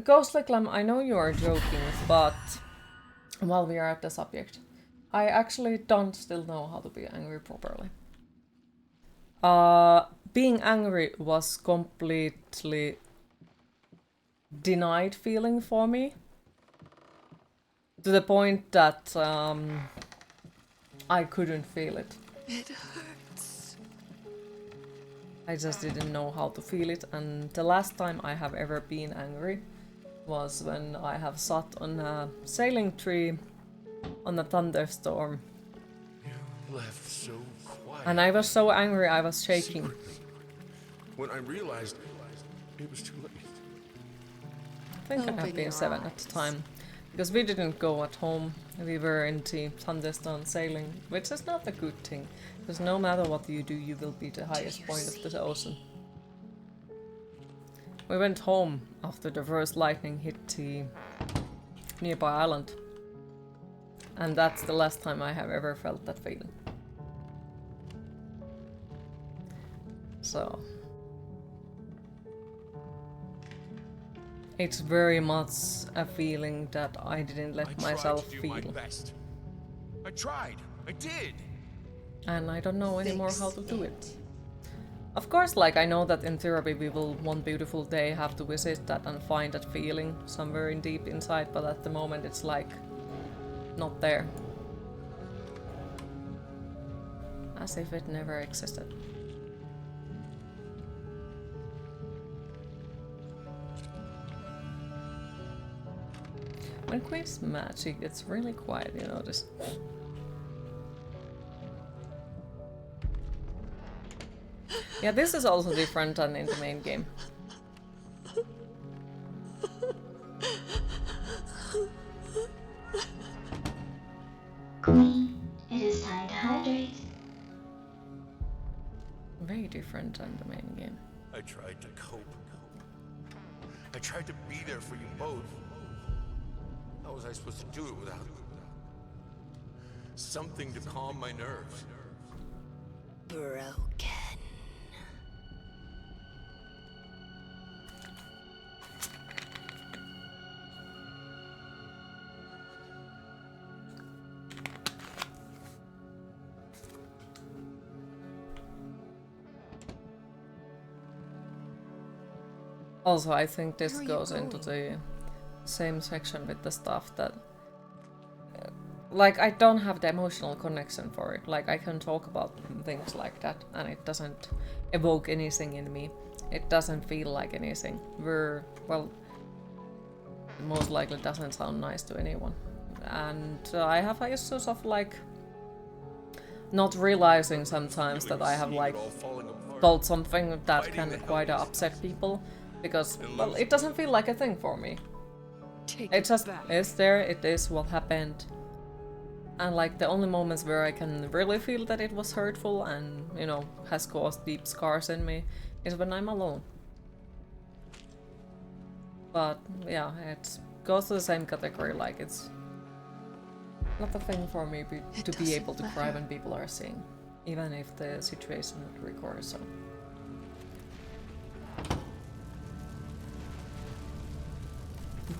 Ghostly Clem, I know you are joking, but while we are at the subject, I actually don't still know how to be angry properly. Being angry was completely denied feeling for me. To the point that I couldn't feel it. It hurts. I just didn't know how to feel it, and the last time I have ever been angry was when I have sat on a sailing tree on a thunderstorm. You left so quiet. And I was so angry I was shaking. Secretly. When I realized it was too late. I think I have been 7 at the time. Because we didn't go at home, we were in the thunderstorm sailing, which is not a good thing, because no matter what you do, you will be the highest point of the ocean. We went home after the first lightning hit the nearby island, and that's the last time I have ever felt that feeling. So... it's very much a feeling that I didn't let myself feel. I tried. I did. And I don't know anymore how to do it. Of course, like, I know that in therapy we will one beautiful day have to visit that and find that feeling somewhere in deep inside, but at the moment it's like not there. As if it never existed. When Queen's mad, she gets really quiet, you notice. Yeah, this is also different than in the main game. Queen, it is time to hydrate. Very different than the main game. I tried to cope. I tried to be there for you both. How was I supposed to do it without something to calm my nerves? Broken. Also, I think this goes into the same section with the stuff that... like, I don't have the emotional connection for it. Like, I can talk about things like that, and it doesn't evoke anything in me. It doesn't feel like anything. Well, most likely doesn't sound nice to anyone. And I have issues of, like, not realizing sometimes that I have, like, felt something that can quite upset people. Because, well, it doesn't feel like a thing for me. It just is there, it is what happened. And like the only moments where I can really feel that it was hurtful and, you know, has caused deep scars in me is when I'm alone. But yeah, it goes to the same category, like it's not a thing for me to be able to cry when people are seeing, even if the situation would require so.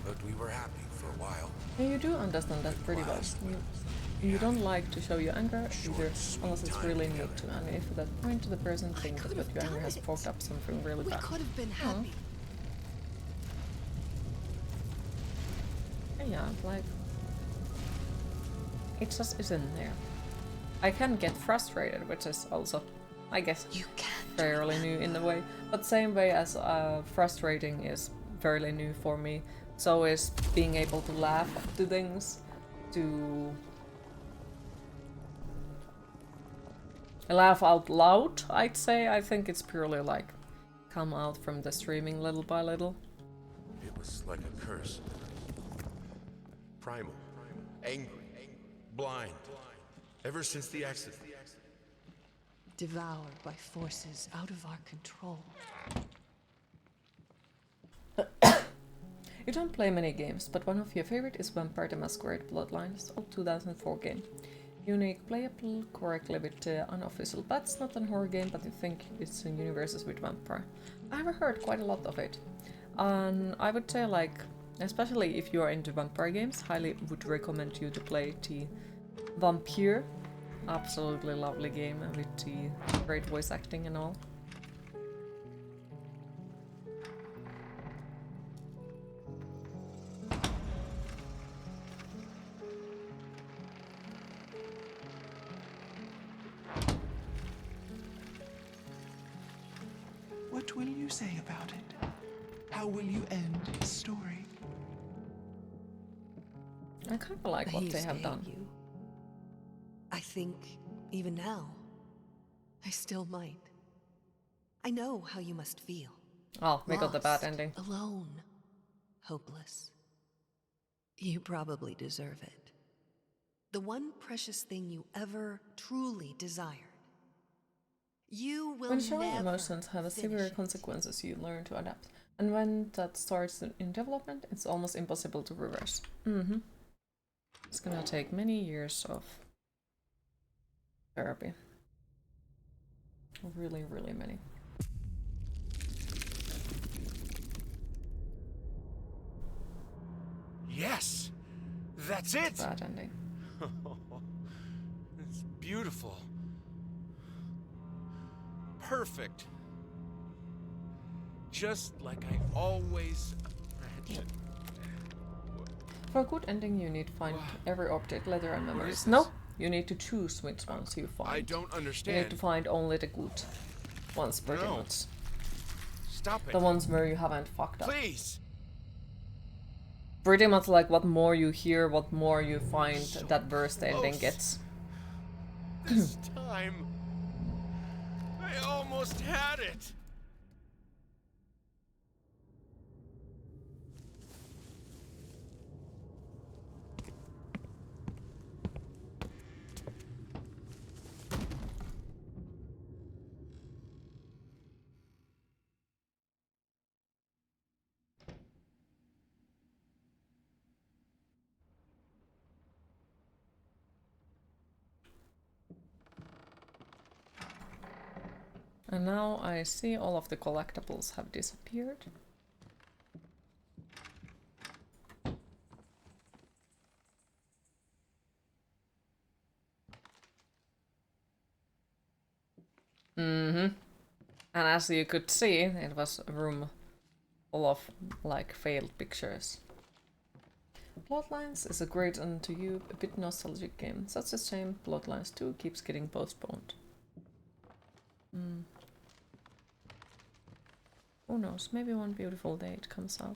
But we were happy for a while. Yeah, you do understand that pretty well. You don't like to show your anger either, unless it's really need to, and if at that point the person thinks that your anger has fucked up something really bad. We could have been happy. Yeah, like... it just isn't there. I can get frustrated, which is also, I guess, fairly new in a way. But same way as frustrating is fairly new for me, so is being able to laugh to things, to laugh out loud, I'd say. I think it's purely like come out from the streaming little by little. It was like a curse. Primal, angry, blind, ever since the accident. Devoured by forces out of our control. You don't play many games, but one of your favorite is Vampire the Masquerade Bloodlines, old 2004 game. Unique, playable correctly with unofficial bats, not a horror game, but you think it's in universes with vampire. I've heard quite a lot of it. And I would say, like, especially if you are into vampire games, highly would recommend you to play the Vampire. Absolutely lovely game with the great voice acting and all. What will you say about it? How will you end his story? I kind of like what they have done. I think, even now, I still might. I know how you must feel. Oh, we got the bad ending. Alone. Hopeless. You probably deserve it. The one precious thing you ever truly desired. You will when showing never emotions have severe consequences, you learn to adapt. And when that starts in development, it's almost impossible to reverse. It's gonna take many years of therapy. Really, really many. Yes! That's it! Bad ending. It's beautiful. Perfect. Just like I always imagined. For a good ending, you need to find every object, letter, and memories. No, you need to choose which ones you find. I don't understand. You need to find only the good ones, pretty much. Stop it. The ones where you haven't fucked up. Please. Pretty much like what more you hear, what more you find, that worse the ending gets. This time. I almost had it! And now I see all of the collectibles have disappeared. And as you could see, it was a room full of like failed pictures. Bloodlines is a great and to you a bit nostalgic game. Such a shame Bloodlines 2 keeps getting postponed. Who knows, maybe one beautiful day it comes out.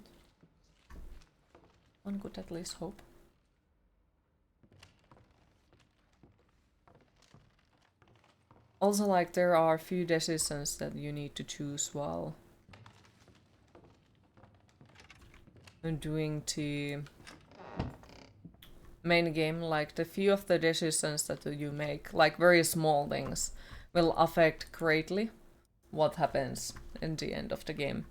One could at least hope. Also, like, there are a few decisions that you need to choose while doing the main game. Like, the few of the decisions that you make, like very small things, will affect greatly what happens in the end of the game.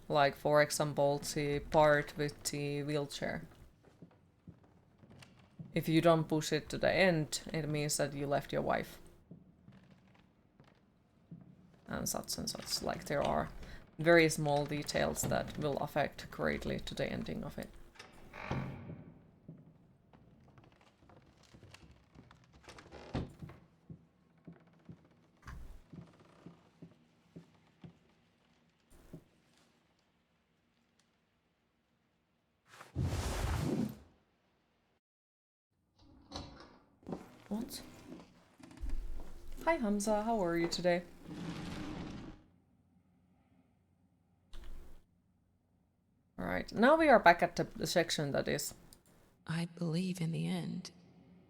Like, for example, the part with the wheelchair. If you don't push it to the end, it means that you left your wife. And such and such. Like, there are very small details that will affect greatly to the ending of it. What? Hi Hamza, how are you today? Alright, now we are back at the section that is... I believe in the end,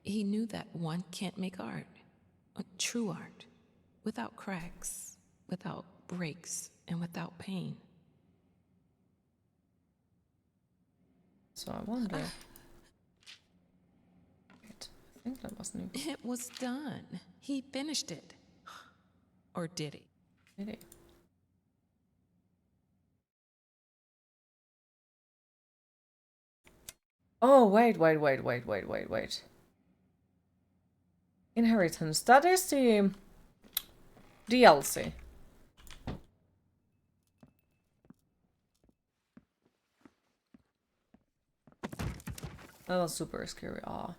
he knew that one can't make art, true art, without cracks, without breaks, and without pain. So I wonder... Wait, I think that was new. It was done. He finished it. Or did he? Did he? Oh, wait. Inheritance, that is the DLC. That was super scary. Ah.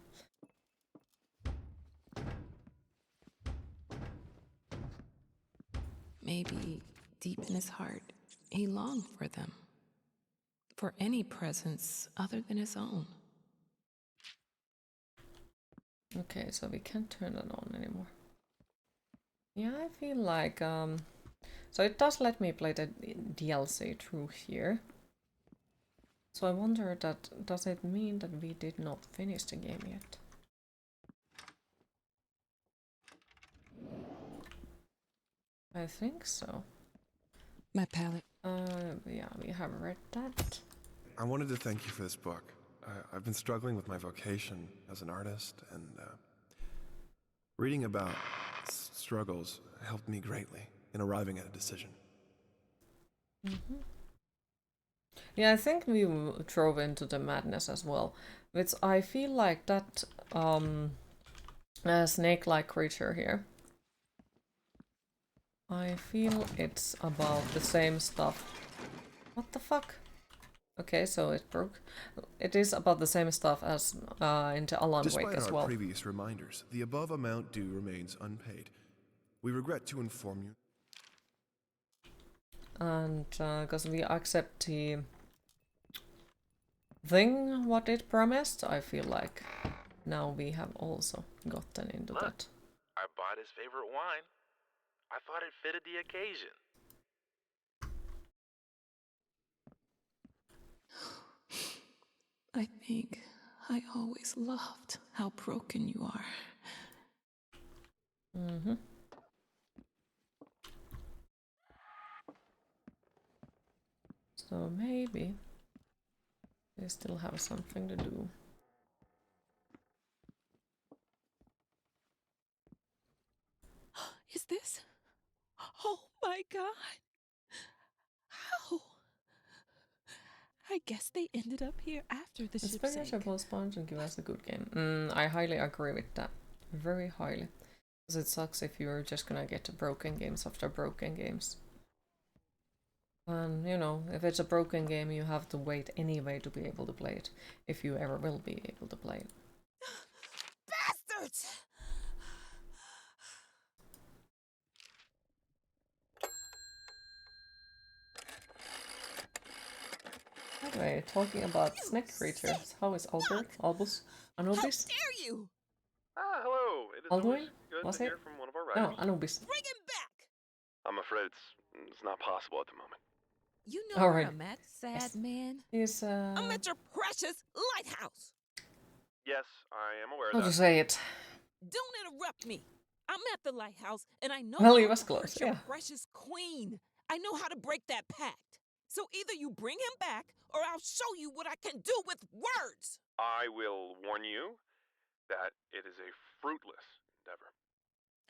Maybe deep in his heart, he longed for them. For any presence other than his own. Okay, so we can't turn it on anymore. Yeah, I feel like, so it does let me play the DLC through here. So I wonder that, does it mean that we did not finish the game yet? I think so. My palette. Yeah, we have read that. I wanted to thank you for this book. I've been struggling with my vocation as an artist, and reading about struggles helped me greatly in arriving at a decision. Yeah, I think we drove into the madness as well, which I feel like that snake-like creature here. I feel it's about the same stuff. What the fuck? Okay, so it broke. It is about the same stuff as in the Alan Wake as well. Despite our previous reminders, the above amount due remains unpaid. We regret to inform you. And because we accept the thing what it promised, I feel like now we have also gotten into that. I bought his favorite wine. I thought it fitted the occasion. I think I always loved how broken you are. So maybe they still have something to do. Is this? Oh my god! How? I guess they ended up here after the ship Especially sank. for sponge and give us a good game. I highly agree with that. Very highly. Because it sucks if you're just gonna get broken games after broken games. And, you know, if it's a broken game, you have to wait anyway to be able to play it. If you ever will be able to play it. Bastards! Anyway, talking about snack creatures, how is Albert, Albus, Anubis? How dare you! Ah, hello. It is Alduin? always good Was to it? hear from one of our No, writers. Anubis. Bring him back! I'm afraid it's not possible at the moment. You know All where right. I'm at, sad man. He's, I'm at your precious lighthouse! Yes, I am aware how of to that. say it? Don't interrupt me. I'm at the lighthouse, and I know Well, he how was to close, hurt your yeah. precious queen. I know how to break that pact. So either you bring him back, or I'll show you what I can do with words. I will warn you that it is a fruitless endeavor.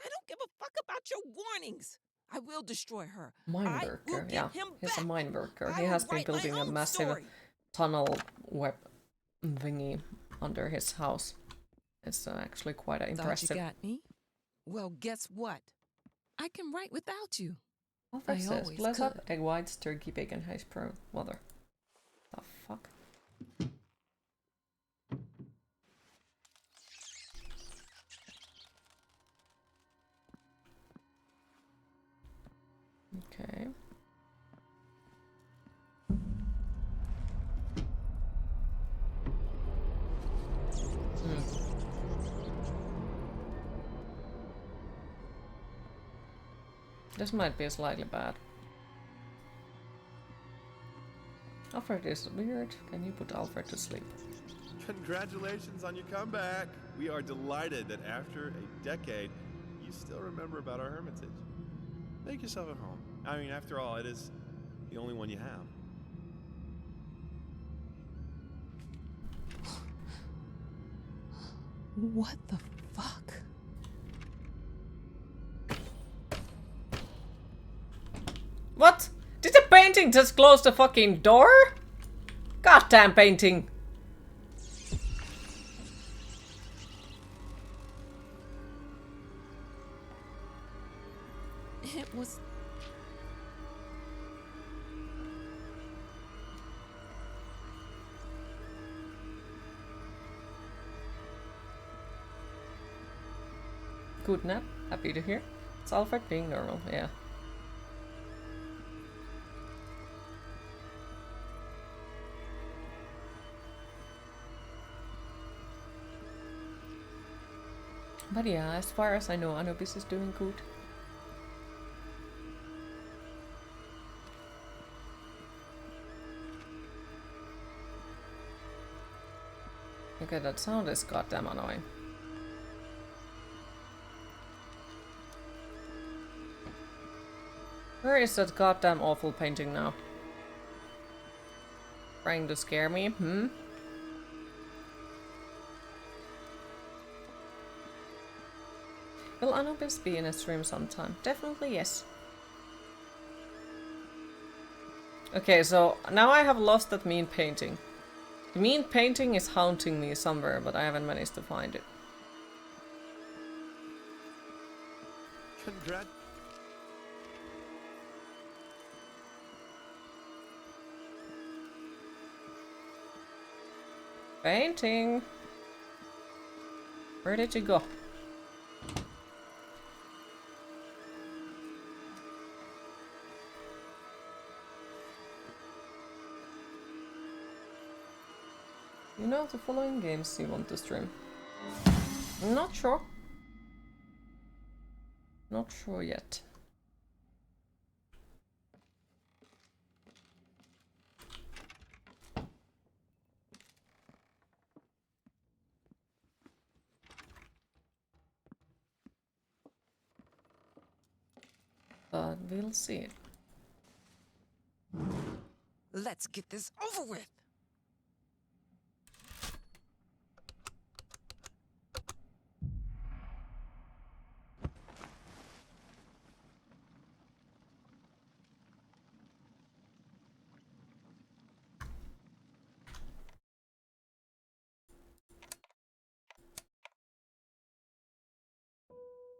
I don't give a fuck about your warnings. I will destroy her. Mine I will worker, get yeah. him He's back. a mine worker. I He will has been write my building a own massive story. tunnel web thingy under his house. It's actually quite impressive. Thought you got me? Well, guess what? I can write without you. Alfred I says, always bless up, could. egg whites, turkey, bacon, hash brown, mother. The fuck? Okay. This might be slightly bad. Alfred is weird. Can you put Alfred to sleep? Congratulations on your comeback. We are delighted that after a decade, you still remember about our hermitage. Make yourself at home. I mean, after all, it is the only one you have. What the fuck? What? Did the painting just close the fucking door? Goddamn painting! It was... Good nap. Happy to hear. It's Alfred being normal, yeah. But yeah, as far as I know, Anubis is doing good. Okay, that sound is goddamn annoying. Where is that goddamn awful painting now? Trying to scare me? Will Anubis be in a stream sometime? Definitely yes. Okay, so now I have lost that mean painting. The mean painting is haunting me somewhere, but I haven't managed to find it. Congrats. Painting! Where did you go? You know the following games you want to stream? Not sure. Not sure yet. But we'll see. Let Let's get this over with.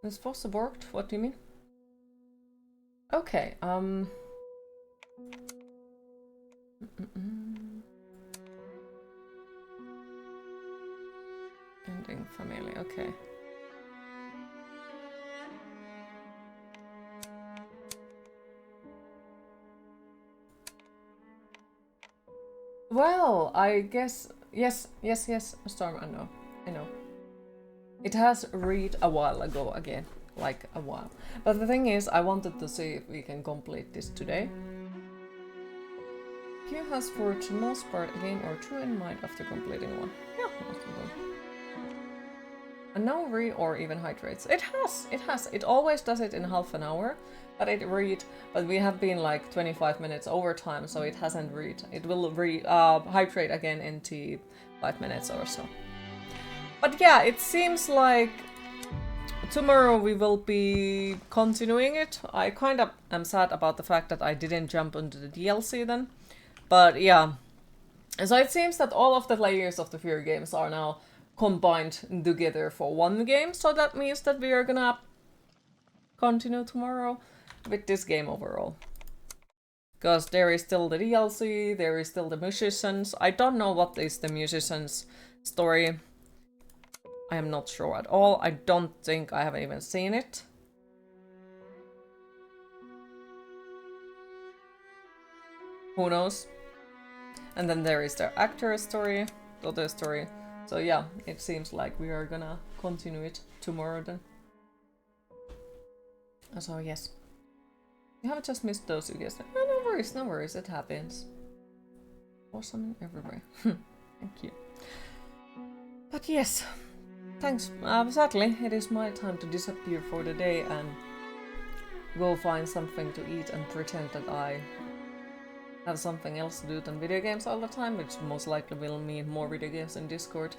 This was worked? What do you mean? Okay, Ending family, okay. Well, I guess yes, Storm, I know. It has read a while ago again, like a while. But the thing is, I wanted to see if we can complete this today. Q has for the most part a game or two in mind after completing one. Yeah, most of them. And now read or even hydrates. It has. It always does it in half an hour, but it read. But we have been like 25 minutes over time, so it hasn't read. It will hydrate again in 5 minutes or so. But yeah, it seems like tomorrow we will be continuing it. I kind of am sad about the fact that I didn't jump into the DLC then. But yeah, so it seems that all of the layers of the Fear games are now combined together for one game. So that means that we are gonna continue tomorrow with this game overall. Because there is still the DLC, there is still the musicians. I don't know what is the musicians' story. I am not sure at all. I don't think I have even seen it. Who knows? And then there is the actor's story, daughter's story. So yeah, it seems like we are gonna continue it tomorrow then. So yes. You have just missed those, you guys. Oh, no worries, it happens. Awesome everywhere. Thank you. But yes. Thanks. Sadly, it is my time to disappear for the day and go find something to eat and pretend that I have something else to do than video games all the time, which most likely will mean more video games in Discord.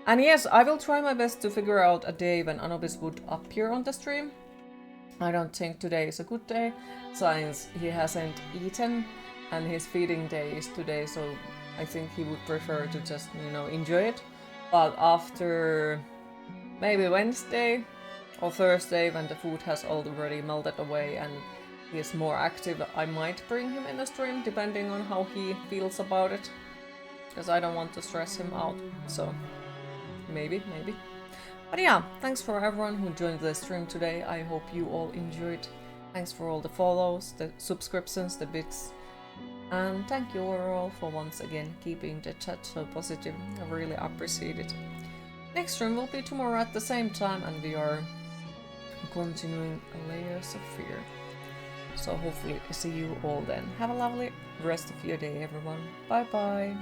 And yes, I will try my best to figure out a day when Anubis would appear on the stream. I don't think today is a good day, since he hasn't eaten and his feeding day is today, so I think he would prefer to just, enjoy it. But after maybe Wednesday or Thursday, when the food has already melted away and he is more active, I might bring him in the stream, depending on how he feels about it. Because I don't want to stress him out, so maybe. But yeah, thanks for everyone who joined the stream today. I hope you all enjoyed. Thanks for all the follows, the subscriptions, the bits. And thank you all for once again keeping the chat so positive. I really appreciate it. Next stream will be tomorrow at the same time, and we are continuing Layers of Fear. So hopefully see you all then. Have a lovely rest of your day, everyone. Bye bye.